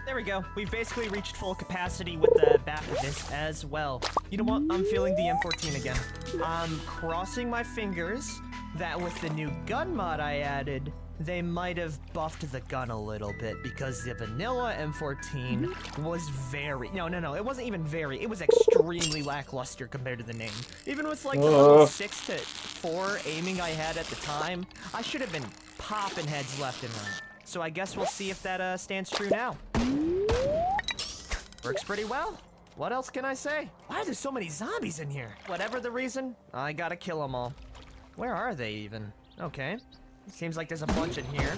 There we go. We've basically reached full capacity with the back of this as well. You know what? I'm feeling the M14 again. I'm crossing my fingers that with the new gun mod I added, they might have buffed the gun a little bit because the vanilla M14 was very... No, it wasn't even very. It was extremely lackluster compared to the name. Even with like the little 6 to 4 aiming I had at the time, I should have been popping heads left and right. So I guess we'll see if that stands true now. Works pretty well. What else can I say? Why are there so many zombies in here? Whatever the reason, I gotta kill them all. Where are they even? Okay. Seems like there's a bunch in here.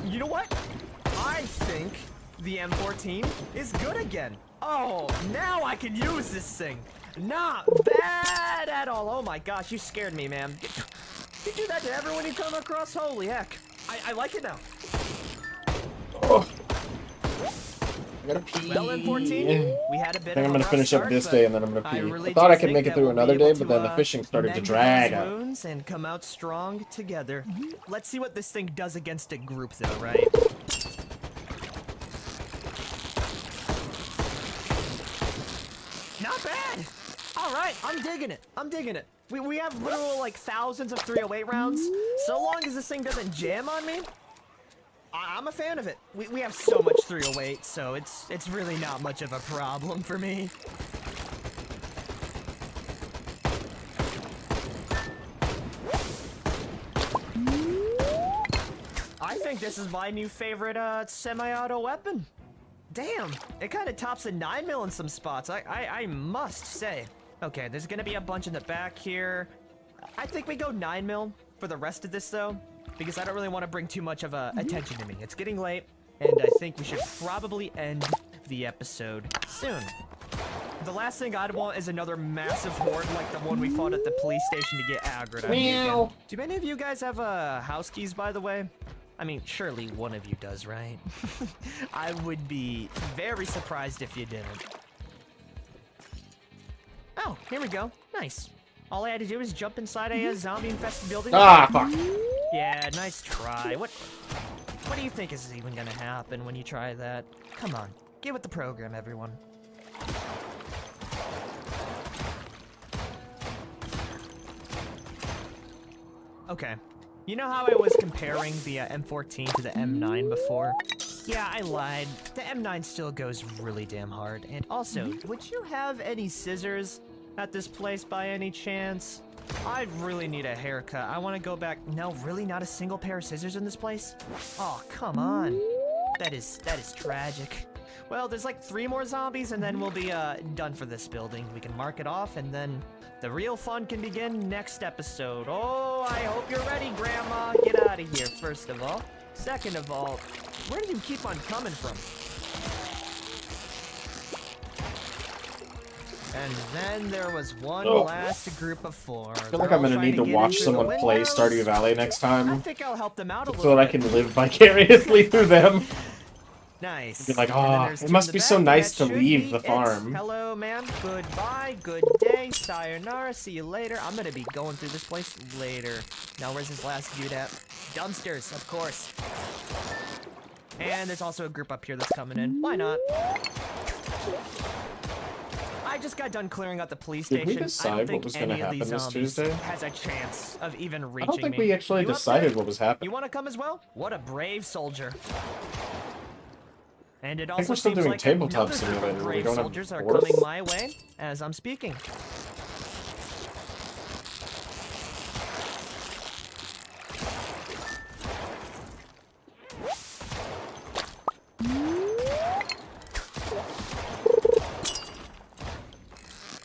You know what? I think the M14 is good again. Oh, now I can use this thing. Not bad at all. Oh my gosh, you scared me, man. You do that to everyone you come across? Holy heck. I like it now. Oh. I gotta pee. Well, M14, we had a bit I think I'm gonna finish up this day and then I'm gonna pee. Really I thought I could think make it that through we'll be another day, able but then to, the fishing started to mend drag those out. wounds and come out strong together. Let's see what this thing does against a group, though, right? Not bad. All right, I'm digging it. I'm digging it. We have literal like thousands of 308 rounds. So long as this thing doesn't jam on me, I'm a fan of it. We have so much 308, so it's really not much of a problem for me. I think this is my new favorite semi-auto weapon. Damn, it kind of tops a 9mm in some spots, I must say. Okay, there's gonna be a bunch in the back here. I think we go 9mm for the rest of this, though, because I don't really want to bring too much of attention to me. It's getting late, and I think we should probably end the episode soon. The last thing I'd want is another massive horde like the one we fought at the police station to get aggroed on me again. Do any of you guys have house keys, by the way? I mean, surely one of you does, right? I would be very surprised if you didn't. Oh, here we go. Nice. All I had to do is jump inside a zombie-infested building. Ah, fuck. Yeah, nice try. What do you think is even gonna happen when you try that? Come on, get with the program, everyone. Okay. You know how I was comparing the M14 to the M9 before? Yeah, I lied. The M9 still goes really damn hard. And also, would you have any scissors at this place by any chance? I really need a haircut. I want to go back. No, really not a single pair of scissors in this place? Oh, come on. That is tragic. Well, there's like 3 more zombies and then we'll be done for this building. We can mark it off and then the real fun can begin next episode. Oh, I hope you're ready, Grandma. Get out of here, first of all. Second of all, where do you keep on coming from? And then there was one last group of 4. I feel like I'm gonna need to watch someone play Stardew Valley next time. I think I'll help them out a little so that I can live vicariously through them. Nice. Be like, oh, it must be so nice to leave the farm. Hello, ma'am. Goodbye. Good day. Sayonara. See you later. I'm gonna be going through this place later. Now, where's this last dude at? Dumpsters, of course. And there's also a group up here that's coming in. Why not? I just got done clearing out the police station. Did we decide what was going to happen this Tuesday? Has a chance of even reaching me. I don't think we actually decided what was happening. You want to come as well? What a brave soldier. And it I think also we're still seems doing like Tabletop another group Simulator. of We brave don't have soldiers are Dwarf. coming my way as I'm speaking.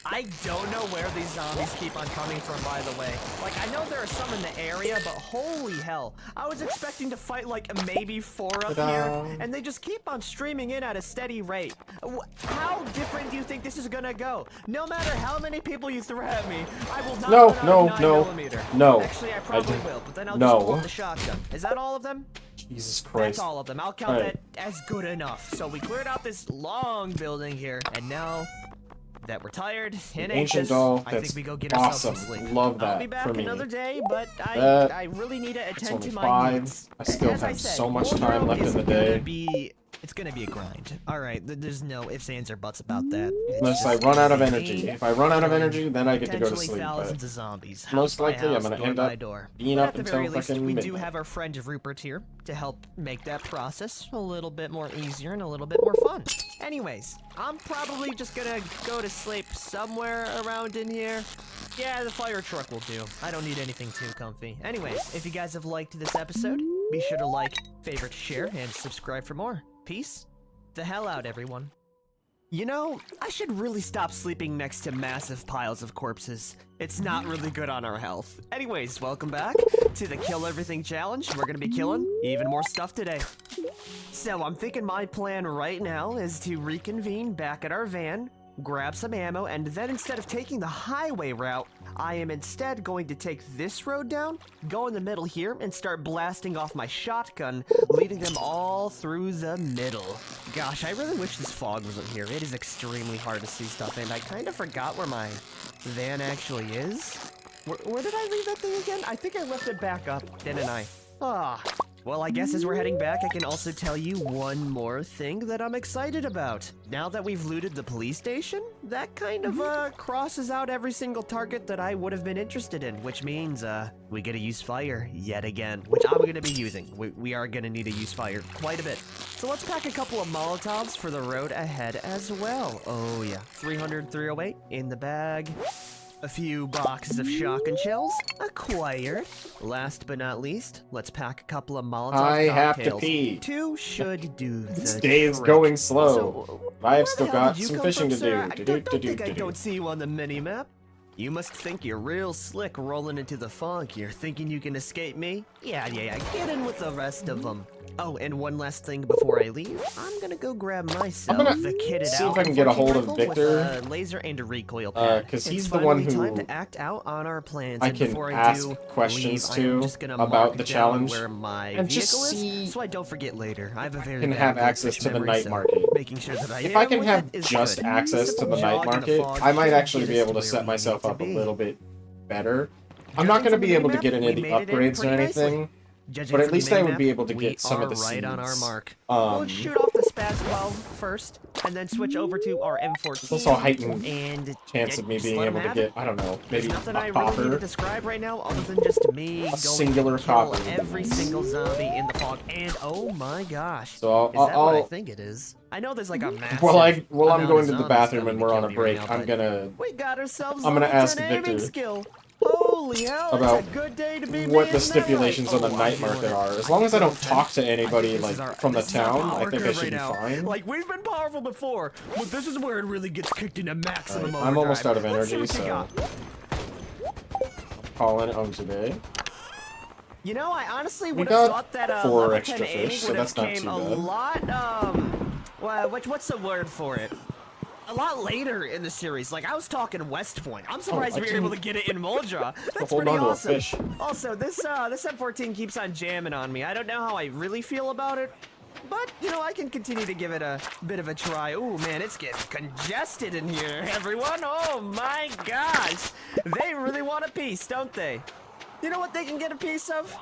I don't know where these zombies keep on coming from, by the way. Like, I know there are some in the area, but holy hell. I was expecting to fight, like, maybe 4 up here, and they just keep on streaming in at a steady rate. How different do you think this is gonna go? No matter how many people you throw at me, I will not No, put out no, a 9mm. no. Actually, I probably will, but then I'll No. just pull out the shotgun. Is that all of them? Jesus Christ. That's all of them. I'll count that as good enough. So we cleared out this long building here, and now that we're tired and Ancient anxious, doll, I that's think we go get ourselves some awesome. sleep. Love that I'll be back for me. another day, but I really need to It's attend only to my 5. needs. I still As have said, so much World time Road left in is the gonna day. It's gonna be a grind. All right, there's no ifs, ands, or buts about that. It's Unless I just run out of me energy. If I run out of energy, then I get to go to potentially sleep. thousands But of zombies. most house by likely, I'm house, gonna door end by up door. being But up at the until very least, fucking we do midnight. have our friend Rupert here to help make that process a little bit more easier and a little bit more fun. Anyways, I'm probably just gonna go to sleep somewhere around in here. Yeah, the fire truck will do. I don't need anything too comfy. Anyways, if you guys have liked this episode, be sure to like, favorite, share, and subscribe for more. Peace the hell out, everyone. You know, I should really stop sleeping next to massive piles of corpses. It's not really good on our health. Anyways, welcome back to the Kill Everything Challenge. We're gonna be killing even more stuff today. So I'm thinking my plan right now is to reconvene back at our van, grab some ammo, and then instead of taking the highway route, I am instead going to take this road down, go in the middle here, and start blasting off my shotgun, leading them all through the middle. Gosh, I really wish this fog wasn't here. It is extremely hard to see stuff, and I kind of forgot where my van actually is. Where did I leave that thing again? I think I left it back up, didn't I? Ah. Well, I guess as we're heading back, I can also tell you one more thing that I'm excited about. Now that we've looted the police station, that kind of, crosses out every single target that I would have been interested in, which means, we get to use fire yet again, which I'm gonna be using. We are gonna need to use fire quite a bit. So let's pack a couple of Molotovs for the road ahead as well. Oh yeah, 300, 308 in the bag. A few boxes of shotgun shells acquired. Last but not least, let's pack a couple of Molotov I have to cocktails. pee. 2 should do the This day is trick. going slow. Also, I have where still the hell got did you some come fishing from, to sir? do. Don't think I don't see you on the mini-map. You must think you're real slick rolling into the funk. You're thinking you can escape me? Yeah, get in with the rest of them. Oh, and one last thing before I leave. I'm gonna go grab myself I'm gonna the kitted see out if I can get a hold of rifle Victor. with a laser and a recoil pad. 'cause he's It's the one finally who time to act out on our plans. I And can before ask do questions leave, I am to just gonna about mark the down challenge where my and just vehicle see is, so I don't forget later. I have a very can bad have access goldfish to the memory, night so market. making sure that I If I am can with have it is just good. access to Simple the night jog in the market, fog I might should actually get be us able to where set we myself need to up a be. little bit better. I'm not going to Judging be from able to the get any of minimap, the we made it in upgrades or pretty nicely. anything Judging But at from least the I would minimap, be able to we get some are of the right on our seeds. mark. We'll shoot off the Spaz 12 first, and then switch over to our M14. There's also a heightened and chance of me just being let 'em able to have get, it. I don't know, There's maybe nothing a I really need to copper. describe right now other than just me going singular to kill copper would be every nice. single zombie in the fog. And oh my gosh, So is that what I think it is? I know there's like a massive while I'm amount going of to the zombies bathroom coming and to we're on kill a me break, right now, I'm but gonna we got ourselves ask level 10 aiming Victor skill. Holy hell, about it's a good day to be what me, the isn't that right? stipulations on the Oh, night I'm feeling market it. are. As long as I keep don't going, talk to I anybody think like this is our- from the this is our town, power I think I curve should right be now. fine. Like, we've been powerful before, but this is where it really gets kicked into maximum Alright, I'm almost out of overdrive. Let's see energy, what you so got. calling it home today. You know, I honestly We would have got thought that 4 level extra 10 aiming fish, so would that's have not came too a bad. lot, what's the word for it? A lot later in the series. Like, I was talking West Point. I'm surprised I we were able to didn't- get it in Moldra. That's hold pretty on to a awesome. fish. Also, this M14 keeps on jamming on me. I don't know how I really feel about it, but, you know, I can continue to give it a bit of a try. Ooh, man, it's getting congested in here, everyone. Oh, my gosh. They really want a piece, don't they? You know what they can get a piece of?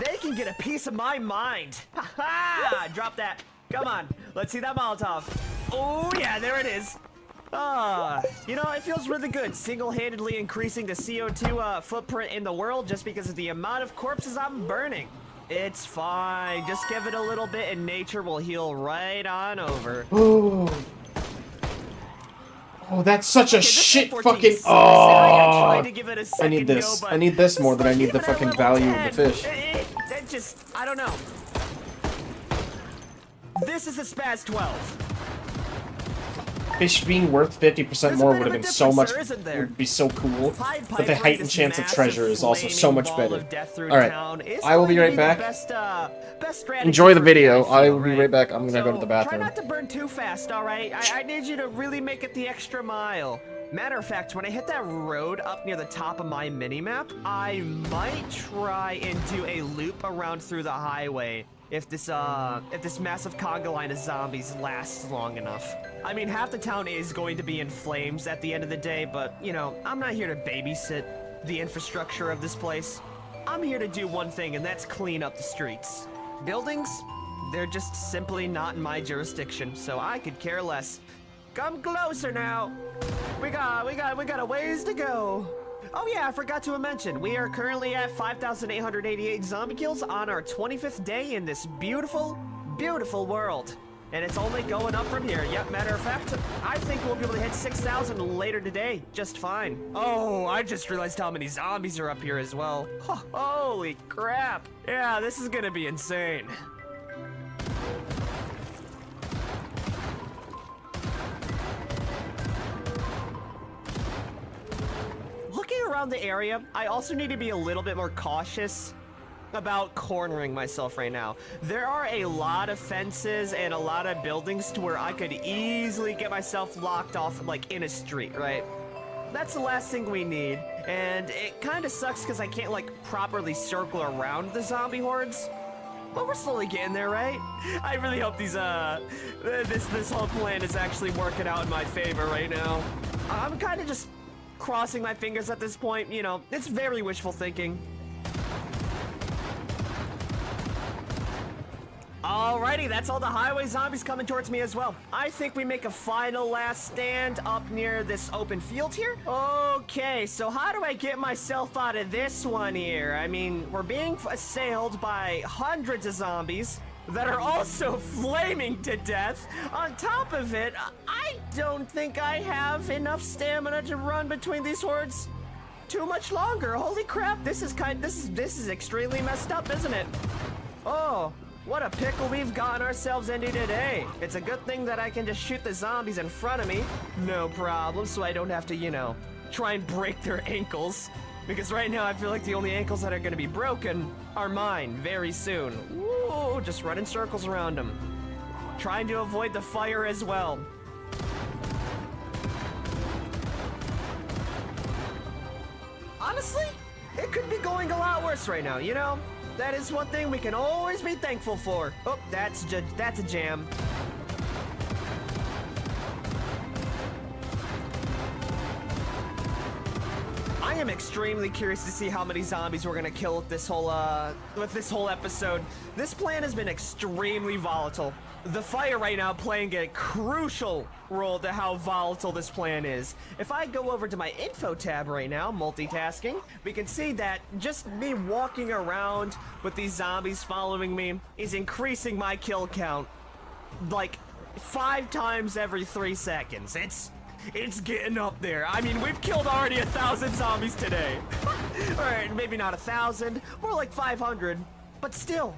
They can get a piece of my mind. Ha ha! Drop that. Come on. Let's see that Molotov. Oh, yeah, there it is. You know, it feels really good single-handedly increasing the CO2 footprint in the world just because of the amount of corpses I'm burning. It's fine. Just give it a little bit and nature will heal right on over. Oh, that's such a shit M14 fucking. sucks, and I tried Oh, to give it a I second need this. go, but I need this more than I need the even at fucking level value of 10, the fish. It just, I don't know. This is a Spaz 12. Fish being worth 50% more would have been so much. Isn't there? Would be so cool. Pied But the Piper, heightened this chance of massive treasure is also so flaming much ball better. of death through Alright, town is I will be going right to back. best strategy Enjoy the for me, video. I feel, will be right? right back. I'm gonna go to the So, bathroom. Try not to burn too fast, alright? I need you to really make it the extra mile. Matter of fact, when I hit that road up near the top of my minimap, I might try and do a loop around through the highway if this massive conga line of zombies lasts long enough. I mean, half the town is going to be in flames at the end of the day, but, you know, I'm not here to babysit the infrastructure of this place. I'm here to do one thing, and that's clean up the streets. Buildings, they're just simply not in my jurisdiction, so I could care less. Come closer now. We got a ways to go. Oh yeah, I forgot to mention, we are currently at 5,888 zombie kills on our 25th day in this beautiful, beautiful world. And it's only going up from here. Yep, matter of fact, I think we'll be able to hit 6,000 later today, just fine. Oh, I just realized how many zombies are up here as well. Holy crap. Yeah, this is gonna be insane. Looking around the area, I also need to be a little bit more cautious about cornering myself right now. There are a lot of fences and a lot of buildings to where I could easily get myself locked off like in a street, right? That's the last thing we need, and it kind of sucks because I can't like properly circle around the zombie hordes. But we're slowly getting there, right? I really hope these this whole plan is actually working out in my favor right now. I'm kind of just crossing my fingers at this point, you know, it's very wishful thinking. Alrighty, that's all the highway zombies coming towards me as well. I think we make a final last stand up near this open field here. Okay, so how do I get myself out of this one here? I mean, we're being assailed by hundreds of zombies that are also flaming to death. On top of it, I don't think I have enough stamina to run between these hordes too much longer. Holy crap, this is extremely messed up, isn't it? Oh, what a pickle we've gotten ourselves into today. It's a good thing that I can just shoot the zombies in front of me. No problem, so I don't have to, you know, try and break their ankles. Because right now I feel like the only ankles that are gonna be broken are mine very soon. Woo, just run in circles around them. Trying to avoid the fire as well. Honestly, it could be going a lot worse right now, you know? That is one thing we can always be thankful for. Oh, that's a jam. I am extremely curious to see how many zombies we're gonna kill with this whole episode. This plan has been extremely volatile. The fire right now playing a crucial role to how volatile this plan is. If I go over to my info tab right now, multitasking, we can see that just me walking around with these zombies following me is increasing my kill count like 5 times every 3 seconds. It's getting up there. I mean, we've killed already 1,000 zombies today. Alright, maybe not 1,000, more like 500. But still,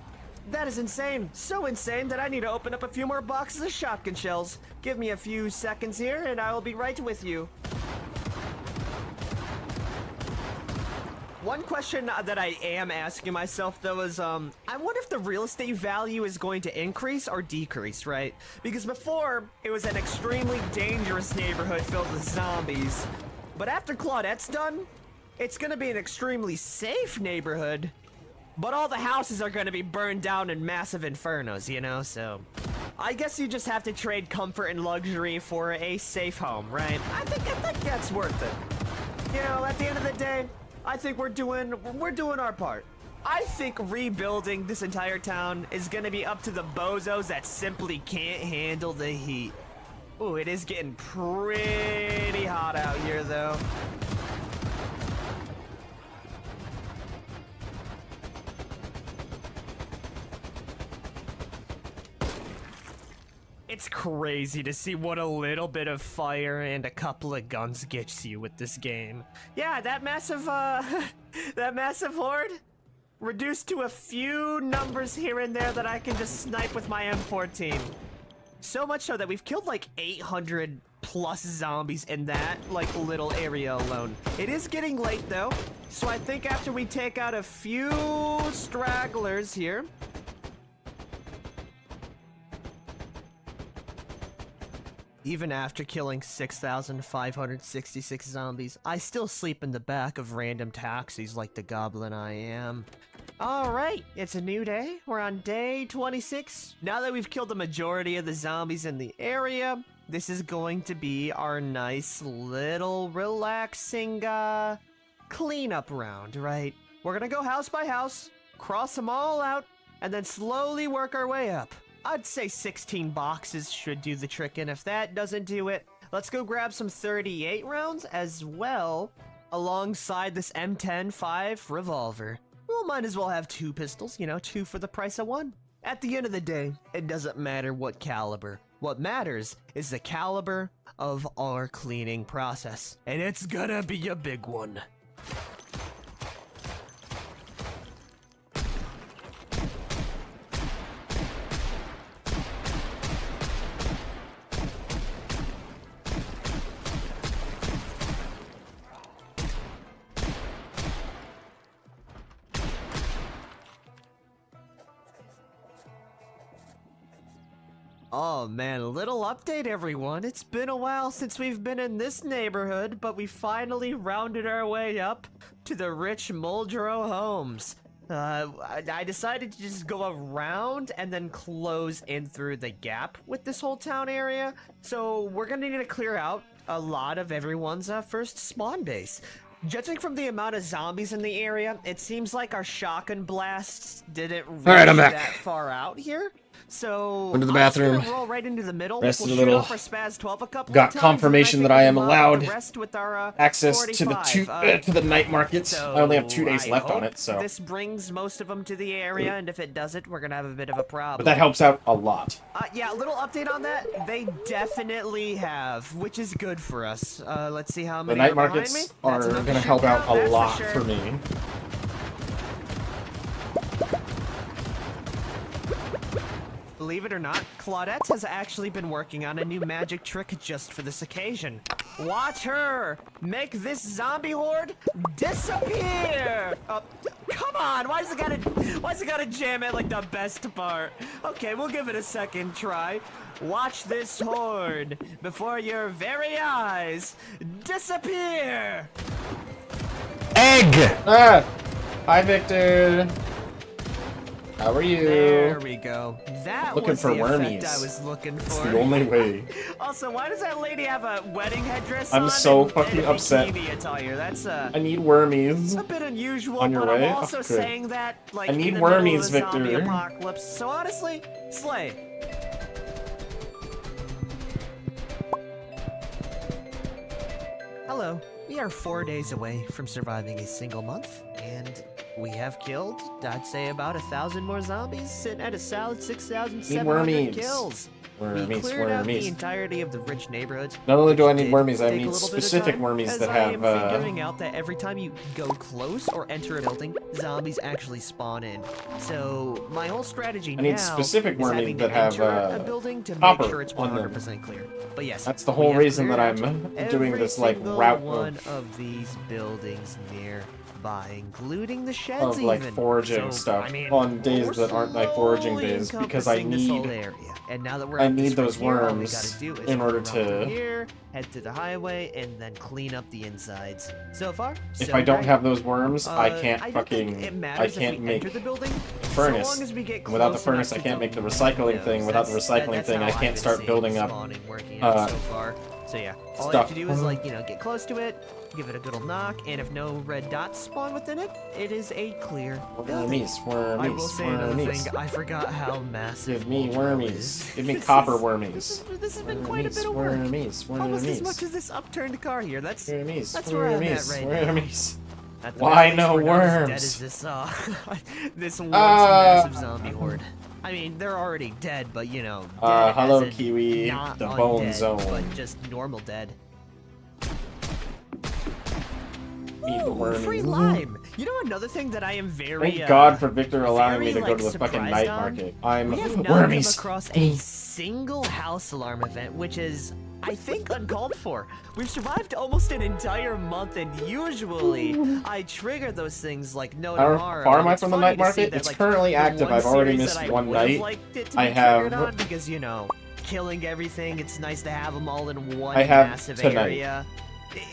that is insane. So insane that I need to open up a few more boxes of shotgun shells. Give me a few seconds here and I will be right with you. One question that I am asking myself, though, is, I wonder if the real estate value is going to increase or decrease, right? Because before, it was an extremely dangerous neighborhood filled with zombies. But after Claudette's done, it's gonna be an extremely safe neighborhood. But all the houses are gonna be burned down in massive infernos, you know, so... I guess you just have to trade comfort and luxury for a safe home, right? I think that's worth it. You know, at the end of the day, I think we're doing our part. I think rebuilding this entire town is gonna be up to the bozos that simply can't handle the heat. Ooh, it is getting pretty hot out here, though. It's crazy to see what a little bit of fire and a couple of guns gets you with this game. Yeah, that massive, that massive horde reduced to a few numbers here and there that I can just snipe with my M14. So much so that we've killed like 800 plus zombies in that, like, little area alone. It is getting late, though, so I think after we take out a few stragglers here, even after killing 6,566 zombies, I still sleep in the back of random taxis like the goblin I am. Alright, it's a new day. We're on day 26. Now that we've killed the majority of the zombies in the area, this is going to be our nice little relaxing cleanup round, right? We're gonna go house by house, cross them all out, and then slowly work our way up. I'd say 16 boxes should do the trick, and if that doesn't do it, let's go grab some 38 rounds as well, alongside this M10-5 revolver. Well, might as well have 2 pistols, you know, 2 for the price of 1. At the end of the day, it doesn't matter what caliber. What matters is the caliber of our cleaning process, and it's gonna be a big one. Oh man, a little update everyone. It's been a while since we've been in this neighborhood, but we finally rounded our way up to the rich Muldrow homes. I decided to just go around and then close in through the gap with this whole town area. So we're gonna need to clear out a lot of everyone's first spawn base. Judging from the amount of zombies in the area, it seems like our shotgun blasts didn't reach that far out here. So went to the bathroom. Roll right into the middle. Rested we'll a little. off our Spaz 12 a couple Got of times, confirmation that I am allowed with our, access to the night market. So I only have 2 days left on it, so this brings most of them to the area, and if it doesn't, we're gonna have a bit of a problem. but that helps out a lot. Yeah, a little update on that. They definitely have, which is good for us. Let's see how many. The night are behind markets me. are That's going to help out a lot sure. for me. Believe it or not, Claudette has actually been working on a new magic trick just for this occasion. Watch her make this zombie horde disappear! Come on, why's it gotta jam at like the best part? Okay, we'll give it a second try. Watch this horde before your very eyes disappear! Egg! Ah! Hi, Victor! How are you? There we go. That Looking was for the wormies. effect I was looking It's for. the only way. Also, why does that lady have a wedding headdress I'm on so and fucking a upset. bikini attire? That's I need wormies. a bit unusual, On your but way? I'm Oh, also good. saying that like I need in the middle wormies, of a zombie Victor. apocalypse. So honestly, slay. Hello. We are 4 days away from surviving a single month, and we have killed, I'd say, about 1,000 more zombies, sitting at a solid 6,700 kills. We cleared out the entirety of the rich neighborhoods. Not only do I need Did wormies, I take a need little bit of specific time, wormies as that I am have, figuring out that every time you go close or enter a building, zombies actually spawn in. So my whole strategy I need now specific is wormies having that to have, enter a building to make copper sure it's on them. 100% clear. But yes, That's the we whole have reason that cleared I'm out doing every this, like, single route one of these buildings nearby, including the sheds of, like, even. foraging So, stuff I mean, on days we're that aren't, like, foraging slowly days, because I encompassing this whole need... area. And now that we're I at this need those right here, all we worms gotta do is in order run around to... here, head to the highway, and then clean up the insides. So far, If so I don't great. have those worms, I can't don't fucking... think it I matters can't if we make enter the building, furnace. so long as we get Without the close furnace, I enough to can't make the windows. recycling thing. Without the recycling That's thing, I how I've can't been start seeing building up spawning working out so far. So yeah, all you have to do is stuff. like, you know, get close to it, give it a good old knock, and if no red dots spawn within it, it is a clear building. Wormies, I will say another wormies. thing, I forgot how massive Give me Ultra wormies. is. Give me This copper is- wormies. This has been quite a bit of work. Wormies, Almost as wormies. much as this upturned car here. That's Wormies, where I'm at wormies, right now. wormies. That's Why at least no we're not as dead worms? as this once massive zombie horde. I mean, they're already dead, but you know, dead hello, as in Kiwi, not the bone undead, zone. but just normal dead. Eat the Ooh, free wormies. lime. You know another thing that I am very Thank God for Victor allowing me very, to go like, to the fucking surprised night on. market. I'm We have not come wormies. across a single house alarm event, which is, I think, uncalled for. We've survived almost an entire month, and usually I trigger those things like no How tomorrow. far am and I it's from the funny night to see market? that, It's like, currently the active. one I've already series missed that I one would've night. liked it to I be have- triggered on because, you know, killing everything, it's nice to have them all in one I have massive tonight. area.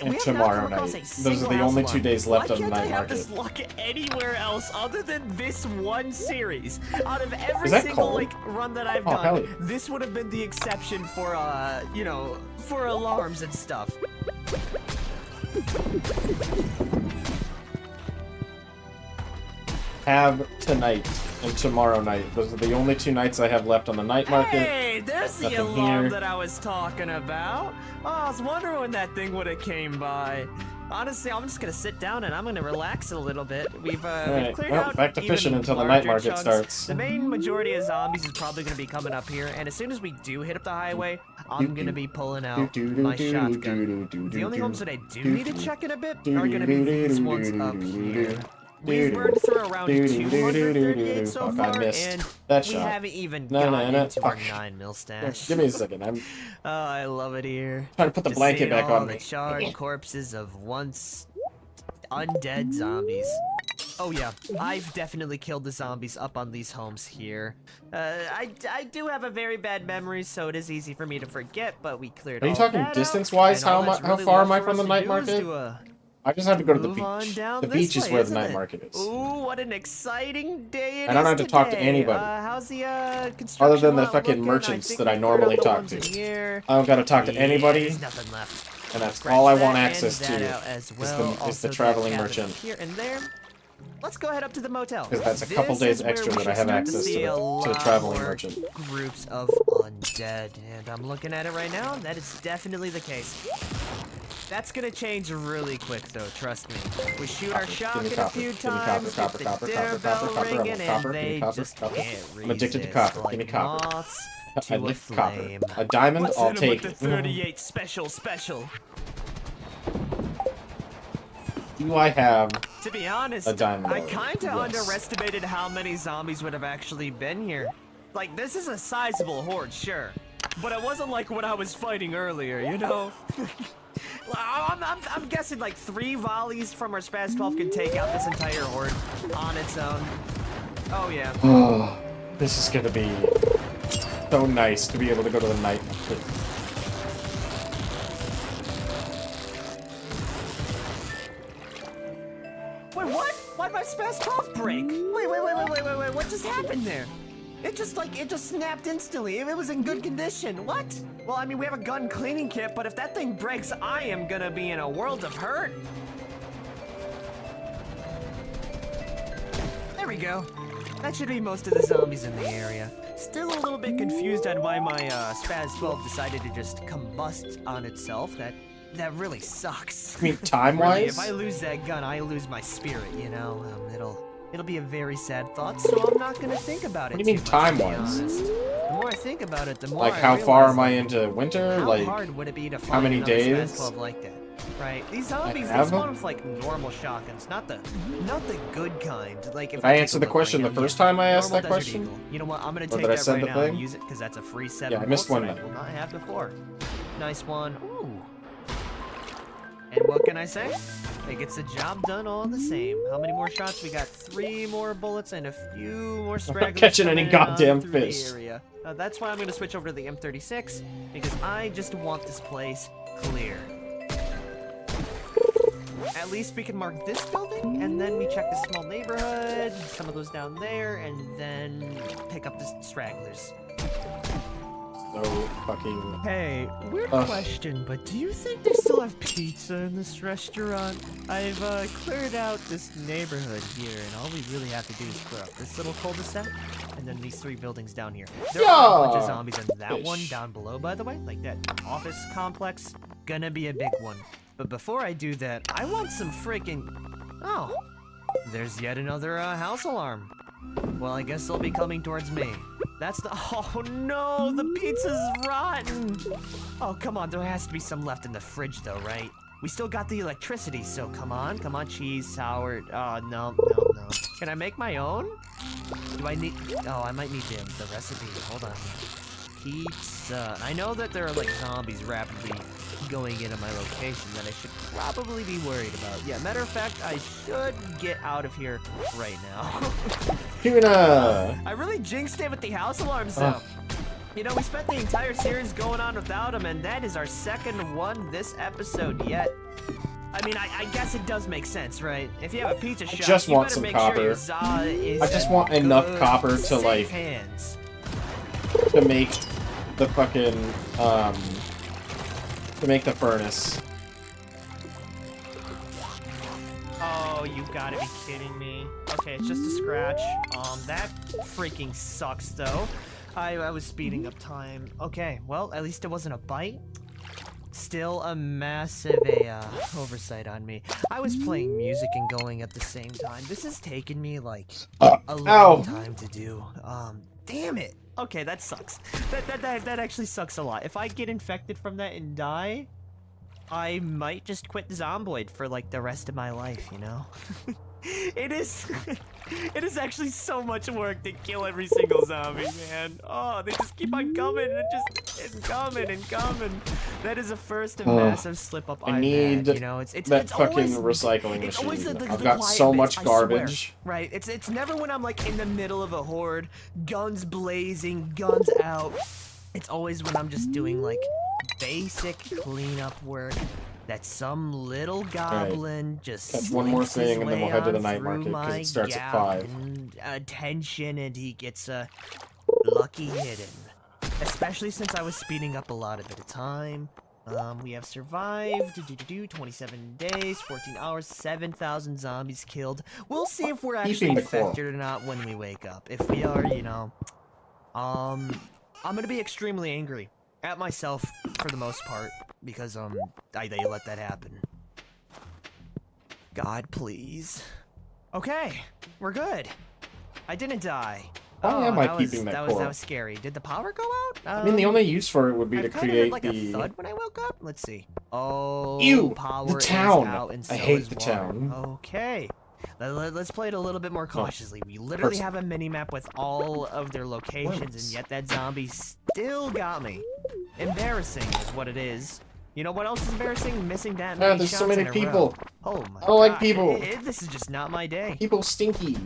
And We have not tomorrow come across night. a Those are single the house only alarm. 2 days left Why on the can't I night have market. this luck anywhere else other than this one series? Out of every Is that single cold? like run that I've Oh, hell done, yeah. this would have been the exception for you know, for alarms and stuff. Have tonight and tomorrow night. Those are the only 2 nights I have left on the night market. Hey, there's the Nothing alarm here. that I was talking about. Oh, I was wondering when that thing would have came by. Honestly, I'm just gonna sit down and I'm gonna relax a little bit. We've Alright, cleared well, out back to even fishing until the night larger market chunks. starts. The main majority of zombies is probably gonna be coming up here, and as soon as we do hit up the highway, I'm gonna be pulling out my shotgun. The only homes that I do need to check in a bit are gonna be these ones up here. We've burned through around 238 so Fuck, I far, missed and that we shot. haven't even No, gotten no, into our fuck. 9mm stash. Give me a second. I'm Oh, I love it here. trying to put the Just blanket seeing back all on the me. charred corpses of once undead zombies. Oh yeah, I've definitely killed the zombies up on these homes here. I do have a very bad memory, so it is easy for me to forget, but we cleared Are you all talking that out, distance-wise? and all How that's how really far left am I for from us the to night do is market? to, I just have to go to the move on beach. down The this beach is way, where the isn't night it? market is. Ooh, what an exciting day it I don't is have to talk to today. anybody. How's the construction Other than the lot fucking looking? merchants think that I we cleared out normally the talk ones to. in here. I don't gotta talk to Yeah, anybody, there's nothing left. and that's Scratch all I that want and access that to out as is well. the Also, that traveling cabin merchant. up here and there. Let's go head up to the motel. Because that's a couple This days is where extra we that I should have start access see a to the lot traveling more merchant. Groups of undead, and I'm looking at it right now. That is definitely the case. That's gonna change really quick, though. Trust me. We shoot our shotgun a few times, get the dinner bell ringing, and they just can't resist. I'm addicted to copper. Give me Like copper. moths I to a need copper. flame. A diamond, What's I'll in 'em with take the it. 38 special? Do I have To be honest, a diamond? I already? kinda Yes. underestimated how many zombies would have actually been here. Like, this is a sizable horde, sure. But it wasn't like what I was fighting earlier, you know? I'm guessing like 3 volleys from our Spaz 12 can take out this entire horde on its own. Oh yeah. Oh, this is gonna be so nice to be able to go to the night market. Wait, what? Why'd my Spaz 12 break? Wait. Wait, what just happened there? It just snapped instantly. It was in good condition. What? Well, I mean, we have a gun cleaning kit, but if that thing breaks, I am gonna be in a world of hurt. There we go. That should be most of the zombies in the area. Still a little bit confused on why my Spaz 12 decided to just combust on itself. That really sucks. I mean, time-wise? Really, if I lose that gun, I lose my spirit, you know? It'll be a very sad thought, so I'm not gonna think about it. What do you mean time-wise? The more I think about it, the more Like, I how far am I realize, into winter? How Like, hard would it be to find how many another days? Spaz 12 like that? Right. These zombies, they have spawn them? with like normal shotguns, not the good kind. Like if Did I take answer a the look question right the now, first time I asked normal that Desert question? Eagle. You know what? I'm gonna Or take did I that send right the now and thing? use it because that's a free 7 Yeah, I missed bolts one that I then. will not have before. Nice one. Ooh. And what can I say? It gets the job done all the same. How many more shots? We got 3 more bullets and a few more stragglers catching any coming in on goddamn through the fish. area. That's why I'm going to switch over to the M36 because I just want this place clear. At least we can mark this building, and then we check the small neighborhood, some of those down there, and then pick up the stragglers. So fucking... Hey, weird question, but do you think they still have pizza in this restaurant? I've cleared out this neighborhood here, and all we really have to do is clear up this little cul-de-sac, and then these 3 buildings down here. There are a bunch of zombies in that one down below, by the way, like that office complex. Gonna be a big one. But before I do that, I want some freaking... Oh, there's yet another house alarm. Well, I guess they'll be coming towards me. That's the... Oh no, the pizza's rotten! Oh, come on, there has to be some left in the fridge though, right? We still got the electricity, so come on, cheese, sour... Oh, no. Can I make my own? Do I need... Oh, I might need the recipe. Hold on. Pizza. I know that there are like zombies rapidly going into my location that I should probably be worried about. Yeah, matter of fact, I should get out of here right now. I really jinxed it with the house alarms though. You know, we spent the entire series going on without them, and that is our second one this episode yet. I mean, I guess it does make sense, right? If you have a pizza shop, just you want better some make copper. sure your za is I just want enough good, copper to safe like hands. to make the fucking to make the furnace. Oh, you gotta be kidding me. Okay, it's just a scratch. That freaking sucks though. I was speeding up time. Okay, well, at least it wasn't a bite. Still a massive oversight on me. I was playing music and going at the same time. This has taken me like a long time to do. Damn it. Okay, that sucks. That actually sucks a lot. If I get infected from that and die, I might just quit Zomboid for like the rest of my life, you know? It is actually so much work to kill every single zombie, man. Oh, they just keep on coming and coming. That is a first and massive slip up I've had, you know? It's that fucking always, recycling it's always machine. the I've got quiet so bits, much I garbage. swear. Right, it's never when I'm like in the middle of a horde, guns blazing, guns out. It's always when I'm just doing like basic cleanup work that some little goblin just That's one more slinks his thing, and then we'll way head to the on night through market, 'cause my it starts at gap 5. and attention, and he gets a lucky hidden. Especially since I was speeding up a lot of it at a time. We have survived 27 days, 14 hours, 7,000 zombies killed. We'll see if we're actually infected or not when we wake up. If we are, you know, I'm gonna be extremely angry at myself for the most part because I let that happen. God, please. Okay, we're good. I didn't die. Why am I keeping that core? That was scary. Did the power go out? I mean, the only use for it would be to I've kinda create heard, like, the... a thud when I woke up? Let's see. Oh, Ew! power The town! is out, and so I hate is the water. town. Okay. Let's play it a little bit more cautiously. We literally have a mini-map with all of their locations, and yet that zombie still got me. Embarrassing is what it is. You know what else is embarrassing? Missing that many there's shots so many in a people. row. Oh my god. I don't like people. This is just not my day. People stinky.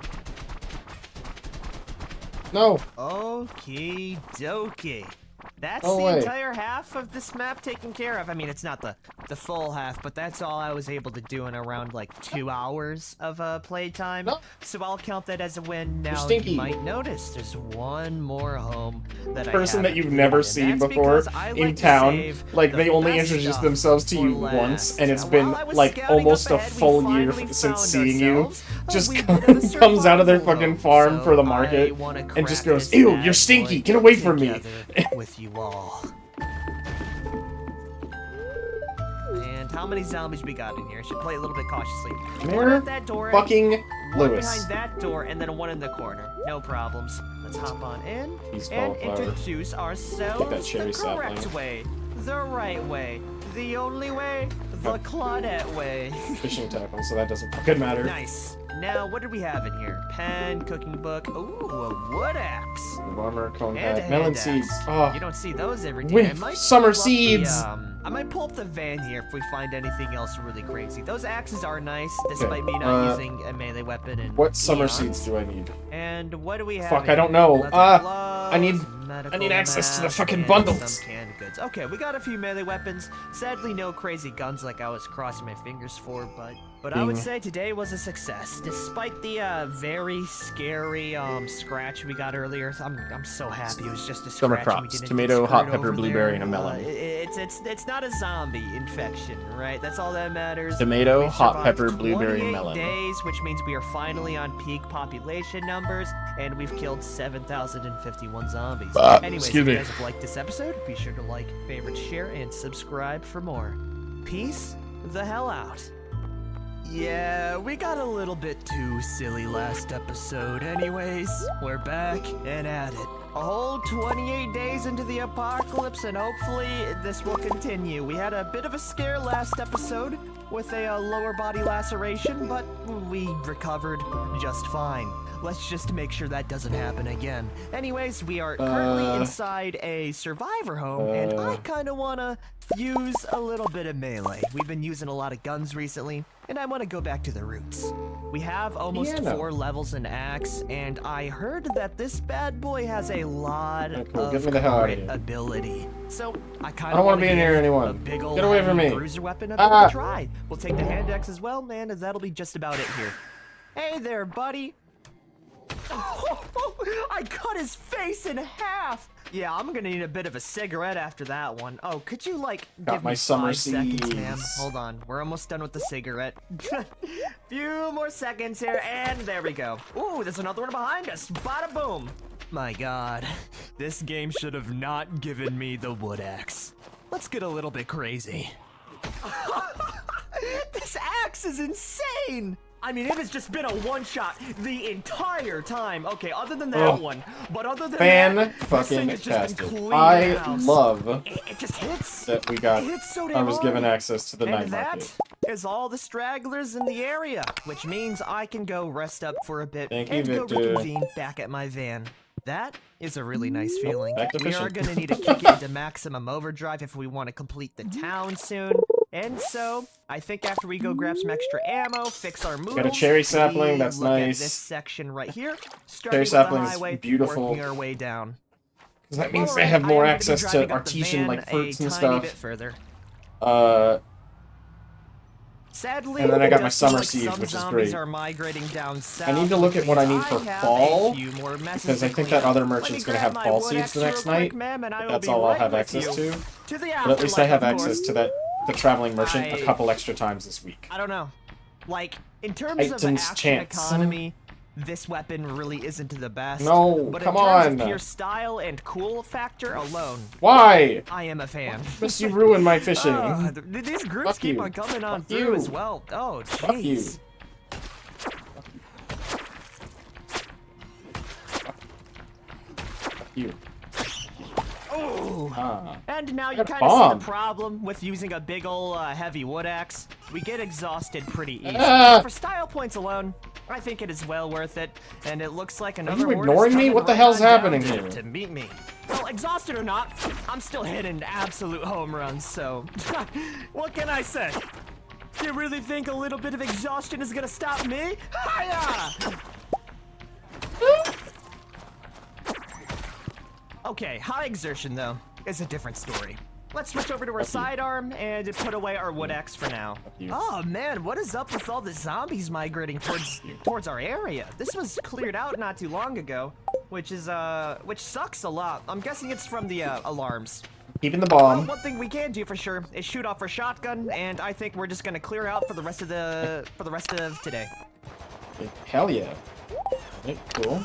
No. Okie dokie. That's Oh, the wait. entire half of this map taken care of. I mean, it's not the full half, but that's all I was able to do in around like 2 hours of playtime. No. So I'll count that as a win. Now stinky. you might notice there's one more home that Person that I you've never seen before in town. Like, they only introduced themselves to you once, and it's been like almost a full year since seeing you. Just comes out of their fucking farm for the market and just goes, "Ew, you're stinky! Get away from me!" With you all. And how many zombies we got in here? Should play a little bit cautiously. One at that door. Fucking one Lewis. behind that door, and then one in the corner. No problems. Let's hop on in He's and cauliflower. introduce ourselves Get that cherry the correct sapling. way, the right way, the only way, the Claudette way. Fishing tackle, so that doesn't fucking matter. Nice. Now, what do we have in here? Pen, cooking book. Ooh, a wood axe. Warmer, cone And a pack, melon hand seeds. axe. Oh, You don't see those every day. Whiff, I might summer pull up the, seeds. I might pull up the van here if we find anything else really crazy. Those axes are nice, despite me not using a melee weapon. And what summer seeds do I need? And what do we have? Fuck, here? I don't know. Leather I need gloves, access to the medical fucking mask, bundles. and some canned goods. Okay, we got a few melee weapons. Sadly, no crazy guns like I was crossing my fingers for, but I would say today was a success. Despite the very scary scratch we got earlier, I'm so happy it was just a Summer scratch. And we crops, didn't tomato, get hot screwed pepper, over blueberry, there. and a melon. It's not a zombie infection, right? That's all that matters. Tomato, We've hot survived pepper, blueberry, 28 melon. days, which means we are finally on peak population numbers, and we've killed 7,051 zombies. Anyways, excuse if you me. guys have liked this episode, be sure to like, favorite, share, and subscribe for more. Peace the hell out. Yeah, we got a little bit too silly last episode. Anyways, we're back and at it. A whole 28 days into the apocalypse, and hopefully this will continue. We had a bit of a scare last episode with a lower body laceration, but we recovered just fine. Let's just make sure that doesn't happen again. Anyways, we are currently inside a survivor home, and I kind of want to use a little bit of melee. We've been using a lot of guns recently, and I want to go back to the roots. We have almost 4 levels in Axe, and I heard that this bad boy has a lot cool. Get of me the hell out of crit here. ability. So I kind I of don't want wanna to be in here, give anyone. a big old Get away from heavy me. bruiser weapon a bit of a try. We'll take the hand axe as well, man, as that'll be just about it here. Hey there, buddy. I cut his face in half. Yeah, I'm gonna need a bit of a cigarette after that one. Oh, could you like give my me summer 5 seconds, ma'am? seeds. Hold on, we're almost done with the cigarette. Few more seconds here, and there we go. Ooh, there's another one behind us. Bada boom. My God, this game should have not given me the wood axe. Let's get a little bit crazy. This axe is insane. I mean, it has just been a one-shot the entire time. Okay, other than that one. But other than that, this thing has just been clean I house. love It just hits. that we got. It hits so I damn was given hard. access to the And night that market. is all the stragglers in the area, which means I can go rest up for a bit Thank you, and go Victor. reconvene back at my van. That is a really nice feeling. back to We are fishing. going to need to kick it into maximum overdrive if we want to complete the town soon. And so, I think after we go grab some extra ammo, fix our moves, Got a cherry sapling, that's look at nice. this section right here, starting Cherry with the sapling is highway, beautiful. working our way down. Because that means All they right, have I more am gonna be access to driving up the artesian van like fruits and a tiny bit stuff. further. Sadly, And then I got it my does seem summer like seeds, some which is zombies great. are migrating down south, I need to look at what I need for which means fall, I have a few more messes because I to think clean that other up. Let me merchant's gonna grab have my fall wood seeds axe the real next quick, night. ma'am, and I will That's be all I'll right have with access you. to. The But at least I afterlife, have of access course. to the traveling merchant a I- couple extra times this week. I don't know. Like, in terms of Titan's action chance. economy, this weapon really isn't the best. No, but come in terms on. of pure style and cool factor alone, Why? I am a fan. Miss, you ruined my fishing. These groups Fuck keep you. on coming on Fuck through you. as well. Oh, Fuck you. jeez. Fuck you. Oh. Ah. And now you Got a kind of see bomb. the problem with using a big ol' heavy wood axe. We get exhausted pretty easy. Ah. For style points alone, I think it is well worth it. And it looks like another you horde is ignoring me? coming What the right hell's on down happening to- here? To meet me. Well, exhausted or not, I'm still hitting absolute home runs, so what can I say? You really think a little bit of exhaustion is gonna stop me? Hiya! Okay, high exertion though. is a different story. Let's switch over to our sidearm and put away our wood axe for now. Oh man, what is up with all the zombies migrating towards our area? This was cleared out not too long ago, which sucks a lot. I'm guessing it's from the alarms. Keeping the bomb. Well, one thing we can do for sure is shoot off our shotgun, and I think we're just gonna clear out for the rest of today. Hell yeah. Okay, cool.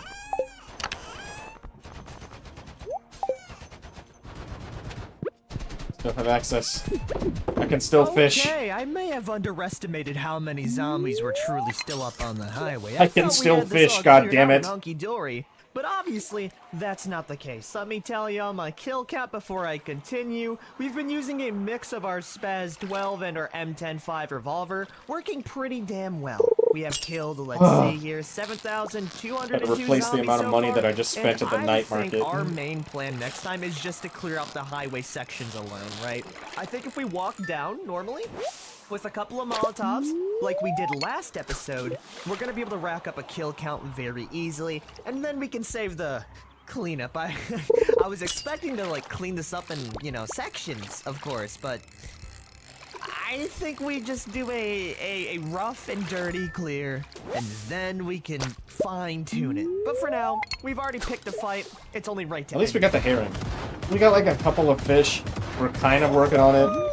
Still have access. I can still fish. Okay, I may have underestimated how many zombies were truly still up on the highway. I can still fish, goddammit. Hunky-dory. But obviously, that's not the case. Let me tell you on my kill count before I continue. We've been using a mix of our Spaz 12 and our M105 revolver, working pretty damn well. We have killed, let's see here, 7,202 Gotta replace the amount of money so that I just spent at the night market. I think our main plan next time is just to clear out the highway sections alone, right? I think if we walk down normally, with a couple of Molotovs, like we did last episode, we're gonna be able to rack up a kill count very easily, and then we can save the cleanup. I was expecting to like clean this up in, you know, sections, of course, but I think we just do a rough and dirty clear, and then we can fine-tune it. But for now, we've already picked a fight. It's only right to At least we got the herring. We got like a couple of fish. We're kind of working on it.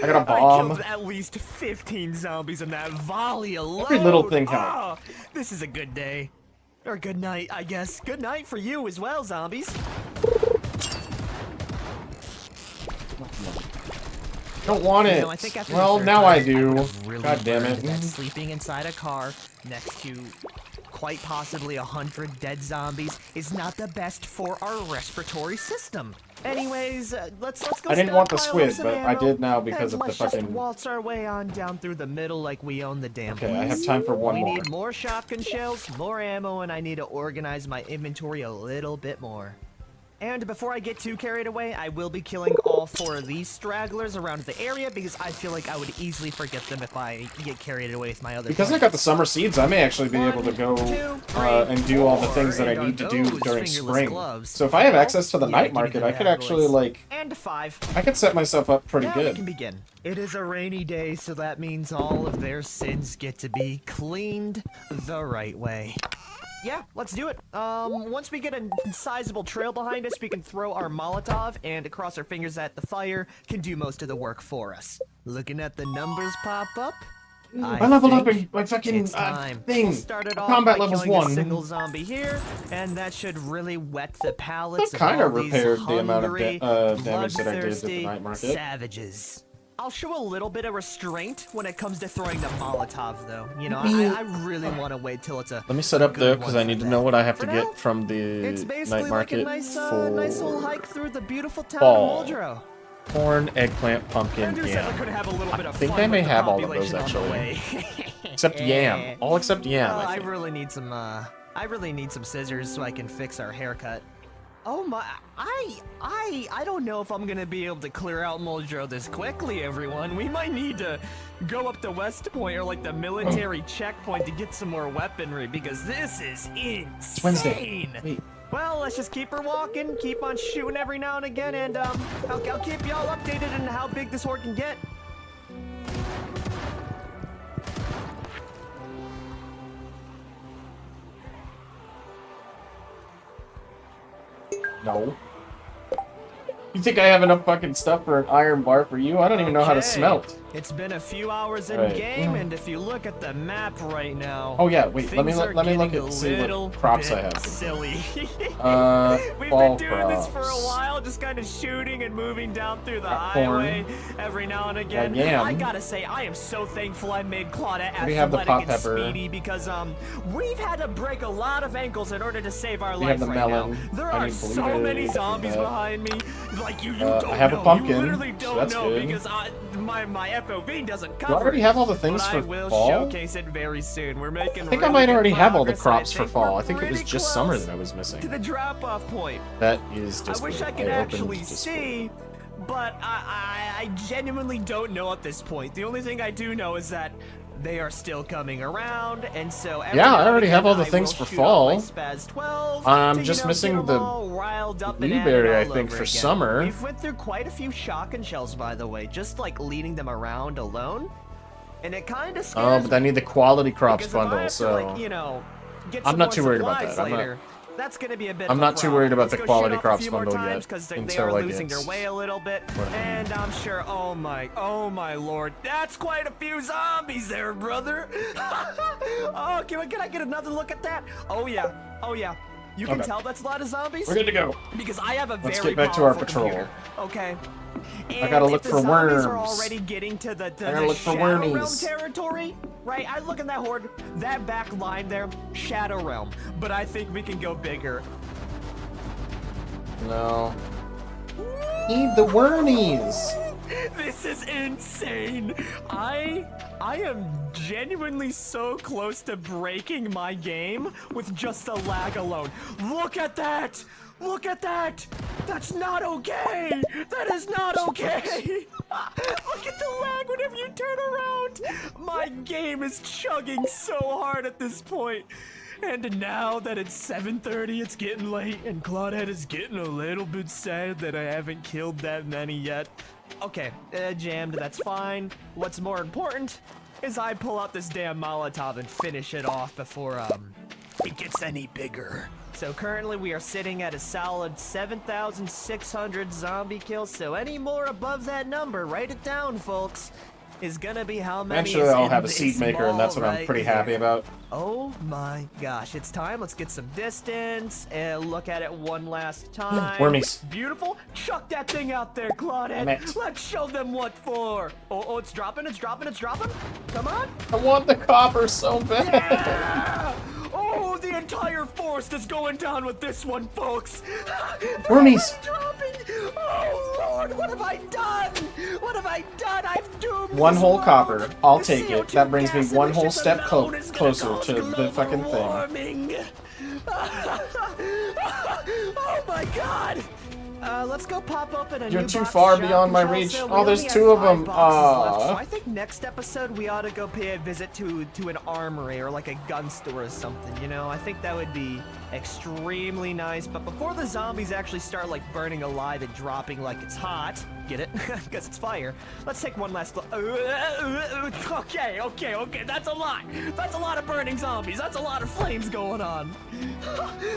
I got a bomb. I killed at least 15 zombies in that volley alone. Every little thing counts. Oh, this is a good day. Or good night, I guess. Good night for you as well, zombies. Don't want it. You know, I think after Well, the now third I time, do. would've really God damn burned it. that sleeping inside a car next to quite possibly 100 dead zombies is not the best for our respiratory system. Anyways, let's go. I didn't want the stockpile up squid, some but I ammo, did now because and of the let's just fucking... waltz our way on down through the middle like we own the damn Okay, place. I have time for one We more. need more shotgun shells, more ammo, and I need to organize my inventory a little bit more. And before I get too carried away, I will be killing all 4 of these stragglers around the area because I feel like I would easily forget them if I get carried away with my other Because I got the summer seeds, I may actually be able to go and do all the things that I need to do during spring. So if I have access to the night market, I could actually, like... And 5. I could set myself up pretty Now we good. can begin. It is a rainy day, so that means all of their sins get to be cleaned the right way. Yeah, let's do it. Once we get a sizable trail behind us, we can throw our Molotov and cross our fingers that the fire can do most of the work for us. Looking at the numbers pop up, I leveled up in my fucking it's time. thing. We'll start it off Combat by level's killing 1. a single zombie here, and that should really wet the palates That kind of of all these repaired the amount of hungry, damage that I did at the bloodthirsty night market. savages. I'll show a little bit of restraint when it comes to throwing the Molotov, though. You know, I really want to wait till it's a Let me set up good there because one I for need to that. know what I have For to now, get from it's the basically night like a market nice, for nice little hike through the beautiful town fall. of Muldrow. corn, eggplant, pumpkin, Andrew says I yam. could have a little bit of I think fun I may with the have all of those population on the actually. way. Except yam. All except yam. I I think. really need some, I really need some scissors so I can fix our haircut. Oh my, I don't know if I'm gonna be able to clear out Muldrow this quickly, everyone. We might need to go up to West Point or like the military checkpoint to get some more weaponry because this is insane. It's Wednesday. Wait. Well, let's just keep her walking, keep on shooting every now and again, and I'll keep y'all updated on how big this horde can get. No. You think I have enough fucking stuff for an iron bar for you? I don't even know how to Okay. smelt. It's been a few hours in Right. game, and if you look at the map right now, Oh yeah, wait. Let me things look. are Let me look getting at a see little what crops I bit have. Silly. We've Fall been doing this for a crops. while, just kind of shooting and moving down through the Got corn. highway every now and again. yam. I gotta say, I am so thankful I made Claudette We have the athletic pot and pepper. speedy because we've had to break a lot of ankles in order to save our We life have the right melon. now. There I are didn't believe so it. many zombies Yeah. behind me. Like you I don't have a know. pumpkin, You literally so don't that's know good. because my FOV doesn't Do cover. I already have all the things but for I will fall? showcase it very soon. We're making. I think I really might good already have all the progress, crops and for think fall. we're I think it was pretty just summer close that I was missing. to the drop-off point. That is I just. wish I could actually see, but I genuinely don't know at this point. The only thing I do know is that they are still coming around, and so Yeah, I already have all the I things will for shoot fall. off my Spaz 12 I'm to, just get missing 'em the all riled up and blueberry, at it I all think, over for again. summer. We've went through quite a few shotgun shells, by the way, just like leading them around alone, and it kind of scares Oh, but I me. need the quality crops Because if I bundle, have to, so like, you know, get I'm some not more too worried about supplies that. later, that's gonna be a bit I'm of a not too problem. worried about Let's the go quality shoot off a crops few more bundle times, yet 'cause they until, are like, losing their it's way a little bit, whatever. and I'm sure. Oh my lord, that's quite a few zombies there, brother. Oh, can I get another look at that? Oh yeah. You can Okay. tell that's a lot of zombies. We're good to go. Because I have a Let's very get back to our powerful patrol. computer, okay? I gotta And look if the for zombies are worms. already getting to the I gotta look for Shadow Realm wormies. territory, right? I look in that horde, that back line there, Shadow Realm. But I think we can go bigger. No. Need the wormies. This is insane. I am genuinely so close to breaking my game with just the lag alone. Look at that! Look at that! That's not okay! That is not okay! Look at the lag whenever you turn around! My game is chugging so hard at this point. And now that it's 7:30, it's getting late, and Claudette is getting a little bit sad that I haven't killed that many yet. Okay, jammed, that's fine. What's more important is I pull out this damn Molotov and finish it off before, it gets any bigger. So currently we are sitting at a solid 7,600 zombie kills, so any more above that number, write it down, folks, is gonna be how many Eventually is I'll in have a this seed maker, and that's what mall I'm pretty right happy here. about. Oh my gosh, it's time. Let's get some distance and look at it one last time. Wormies. Beautiful. Chuck that thing out there, Claudette. Damn it. Let's show them what for. Oh, it's dropping. Come on. I want the copper so bad. Yeah! Oh, the entire forest is going down with this one, folks. Wormies. Dropping. Oh Lord, what have I done? I've doomed One this whole world. copper. I'll The take it. CO2 That brings me gas one whole emissions step alone is gonna closer cause to the global fucking thing. warming. Oh my god! Let's go pop open a You're new too box far shop beyond my control reach. cell. We Oh, there's only two have of 'em. 5 boxes left, so Aw. I think next episode we ought to go pay a visit to an armory or like a gun store or something, you know? I think that would be extremely nice. But before the zombies actually start like burning alive and dropping like it's hot, get it? Because it's fire. Let's take one last look. Okay, that's a lot. That's a lot of burning zombies. That's a lot of flames going on.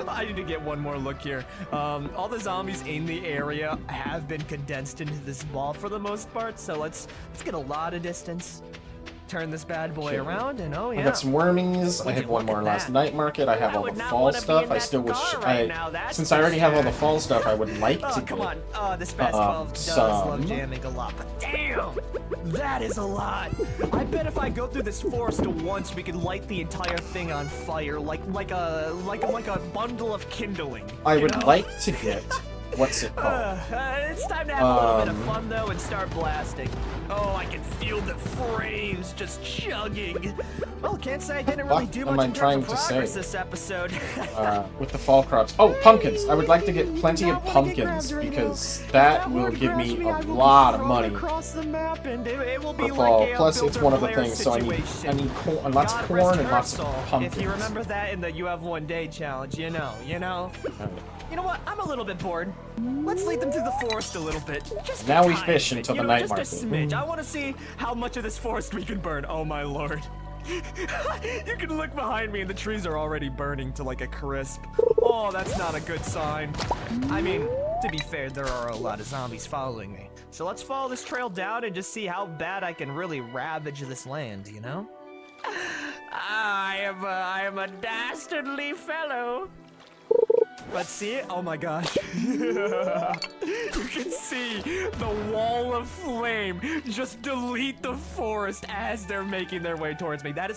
I need to get one more look here. All the zombies in the area have been condensed into this ball for the most part, so let's get a lot of distance. Turn this bad boy Okay. around, and oh yeah. I got some wormies. I Would had you one look more at last that? night market. I have I all would the not fall wanna be stuff. in I that still wish car right now, that's since for I already have all sure. the fall stuff, I would like to Oh, get. come on. This Spaz 12 does some. love jamming a lot, but damn! That is a lot. I bet if I go through this forest at once, we could light the entire thing on fire, like a bundle of kindling. I you would know? like to get. What's it called? It's time to have a little bit of Um, fun though and start blasting. Oh, I can feel the frames just chugging. Well, can't say I didn't really What do am much I in terms trying of to say? progress this episode. With the fall crops. Oh, pumpkins! I would like to get plenty Not of wanna get pumpkins grabbed right because now. If that will word give grabs me I a will be lot of thrown money across the map, and it will be for like fall. a Plus, it's one of the Build-A-Blair things, so I situation. need corn, lots of God corn rest and her lots of soul. pumpkins. If you remember that in the You Have One Day challenge, you know. You know what? I'm a little bit bored. Let's lead them through the forest a little bit. Just Now a we tiny fish bit, until you the know, night just market. a smidge. I want to see how much of this forest we can burn. Oh my lord. You can look behind me and the trees are already burning to like a crisp. Oh, that's not a good sign. I mean, to be fair, there are a lot of zombies following me. So let's follow this trail down and just see how bad I can really ravage this land, you know? I am a dastardly fellow. Let's see it. Oh my gosh. You can see the wall of flame just delete the forest as they're making their way towards me. That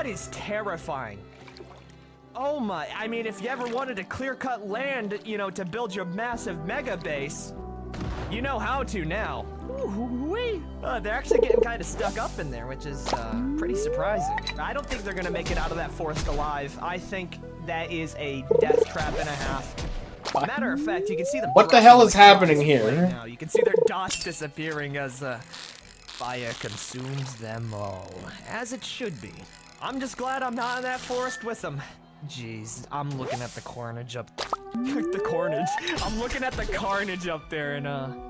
is terrifying. Oh my, I mean, if you ever wanted to clear cut land, you know, to build your massive mega base, you know how to now. Ooh-wee. They're actually getting kind of stuck up in there, which is pretty surprising. I don't think they're gonna make it out of that forest alive. I think that is a death trap and a half. Matter of fact, you can see them. What the hell is happening here? Right now. You can see their dots disappearing as. fire consumes them all, as it should be. I'm just glad I'm not in that forest with them. Jeez, I'm looking at the carnage up. The carnage. I'm looking at the carnage up there, and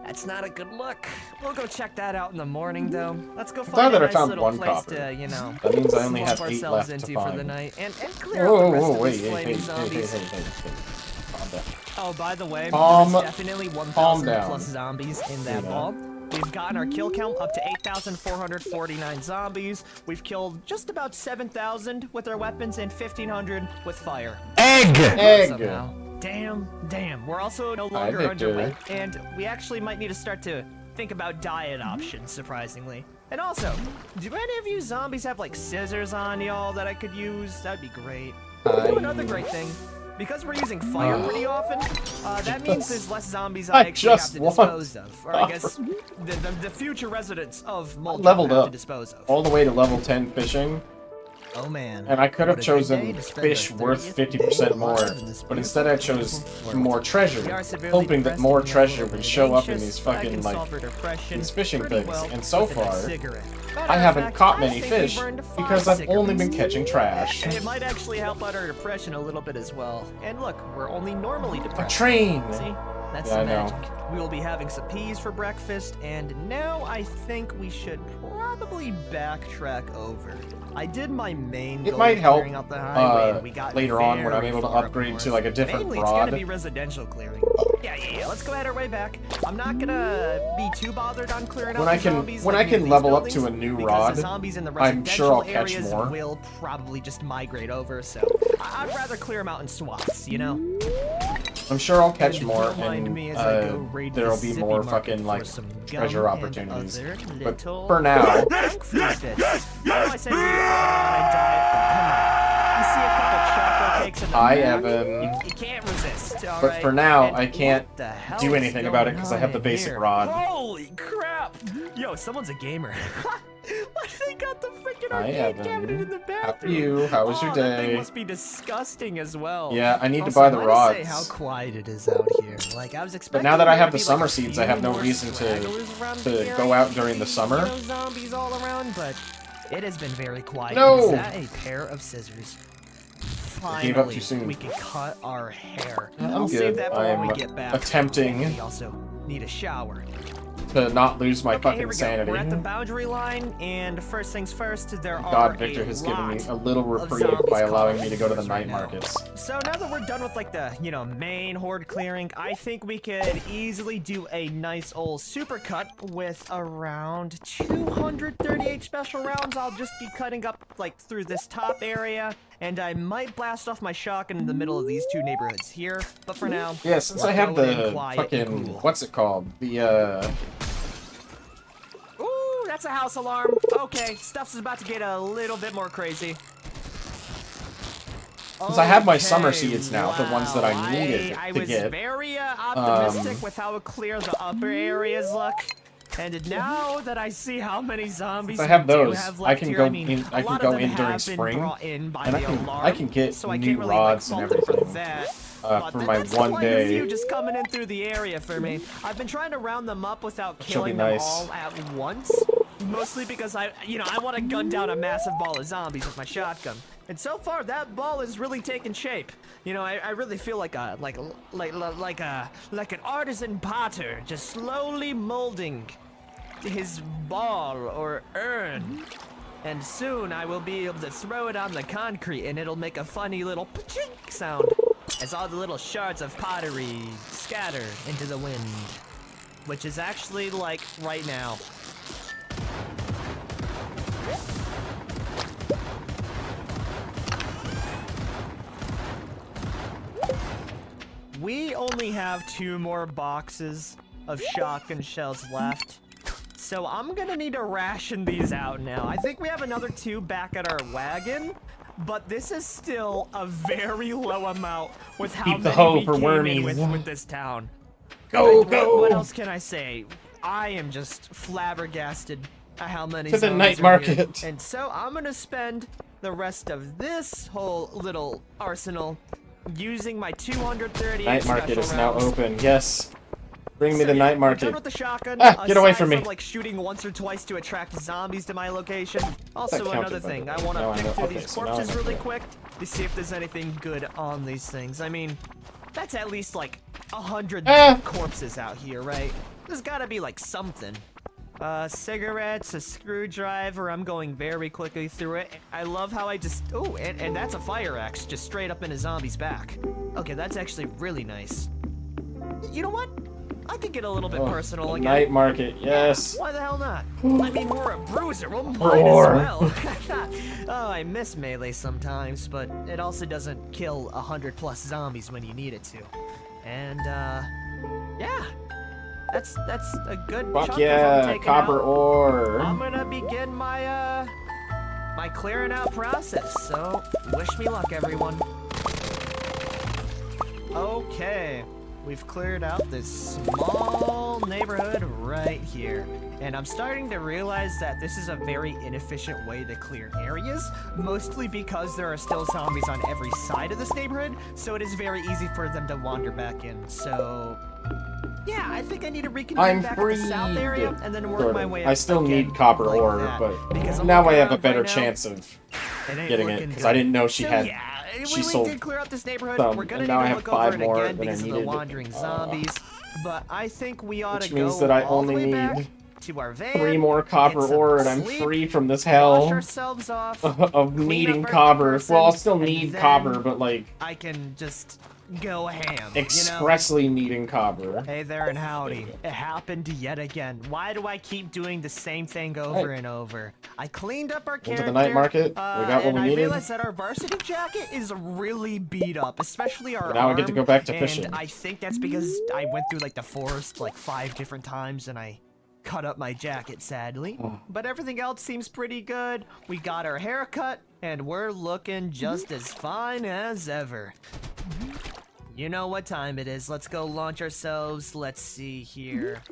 that's not a good look. We'll go check that out in the morning, though. Let's go find a nice little place to, you know, that means I only slump have 8 ourselves left to into for find. the night, and clear out the rest of these flaming hey, zombies. Calm down. Oh, by the way, Calm- there's definitely 1,000 calm down. plus zombies in that Yeah. ball. We've gotten our kill count up to 8,449 zombies. We've killed just about 7,000 with our weapons and 1,500 with fire. Egg! Somehow. Damn. We're also no longer underweight, and we actually might need to start to think about diet options, surprisingly. And also, do any of you zombies have, like, scissors on y'all that I could use? That'd be great. Oh, another great thing. Because we're using fire pretty often, that means there's less zombies I actually have to dispose of. Or I guess the future residents of Moldra leveled have up to dispose of. all the way to level 10 fishing. Oh man. And I could have What a good day chosen to spend fish our worth 30th 50% day more, alive in this but instead I beautiful, chose beautiful world. more We treasure, are severely hoping that depressed more and a treasure little would bit show up in anxious, these but I fucking, can like, solve our depression these fishing pretty things. well And so with a nice far, cigarette. I haven't Fact, caught I many think we fish burned 5 because I've only been cigarettes. catching trash. It might actually help out our depression a little bit as well. And look, we're only normally A depressed. train! See? That's Yeah, the I know. magic. We will be having some peas for breakfast, and now I think we should probably backtrack over. I did my main It goal might of help, clearing out the highway, and we got later on when I'm very able to far up upgrade north. to, like, a different Mainly, rod. it's gonna be residential clearing. Yeah. Let's go ahead our way back. I'm not gonna be too bothered on clearing When out I the can- zombies when like I can these level up buildings, to a new because rod, the zombies in the I'm sure I'll residential catch areas more. will probably just migrate over, so I'd rather clear them out in swaths, you know? I'm sure I'll catch And more, don't mind and me as I go raid there'll the be Zippy more Market fucking, for like, some gum treasure and opportunities. other But little for now, junk food bits. You know, I said we were on a diet. Come on. You see a couple chocolate cakes in the hi, back? Evan. You can't resist, all But right? for now, And I can't what the hell do is anything about it going 'cause I have on the in basic here? rod. Holy crap! Yo, someone's a gamer. They got the freaking Hi, arcade Evan. cabinet in the bathroom. How are you? How was your That thing day? must be disgusting as well. Yeah, I need to Also, buy the might I say rods. how quiet it is out here. Like I was expecting. But now that I there have to the be, summer like, a seeds, I few have no more reason to stragglers around here, go out during the you summer. know, zombies all around, but it has been very quiet. No! Is that a pair of scissors? I gave up Finally, too soon. we can cut our hair. I'm I'll good. save that for when I'm we get back. attempting We also need a shower. to not lose my Okay, here fucking we go. sanity. We're at the boundary line, and first things first, there are God, Victor has given me a little reprieve by allowing me to go to the night markets. So now that we're done with like the, you know, main horde clearing, I think we could easily do a nice old supercut with around 238 special rounds. I'll just be cutting up like through this top area, and I might blast off my shotgun in the middle of these two neighborhoods here. But for now, Yeah, since we'll I have go in the quiet and fucking cool. what's it called? The Ooh, that's a house alarm. Okay, stuff's about to get a little bit more crazy. Since I have my Okay, summer seeds now, the ones that I needed I to was get. very optimistic with how clear the upper areas look. And now that I see how many zombies If I have we do those, have I left can here, go I mean, in- I a can lot go of them in during have been spring, brought in by and the I can get so I new can't really, rods like, and fault them for everything, that. for my that's one quite a day. few just coming in through the area for me. I've been trying to round them up without Which will be killing them nice. all at once. Mostly because I want to gun down a massive ball of zombies with my shotgun. And so far, that ball is really taking shape. You know, I really feel like an artisan potter, just slowly molding his ball or urn. And soon I will be able to throw it on the concrete, and it'll make a funny little pa-chink sound as all the little shards of pottery scatter into the wind, which is actually like right now. We only have 2 more boxes of shotgun shells left, so I'm gonna need to ration these out now. I think we have another 2 back at our wagon, but this is still a very low amount with how Keep the many hoe we for came in wormies. with this town. Go, What go! else can I say? I am just flabbergasted at how many To the zombies night are here. market. And so I'm gonna spend the rest of this whole little arsenal using my 230 Night market special is now rounds. open. Yes. Bring me the night Done market. with the shotgun. Get away aside from me. like shooting once or twice to attract zombies to my location. Also, counted, another by thing, the I way. want to Now I pick know. through Okay, these so now I corpses know. really quick to see if there's anything good on these things. I mean, that's at least like 100 corpses out here, right? There's gotta be like something. Cigarettes, a screwdriver. I'm going very quickly through it. I love how I just... Oh, and that's a fire axe just straight up in a zombie's back. Okay, that's actually really nice. You know what? I could get a little bit personal again. Night market, yes. Why the hell not? I mean, we're a bruiser. We'll might as well. Oh, I miss melee sometimes, but it also doesn't kill 100+ zombies when you need it to. And, yeah. That's a good chunk Fuck of them yeah, taken copper out. ore. I'm gonna begin my, my clearing out process, so wish me luck, everyone. Okay, we've cleared out this small neighborhood right here. And I'm starting to realize that this is a very inefficient way to clear areas, mostly because there are still zombies on every side of this neighborhood, so it is very easy for them to wander back in. So, yeah, I think I need to reconvene back at the south area and then work my way up. I still again need copper like ore, that. but Because I'm now I looking have a around better right now, chance of it ain't getting it, looking because good. I didn't know she So, had... yeah, she we sold did clear out this neighborhood. some, We're gonna and need now I to have look 5 over it more again than I because of the needed. wandering zombies. But I think we ought Which to means go that I all the only way back need to our van, 3 more get copper some ore, and I'm sleep, free from this wash hell ourselves off, of clean needing up our copper. person, Well, I'll still and need then copper, but like I can just go ham. expressly needing copper. Hey there and howdy. It happened yet again. Why do I keep doing the same thing over and over? I cleaned up our character. Into the night market. We got what we I needed. realized that our varsity jacket is really beat up, especially our Now I arm. get to go back to fishing. And I think that's because I went through like the forest like 5 different times and I cut up my jacket, sadly. But everything else seems pretty good. We got our haircut, and we're looking just as fine as ever. You know what time it is. Let's go launch ourselves. Let's see here.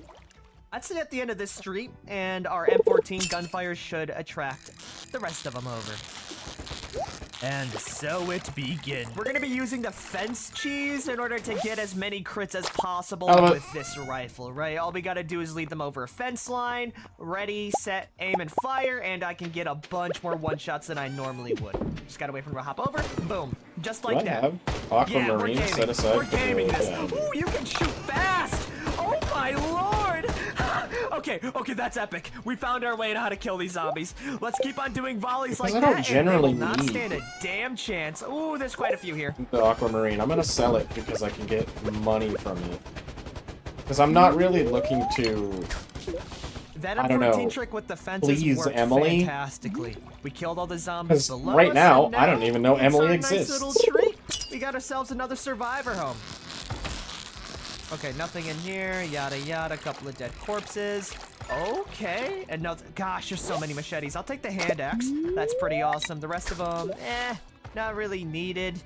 I'd sit at the end of this street, and our M14 gunfire should attract the rest of them over. And so it begins. We're gonna be using the fence cheese in order to get as many crits as possible with this rifle, right? All we gotta do is lead them over a fence line, ready, set, aim, and fire, and I can get a bunch more one-shots than I normally would. Just gotta wait for them to hop over, boom, just like that. Have aquamarine we're set aside. We're gaming this. Yeah. Ooh, you can shoot fast! Oh my lord! Okay, that's epic. We found our way to how to kill these zombies. Let's keep on doing volleys like I that, don't generally and they will not need stand a damn chance. Ooh, there's quite a few here. The aquamarine. I'm gonna sell it because I can get money from it. Because I'm not really looking to... That I don't M14 know. trick with the fences Please, worked Emily? fantastically. We killed all the zombies Because below right us, now, and I don't even know it's Emily our exists. Nice little treat. We got ourselves another survivor home. Okay, nothing in here. Yada yada. Couple of dead corpses. Okay, and no, gosh, there's so many machetes. I'll take the hand axe. That's pretty awesome. The rest of them, not really needed.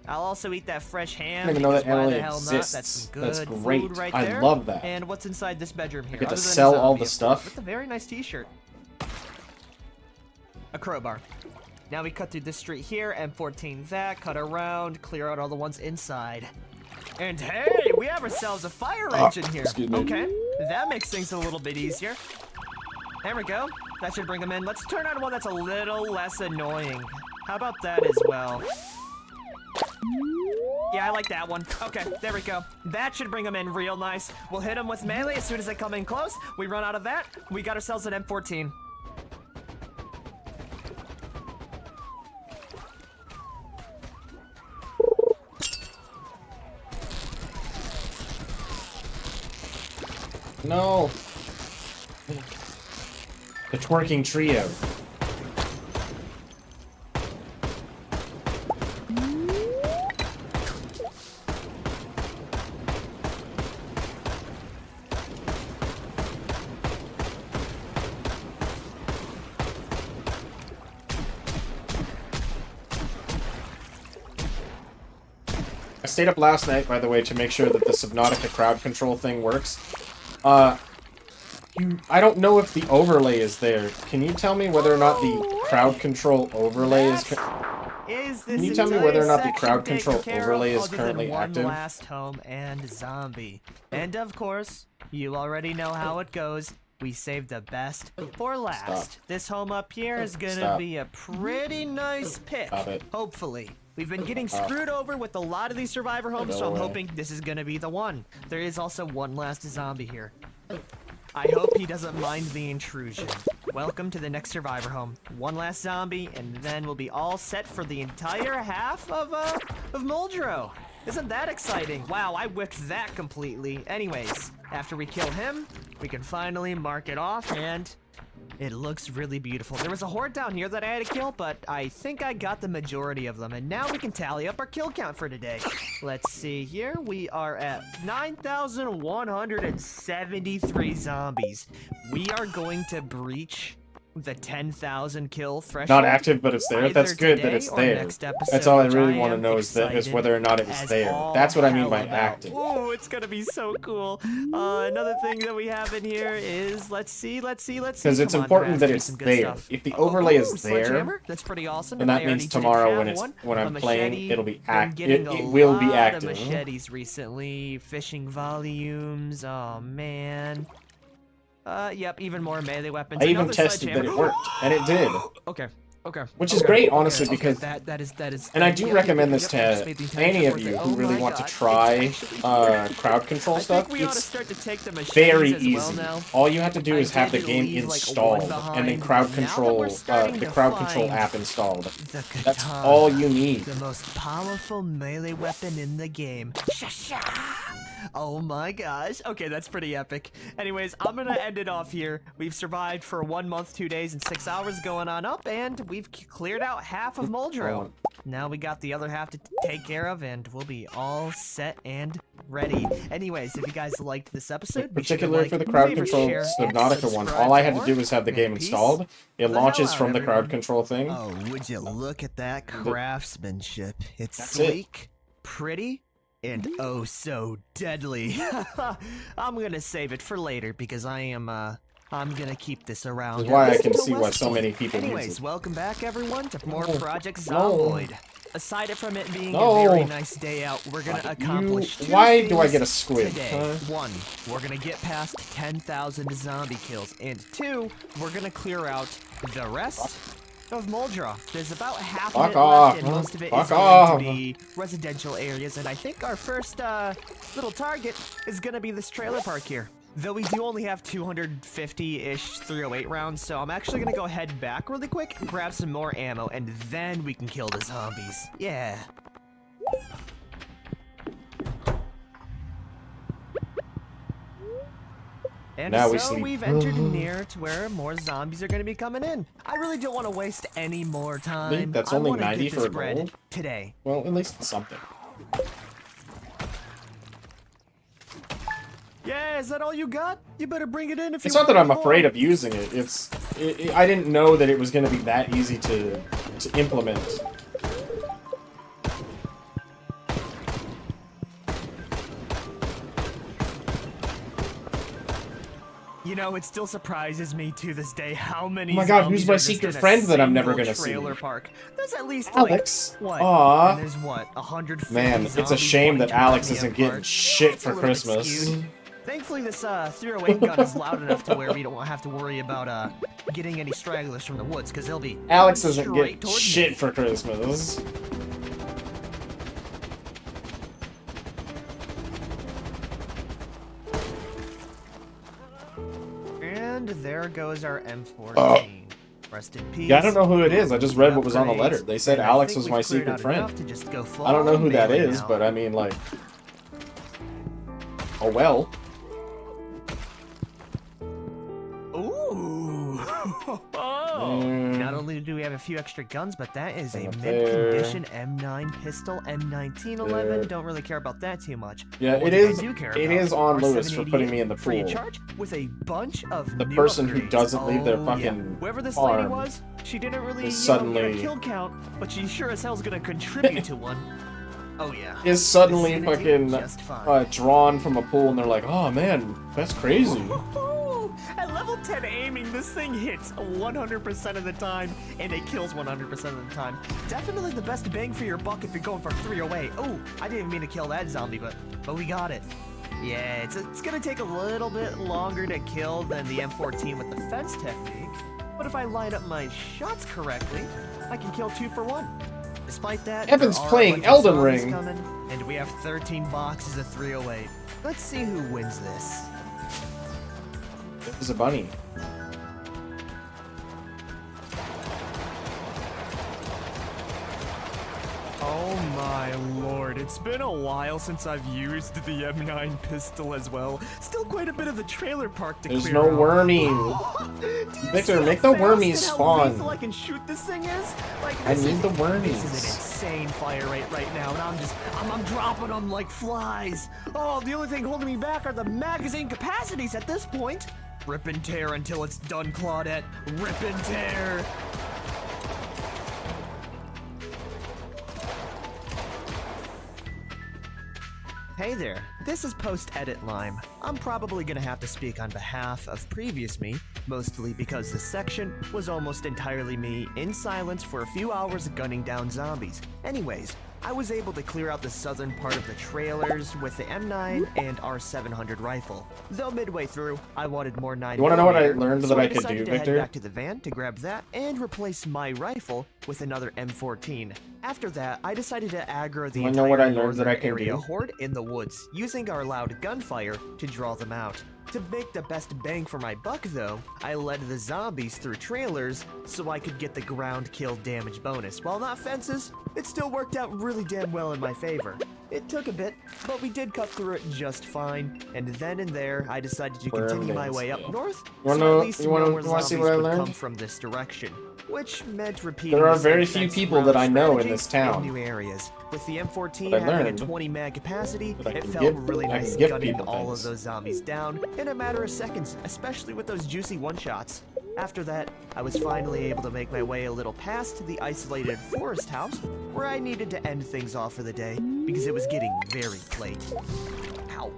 I'll also eat that fresh ham. I don't even know that because why Emily the hell not? exists. That's some good That's great. food right I there. love that. And what's inside this bedroom here? I get to other than a sell all zombie, the of course, stuff. with a very nice t-shirt. A crowbar. Now we cut through this street here, M14 that, cut around, clear out all the ones inside. And hey, we have ourselves a fire engine here. Excuse me. Okay, that makes things a little bit easier. There we go. That should bring them in. Let's turn on one that's a little less annoying. How about that as well? Yeah, I like that one. Okay, there we go. That should bring them in real nice. We'll hit them with melee as soon as they come in close. We run out of that. We got ourselves an M14. No. The twerking trio. I stayed up last night, by the way, to make sure that the Subnautica crowd control thing works. I don't know if the overlay is there. Can you tell me whether or not the crowd control overlay is... is this Can you tell me entire whether or not the section crowd taken control care of overlay is other currently than one active? last home and zombie. And of course, you already know how it goes. We saved the best for last. Stop. This home up here is gonna Stop. be a pretty nice pick. Stop it. Hopefully. We've been getting screwed over with a lot of these survivor homes, so I'm hoping this is gonna be the one. There is also one last zombie here. I hope he doesn't mind the intrusion. Welcome to the next survivor home. One last zombie, and then we'll be all set for the entire half of Muldrow. Isn't that exciting? Wow, I whipped that completely. Anyways, after we kill him, we can finally mark it off, and it looks really beautiful. There was a horde down here that I had to kill, but I think I got the majority of them, and now we can tally up our kill count for today. Let's see here. We are at 9,173 zombies. We are going to breach the 10,000 kill threshold. Not active, but it's there. That's good that it's there. That's all I really want to know is whether or not it was there. That's what I mean by active. Oh, it's gonna be so cool. Another thing that we have in here is let's see. Because it's important that it's there. If the overlay is there, that's pretty awesome. then that means tomorrow when I'm playing, it'll be active. It will be active. Machetes recently, fishing volumes. Oh man. Yep, even more melee weapons. I even tested that it worked, and it did. Okay. Which is great, honestly, because that is. And I do recommend this to any of you who really want to try crowd control stuff. It's very easy. All you have to do is have the game installed and then crowd control, the crowd control app installed. That's all you need. The most powerful melee weapon in the game. Oh my gosh. Okay, that's pretty epic. Anyways, I'm gonna end it off here. We've survived for 1 month, 2 days, and 6 hours going on up, and we've cleared out half of Muldrow. Now we got the other half to take care of, and we'll be all set and ready. Anyways, if you guys liked this episode, particularly for the crowd control Subnautica one, all I had to do was have the game installed. It launches from the crowd control thing. Oh, would you look at that craftsmanship? It's sleek, pretty, and oh so deadly. I'm gonna save it for later because I'm gonna keep this around. That's why I can see why so many people use it. Anyways, welcome back everyone to more Project Zomboid. Aside from it being a very nice day out, we're gonna accomplish two Why do I things get a squid? today. One, we're gonna get past 10,000 zombie kills, and two, we're gonna clear out the rest of Muldrow. There's about half of it left, and most of it is going to be residential areas, and I think our first little target is gonna be this trailer park here. Though we do only have 250-ish 308 rounds, so I'm actually gonna go head back really quick, grab some more ammo, and then we can kill the zombies. Yeah. And now so we've entered near to where more zombies are going to be coming in. I really don't want to waste any more time. That's only 90 for a gold today. Well, at least it's something. Yeah, is that all you got? You better bring it in if you want. It's not that I'm afraid of using it. I didn't know that it was going to be that easy to implement. You know, it still surprises me to this day how many. Oh my god, who's my secret friend that I'm never gonna see? Park. There's at least Alex. Like, what? Aww. And there's what? 150. Man, it's a shame that Alex isn't getting shit for Christmas. Thankfully, this 308 gun is loud enough to where we don't have to worry about getting any stragglers from the woods, because they'll be. Alex doesn't get shit for Christmas. And there goes our M14. Rest in peace. Yeah, I don't know who it is. I just read what was on the letter. They said Alex was my secret friend. I don't know who that is, but I mean, like... Oh well. Ooh! Not only do we have a few extra guns, but that is a mid-condition M9 pistol, M1911. Don't really care about that too much. Yeah, it is. It is on Lewis for putting me in the pool. Charge with a bunch of the person who doesn't leave their fucking whoever this farm lady was, she didn't really suddenly get a kill count, but she sure as hell's gonna contribute to one. Oh yeah. Is suddenly fucking drawn from a pool, and they're like, "Oh man, that's crazy." At level M10 aiming, this thing hits 100% of the time, and it kills 100% of the time. Definitely the best bang for your buck if you're going for 308. Oh, I didn't mean to kill that zombie, but we got it. Yeah, it's gonna take a little bit longer to kill than the M14 with the fence technique, but if I line up my shots correctly, I can kill 2 for 1. Despite that, Evan's there are playing a bunch of Elden zombies Ring. coming, and we have 13 boxes of 308. Let's see who wins this. It was a bunny. Oh my lord, it's been a while since I've used the M9 pistol as well. Still quite a bit of the trailer park to There's clear no out. wormies. Victor, make the fast wormies and spawn. How lethal I can shoot this thing is? Like, I this need is- the wormies. This is an insane fire rate right now, and I'm dropping them like flies. Oh, the only thing holding me back are the magazine capacities at this point. Rip and tear until it's done, Claudette. Rip and tear. Hey there, this is Post-Edit Lime. I'm probably gonna have to speak on behalf of previous me, mostly because this section was almost entirely me in silence for a few hours gunning down zombies. Anyways, I was able to clear out the southern part of the trailers with the M9 and R700 rifle. Though midway through, I wanted more 9mm. You wanna know what I learned that I could decided do, to head Victor? back to the van to grab that and replace my rifle with another M14. After that, I decided to aggro the Wanna know what I entire learned that I northern can area do? horde in the woods, using our loud gunfire to draw them out. To make the best bang for my buck though, I led the zombies through trailers so I could get the ground kill damage bonus. While not fences, it still worked out really damn well in my favor. It took a bit, but we did cut through it just fine, and then and there I decided to continue my way up north, so at least to know where wanna see zombies what I would learned? come from this direction. Which meant repeating There are the same very few fence people that I know in strategy this town. new areas. With the M14 But I having a learned 20 mag capacity, that I it can felt give- really I can nice give gunning people all things. of those zombies down in a matter of seconds, especially with those juicy one-shots. After that, I was finally able to make my way a little past the isolated forest house, where I needed to end things off for the day, because it was getting very late. Ow.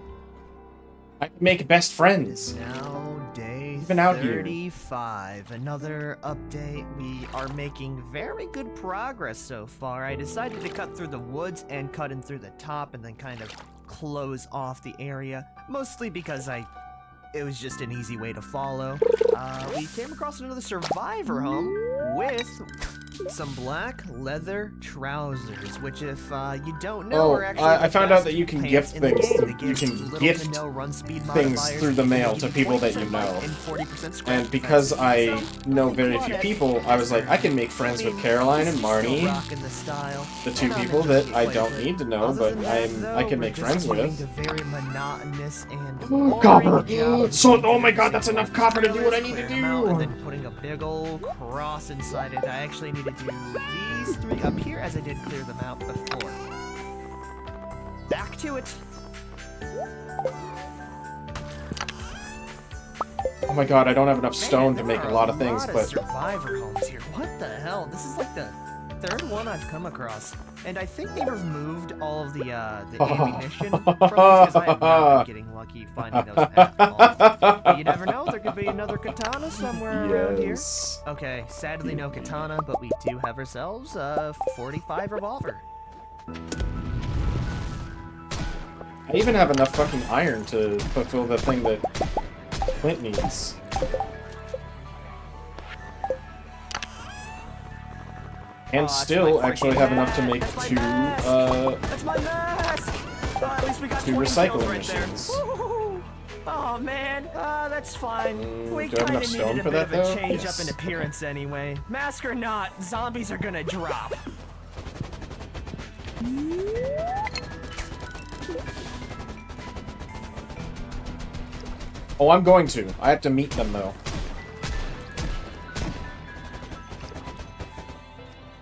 I can make best friends. Now day Been out here. 35. Another update. We are making very good progress so far. I decided to cut through the woods and cut in through the top and then kind of close off the area. Mostly because it was just an easy way to follow. We came across another survivor home with some black leather trousers, which if you don't know Oh, are actually I the found out best that you can pants gift in the things game. through- They you give can little gift to no run speed things modifiers. through the They mail give to you people that 20% you know. and 40% scratch And because defense. I know very few people, I was like, I can make friends with Caroline and Marnie, Rocking the style, the two and I'm people enjoying that I quite a don't bit. need to know, Other but than that, I though, can we're make just friends getting with. to very monotonous and Oh, boring copper. jobs. So, oh my god, that's enough copper to do what I need to Clearing them out and do. then putting a big old cross inside it. I actually need to do these 3 up here as I did clear them out before. Back to it. Oh my god, I don't have enough stone to Man, make there a are lot of things, but survivor homes here. What the hell? This is like the 3rd one I've come across, and I think they removed all of the ammunition from these because I have not been getting lucky finding those at all. But you never know. There could be another katana somewhere around here. yes. Okay, sadly no katana, but we do have ourselves a 45 revolver. I even have enough fucking iron to fulfill the thing that Clint needs. And Aw, still that's my actually freaking have enough to mask. make That's my 2, mask. That's my mask! At least we got 2 20 recycling kills right there. machines. Woo-hoo-hoo. Oh man, that's fine. We do I have kinda enough stone needed a for bit that, of a though? change Yes. up in appearance anyway. Mask or not, zombies are gonna drop. Oh, I'm going to. I have to meet them, though.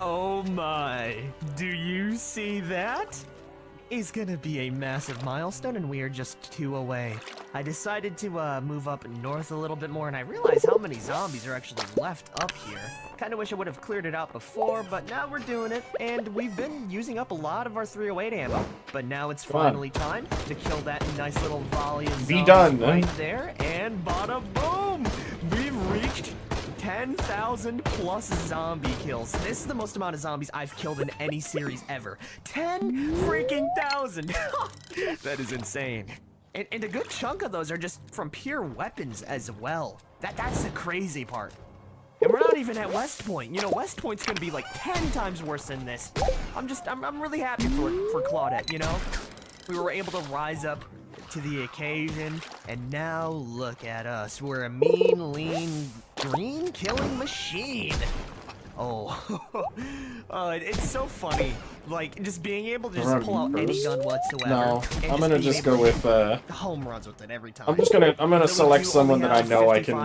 Oh my, do you see that? Is gonna be a massive milestone and we are just 2 away. I decided to move up north a little bit more and I realized how many zombies are actually left up here. Kinda wish I would have cleared it out before, but now we're doing it and we've been using up a lot of our 308 ammo. But now it's Come on. finally time to kill that nice little volley of Be zombies done, right then. there and bada boom! We 10,000 plus zombie kills. This is the most amount of zombies I've killed in any series ever. 10 freaking thousand. That is insane. And a good chunk of those are just from pure weapons as well. That's the crazy part. And we're not even at West Point. You know, West Point's gonna be like 10 times worse than this. I'm really happy for Claudette, you know? We were able to rise up to the occasion, and now look at us. We're a mean, lean, green killing machine. Oh, it's so funny. Like, just being able to just pull out any gun whatsoever. No, I'm gonna just go with, home runs with it every time. I'm gonna select someone that I know I can,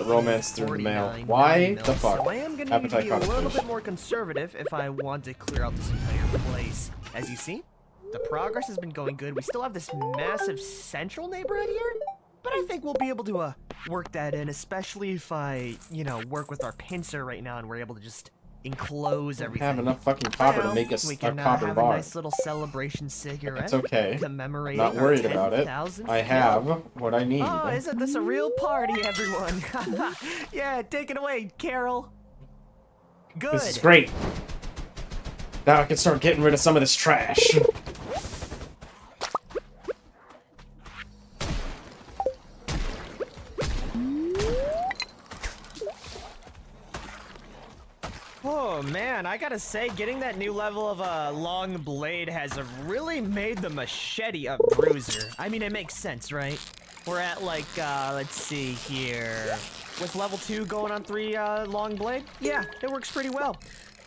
romance through the mail. Why the fuck? So I am gonna be a little bit more conservative if I want to clear out this entire place. As you see, the progress has been going good. We still have this massive central neighborhood here, but I think we'll be able to work that in, especially if I, you know, work with our pincer right now and we're able to just enclose everything. Have enough fucking copper to make us we a can, copper have bar. a nice little celebration cigarette. It's okay. Commemorating Not worried about it. I have what I need. Oh, isn't this a real party, everyone? Yeah, take it away, Carol. Good. This is great. Now I can start getting rid of some of this trash. Oh man, I gotta say, getting that new level of long blade has really made the machete a bruiser. I mean, it makes sense, right? We're at like, let's see here. With level 2 going on 3 long blade? Yeah, it works pretty well.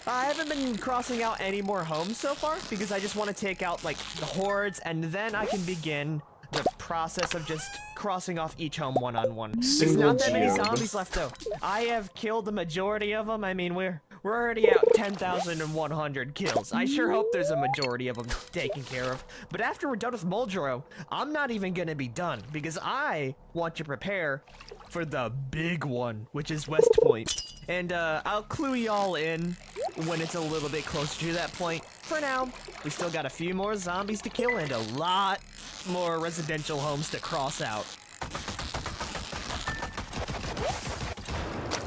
I haven't been crossing out any more homes so far because I just want to take out like the hordes and then I can begin the process of just crossing off each home one-on-one. There's not that many zombies left though. I have killed the majority of them. I mean, we're already at 10,100 kills. I sure hope there's a majority of them taken care of. But after we're done with Muldrow, I'm not even gonna be done because I want to prepare for the big one, which is West Point. And I'll clue y'all in when it's a little bit closer to that point. For now, we still got a few more zombies to kill and a lot more residential homes to cross out.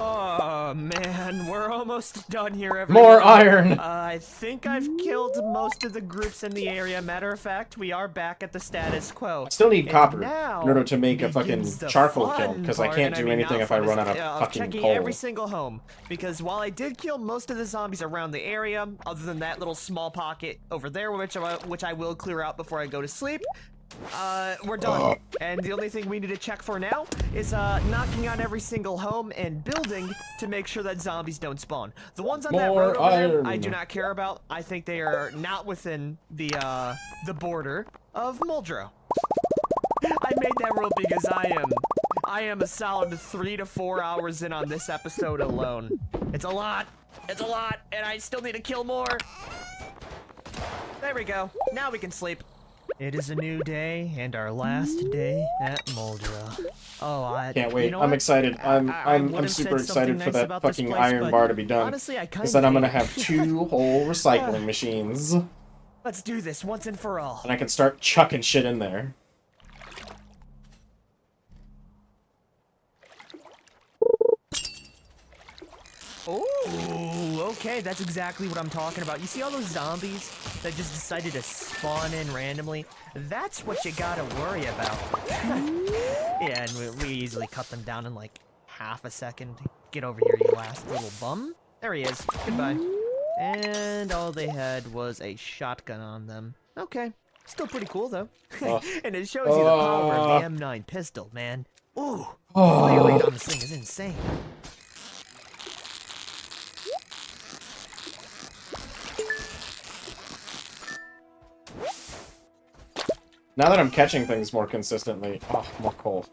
Oh man, we're almost done here, everyone. More iron! I think I've killed most of the groups in the area. Matter of fact, we are back at the status quo. I still need copper in order to make a fucking charcoal kiln, because I can't do anything if I run out of fucking checking coal. every single home, because while I did kill most of the zombies around the area, other than that little small pocket over there, which I will clear out before I go to sleep, we're done. And the only thing we need to check for now is knocking on every single home and building to make sure that zombies don't spawn. The ones on that road over there, I do not care about. I think they are not within the border of Muldrow. I made that rule because I am a solid 3 to 4 hours in on this episode alone. It's a lot. It's a lot, and I still need to kill more. There we go. Now we can sleep. It is a new day and our last day at Muldrow. Oh, I can't wait. You know I'm what? excited. I'm super excited for that fucking iron bar to be done. Honestly, I Because then I'm gonna have 2 whole recycling machines. Let's do this once and for all. And I can start chucking shit in there. Oh, okay, that's exactly what I'm talking about. You see all those zombies that just decided to spawn in randomly? That's what you gotta worry about. Yeah, and we easily cut them down in like half a second. Get over here, you last little bum. There he is. Goodbye. And all they had was a shotgun on them. Okay. Still pretty cool, though. And it shows you the power of the M9 pistol, man. Ooh, fire rate on this thing is insane. Now that I'm catching things more consistently... Oh, more coal.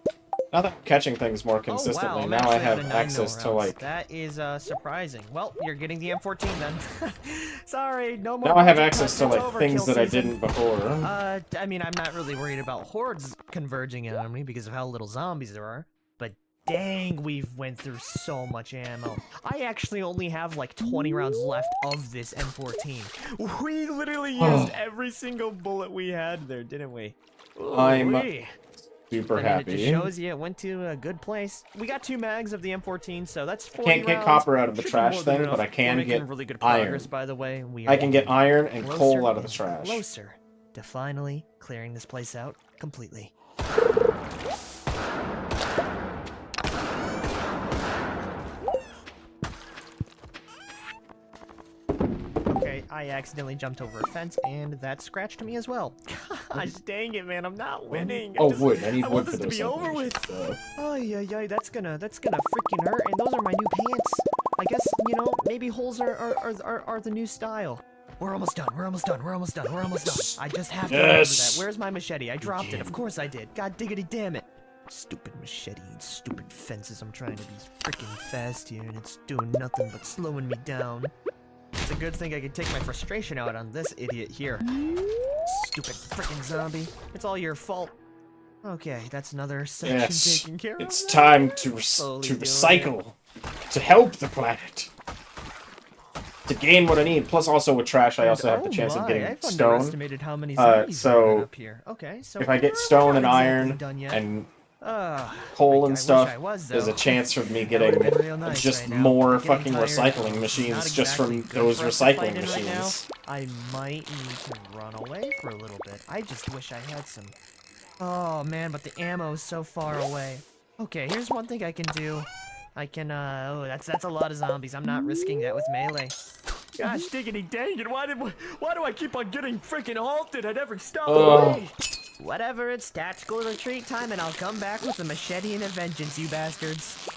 Now that I'm catching things more consistently, now I have access to, like... That is, surprising. Well, you're getting the M14 then. Sorry, no more... Now I have access to, like, things that I didn't before. I mean, I'm not really worried about hordes converging in on me because of how little zombies there are. But dang, we've went through so much ammo. I actually only have, like, 20 rounds left of this M14. We literally used every single bullet we had there, didn't we? I'm super It happy. just shows you it went to a good place. We got 2 mags of the M14, so that's 40 Can't get rounds. copper out of the Should be trash more than thing, enough. but I can We're get making really good progress, iron. by the way. We I are can get iron and closer coal out of the and trash. Closer to finally clearing this place out completely. Okay, I accidentally jumped over a fence, and that scratched me as well. Gosh dang it, man! I'm not winning. Oh, wood! I need I wood want for this to those be over with. celebrations, so. Oh yeah, that's gonna freaking hurt. And those are my new pants. I guess maybe holes are the new style. We're almost done. We're almost done. We're almost done. We're almost done. I just have to remember that. Where's my machete? I dropped it. Of course I did. God diggity damn it. Stupid machete and stupid fences. I'm trying to be freaking fast here, and it's doing nothing but slowing me down. It's a good thing I can take my frustration out on this idiot here. Stupid freaking zombie. It's all your fault. Okay, that's another section taken care of. It's time to recycle, to help the planet, to gain what I need. Plus, also with trash, I also have the chance of getting stone. How many zombies so up here. Okay, so if I get stone and iron and coal and stuff, there's a chance of me getting just more fucking recycling machines just from those recycling machines. I might need to run away for a little bit. I just wish I had some. Oh man, but the ammo is so far away. Okay, here's one thing I can do. I can oh, that's a lot of zombies. I'm not risking that with melee. Gosh diggity dang it, why do I keep on getting freaking halted at every stop away? Whatever, it's tactical retreat time, and I'll come back with a machete and a vengeance, you bastards.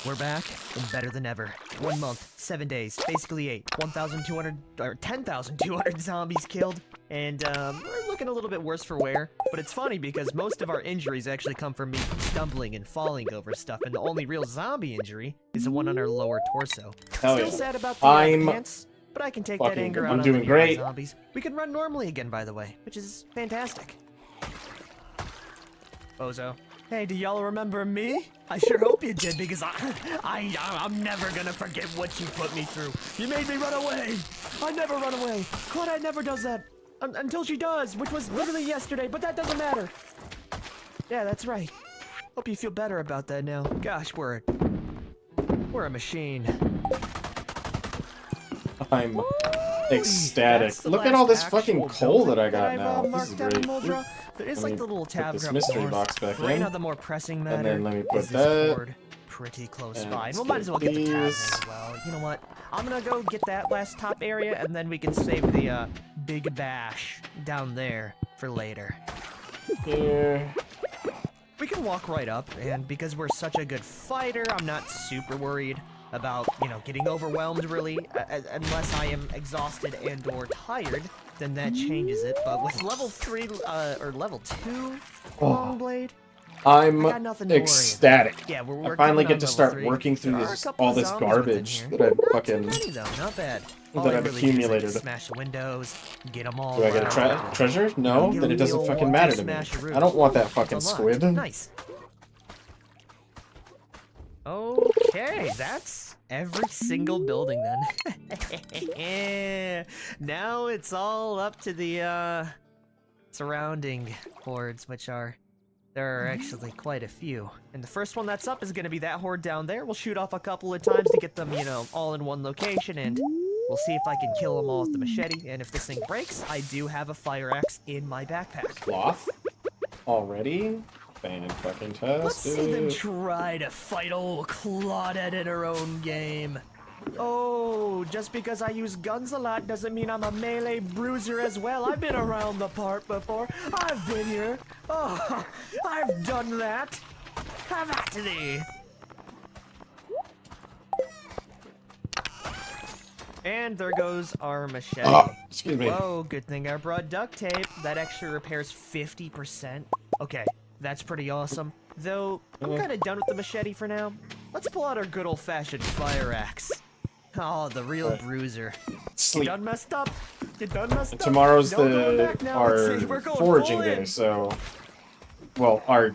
We're back, and better than ever. 1 month, 7 days, basically 8. 1,200, or 10,200 zombies killed, and we're looking a little bit worse for wear. But it's funny because most of our injuries actually come from me stumbling and falling over stuff, and the only real zombie injury is the one on our lower torso. Still sad about the pants. But I can take that anger out on the nearby zombies. We can run normally again, by the way, which is fantastic. Bozo. Hey, do y'all remember me? I sure hope you did, because I'm never gonna forget what you put me through. You made me run away. I never run away. Claudette never does that. Until she does, which was literally yesterday, but that doesn't matter. Yeah, that's right. Hope you feel better about that now. Gosh, we're a machine. I'm ecstatic. Look at all this fucking coal that I got now. This is great. There is like the little tab. Put this mystery box back in. Right now, the more pressing matter. And then let me put is that. this cord pretty close by. Well, might as well get the tab in as well. You know what? I'm gonna go get that last top area, and then we can save the big bash down there for later. Here. We can walk right up, and because we're such a good fighter, I'm not super worried about, getting overwhelmed, really, unless I am exhausted and or tired, then that changes it. But with level 3, or level 2 long blade, I'm I got nothing to ecstatic. Yeah, we're I finally get to start 3. working through all this garbage that Not I've fucking... too many, though. Not bad. that I've accumulated. Smash the windows, get them all. Do I get a treasure? No, then it doesn't fucking matter to me. I don't want that fucking squid. Nice. Okay, that's every single building then. Now it's all up to the surrounding hordes, which there are actually quite a few. And the first one that's up is gonna be that horde down there. We'll shoot off a couple of times to get them, all in one location, and we'll see if I can kill them all with the machete. And if this thing breaks, I do have a fire axe in my backpack. Cloth? Already? Fan-fucking-tastic. Let's see them try to fight old Claudette in her own game. Oh, just because I use guns a lot doesn't mean I'm a melee bruiser as well. I've been around the park before. I've been here. Oh, I've done that. Have at thee. And there goes our machete. Oh, excuse me. Whoa, good thing I brought duct tape. That actually repairs 50%. Okay, that's pretty awesome. Though, I'm kind of done with the machete for now. Let's pull out our good old-fashioned fire axe. Oh, the real bruiser. Sleep. You done messed up? You done messed up? Tomorrow's our foraging day, so... Well, our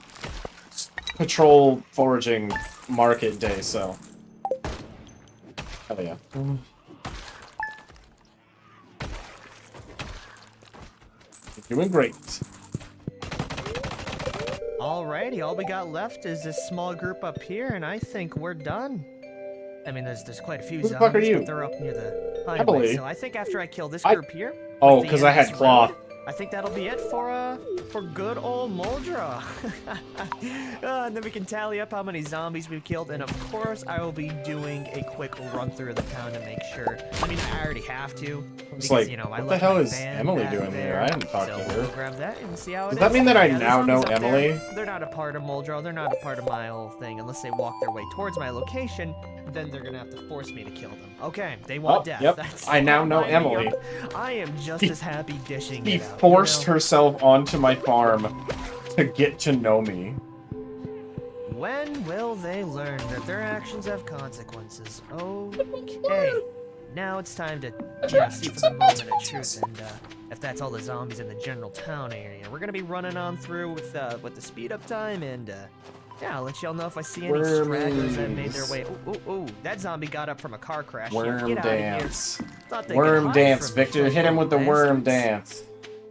patrol foraging market day, so... Hell yeah. You're doing great. Alrighty, all we got left is this small group up here, and I think we're done. I mean, there's quite a few Who the fuck are zombies, you? but they're up near the highway. Emily. So I think after I kill this group here, Oh, with the because end I of had this cloth. road, I think that'll be it for good old Moldra. And then we can tally up how many zombies we've killed, and of course I will be doing a quick run through of the town to make sure. I mean, I already have to. It's Because, like, you know, I what the left hell my is van Emily back doing here? there. I haven't talked So to we'll her. grab that and see how Does it that is. mean that I Yeah, the now know zombies up there, Emily? they're not a part of Moldra. They're not a part of my whole thing unless they walk their way towards my location. Then they're gonna have to force me to kill them. Okay, they want death. Yep. That's I now know fine. Emily. I am just as happy dishing He it out. forced you know? herself onto my farm to get to know me. When will they learn that their actions have consequences? Okay. Now it's time to see for the moment of truth, and if that's all the zombies in the general town area. We're gonna be running on through with the speed up time, and yeah, I'll let y'all know if I see any stragglers that made their way. Ooh, that zombie got up from a car crash. Worm Get dance. Thought they could Worm hide dance, from me, Victor. Hit him with the worm dance.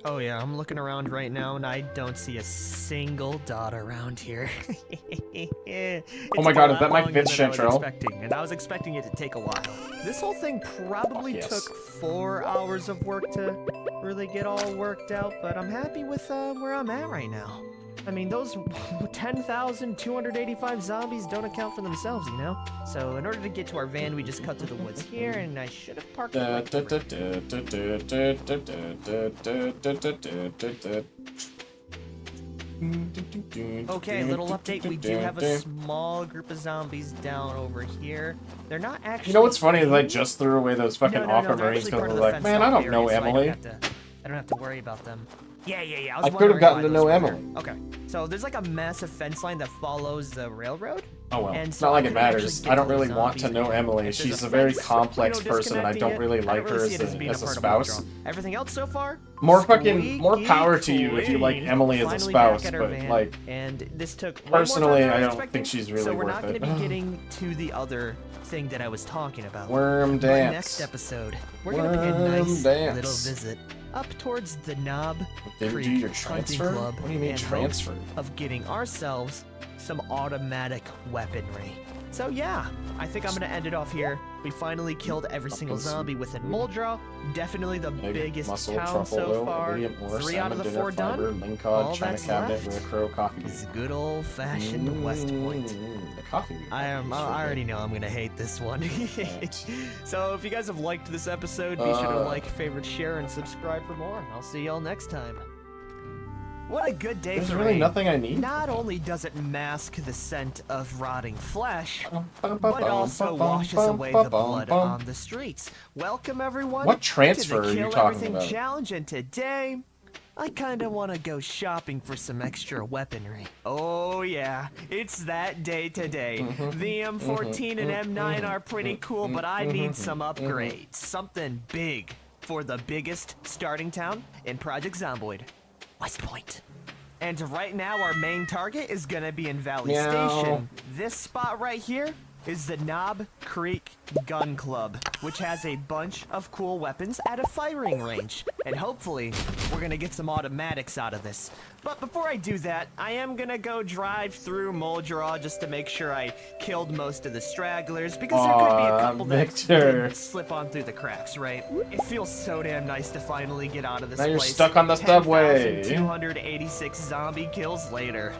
Oh yeah, I'm looking around right now and I don't see a single dot around here. Oh my god, is that my fifth Central? Central? And I was expecting it to take a while. This whole thing probably took 4 hours of work to really get all worked out, but I'm happy with where I'm at right now. I mean, those 10,285 zombies don't account for themselves, you know? So in order to get to our van, we just cut to the woods here, and I should have parked it Okay, little update. We do have a small group of zombies down over here. They're not actually... You know what's funny is I just threw away those fucking aquamarines because I was like, man, I don't know Emily. I don't have to worry about them. Yeah. I could have gotten to know Emily. Okay, so there's like a massive fence line that follows the railroad. Oh well, and it's so not like I it couldn't matters. actually I get don't to the really want to zombies know yet. Emily. If She's there's a very fence, complex person, and I don't really I like her really as see it as being a part of spouse. Moldra. Everything else so far? More Squeaky power to you if you like clean. Emily as a Finally back spouse, at our but van, like, and this took way personally, more time than I was don't expecting, think she's really so we're worth not going it. to be getting to the other thing that I was talking about. Worm My dance. next episode, we're going to take a nice dance. little visit up towards the Knob Didn't Creek do your Hunting transfer? Club What do you mean in hopes transfer? of getting ourselves some automatic weaponry. So yeah, I think I'm gonna end it off here. We finally killed every single zombie within Moldra. Definitely the biggest muscle, town truffle so oil, far. ingredient ore, 3 out of the salmon, 4 dinner, fiber, done. lingcod, All china that's cabinet, left rare crow, coffee. is good old-fashioned West Point. The coffee. I already know I'm gonna hate this one. Right. So if you guys have liked this episode, be sure to like, favorite, share, and subscribe for more. I'll see y'all next time. What a good day There's for really rain. nothing I need. Not only does it mask the scent of rotting flesh, but also washes away the blood on the streets. Welcome everyone What transfer to are the you Kill talking Everything about? Challenge, and today I kinda wanna go shopping for some extra weaponry. Oh yeah, it's that day today. The M14 and M9 are pretty cool, but I need some upgrades. Something big for the biggest starting town in Project Zomboid. West Point. And right now our main target is gonna be in Valley Meow. Station. This spot right here is the Knob Creek Gun Club, which has a bunch of cool weapons at a firing range. And hopefully, we're gonna get some automatics out of this. But before I do that, I am gonna go drive through Moldra just to make sure I killed most of the stragglers, because there could be a couple that Victor. did slip on through the cracks, right? It feels so damn nice to finally get out of this Now you're place. stuck on the subway. 10,286 zombie kills later.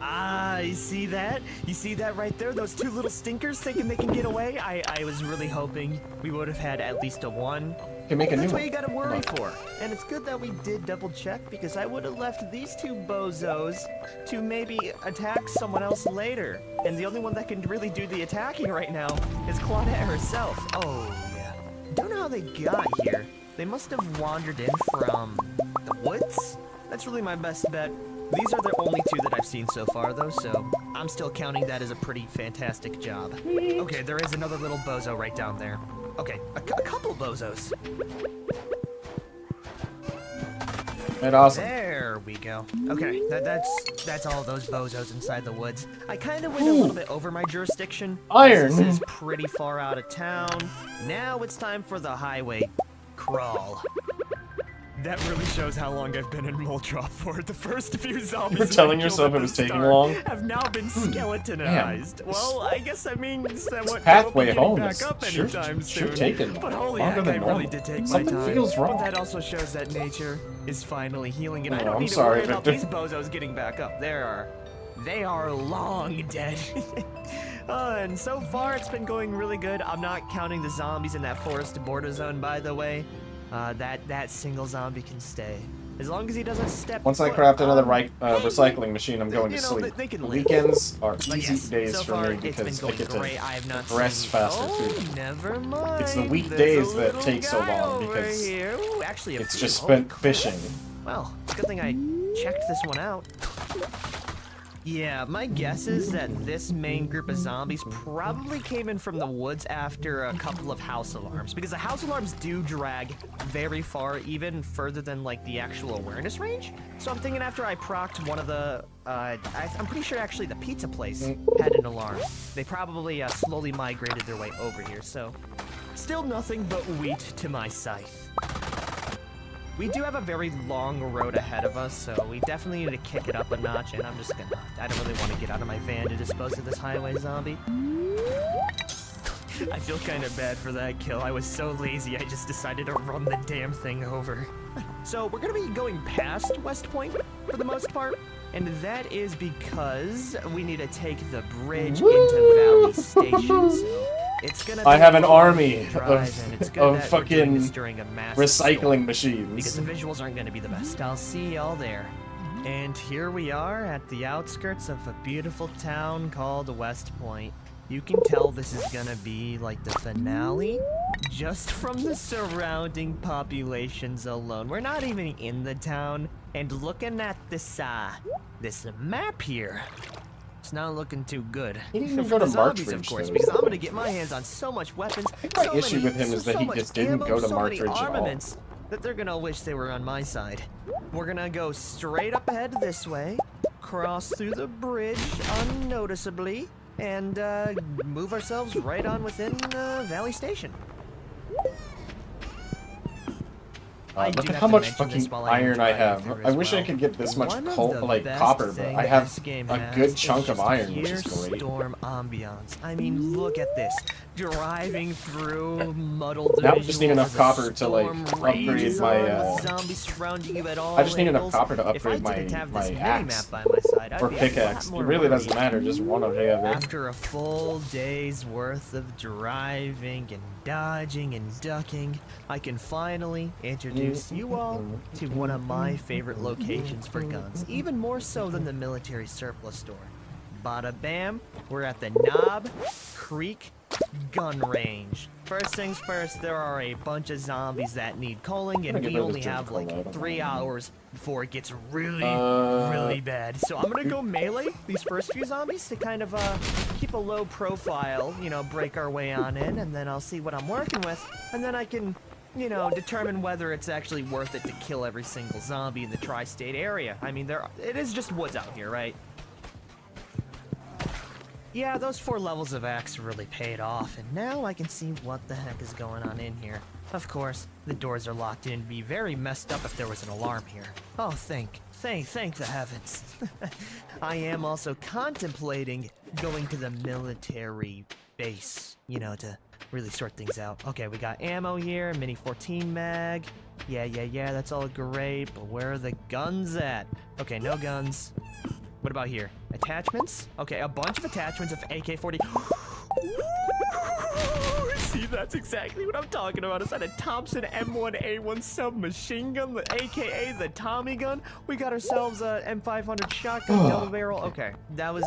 Ah, you see that? You see that right there? Those 2 little stinkers thinking they can get away? I was really hoping we would have had at least a 1. Can make a new That's what one. you gotta worry for. And it's good that we did double check, because I would have left these 2 bozos to maybe attack someone else later. And the only one that can really do the attacking right now is Claudette herself. Oh, yeah. Don't know how they got here. They must have wandered in from the woods? That's really my best bet. These are the only 2 that I've seen so far, though, so I'm still counting that as a pretty fantastic job. Okay, there is another little bozo right down there. Okay, a couple bozos. That's awesome. There we go. Okay, that's all those bozos inside the woods. I kind of went a little bit over my jurisdiction. Iron. This is pretty far out of town. Now it's time for the highway crawl. That really shows how long I've been in Moldraw for. The first few zombies You're telling I killed yourself at it was the taking start long? have now been skeletonized. Well, I guess that means that what pathway won't be home getting is back up sure anytime soon. taking But holy longer heck, than I normal. really did take Something my time. feels wrong. But that also shows that nature is finally healing, and I Oh, don't I'm need to sorry, worry about Victor. these bozos getting back up. They are long dead. And so far, it's been going really good. I'm not counting the zombies in that forest border zone, by the way. That single zombie can stay. As long as he doesn't step Once I foot craft another on- recycling machine, I'm going to you know, sleep. they can The live. weekends are But easy yes, days so for far, me it's been because I going get great. to I have not progress seen... faster Oh, through. never mind. It's the There's weekdays a that little take so guy long over because here. Ooh, actually, a it's few. just Holy spent crap. fishing. Well, it's a good thing I checked this one out. Yeah, my guess is that this main group of zombies probably came in from the woods after a couple of house alarms, because the house alarms do drag very far, even further than like the actual awareness range. So I'm thinking after I procced one of the, I'm pretty sure actually the pizza place had an alarm. They probably slowly migrated their way over here, so still nothing but wheat to my scythe. We do have a very long road ahead of us, so we definitely need to kick it up a notch, and I don't really want to get out of my van to dispose of this highway zombie. I feel kind of bad for that kill. I was so lazy, I just decided to run the damn thing over. So we're gonna be going past West Point for the most part, and that is because we need to take the bridge into Valley Station. So it's gonna be I have a an long army drive, and it's good of that we're doing this fucking during a massive recycling storm, machines. because the visuals aren't going to be the best. I'll see y'all there. And here we are at the outskirts of a beautiful town called West Point. You can tell this is gonna be like the finale just from the surrounding populations alone. We're not even in the town, and looking at this map here, it's not looking too good. He didn't even For go the to zombies, Martridge, of course, though, because is I'm the gonna thing. get my hands on so much weapons, My so issue many- with him is that so he much just didn't ammo, go to so many Martridge at all. armaments that they're gonna wish they were on my side. We're gonna go straight up ahead this way, cross through the bridge unnoticeably, and move ourselves right on within Valley Station. Look at how much fucking iron I have. I wish I could get this much copper, but I have a good chunk of iron, which is great. Storm ambiance. I mean, look at this. Driving through muddled Now I just need visuals enough as a copper to like storm upgrade rages my. on with zombies surrounding you at all I just need enough angles. copper to If I upgrade didn't have my this axe minimap by my side, I'd or be a lot pickaxe. It more really doesn't worried. matter, just one or the other. After a full day's worth of driving and dodging and ducking, I can finally introduce you all to one of my favorite locations for guns, even more so than the military surplus store. Bada bam, we're at the Knob Creek gun range. First things first, there are a bunch of zombies that need culling, and we only have like 3 hours before it gets really, really bad. So I'm gonna go melee these first few zombies to kind of keep a low profile, you know, break our way on in, and then I'll see what I'm working with, and then I can, you know, determine whether it's actually worth it to kill every single zombie in the tri-state area. I mean, it is just woods out here, right? Yeah, those 4 levels of axe really paid off, and now I can see what the heck is going on in here. Of course, the doors are locked in. It'd be very messed up if there was an alarm here. Oh, thank the heavens. I am also contemplating going to the military base, you know, to really sort things out. Okay, we got ammo here, mini 14 mag. Yeah, that's all great, but where are the guns at? Okay, no guns. What about here? Attachments? Okay, a bunch of attachments of AK-40. See, that's exactly what I'm talking about. Is that a Thompson M1A1 submachine gun, aka the Tommy gun? We got ourselves a M500 shotgun double barrel. Okay, that was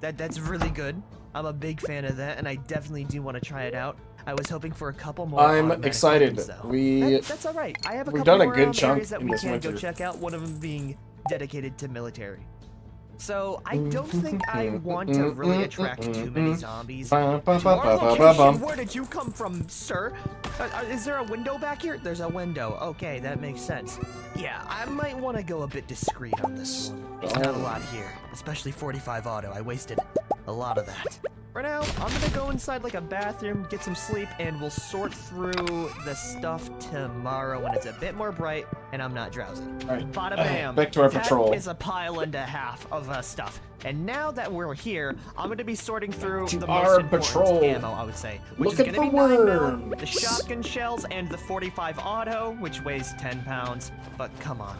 that's really good. I'm a big fan of that, and I definitely do want to try it out. I was hoping for a couple more. I'm automatic excited. weapons, though. That's all right. I have a we've couple done a more good chunk areas that in we this can winter. go check out. One of them being dedicated to military. So, I don't think I want to really attract too many zombies. To our location, where did you come from, sir? Is there a window back here? There's a window. Okay, that makes sense. Yeah, I might want to go a bit discreet on this. There's not a lot here, especially 45 auto. I wasted a lot of that. For now, I'm gonna go inside like a bathroom, get some sleep, and we'll sort through the stuff tomorrow when it's a bit more bright and I'm not drowsy. Alright, Bada bam. back to our patrol. That is a pile and a half of stuff. And now that we're here, I'm going to be sorting through the most important ammo, I would say. Which is going to be 9mm, the shotgun shells, and the 45 auto, which weighs 10 pounds. But come on.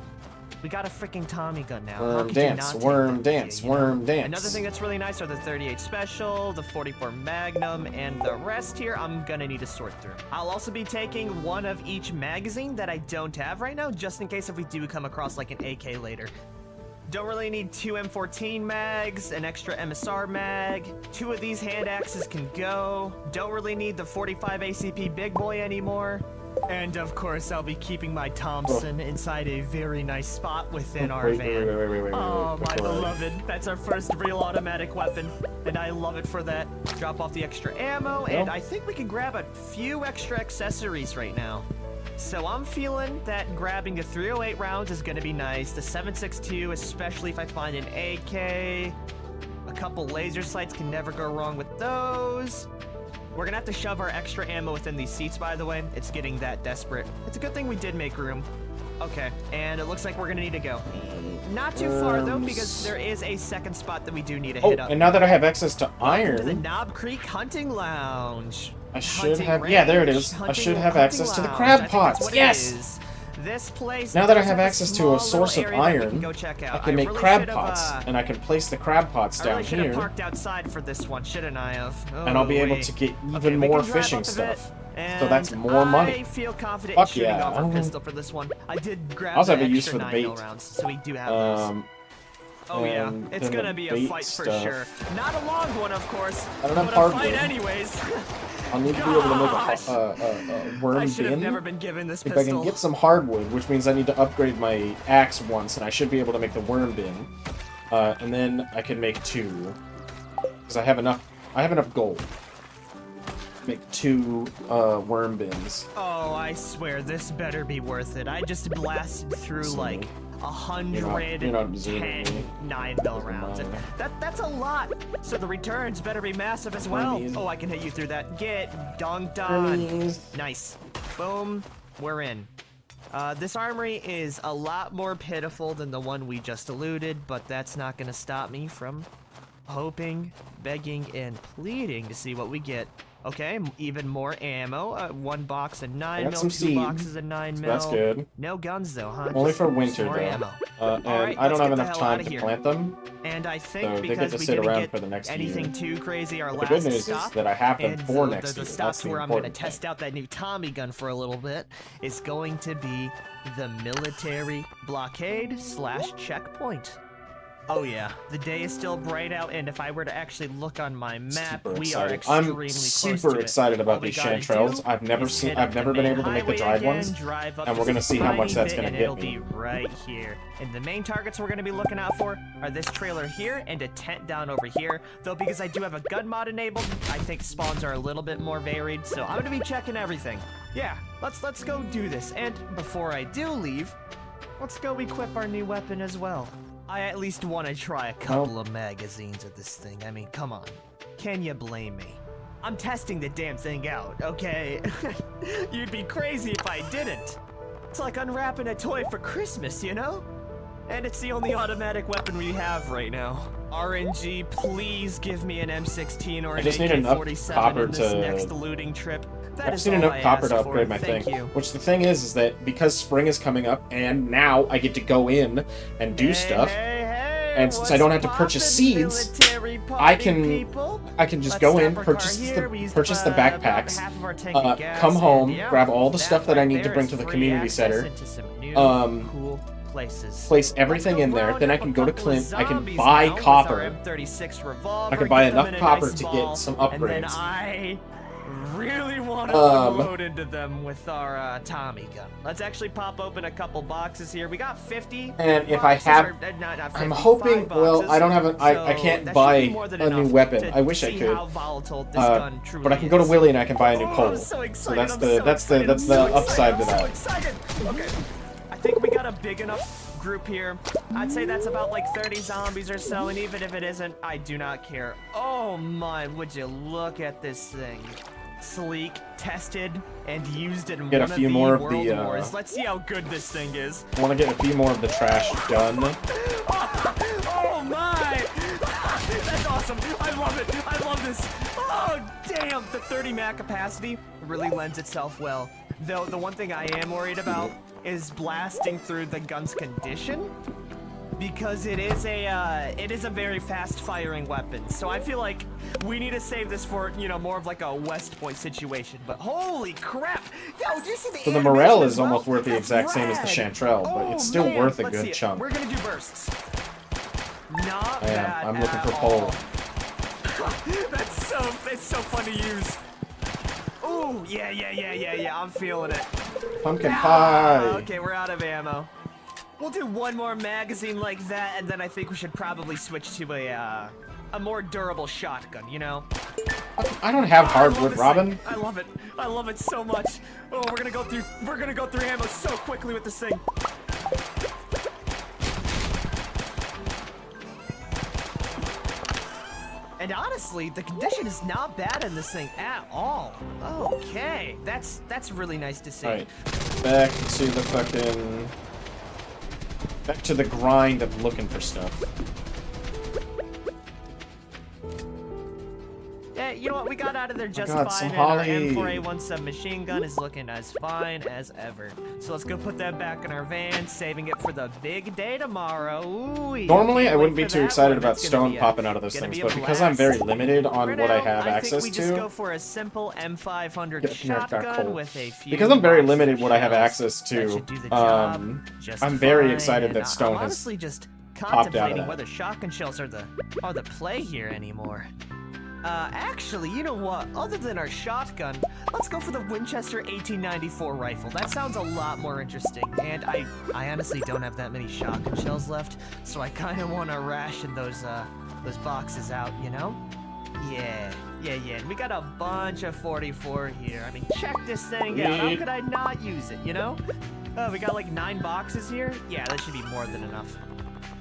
We got a freaking Tommy gun now. Worm dance, worm dance, worm dance. Another thing that's really nice are the 38 Special, the 44 Magnum, and the rest here I'm gonna need to sort through. I'll also be taking one of each magazine that I don't have right now, just in case if we do come across like an AK later. Don't really need 2 M14 mags, an extra MSR mag, 2 of these hand axes can go. Don't really need the 45 ACP big boy anymore. And of course, I'll be keeping my Thompson inside a very nice spot within our van. Oh, my beloved. That's our first real automatic weapon, and I love it for that. Drop off the extra ammo, and I think we can grab a few extra accessories right now. So I'm feeling that grabbing the 308 rounds is going to be nice. The 7.62, especially if I find an AK. A couple laser sights can never go wrong with those. We're gonna have to shove our extra ammo within these seats, by the way. It's getting that desperate. It's a good thing we did make room. Okay, and it looks like we're gonna need to go. Not too far, though, because there is a second spot that we do need to hit up. And now that I have access to iron... To the Knob Creek Hunting Lounge. I should have... Yeah, there it is. I should have access to the crab pots. Yes! This place, now that I have access to a source of iron, I can make really crab pots, and I can place the crab pots down should have here. Parked outside for this one, shouldn't I have? Oh, and I'll be able to get even more fishing stuff. So that's more money. I feel confident in shooting off our pistol for this one. I did grab I also have the a use for extra the 9mm bait. rounds, so we do have those. Oh yeah, it's gonna be a fight for sure. Not a long one, of course, I don't have but a fight hardwood. anyways. I'll need to be able to make a worm bin. I should have never been given this if pistol. I can get some hardwood, which means I need to upgrade my axe once, and I should be able to make the worm bin. And then I can make 2. Because I have enough gold. Make 2 worm bins. Oh, I swear, this better be worth it. I just blasted through like 110 9mm rounds. And that's a lot. So the returns better be massive as well. Oh, I can hit you through that. Get dunked on. Nice. Boom. We're in. This armory is a lot more pitiful than the one we just looted, but that's not going to stop me from hoping, begging, and pleading to see what we get. Okay, even more ammo. 1 box of 9mm, 2 boxes of 9mm. So that's good. No guns though, huh? Only for winter though. Ammo. And right, I don't have enough time to plant them. And I think so because they get to we sit didn't around get for the next anything year. too crazy, our But last the good news stop, is that I have them and for next the year. stops That's the where I'm going to important test thing. out that new Tommy gun for a little bit is going to be the military blockade / checkpoint. Oh yeah, the day is still bright out, and if I were to actually look on my map, we are extremely close to it. I'm super excited about these chanterelles. I've never been able to make the dried ones, and we're gonna see how much that's gonna get it'll me. be right here. And the main targets we're gonna be looking out for are this trailer here and a tent down over here. Though because I do have a gun mod enabled, I think spawns are a little bit more varied, so I'm gonna be checking everything. Yeah, let's go do this. And before I do leave, let's go equip our new weapon as well. I at least want to try a couple of magazines of this thing. I mean, come on. Can you blame me? I'm testing the damn thing out, okay? You'd be crazy if I didn't. It's like unwrapping a toy for Christmas, you know? And it's the only automatic weapon we have right now. RNG, please give me an M16 or an AK-47 in this next looting trip. I've seen enough copper to upgrade my thing. Which the thing is that because spring is coming up, and now I get to go in and do stuff, and since I don't have to purchase seeds, I can just go in, purchase the backpacks, come home, grab all the stuff that I need to bring to the community center, place everything in there, then I can go to Clint, I can buy copper, I can buy enough copper to get some upgrades. Really want to load into them with our Tommy gun. Let's actually pop open a couple boxes here. We got 50. And if I have, I'm hoping. Well, I don't have I can't buy a new weapon. I wish I could. But I can go to Willie and I can buy a new pole. So that's the upside to that. Okay, I think we got a big enough group here. I'd say that's about like 30 zombies or so, and even if it isn't, I do not care. Oh my, would you look at this thing. sleek, tested, and used in Get a one few of the more of World the, Wars. Let's see how good this thing is. I want to get a few more of the trash done. Oh my! That's awesome! I love it! I love this! Oh damn! The 30 mag capacity really lends itself well. Though the one thing I am worried about is blasting through the gun's condition, because it is a very fast firing weapon. So I feel like we need to save this for, you know, more of like a West Point situation. But holy crap! Yo, do you see the So the animation Morel as is well? almost worth the That's exact same as the rad. Chanterelle, but it's still Man, worth a let's see good it. chunk. We're gonna do bursts. Not I am. bad I'm looking at for pole. all. It's so fun to use. Ooh, yeah, I'm feeling it. Pumpkin pie! Okay, we're out of ammo. We'll do one more magazine like that, and then I think we should probably switch to a more durable shotgun, you know? I don't have I love hardwood, this Robin. thing. I love it. I love it so much. Oh, we're gonna go through ammo so quickly with this thing. And honestly, the condition is not bad in this thing at all. Okay, that's really nice to see. Alright, back to the fucking... Back to the grind of looking for stuff. Yeah, you know what? We got out of there just got fine, some and our holly. M4A1 submachine gun is looking as fine as ever. So let's go put that back in our van, saving it for the big day tomorrow. Ooh, Normally, I can't wouldn't wait be for too that excited one. about That's gonna stone be popping out of those gonna things, be a but because I'm very blast. limited on For what I now, have I access think we just go to, for a simple M500 Get up here, got shotgun coal. with a few because I'm very boxes limited of what I have shells. access That to, should do the job just I'm very fine, excited and that stone I'm has honestly just popped out of contemplating that. whether shotgun shells are the play here anymore. Actually, you know what? Other than our shotgun, let's go for the Winchester 1894 rifle. That sounds a lot more interesting. And I honestly don't have that many shotgun shells left, so I kind of want to ration those boxes out, you know? Yeah. And we got a bunch of 44 here. I mean, check this thing out. How could I not use it, you know? We got like 9 boxes here. Yeah, that should be more than enough.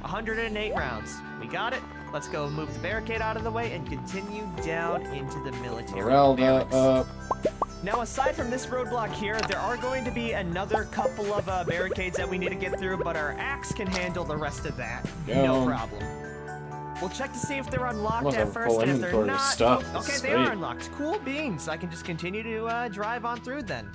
108 rounds. We got it. Let's go move the barricade out of the way and continue down into the military barracks. Now, aside from this roadblock here, there are going to be another couple of barricades that we need to get through, but our axe can handle the rest of that. No problem. We'll check to see if they're unlocked Almost at have a first, full and if they're inventory of not... stuff. Okay, That's they are sweet. unlocked. Cool beans. I can just continue to drive on through then.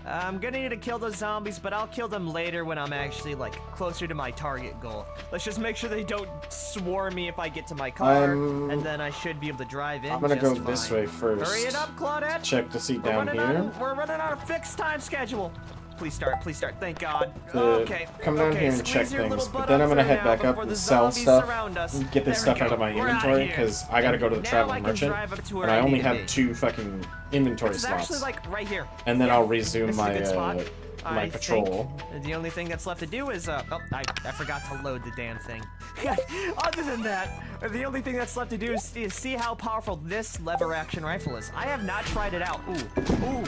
I'm gonna need to kill those zombies, but I'll kill them later when I'm actually, like, closer to my target goal. Let's just make sure they don't swarm me if I get to my car, and then I should be able to drive in. I'm gonna go just this fine. way first. Hurry it up, Claudette! Check the seat We're down here. we're running on a fixed time schedule. Please start, thank God. Come down here and squeeze check your little things, butt but then up I'm gonna through head now back up before and the sell zombies stuff surround us. and get this There we stuff out go. of my We're outta inventory here. because I gotta go to the Now travel I can merchant drive up to where and I I only need to have be. 2 fucking inventory It's slots. actually like right here. And then Yeah, I'll resume this is a my good spot. my I patrol. think the only thing that's left to do is I forgot to load the damn thing. Other than that, the only thing that's left to do is see how powerful this lever action rifle is. I have not tried it out. Ooh.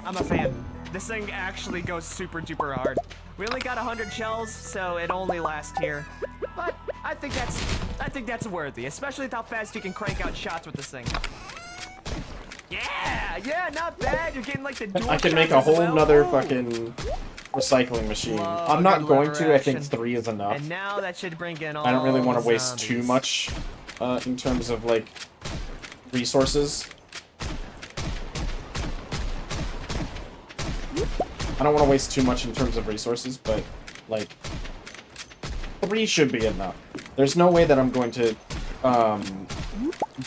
I'm a fan. This thing actually goes super duper hard. We only got 100 shells, so it only lasts here. But I think that's worthy, especially with how fast you can crank out shots with this thing. Yeah, not bad. You're getting like the dual I can shots make a as whole well. nother Ooh. fucking recycling machine. Love I'm not good going lever to. I think action. 3 is enough. And now that should bring in all I don't really want the to waste too zombies. much in terms of like resources. I don't want to waste too much in terms of resources, but like 3 should be enough. There's no way that I'm going to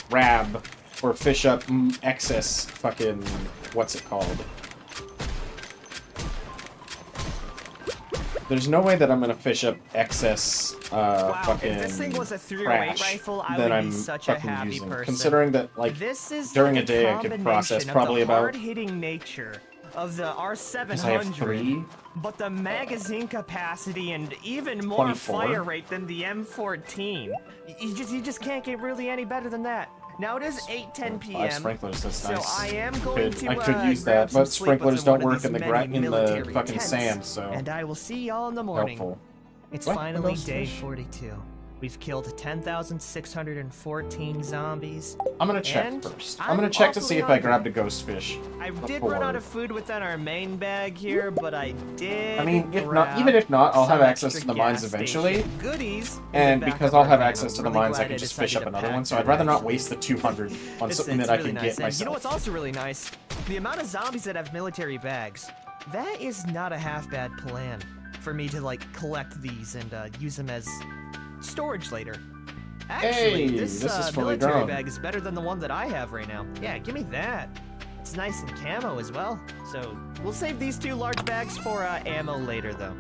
grab or fish up excess fucking what's it called? There's no way that I'm gonna fish up excess Wow, fucking if this thing was a 308 trash rifle, I that would I'm be such a fucking happy using. person. Considering that like This is during like a day I could process combination of probably the about hard-hitting nature of the because I have R700, 3. but the magazine capacity and even more 24. fire rate than the M14. You just can't get really any better than that. Now it is 8:10 p.m. 5 sprinklers, that's so nice. I am going I to could use grab that, some but sleep sprinklers within one don't of work these in the many in the military fucking tents, sand, so and I will see y'all in the morning. helpful. It's What? finally Windows day fish? 42. We've killed 10,614 zombies. I'm gonna check And first. I'm gonna check to see if I grabbed a ghost fish. I did run out of food within our main bag here, but I did. I mean, even if not, I'll have access to the mines eventually. Goodies. And because I'll have access to the mines, I can just fish up another one. So I'd rather not waste the 200 on something that I can get myself. You know what's also really nice? The amount of zombies that have military bags. That is not a half bad plan for me to like collect these and use them as storage later. Actually, Hey, this is fully military grown. bag is better than the one that I have right now. Yeah, give me that. It's nice and camo as well. So we'll save these 2 large bags for ammo later, though.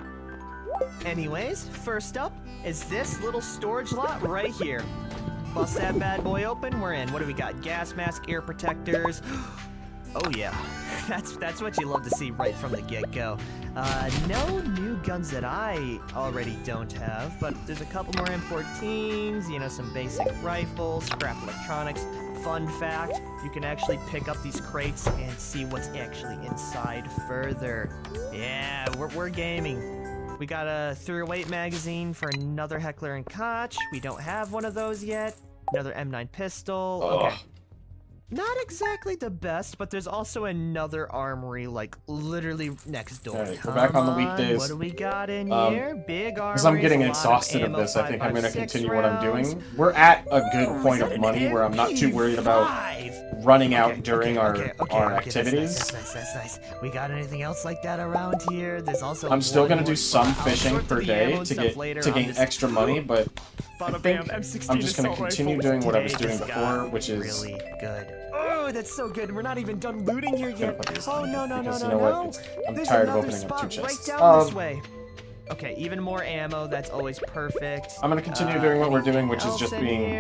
Anyways, first up is this little storage lot right here. Bust that bad boy open. We're in. What do we got? Gas mask, ear protectors. Oh yeah, that's what you love to see right from the get-go. No new guns that I already don't have, but there's a couple more M14s, you know, some basic rifles, scrap electronics. Fun fact, you can actually pick up these crates and see what's actually inside further. Yeah, we're gaming. We got a 308 magazine for another Heckler and Koch. We don't have one of those yet. Another M9 pistol. Okay. Not exactly the best, but there's also another armory, like, literally next door. Alright, we're back on the weekdays. What do we got in here? Big armory. Because I'm getting exhausted of this, I think I'm going to continue what I'm doing. We're at a good point of money where I'm not too worried about running out during our activities. That's nice. We got anything else like that around here? There's also. I'm still going to do some fishing per day to gain extra money, but I think I'm just going to continue doing what I was doing before, which is really good. Oh, that's so good. We're not even done looting here yet. Oh, no. Because you know what? I'm There's tired of another opening up 2 spot chests. right down this way. Okay, even more ammo. That's always perfect. I'm going to continue doing what we're doing, which is just being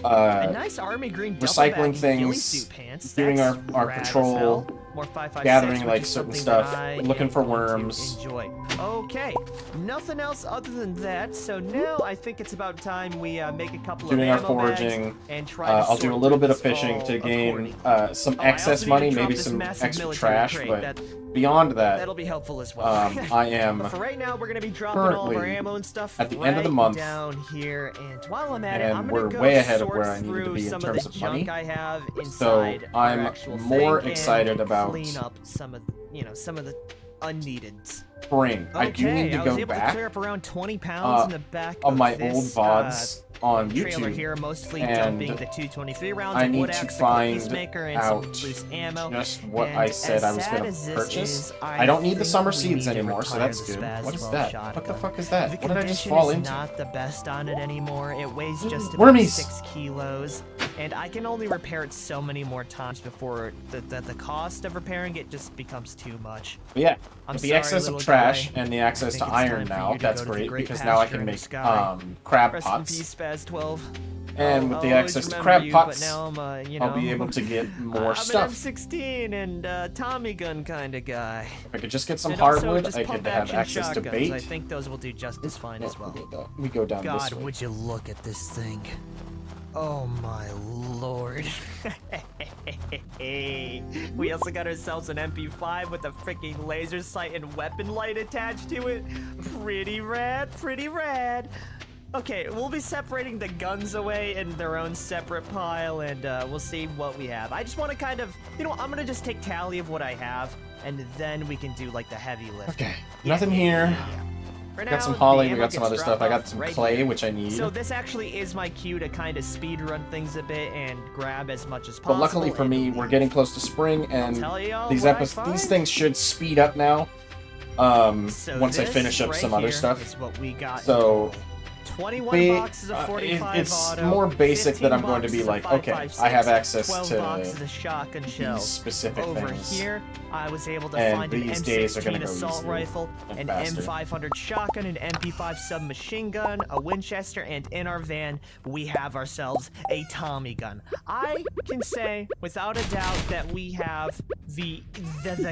a nice army green recycling things, doing our patrol, more 5.56, gathering which like is certain something stuff, that I looking am for going to worms. Enjoy. Okay, nothing else other than that. So now I think it's about time we make a couple doing of our ammo bags foraging. and try to I'll do a sort little bit of through this fishing to all gain accordingly. some I excess also need to money, drop maybe this some massive extra military trash, crate. but beyond that, That'll be helpful as well. I am But for right now, we're gonna be dropping all of our currently ammo and stuff at the end of the right month, down here. And while I'm at it, and I'm we're gonna go way ahead of sort where I need to through be in some terms of the of money. junk I have So inside our I'm actual more thing excited and about clean up some of some of the unneededs. spring. Okay, I do need to I was go able to back clear up around 20 pounds in the back of my this, old VODs on trailer YouTube, here, mostly and dumping the 223 rounds I of need wood to axe, the find peacemaker, and out some loose ammo. just what And I said as I was sad going as to this purchase. is, I don't need the think summer we seeds need to anymore, so retire that's the good. Spaz What is 12 that? shotgun. What the fuck is that? The What did I just condition fall is into? not the best on it anymore. It weighs just about Wormies! 6 kilos, and I can only repair it so many more times before the cost of repairing it just becomes too much. But yeah, I'm with the sorry, excess of little trash guy. and the access I to think it's time iron for now, you to that's go to the great great because now I pasture can in the make sky. crab Rest in pots. peace, Spaz 12. And with the I'll always access to remember crab you, pots, but now I'm, I'll be able to get more I'm stuff. an M16 and Tommy gun kind of guy. If I could just get some And also hardwood, just I could pump have action access to shotguns. bait. I think those will do just as fine as well. We go down God, this way. would you look at this thing? Oh my lord. We also got ourselves an MP5 with a freaking laser sight and weapon light attached to it. Pretty rad, pretty rad. Okay, we'll be separating the guns away in their own separate pile, and we'll see what we have. I just want to kind of, I'm gonna just take tally of what I have, and then we can do like the heavy lift. Okay, nothing here. For We now, got some holly, the we ammo got some gets other stuff. I dropped got off some right clay, here. which I need. So this actually is my cue to kind of speed run things a bit and grab as much as But possible. luckily for me, we're getting close to spring, and tell y'all these what I find. these things should speed up now. So Once I this finish up right some other here stuff. is what we got. So 21 boxes of 45 it's auto, more basic that 15 I'm going to be boxes like, of okay, 5.56, I have access 12 to boxes of shotgun shells. these specific Over things. here, I was able to And find an these days are M16 gonna go assault easier rifle, and an faster. M500 shotgun, an MP5 submachine gun, a Winchester, and in our van, we have ourselves a Tommy gun. I can say, without a doubt, that we have the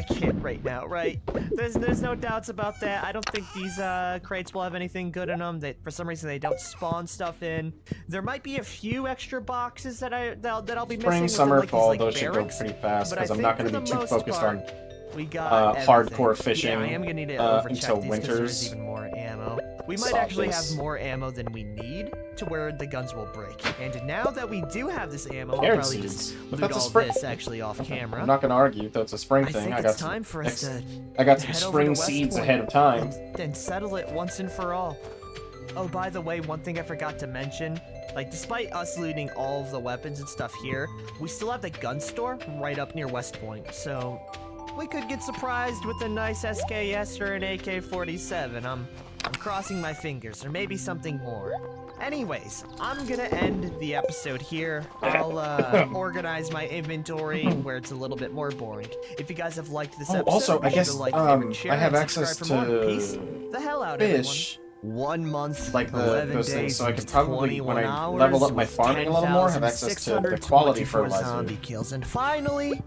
kit right now, right? There's no doubts about that. I don't think these crates will have anything good in them. That for some reason they don't spawn stuff in. There might be a few extra boxes that I'll be missing. Spring, within, summer, like, fall, these, like, those should go barracks. pretty fast But I because I'm think not for going to the be too most focused part, on we got hardcore everything. fishing Yeah, I am gonna need to overcheck until these 'cause winter. there's even more ammo. we might actually have more ammo than we need to where the guns will break. And now that we do have this ammo, I'll probably just loot all this actually off camera. I'm not gonna argue that's a spring thing. I got time for us to I got some spring seeds ahead of time. And settle it once and for all. Oh, by the way, one thing I forgot to mention, like, despite us looting all of the weapons and stuff here, we still have the gun store right up near West Point, so we could get surprised with a nice SKS or an AK-47. I'm crossing my fingers, or maybe something more. Anyways, I'm gonna end the episode here. I'll organize my inventory where it's a little bit more boring. If you guys have liked this episode, also, I guess like, favorite, share, I have and access subscribe for more. Peace to the hell out, fish. everyone. 1 month, Like 11 those days, things, so I could probably, when I hours, level up my farming a little more, have access to the quality fertilizer. Zombie kills. And finally,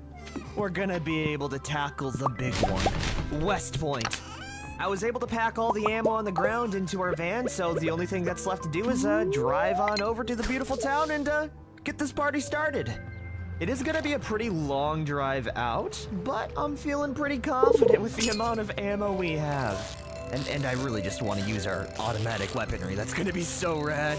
we're gonna be able to tackle the big one, West Point. I was able to pack all the ammo on the ground into our van, so the only thing that's left to do is drive on over to the beautiful town and get this party started. It is gonna be a pretty long drive out, but I'm feeling pretty confident with the amount of ammo we have. And I really just want to use our automatic weaponry. That's gonna be so rad.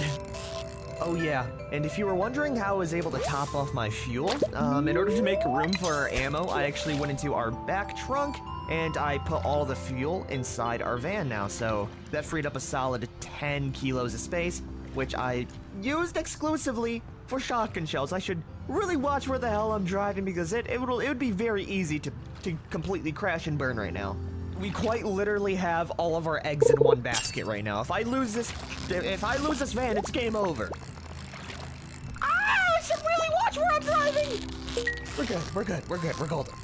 Oh yeah, and if you were wondering how I was able to top off my fuel, in order to make room for our ammo, I actually went into our back trunk and I put all the fuel inside our van now, so that freed up a solid 10 kilos of space, which I used exclusively for shotgun shells. I should really watch where the hell I'm driving because it would be very easy to completely crash and burn right now. We quite literally have all of our eggs in one basket right now. If I lose this van, it's game over. Ah, I should really watch where I'm driving. We're golden.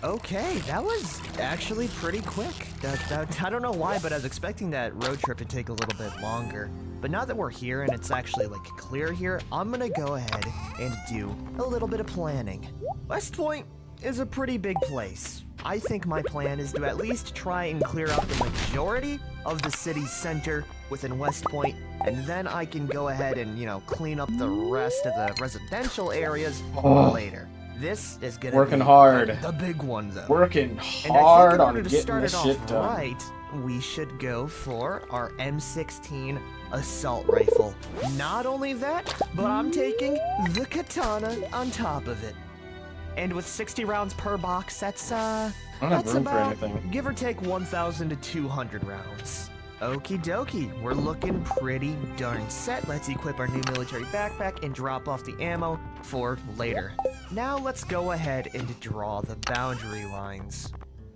Okay, that was actually pretty quick. I don't know why, but I was expecting that road trip to take a little bit longer. But now that we're here and it's actually like clear here, I'm gonna go ahead and do a little bit of planning. West Point is a pretty big place. I think my plan is to at least try and clear out the majority of the city's center within West Point, and then I can go ahead and, you know, clean up the rest of the residential areas later. This is gonna Working be hard. the big one, though. Working hard on getting this this shit done. right, we should go for our M16 assault rifle. Not only that, but I'm taking the katana on top of it. And with 60 rounds per box, that's I don't have room for anything. give or take 1,000 to 200 rounds. Okie dokie, we're looking pretty darn set. Let's equip our new military backpack and drop off the ammo for later. Now let's go ahead and draw the boundary lines.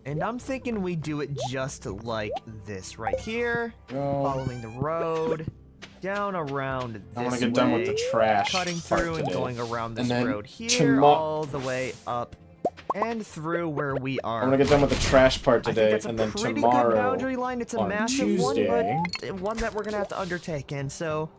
And I'm thinking we do it just like this right here, following the road, down around this way. I want to get done with the trash cutting through and going around this road here, all the way up and through where we are. I'm gonna get done with the trash part today, and then tomorrow good boundary line. It's a on massive Tuesday, one, but one that we're gonna have to undertake. And so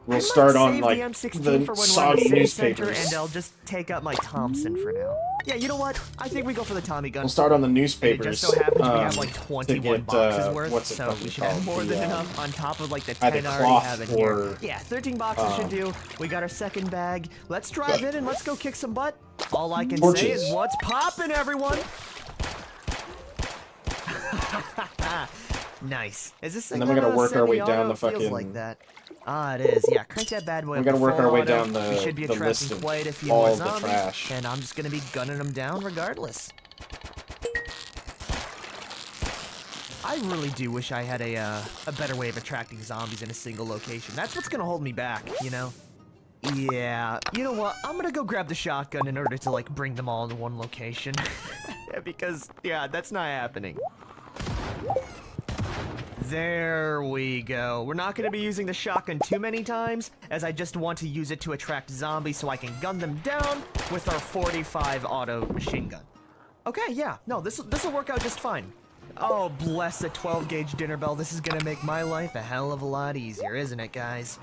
we'll start on save like the M16 the for when we're in soggy the city newspapers. center, and I'll just take up my Thompson for now. Yeah, you know what? I think we go for the Tommy gun. We'll start on the newspapers. It just so happens we have like 21 get, boxes worth, what's it so fucking we should called? have more The, than enough on top of like the either 10 I already cloth have in or, here. Yeah, 13 boxes should do. We got our second bag. Let's drive in and let's go kick some butt. All I can say is what's poppin', everyone? Nice. Is this? And then we're gonna work our way down the fucking. Feels like that. Ah, it is. Yeah, crank that bad boy. We're gonna work our way down we should be the attracting list of quite a few all more of the zombies, trash. and I'm just gonna be gunning them down regardless. I really do wish I had a better way of attracting zombies in a single location. That's what's gonna hold me back, you know? Yeah, you know what? I'm gonna go grab the shotgun in order to, like, bring them all in one location. Because, yeah, that's not happening. There we go. We're not gonna be using the shotgun too many times, as I just want to use it to attract zombies so I can gun them down with our 45 auto machine gun. Okay, yeah, no, this'll work out just fine. Oh, bless the 12 gauge dinner bell. This is gonna make my life a hell of a lot easier, isn't it, guys?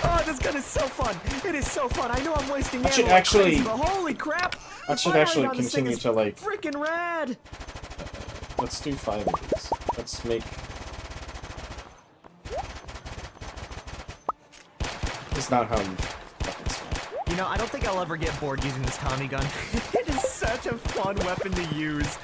Oh, this gun is so fun. It is so fun. I know I'm wasting ammo should like actually- crazy, but holy crap! I should actually continue to, like... Freaking rad! Let's do 5 of these. Let's make... It's not how you fucking smell. You know, I don't think I'll ever get bored using this Tommy gun. It is such a fun weapon to use.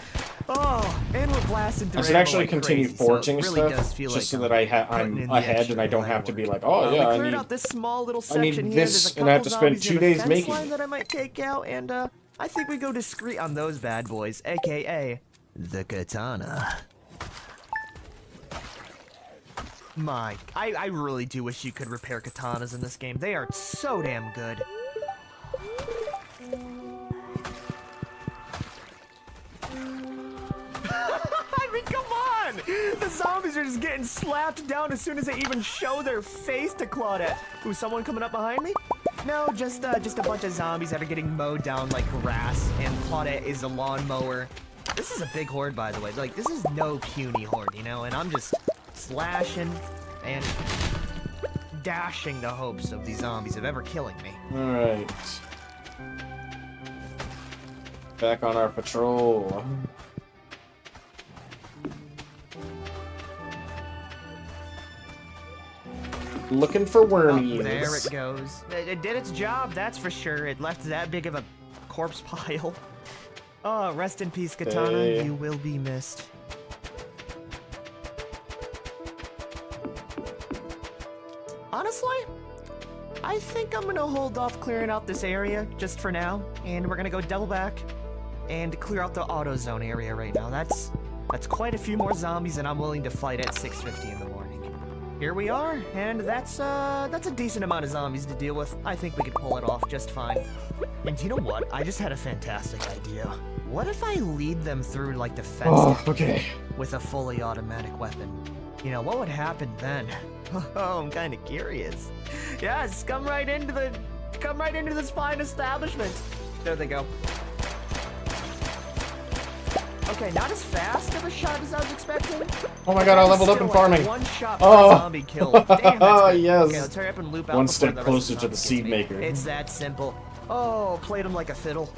Oh, and we're blasting through I should ammo actually like continue crazy, forging so it really stuff, does feel just like so that putting in I'm the ahead extra and I don't have to be like, oh we yeah, cleared out this small little I need section here. this, There's a and I have couple to spend zombies 2 near the days fence making line it. that I might take out, and I think we go discreet on those bad boys, aka the katana. I really do wish you could repair katanas in this game. They are so damn good. I mean, come on! The zombies are just getting slapped down as soon as they even show their face to Claudette. Ooh, someone coming up behind me? No, just a bunch of zombies that are getting mowed down like grass, and Claudette is a lawnmower. This is a big horde, by the way. Like, this is no puny horde, you know? And I'm just slashing and dashing the hopes of these zombies of ever killing me. Alright. Back on our patrol. Looking for wormies. Oh, there it goes. It did its job, that's for sure. It left that big of a corpse pile. Oh, rest in peace, Katana. Hey. You will be missed. Honestly, I think I'm gonna hold off clearing out this area just for now, and we're gonna go double back and clear out the auto zone area right now. That's quite a few more zombies than I'm willing to fight at 6:50 in the morning. Here we are, and that's a decent amount of zombies to deal with. I think we could pull it off just fine. And you know what? I just had a fantastic idea. What if I lead them through like the fence okay. with a fully automatic weapon? You know, what would happen then? Oh, I'm kind of curious. Yes, come right into this fine establishment. There they go. Okay, not as fast of a shot as I was expecting. Oh my god, I leveled up in Still, like, farming. one shot per Oh. zombie kill. Damn, that's good. Yes. Okay, let's hurry up and loop out One before step the rest closer of to the the zombies seed gets me. maker. It's that simple. Oh, played him like a fiddle.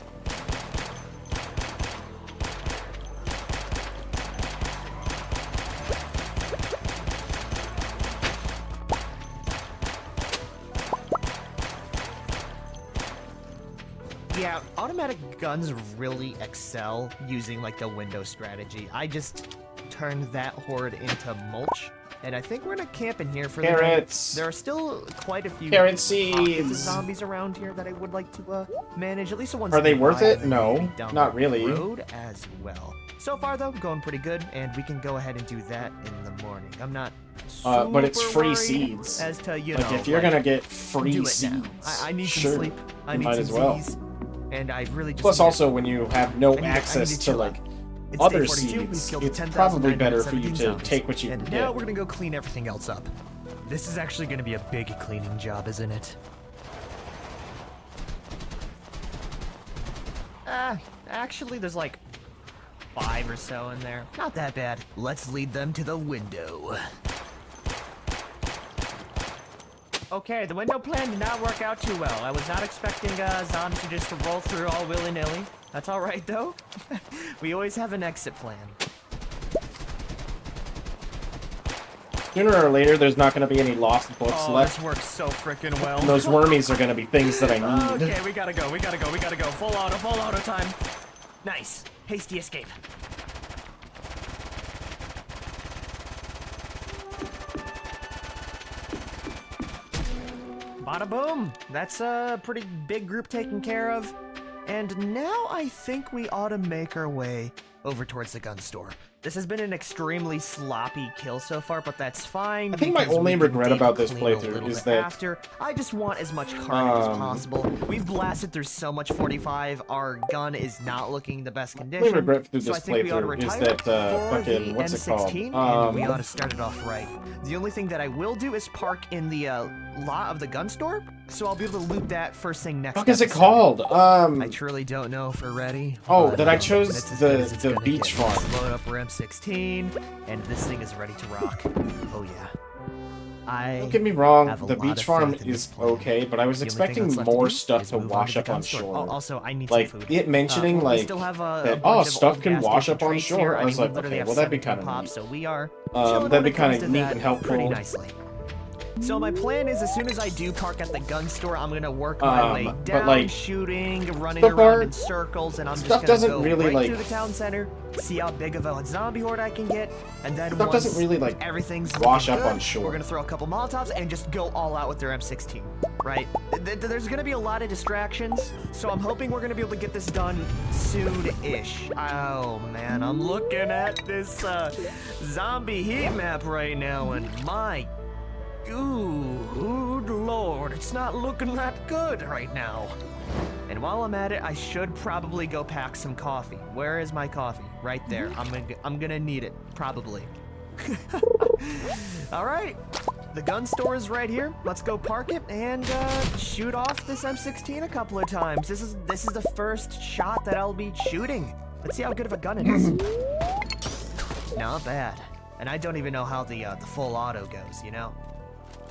Yeah, automatic guns really excel using like the window strategy. I just turned that horde into mulch, and I think we're gonna camp in here for the night. Carrots. There are still quite a few Carrot pockets of seeds. zombies around here that I would like to manage. At least the ones. Are they nearby, worth it? and then No, maybe down not the really. Road as well. So far though, going pretty good, and we can go ahead and do that in the morning. I'm not. But it's super free worried seeds. As to Like, if you're gonna get free do it seeds, now. I need sure, some sleep. I you need might some as well. Z's, and I really just. Plus, need also, when you have no I need access to to, chill like, out. It's other day 42, we've seeds, killed it's 10,917 probably better for you to zombies. take what you and can now get. we're gonna go clean everything else up. This is actually gonna be a big cleaning job, isn't it? Actually, there's like 5 or so in there. Not that bad. Let's lead them to the window. Okay, the window plan did not work out too well. I was not expecting zombies to just roll through all willy-nilly. That's alright, though. We always have an exit plan. Sooner or later, there's not going to be any lost books Oh, left. this works so freaking well. And those wormies are going to be things that I need. Okay, we gotta go. Full auto time. Nice. Hasty escape. Bada boom. That's a pretty big group taken care of. And now I think we ought to make our way over towards the gun store. This has been an extremely sloppy kill so far, but that's fine. I think my because only we can regret deep about this clean a playthrough little is bit that- after. I just want as much carnage as possible. We've blasted through so much 45. Our gun is not looking the best My condition. only regret through So I this think we ought to playthrough is retire that, for fucking, the what's it called? M16, and we ought to start it off right. The only thing that I will do is park in the lot of the gun store, so I'll be able to loot that first thing next What is it episode. called? I truly don't know if we're ready. Oh, but, that I it's chose as good as it's the gonna beach get. Let's farm. load up our M16, and this thing is ready to rock. Oh yeah. Don't get me wrong, have a the lot beach of farm faith in this is plan. okay, but I was The only thing expecting that's left to more do stuff is to move on wash the up on gun store. shore. Oh, also, I need Like, some food. it mentioning, We like, still have a that, bunch of stuff old can gas wash station up on trays shore. here. I was mean, like, we literally okay, have well, that'd be 17 kinda pops, neat. so we are That'd chilling be when it kinda comes to neat that and helpful. pretty nicely. So my plan is, as soon as I do park at the gun store, I'm gonna work my way down, like, shooting, running so far, around in circles, and I'm just stuff gonna doesn't go really, right like, through the town center, see how big of a zombie horde I can get, and then stuff once doesn't really, like, everything's wash looking up good, on shore. we're gonna throw a couple Molotovs and just go all out with their M16, right? There's gonna be a lot of distractions, so I'm hoping we're gonna be able to get this done soon-ish. Oh man, I'm looking at this zombie heat map right now, and my good lord, it's not looking that good right now. And while I'm at it, I should probably go pack some coffee. Where is my coffee? Right there. I'm gonna need it, probably. All right, the gun store is right here. Let's go park it and shoot off this M16 a couple of times. This is the first shot that I'll be shooting. Let's see how good of a gun it is. Not bad. And I don't even know how the full auto goes, you know?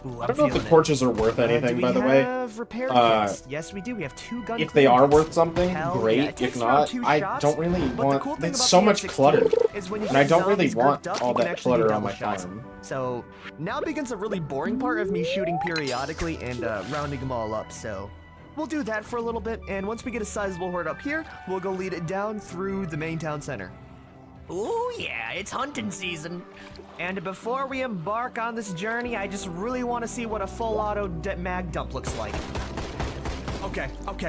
Ooh, I don't know if the torches are worth anything, by the way. Repair kits? Yes, we do. We have 2 gun If they are cleaning worth kits. something, Hell yeah. great. It If takes not, around 2 I shots, don't really but the want... cool thing It's about so the much M16 clutter. is when you And I get don't really zombies want grouped up, all you can that actually do clutter on double my shots. farm. So now begins a really boring part of me shooting periodically and rounding them all up. So we'll do that for a little bit, and once we get a sizable horde up here, we'll go lead it down through the main town center. Ooh yeah, it's hunting season. And before we embark on this journey, I just really want to see what a full auto mag dump looks like. Okay,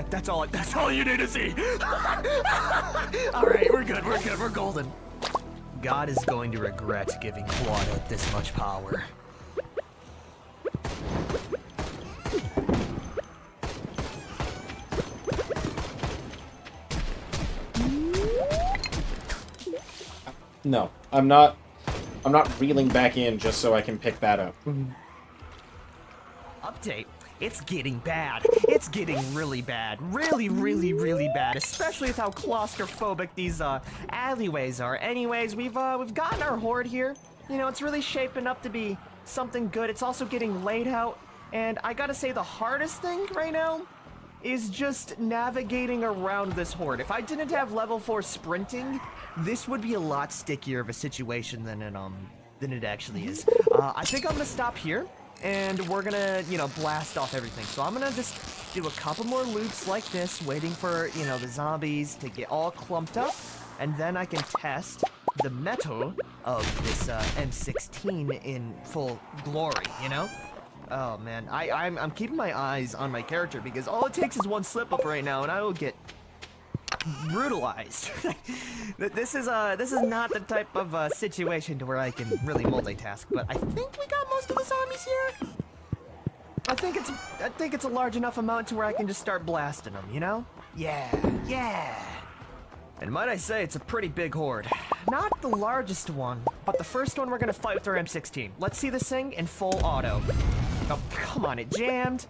that's all you need to see. All right, we're good, we're golden. God is going to regret giving Quado this much power. No, I'm not reeling back in just so I can pick that up. Update. It's getting bad. It's getting really bad. Really, really, really bad. Especially with how claustrophobic these alleyways are. Anyways, we've gotten our horde here. You know, it's really shaping up to be something good. It's also getting laid out. And I gotta say, the hardest thing right now is just navigating around this horde. If I didn't have level 4 sprinting, this would be a lot stickier of a situation than it actually is. I think I'm gonna stop here, and we're gonna, you know, blast off everything. So I'm gonna just do a couple more loops like this, waiting for, you know, the zombies to get all clumped up, and then I can test the metal of this M16 in full glory, you know? Oh man, I'm keeping my eyes on my character because all it takes is one slip up right now and I will get brutalized. This is not the type of situation to where I can really multitask, but I think we got most of the zombies here. I think it's a large enough amount to where I can just start blasting them, you know? Yeah. And might I say, it's a pretty big horde. Not the largest one, but the first one we're gonna fight with our M16. Let's see this thing in full auto. Oh, come on, it jammed.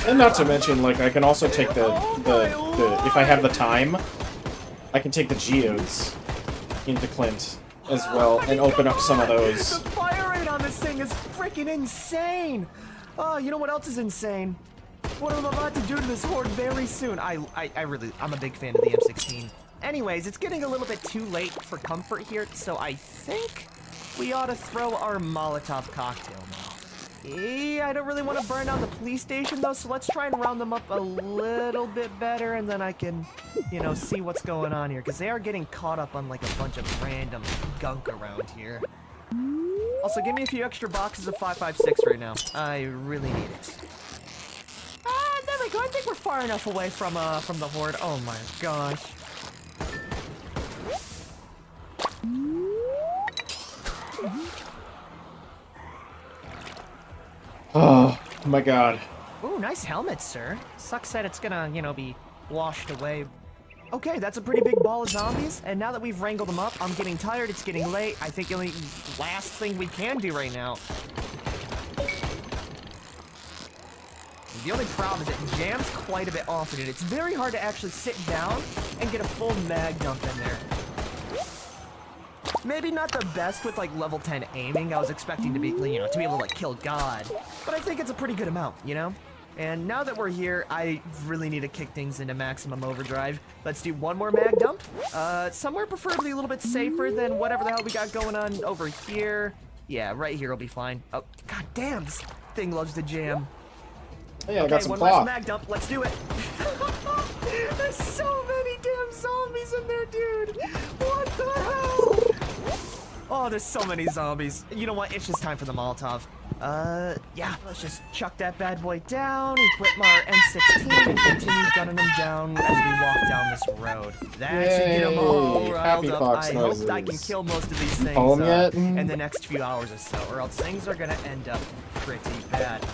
And not to mention, like, I can also take the if I have the time, I can take the geodes into Clint as well and open up some of those. The fire rate on this thing is freaking insane. Oh, you know what else is insane? What I'm about to do to this horde very soon. I'm a big fan of the M16. Anyways, it's getting a little bit too late for comfort here, so I think we ought to throw our Molotov cocktail now. I don't really want to burn down the police station though, so let's try and round them up a little bit better, and then I can, you know, see what's going on here, because they are getting caught up on like a bunch of random gunk around here. Also, give me a few extra boxes of 5.56 right now. I really need it. There we go. I think we're far enough away from the horde. Oh my gosh. Oh my god. Ooh, nice helmet, sir. Sucks that it's gonna, you know, be washed away. Okay, that's a pretty big ball of zombies, and now that we've wrangled them up, I'm getting tired, it's getting late. I think the only last thing we can do right now. The only problem is it jams quite a bit often, and it's very hard to actually sit down and get a full mag dump in there. Maybe not the best with like level 10 aiming. I was expecting to be, you know, to be able to like kill God, but I think it's a pretty good amount, you know? And now that we're here, I really need to kick things into maximum overdrive. Let's do one more mag dump. Somewhere preferably a little bit safer than whatever the hell we got going on over here. Yeah, right here will be fine. Oh, god damn, this thing loves to jam. Hey, I Okay, got some one cloth. last mag dump. Let's do it. There's so many damn zombies in there, dude. What the hell? Oh, there's so many zombies. You know what? It's just time for the Molotov. Yeah, let's just chuck that bad boy down, equip our M16, and continue gunning them down as we walk down this road. That should get them all Yay, riled happy up. fox I noises. hope I can kill most of these things Home yet? in the next few hours or so, or else things are gonna end up pretty bad.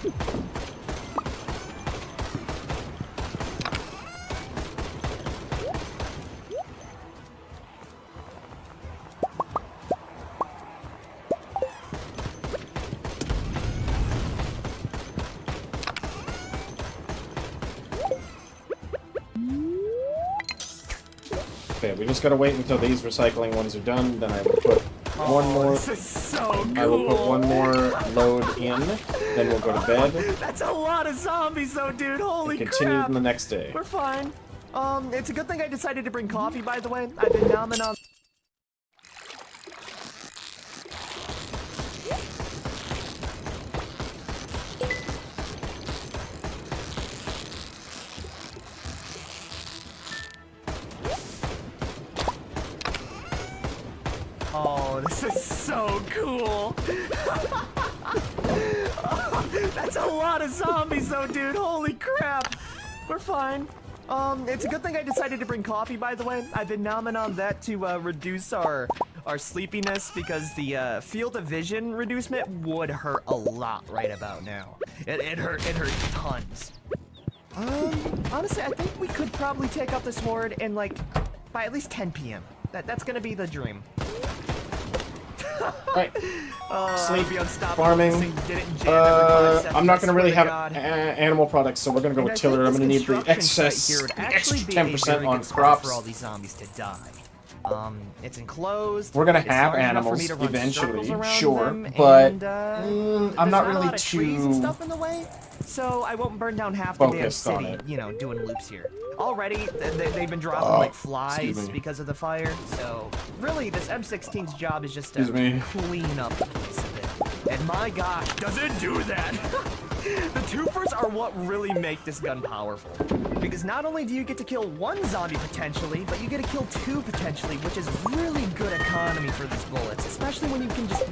Okay, we just gotta wait until these recycling ones are done, then I will put one more. This is so cool. I will put one more load in, then we'll go to bed. That's a lot of zombies though, dude. Holy And continue crap. the next day. We're fine. It's a good thing I decided to bring coffee, by the way. I've been nomming on. Oh, this is so cool. That's a lot of zombies though, dude. Holy crap. We're fine. It's a good thing I decided to bring coffee, by the way. I've been nomming on that to reduce our sleepiness because the field of vision reducement would hurt a lot right about now. It hurt tons. Honestly, I think we could probably take out this horde in like by at least 10 p.m. That's gonna be the dream. Right. Sleep, farming. I'm not gonna really have animal products, so we're gonna go with tiller. I'm gonna need the extra 10% on crops. For all these zombies to die. It's enclosed. We're gonna it's have large enough for me animals to run eventually, circles around sure, them, but and, I'm not there's really a lot of trees and too stuff in the way, so I won't burn down half the damn focused on city, it. you know, doing loops here. Already, they've been dropping like excuse flies me. because of the fire, so really, this M16's job is just to Excuse me. clean up the place a bit. And my gosh, does it do that? The twofers are what really make this gun powerful. Because not only do you get to kill one zombie potentially, but you get to kill two potentially, which is really good economy for these bullets. Especially when you can just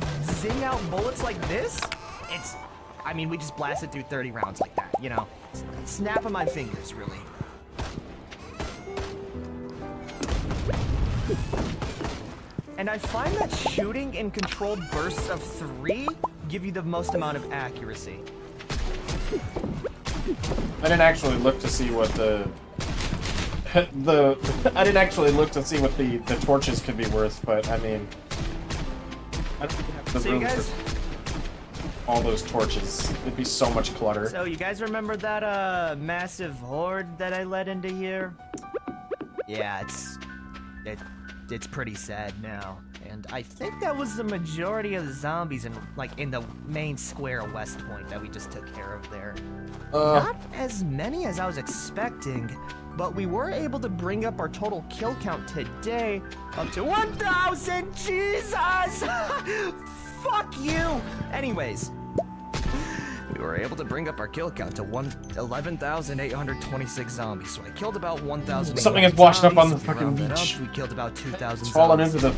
zing out bullets like this. I mean, we just blasted through 30 rounds like that, you know? Snap of my fingers, really. And I find that shooting in controlled bursts of 3 give you the most amount of accuracy. I didn't actually look to see what the I didn't actually look to see what the torches could be worth, but I mean, I don't have the So you room guys, for all those torches. It'd be so much clutter. so you guys remember that massive horde that I led into here? Yeah, it's pretty sad now. And I think that was the majority of the zombies in the main square of West Point that we just took care of there. Not as many as I was expecting, but we were able to bring up our total kill count today up to 1,000! Jesus! Fuck you! Anyways, we were able to bring up our kill count to 11,826 zombies. So I killed about 1,000. Something has washed up on the fucking beach. We killed about 2,000. It's fallen into the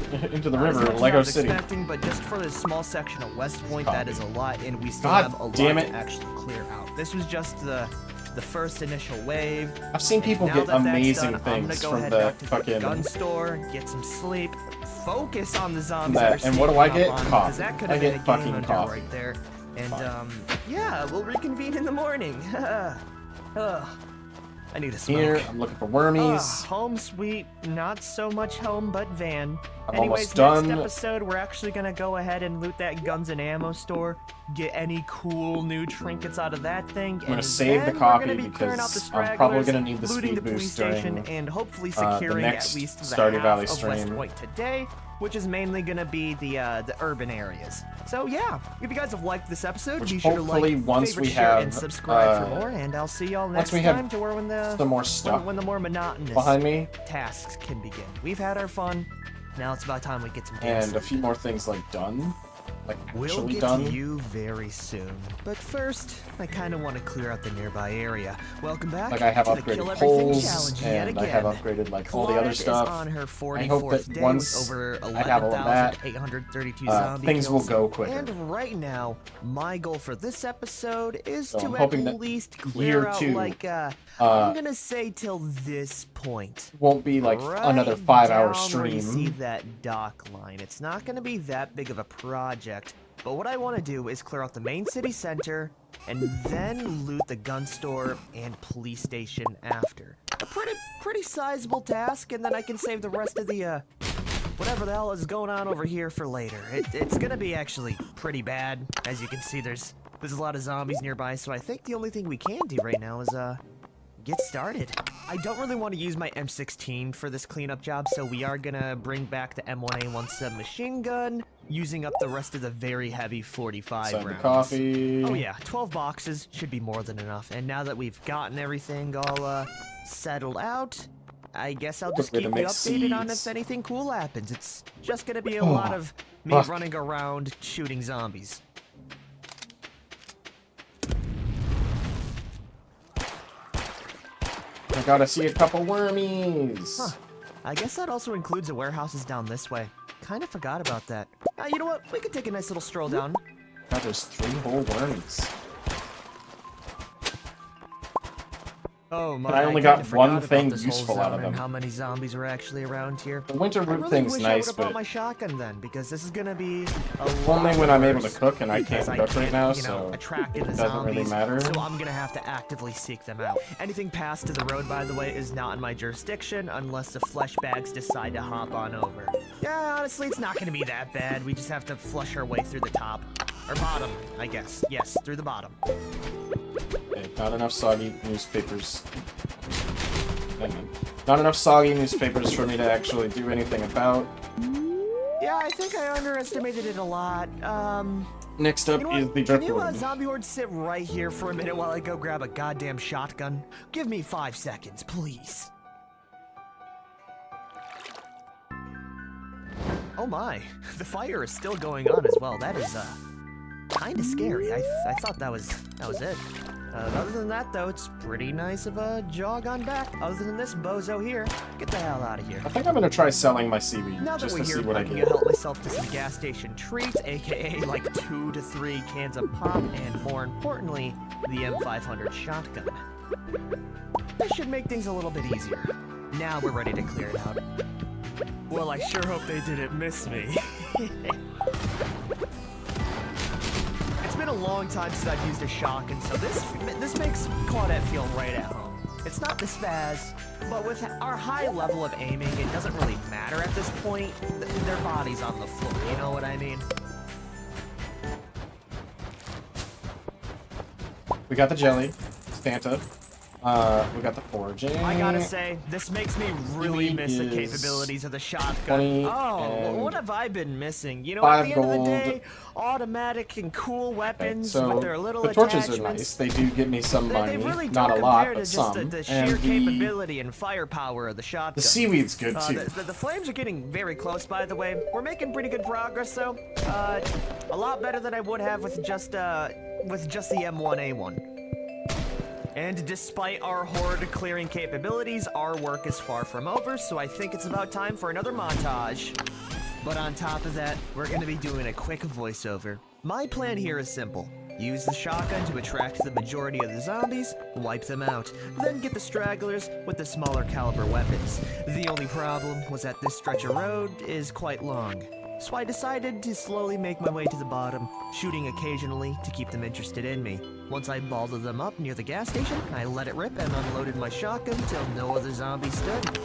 river, Not as much as Lego I was City. expecting, but just for this small section of West Point, that is a lot, and we still God have a lot damn to it. actually clear out. This was just the first initial wave. I've seen people Now get that that's amazing done, I'm gonna things go from ahead the back to the fucking gun store, get some sleep, focus on the zombies that. that are And what do I sneaking get? up on me, Coffee. 'cause that could I have been get a fucking game ender coffee. right there. And yeah, we'll reconvene in the morning. I need a smoke. Here, I'm looking for wormies. Home sweet, not so much home, but van. I'm Anyways, almost next done. episode, we're actually gonna go ahead and loot that guns and ammo store, get any cool new trinkets out of that thing, I'm gonna save the coffee because I'm probably gonna need the looting speed the police boost station, during and hopefully the securing next at least the Stardew half Valley of West stream. Point today, which is mainly gonna be the urban areas. So yeah, if you guys have liked this episode, Which be sure to hopefully like, once favorite, we share, have, and subscribe for more, and I'll see y'all next once we have time to where when the some more stuff when the more monotonous behind me, tasks can begin. We've had our fun. Now it's about time we get some damn and a sleep. few more things like done. like We'll actually get done. to you very soon. But first, I kind of want to clear out the nearby area. Welcome back Like I have to the Kill upgraded Everything poles, Challenge yet and again. I have upgraded like all the other Claudette stuff. Is on her I hope 44th that day once with over I have all of that, 11,832 zombie things will kills. go quicker. And right now, my goal for this episode is So I'm to at hoping that least year clear out two, like I'm gonna say till this point. Won't be like Right another 5-hour down where you see stream. that dock line. It's not gonna be that big of a project, but what I want to do is clear out the main city center and then loot the gun store and police station after. A pretty sizable task, and then I can save the rest of the whatever the hell is going on over here for later. It's gonna be actually pretty bad. As you can see, there's a lot of zombies nearby, so I think the only thing we can do right now is get started. I don't really want to use my M16 for this cleanup job, so we are gonna bring back the M1A1 submachine gun, using up the rest of the very heavy 45 Send the rounds. coffee. Oh yeah, 12 boxes should be more than enough. And now that we've gotten everything all settled out, I guess I'll just Quick way keep to you make updated on seeds. if anything cool happens. It's just gonna be a lot of me Fuck. running around shooting zombies. I gotta see a couple wormies. Huh. I guess that also includes the warehouses down this way. Kinda forgot about that. You know what? We could take a nice little stroll down. God, there's 3 whole wormies. Oh my! I only kinda got forgot one about thing this whole useful out of zone and them. how many zombies are actually around here. The winter I root really thing's wish nice, I would have but brought my shotgun then, because this is gonna be a only lot when I'm able to worse, cook, and I because can't cook right now, you know, so attract in the it doesn't really zombies, matter. So I'm gonna have to actively seek them out. Anything past to the road, by the way, is not in my jurisdiction unless the flesh bags decide to hop on over. Yeah, honestly, it's not gonna be that bad. We just have to flush our way through the top. Or bottom, I guess. Yes, through the bottom. Okay, not enough soggy newspapers. Hang on. Not enough soggy newspapers for me to actually do anything about. Yeah, I think I underestimated it a lot. Next up You know is what? the Can you, driftwood. zombie horde, sit right here for a minute while I go grab a goddamn shotgun? Give me 5 seconds, please. Oh my, the fire is still going on as well. That is, kinda scary. I thought that was it. Other than that, though, it's pretty nice of a jog on back. Other than this bozo here, get the hell out of here. I think I'm gonna try selling my seaweed Now that just we're to see here, what I I'm gonna get. help myself to some gas station treats, aka like 2 to 3 cans of pop, and more importantly, the M500 shotgun. This should make things a little bit easier. Now we're ready to clear it out. Well, I sure hope they didn't miss me. It's been a long time since I've used a shotgun, so this makes Claudette feel right at home. It's not the spaz, but with our high level of aiming, it doesn't really matter at this point. Their body's on the floor, you know what I mean? We got the jelly, Santa. We got the foraging. I gotta say, this makes me really miss the is capabilities of the shotgun. 20 Oh, and what have I been missing? You know, 5 at the end of the gold. day, automatic and cool weapons So with their little the torches are attachments. nice. They do give me some money, They really not don't a lot, compare to but just some. the sheer And capability and firepower of the shotgun. the seaweed's good too. The flames are getting very close, by the way. We're making pretty good progress, though. A lot better than I would have with just the M1A1. And despite our horde clearing capabilities, our work is far from over, so I think it's about time for another montage. But on top of that, we're gonna be doing a quick voiceover. My plan here is simple. Use the shotgun to attract the majority of the zombies, wipe them out, then get the stragglers with the smaller caliber weapons. The only problem was that this stretch of road is quite long. So I decided to slowly make my way to the bottom, shooting occasionally to keep them interested in me. Once I balled them up near the gas station, I let it rip and unloaded my shotgun till no other zombies stood.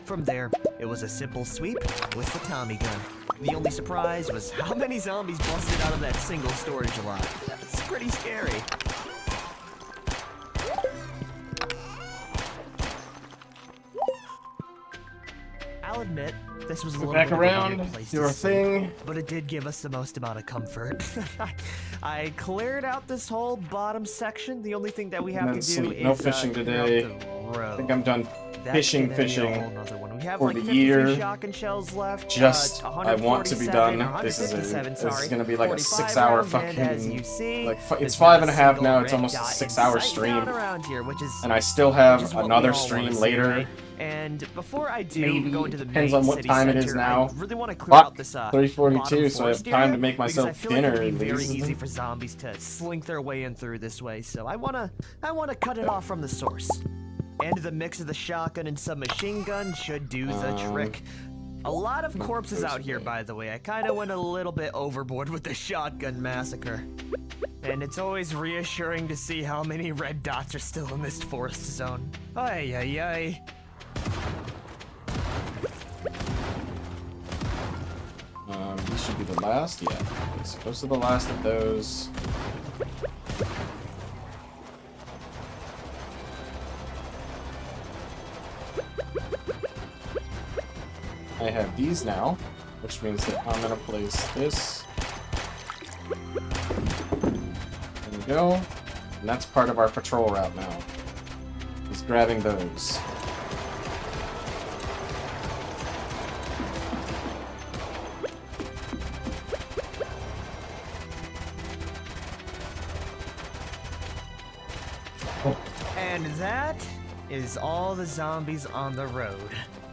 From there, it was a simple sweep with the Tommy gun. The only surprise was how many zombies busted out of that single storage lot. That's pretty scary. I'll admit, this was a little Back bit of a around, weird place do to our sleep, thing. but it did give us the most amount of comfort. I cleared out this whole bottom section. The only thing that we have to do sleep. is No fishing today. I think I'm done fishing we have for like the 53 year. shotgun shells left. Just, I want to be done. This is 157, gonna be like a 45 6-hour rounds, and as you fucking, see, like, it's there's 5.5 not a now, it's single almost a red dot 6-hour in sight stream. down around here, which is, And I still which have is what another we all wanna stream see, later. right? And before I do Maybe. go into the Depends main on what city time it center, is now. I really want to clear out this 3:42, so I have bottom time to forest make area, because I myself feel like dinner it'd at be very least. easy for zombies to slink their way in through this way, so I wanna cut it off from the source. And the mix of the shotgun and submachine gun should do the trick. A lot of corpses out here, by the way. I kind of went a little bit overboard with the shotgun massacre. And it's always reassuring to see how many red dots are still in this forest zone. Ay, ay, ay. These should be the last, yeah. Okay, so those are the last of those. I have these now, which means that I'm gonna place this. There we go. And that's part of our patrol route now. Is grabbing those. And that is all the zombies on the road.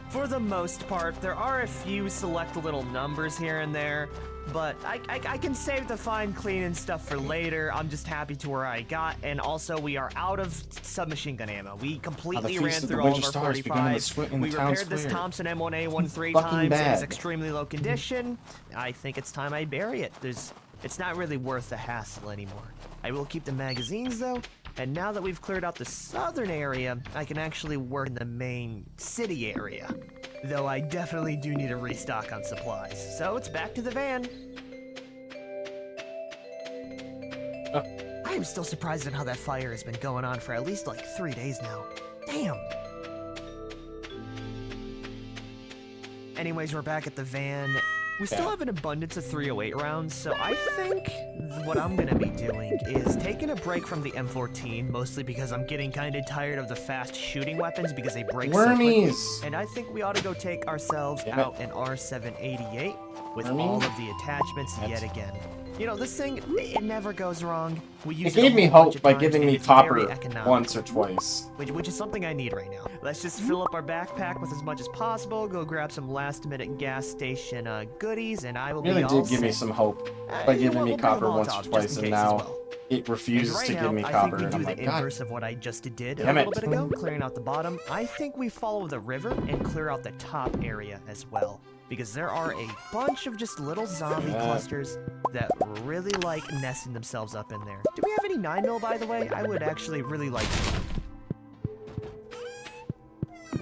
For the most part, there are a few select little numbers here and there, but I can save the fine cleaning stuff for later. I'm just happy to where I got, and also we are out of submachine gun ammo. We completely ran through all of our 45s. We repaired this Thompson M1A1 3 times. It is extremely low condition. I think it's time I bury it. It's not really worth the hassle anymore. I will keep the magazines though. And now that we've cleared out the southern area, I can actually work in the main city area. Though I definitely do need a restock on supplies. So it's back to the van. I am still surprised at how that fire has been going on for at least like 3 days now. Damn. Anyways, we're back at the van. We still have an abundance of 308 rounds, so I think what I'm gonna be doing is taking a break from the M14, mostly because I'm getting kind of tired of the fast shooting weapons because they break so quickly. And I think we ought to go take ourselves out an R788 with all of the attachments yet again. You know, this thing, it never goes wrong. We use it gave me hope by giving me copper once or twice. Which is something I need right now. Let's just fill up our backpack with as much as possible, go grab some last-minute gas station goodies, and I will be all set. Really did give me some hope by giving me copper once or twice, and now it refuses to give me copper, and I'm like, God. I think we do the inverse of what I just did a little bit ago, clearing out the bottom. I think we follow the river and clear out the top area as well. Because there are a bunch of just little zombie clusters that really like nesting themselves up in there. Do we have any 9mm, by the way? I would actually really like to.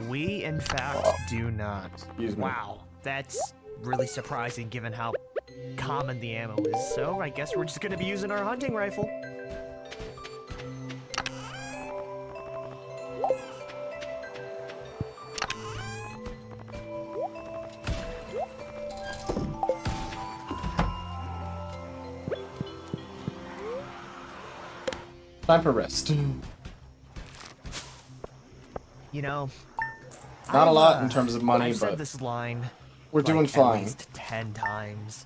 We, in fact, do not. Excuse me. Wow, that's really surprising given how common the ammo is. So I guess we're just going to be using our hunting rifle. Time for rest. You know, not a lot in terms of money, I've said but this line we're doing fine. At least 10 times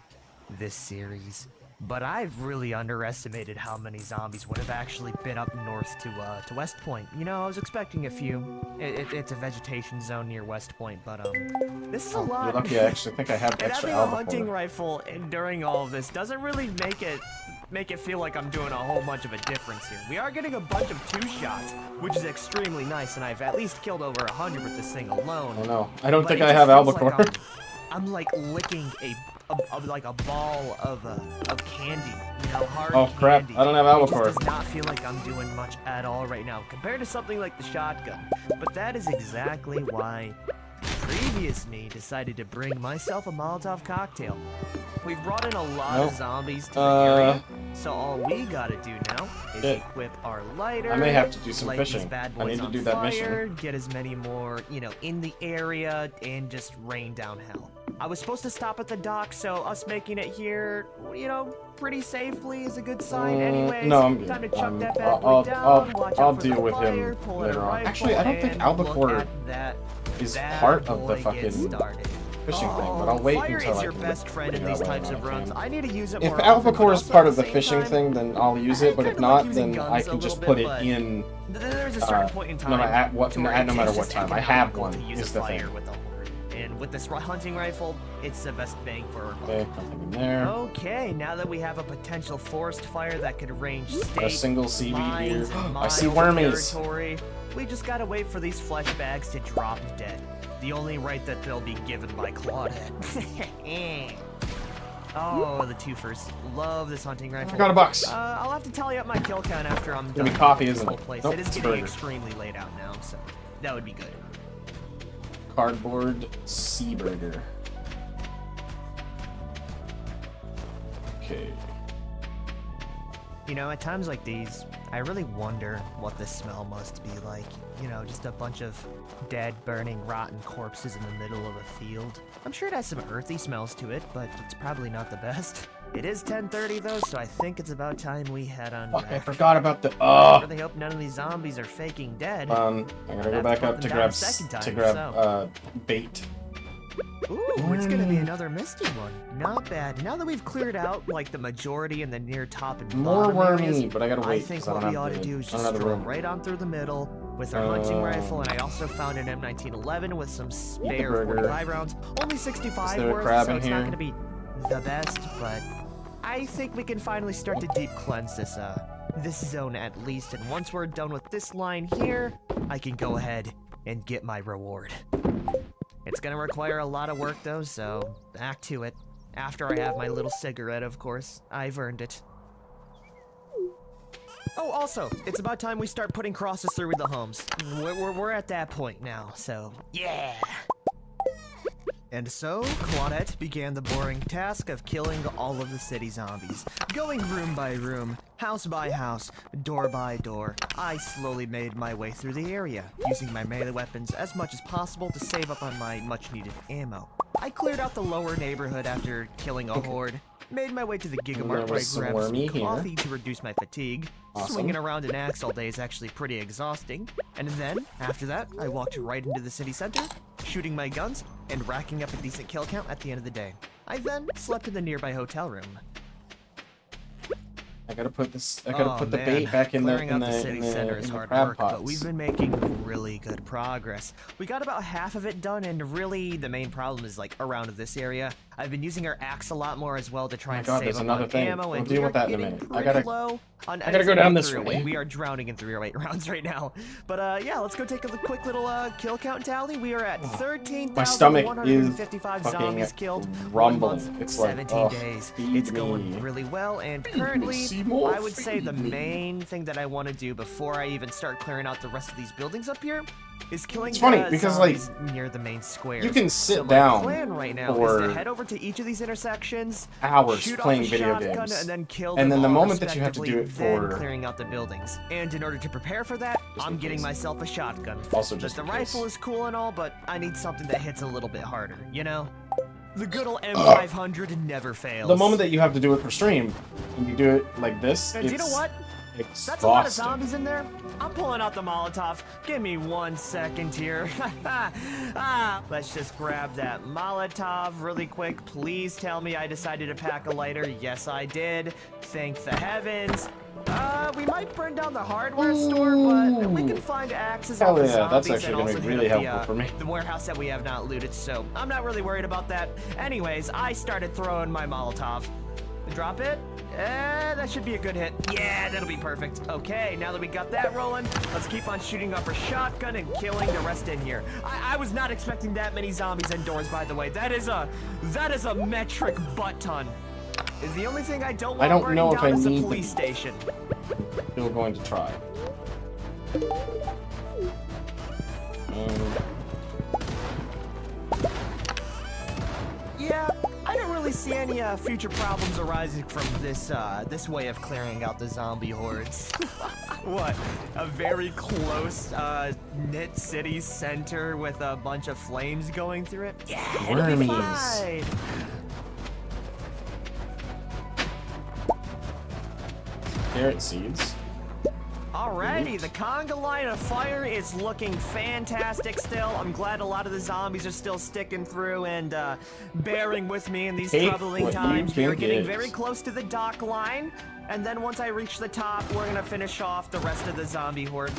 this series, but I've really underestimated how many zombies would have actually been up north to West Point. You know, I was expecting a few. It's a vegetation zone near West Point, but this is a lot. You're lucky. I actually think I have extra having a albacore. hunting rifle during all of this doesn't really make it feel like I'm doing a whole bunch of a difference here. We are getting a bunch of 2-shots, which is extremely nice, and I've at least killed over 100 with this thing alone. Oh no, I don't think I have albacore. Like I'm like licking like a ball of candy, you know, hard Oh candy. crap, I don't have albacore. It just does not feel like I'm doing much at all right now compared to something like the shotgun. But that is exactly why previous me decided to bring myself a Molotov cocktail. We've brought in a lot of zombies to the area, so all we gotta do now is equip our lighter. I may have to do some light fishing. These bad I boys need to on do that fire, mission. Get as many more, you know, in the area, and just rain down hell. I was supposed to stop at the dock, so us making it here, you know, pretty safely is a good sign. Anyways, no, I'm good. time to chuck that bad boy down. Watch I'll out for deal the with fire, him pull in a later on. rifle, Actually, I don't think and albacore look at is that part of the boy fucking get started. fishing thing, but I'll wait Fire until is I your can best friend in figure these out types whether of or not I runs. can. I need to use it If more often, albacore but is also part at of the same fishing time, thing, then I'll use I it. But if kinda like not, using then guns I a can just little put bit, it but in. there's a certain point in time No matter to where no matter it's what just time I have economical one. to use Is a the fire thing. with a horde. And with this hunting rifle, it's the best bang for our buck. Okay, nothing in there. Okay, now that we have a potential forest fire that could range state, A single seaweed here. lines, and I see miles of wormies. territory, we just gotta wait for these flesh bags to drop dead. The only right that they'll be given by Claudette. Oh, the twofers. Love this hunting rifle. I got a box. I'll have to tally up my kill count after I'm Gonna done. be coffee, with this isn't whole it? place. Nope, It is it's getting burger. extremely late out now, so that would be good. Cardboard sea burger. Okay. You know, at times like these, I really wonder what the smell must be like. You know, just a bunch of dead, burning, rotten corpses in the middle of a field. I'm sure it has some earthy smells to it, but it's probably not the best. It is 10:30 though, so I think it's about time we head on Fuck, I back. forgot about the. I really hope none of these zombies are faking dead. I gotta go back up to grab bait. Ooh, it's gonna be another misty one. Not bad. Now that we've cleared out like the majority and the near top and More bottom areas, wormy, but I gotta wait. I think 'cause I what don't we have ought to the- do is I don't just have the stroll room. right on through the middle with our hunting rifle, and I also found an M1911 with some spare burger. 45 rounds. Only 65 Is there a worth, crab so in it's not here? gonna be the best, but I think we can finally start to deep cleanse this zone at least. And once we're done with this line here, I can go ahead and get my reward. It's gonna require a lot of work though, so back to it. After I have my little cigarette, of course. I've earned it. Oh, also, it's about time we start putting crosses through the homes. We're at that point now, so yeah! And so, Claudette began the boring task of killing all of the city zombies. Going room by room, house by house, door by door, I slowly made my way through the area, using my melee weapons as much as possible to save up on my much-needed ammo. I cleared out the lower neighborhood after killing a horde, made my way to the Gigamart where I was some grabbed some wormy here. coffee to reduce my fatigue. Awesome. Swinging around an axe all day is actually pretty exhausting. And then, after that, I walked right into the city center, shooting my guns, and racking up a decent kill count at the end of the day. I then slept in the nearby hotel room. I gotta put this. I gotta put the man. bait back in the Clearing out the city center is hard crab work, pots. but we've been making really good progress. We got about half of it done, and really the main problem is like around this area. I've been using our axe a lot more as well to try Oh my and God, save there's up another on thing. ammo, We'll and deal we with are that in a getting minute. pretty low on I gotta go down this 308. way. We are drowning in 308 rounds right now. But yeah, let's go take a quick little kill count tally. We are at My stomach is 13,155 fucking zombies killed. rumbling. 1 month, It's like, 17 oh, days. feed It's me. going really well, and Feed me, currently, Seymour, I would say the feed me. main thing that I want to do before I even start clearing out the rest of these buildings up here is killing It's funny, the because, like, zombies near the main squares. you can sit so my down plan right now for is to head over to each of these intersections, hours shoot playing off a video shotgun, games. and then kill And them then the all moment that you have to do it respectively, then for- clearing out the buildings. And in order to prepare for that, Just I'm in getting case. myself a shotgun. Also But just the in case. rifle is cool and all, but I need something that hits a little bit harder, you know? The good old M500 never fails. The moment that you have to do it for stream, and you do it like this, And it's you know what? exhausting. That's a lot of zombies in there. I'm pulling out the Molotov. Give me 1 second here. Let's just grab that Molotov really quick. Please tell me I decided to pack a lighter. Yes, I did. Thank the heavens. We might burn down the hardware store, but we can find axes Hell out the yeah, that's zombies actually and gonna also be really hit helpful for me. the warehouse that we have not looted, so I'm not really worried about that. Anyways, I started throwing my Molotov. Drop it. That should be a good hit. Yeah, that'll be perfect. Okay, now that we got that rolling, let's keep on shooting up our shotgun and killing the rest in here. I was not expecting that many zombies indoors, by the way. That is a metric butt ton. Is the only thing I don't want burning know if down I is a need police them. station. Still going to try. Yeah, I don't really really see any future problems arising from this this way of clearing out the zombie hordes. What? A very close knit city center with a bunch of flames going through it? Yeah, it'll be fine. Carrot seeds. Alrighty, the conga line of fire is looking fantastic still. I'm glad a lot of the zombies are still sticking through and bearing with me in these troubling times. We're getting very close to the dock line, and then once I reach the top, we're gonna finish off the rest of the zombie horde.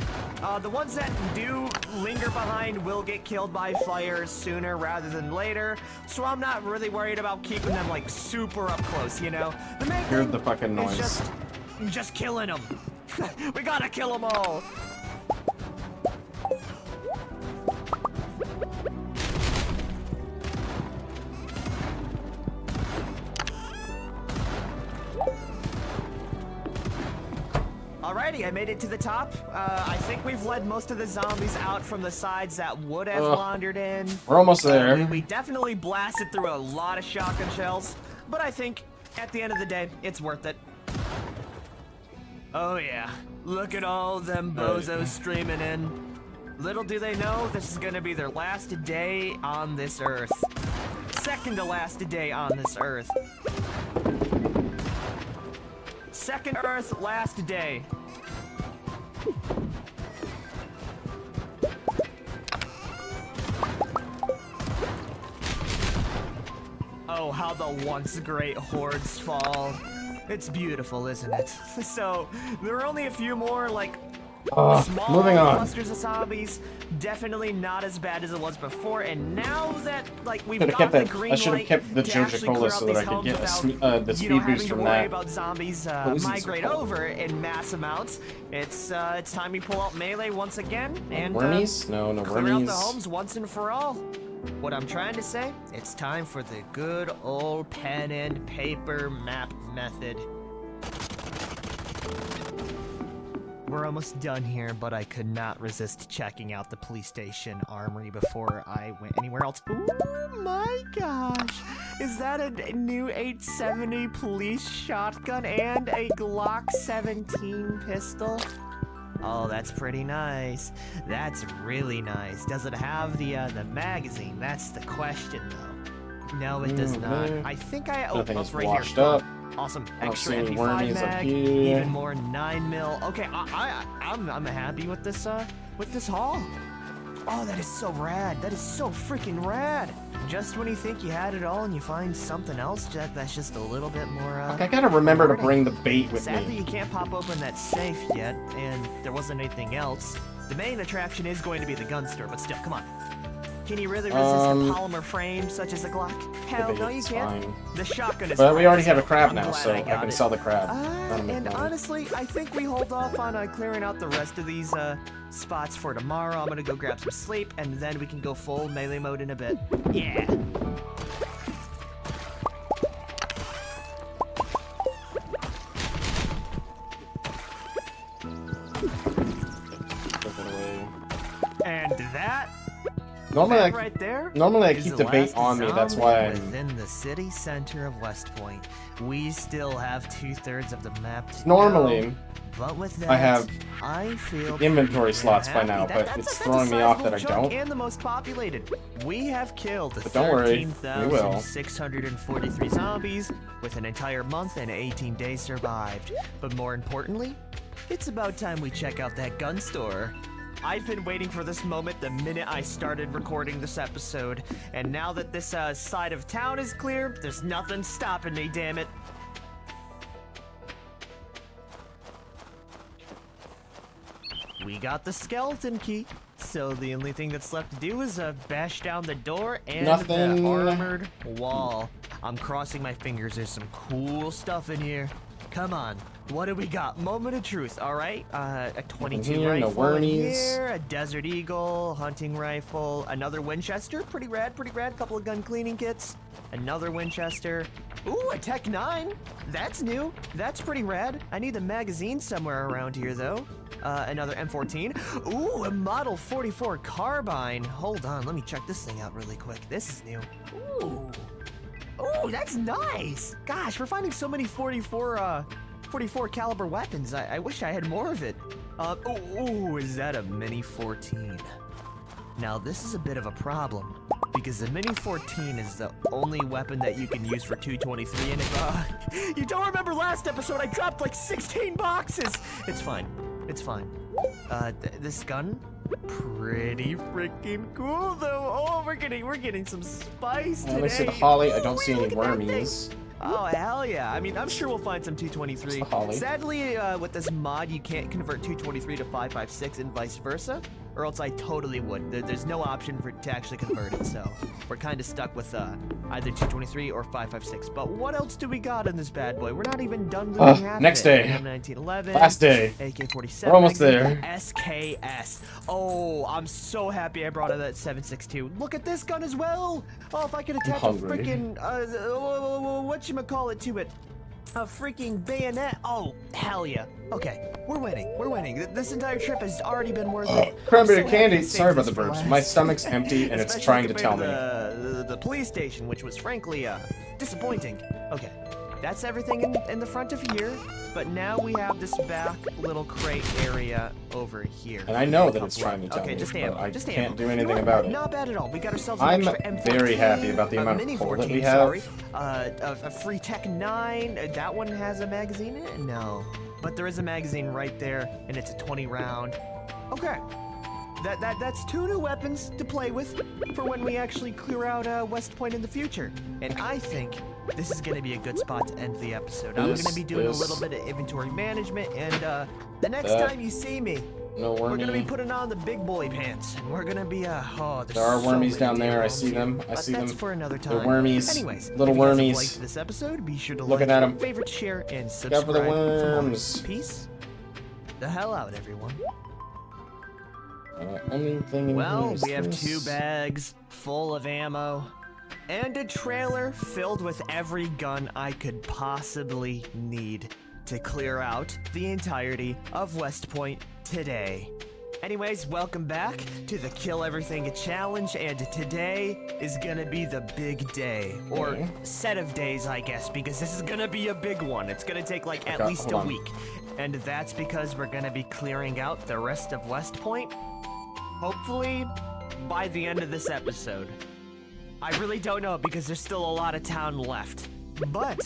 The ones that do linger behind will get killed by fire sooner rather than later, so I'm not really worried about keeping them like super up close, you know? The main Hear thing the fucking noise. is just killing them. We gotta kill them all. Alrighty, I made it to the top. I think we've led most of the zombies out from the sides that would have wandered in. We're almost there. We definitely blasted through a lot of shotgun shells, but I think at the end of the day, it's worth it. Oh yeah, look at all them bozos streaming in. Little do they know, this is gonna be their last day on this earth. Second to last day on this earth. Second earth, last day. Oh, how the once great hordes fall. It's beautiful, isn't it? So, there are only a few more, like, small clusters of zombies. Definitely not as bad as it was before, and now that, like, we've got the green light, I should have kept the Joja Cola so that I could get the speed boost from that. About zombies migrate over in mass amounts. It's time we pull out melee once again, and wormies? No clear out wormies. the homes once and for all. What I'm trying to say, it's time for the good old pen and paper map method. We're almost done here, but I could not resist checking out the police station armory before I went anywhere else. Oh my gosh! Is that a new 870 police shotgun and a Glock 17 pistol? Oh, that's pretty nice. That's really nice. Does it have the magazine? That's the question, though. No, it does not. I think I opened up right here. Up. Awesome. I don't Extra see any MP5 wormies up mag, here. even more 9mm. Okay, I'm happy with this haul. Oh, that is so rad. That is so freaking rad. Just when you think you had it all and you find something else that's just a little bit more, I gotta remember to bring the bait with Sadly, me. you can't pop open that safe yet, and there wasn't anything else. The main attraction is going to be the gun store, but still, come on. Can you really resist a polymer frame such as a Glock? Hell no, you can't. Fine. The shotgun is But we already fine, have a crab I'm now, glad so I I got can it. sell the crab. And honestly, I think we hold off on clearing out the rest of these spots for tomorrow. I'm gonna go grab some sleep, and then we can go full melee mode in a bit. Yeah. And that right there. Normally I keep the bait on me. That's why I'm within the city center of West Point. We still have 2/3 of the map to normally go, but with that, I have I feel inventory slots by happy. now, but That's it's a throwing me off that I sizable chunk don't. And the most populated. We have killed But don't worry, we will. 13,643 zombies with an entire month and 18 days survived. But more importantly, it's about time we check out that gun store. I've been waiting for this moment the minute I started recording this episode, and now that this side of town is clear, there's nothing stopping me, damn it. We got the skeleton key, so the only thing that's left to do is bash down the door and the armored wall. I'm crossing my fingers, there's some cool stuff in here. Come on, what do we got? Moment of truth, alright. A 22 rifle in here, a Desert Eagle, hunting rifle, another Winchester, pretty rad, couple of gun cleaning kits, another Winchester. Ooh, a Tech 9, that's new, that's pretty rad. I need a magazine somewhere around here though. Another M14. Ooh, a Model 44 carbine. Hold on, let me check this thing out really quick. This is new. Ooh. Oh, that's nice. Gosh, we're finding so many 44 caliber weapons. I wish I had more of it. Is that a Mini 14? Now, this is a bit of a problem, because the Mini 14 is the only weapon that you can use for 223, and if, you don't remember last episode, I dropped like 16 boxes! It's fine. It's fine. This gun? Pretty freaking cool, though. Oh, we're getting some spice today. Let me see the holly. I don't see any wormies. Oh, hell yeah. I mean, I'm sure we'll find some 223. Sadly, with this mod, you can't convert 223 to 556 and vice versa, or else I totally would. There's no option to actually convert it, so we're kind of stuck with either 223 or 556. But what else do we got in this bad boy? We're not even done looting half next of it. day. 1911. Last day. AK-47. We're almost there. SKS. Oh, I'm so happy I brought out that 7.62. Look at this gun as well. Oh, if I could attach a freaking whatchamacallit to it. A freaking bayonet. Oh, hell yeah. Okay, we're winning. We're winning. This entire trip has already been worth it. Cranberry candy. Sorry about the burps. My stomach's empty and it's trying to tell me. The police station, which was frankly disappointing. Okay, that's everything in the front of here. But now we have this back little crate area over here. And I know that it's trying to tell me, but I can't do anything about it. Not bad at all. We got ourselves I'm an extra M14, very happy about the amount of coal that we have. A free Tech 9. That one has a magazine in it? No. But there is a magazine right there, and it's a 20 round. Okay. That's 2 new weapons to play with for when we actually clear out West Point in the future. And I think this is going to be a good spot to end the episode. I'm going to be doing a little bit of inventory management, and the next time you see me, we're going to be putting on the big boy pants, and we're going to be, there are wormies down there. I see them. I see them. That's for another time. They're wormies. Anyways, little if you guys wormies. have liked this episode, be sure to Looking at them. favorite, share, and subscribe. Go for the worms. Peace the hell out, everyone. Well, we have 2 bags full of ammo and a trailer filled with every gun I could possibly need to clear out the entirety of West Point today. Anyways, welcome back to the Kill Everything Challenge, and today is gonna be the big day, or set of days, I guess, because this is gonna be a big one. It's gonna take like at least a week, and that's because we're gonna be clearing out the rest of West Point, hopefully by the end of this episode. I really don't know because there's still a lot of town left, but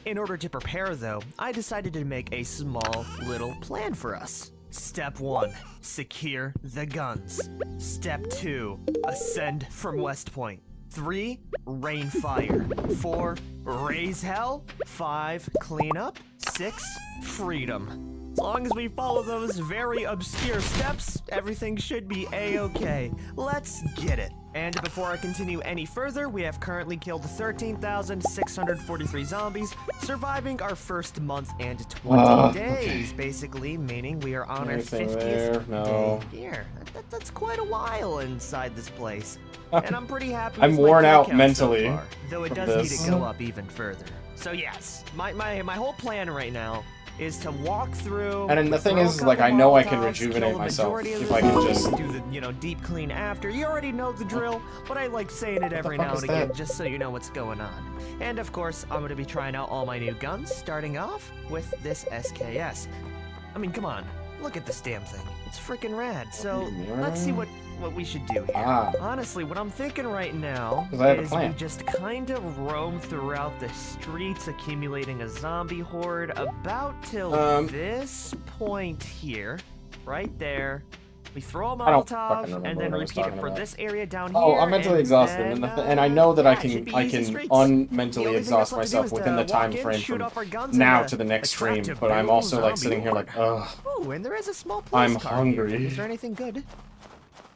in order to prepare though, I decided to make a small little plan for us. Step 1, secure the guns. Step 2, ascend from West Point. 3, rain fire. 4, raise hell. 5, clean up. 6, freedom. As long as we follow those very obscure steps, everything should be a-okay. Let's get it. And before I continue any further, we have currently killed 13,643 zombies, surviving our first month and 20 days, basically, meaning we are on our 50th day here. That's quite a while inside this place. And I'm pretty happy with I'm worn out mentally. so far, though it does need to go up even further. So yes, my whole plan right now is to walk through. And the thing is, like, I know I can rejuvenate myself if I can just do the, deep clean after. You already know the drill, but I like saying it every now and again just so you know what's going on. And of course, I'm going to be trying out all my new guns, starting off with this SKS. I mean, come on, look at this damn thing. It's freaking rad. So let's see what we should do here. Honestly, what I'm thinking right now is we just kind of roam throughout the streets, accumulating a zombie horde about till this point here, right there. We throw a Molotov and then repeat it for this area down here. Oh, I'm mentally exhausted, and I know that I can unmentally exhaust myself within the time frame from now to the next stream. But I'm also like sitting here like, ugh. Oh, and there is a small I'm hungry. Is there anything good?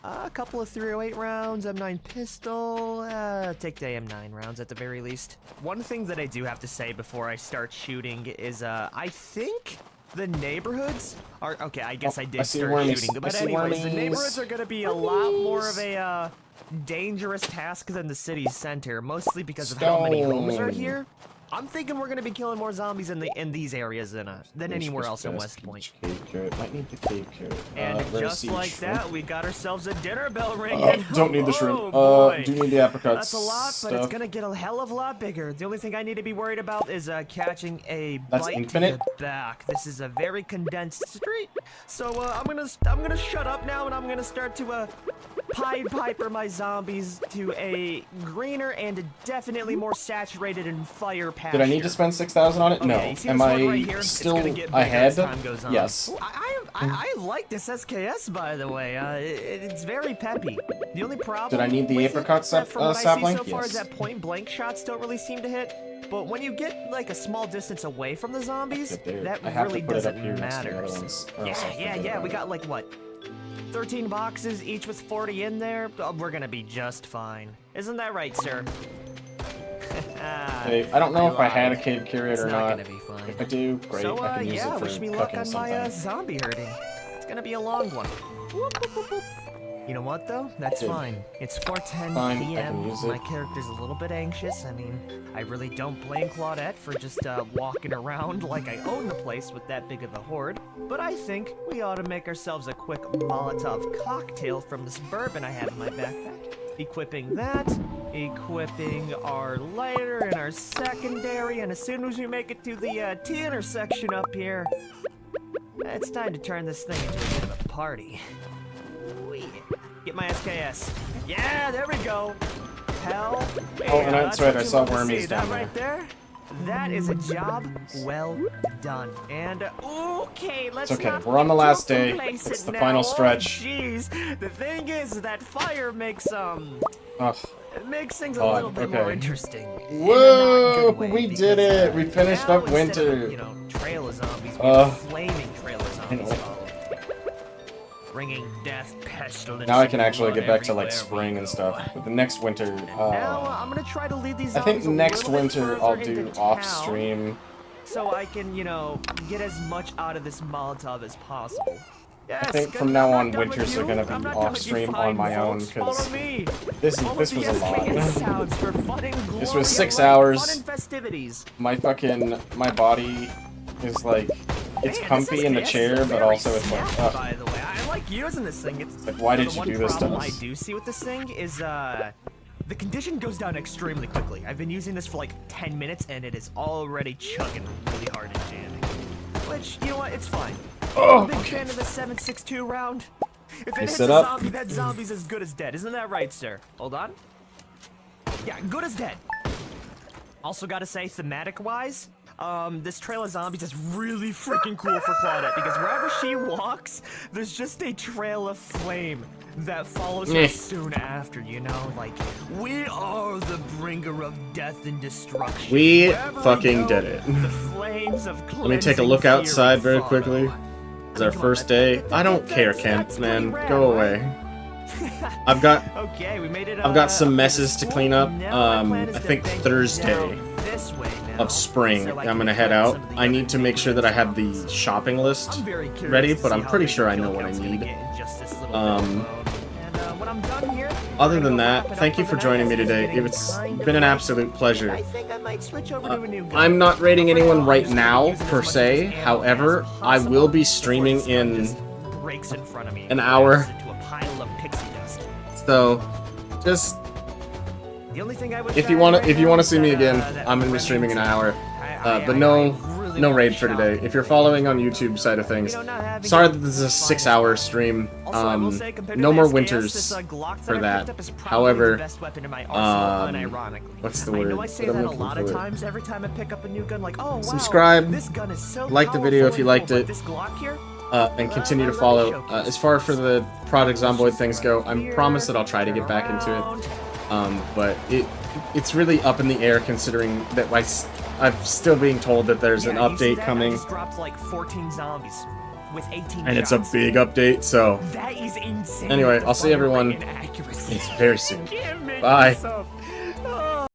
A couple of 308 rounds, M9 pistol, take the M9 rounds at the very least. One thing that I do have to say before I start shooting is, I think the neighborhoods are, okay, I guess I did start shooting, but anyways, the neighborhoods are gonna be a lot more of a, dangerous task than the city's center, mostly because of how many homes are here. I'm thinking we're gonna be killing more zombies in these areas than anywhere else in West Point. Cave carrot. Might need the cave carrot. And just like that, we got ourselves a dinner bell ringing. Don't need the shrimp. Oh, boy. Do need the apricots. That's a lot, but it's gonna get a hell of a lot bigger. The only thing I need to be worried about is catching a bite infinite? to the back. This is a very condensed street, so I'm gonna shut up now and I'm gonna start to Pied Piper my zombies to a greener and definitely more saturated in fire pasture. Did I need to spend 6,000 on it? Okay, No. Am I right still ahead? ahead? Yes. Ooh, I like this SKS, by the way. It's very peppy. The only problem Did I need the with apricot from what I see sapling? so far is Yes. that point blank shots don't really seem to hit. But when you get like a small distance away from the zombies, that I have really to put it up doesn't here next to the matter. other ones, or else I'll forget Yeah. about We it. got like what? 13 boxes, each with 40 in there. Oh, we're gonna be just fine. Isn't that right, sir? Hey, I don't know if I had a cave carrot It's or not not. gonna be fun. If I do, great. So, I can use yeah, it for wish me luck cooking on my something. zombie herding. It's gonna be a long one. Whoop, whoop, whoop, whoop. You know what, though? That's Good. fine. It's 4:10 Fine, I can p.m. use it. My character's a little bit anxious. I mean, I really don't blame Claudette for just walking around like I own the place with that big of a horde. But I think we ought to make ourselves a quick Molotov cocktail from this bourbon I have in my backpack. Equipping that, equipping our lighter and our secondary, and as soon as we make it to the T intersection up here, it's time to turn this thing into a bit of a party. Ooh, yeah. Get my SKS. Yeah, there we go. Hell. Oh, and that's right, I saw what you love to wormies see. down That right there. That is a job well done. And okay, let's. It's okay, not we're on the get last too day. complacent It's the now. final Oh, stretch. Jeez, the thing is that fire makes Ugh. it makes things a God, little bit more okay. interesting. in a Whoa, not good way, we because, did it. We finished now up instead of, winter. you know, trail of zombies, we have flaming trail of zombies know. follow. Bringing death, pestilence. Now I can actually blood get back to like everywhere spring we and go. stuff. But the next winter, Now I'm gonna try to lead these I think zombies a next little bit winter further I'll into do town, off stream. so I can, you know, get as much out of this Molotov as possible. Yes, I think 'cause from now I'm not on, done with winters you. are gonna I'm be not done off with you stream fine on my own folks. because Follow me. this All of was the a lot. SKS sounds for fun and This glory was 6 alike, hours. Fun and festivities. My body is like, it's Man, comfy this in the SKS is chair, but very also it's like, snappy, ugh. by the way, I like using this thing. It's Like, why did the you one do this to problem us? I do see with this thing is the condition goes down extremely quickly. I've been using this for like 10 minutes and it is already chugging really hard and jamming. Which, you know what, it's fine. Oh, I'm a big fan of the 7.62 round. If it hits sit a up. zombie, that zombie's as good as dead. Isn't that right, sir? Hold on. Yeah, good as dead. Also gotta say, thematic-wise, this trail of zombies is really freaking cool for Claudette because wherever she walks, there's just a trail of flame that follows her Meh. soon after, you know? Like, we are the bringer of death and destruction. We Wherever fucking we go, did it. The flames of Let me take a look cleansing outside fury very follow. quickly. It's our first day. I don't care, Kent, man. Go away. I've got Okay, we made it. I've got some up to the messes to school. clean up. Now my plan is I to think bank Thursday down this way now, of spring. so I I'm can gonna head collect out. some of the I other need to make sure that I have the ingredients. shopping list I'm very curious ready, to but see I'm how pretty big sure the I know kill what I count's gonna need. get in just this little Um, bit alone. And when I'm done here, Other we're than gonna that, wrap it up thank you the for night. joining me It's today. getting It's kind of been an late. absolute pleasure. I think I might switch over to a new gun. I'm not rating anyone right I'm just now, using as per much of se. this ammo However, as I possible will be before streaming this gun in just breaks in front of me an and hour. crashes into a pile of pixie dust. So, just The only thing I would if you want to see me again, I'm gonna be streaming in an hour. But no raid for today. If you're following on YouTube side of things, sorry that this is a 6-hour stream. No more winters for that. However, what's the word? I know I say that I'm that a looking lot of for? times every time I pick up a new gun, like, oh wow, Subscribe, this gun is so like the video if you liked powerful, it. but this Glock here, And continue to follow. As far for the Project Zomboid things go, I promise that I'll try to get back into it. But it's really up in the air considering that I'm still being told that there's an Yeah, you see update that? I coming, just dropped like 14 zombies with 18 and it's a shots. big update. So That is insane. Anyway, The I'll see fire everyone rate and accuracy. very soon. Can't make Bye. this up.